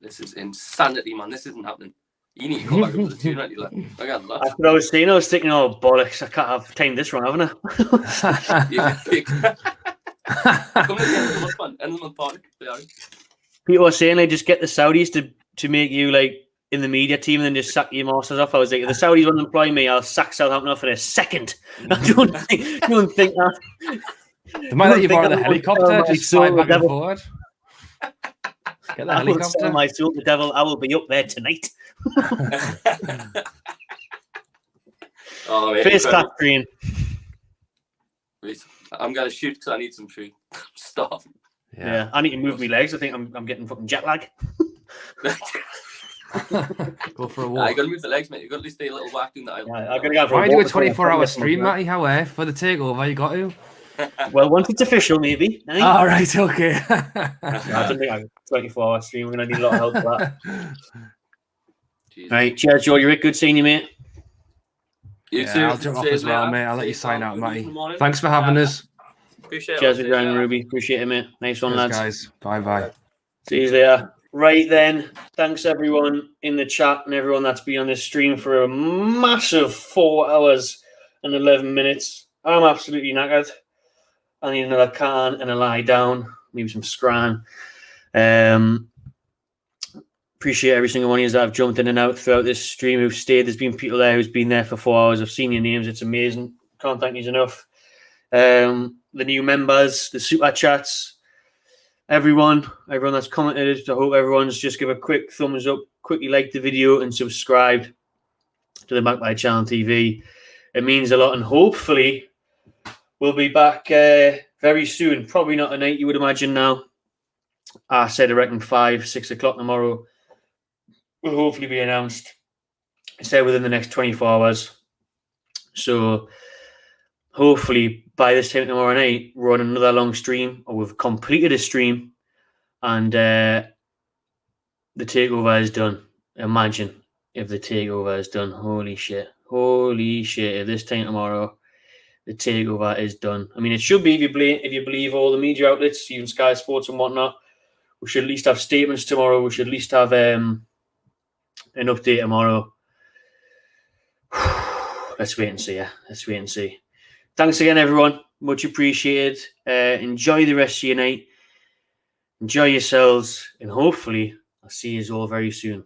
[SPEAKER 4] This is insanity, man. This isn't happening. You need to come back up to the 290 level. That's
[SPEAKER 2] what I was saying. I was thinking, oh, bollocks, I can't have timed this wrong, haven't I?
[SPEAKER 4] Come to the end of the month, man. End of the month party.
[SPEAKER 2] People are saying, like, just get the Saudis to make you, like, in the media team and then just sack your masters off. I was like, if the Saudis want to employ me, I'll sack Southampton off in a second. I don't think that.
[SPEAKER 3] They might let you borrow the helicopter, just fly back and forward. Get the helicopter.
[SPEAKER 2] Will sell my soul to the devil. I will be up there tonight.
[SPEAKER 4] Oh, Oh, mate,
[SPEAKER 2] Face
[SPEAKER 4] incredible.
[SPEAKER 2] that screen.
[SPEAKER 4] Wait, I'm gonna shoot because I need some food. Stop.
[SPEAKER 2] Yeah. I need to move my legs. I think I'm getting fucking jet lag.
[SPEAKER 3] Go for a
[SPEAKER 4] You
[SPEAKER 3] walk.
[SPEAKER 4] gotta move the legs, mate. You gotta at least stay a little whack doing that.
[SPEAKER 2] Yeah, I'm gonna go for
[SPEAKER 3] Why
[SPEAKER 2] a
[SPEAKER 3] do a
[SPEAKER 2] walk before I
[SPEAKER 3] 24-hour
[SPEAKER 2] get
[SPEAKER 3] stream,
[SPEAKER 2] my-
[SPEAKER 3] Matty? How for the takeover? You got to.
[SPEAKER 2] Well, once it's official, maybe. Eh?
[SPEAKER 3] All right, okay.
[SPEAKER 2] I don't think I'm 24-hour stream. We're gonna need a lot of help for that.
[SPEAKER 4] Jesus.
[SPEAKER 2] Right, cheers, George. Rick, good seeing you, mate.
[SPEAKER 4] You
[SPEAKER 3] Yeah,
[SPEAKER 4] too.
[SPEAKER 3] I'll jump off
[SPEAKER 4] Cheers,
[SPEAKER 3] as well, mate. I'll let you
[SPEAKER 4] Safe
[SPEAKER 3] sign
[SPEAKER 4] out.
[SPEAKER 3] out,
[SPEAKER 4] Good
[SPEAKER 3] Matty.
[SPEAKER 4] news in the morning.
[SPEAKER 3] Thanks for having us.
[SPEAKER 4] Appreciate it.
[SPEAKER 2] Cheers for
[SPEAKER 4] Cheers,
[SPEAKER 2] joining,
[SPEAKER 4] yeah.
[SPEAKER 2] Ruby. Appreciate it, mate. Nice one,
[SPEAKER 3] Cheers,
[SPEAKER 2] lads.
[SPEAKER 3] guys. Bye-bye.
[SPEAKER 2] See you later. Right then, thanks everyone in the chat and everyone that's been on this stream for a massive 4 hours and 11 minutes. I'm absolutely knackered. I need another can and a lie down, maybe some scran. Appreciate every single one of you that have jumped in and out throughout this stream who've stayed. There's been people there who's been there for 4 hours. I've seen your names. It's amazing. Can't thank you enough. The new members, the super chats, everyone that's commented. I hope everyone's just give a quick thumbs up, quickly like the video and subscribe to the Back by Channel TV. It means a lot, and hopefully we'll be back very soon. Probably not tonight, you would imagine now. I said I reckon 5, 6 o'clock tomorrow will hopefully be announced. I said within the next 24 hours. So hopefully by this time tomorrow night, we're on another long stream, or we've completed a stream, and the takeover is done. Imagine if the takeover is done. Holy shit. Holy shit. If this time tomorrow, the takeover is done. I mean, it should be, if you believe all the media outlets, even Sky Sports and whatnot. We should at least have statements tomorrow. We should at least have an update tomorrow. Let's wait and see. Yeah, let's wait and see. Thanks again, everyone. Much appreciated. Enjoy the rest of your night. Enjoy yourselves, and hopefully I'll see you all very soon.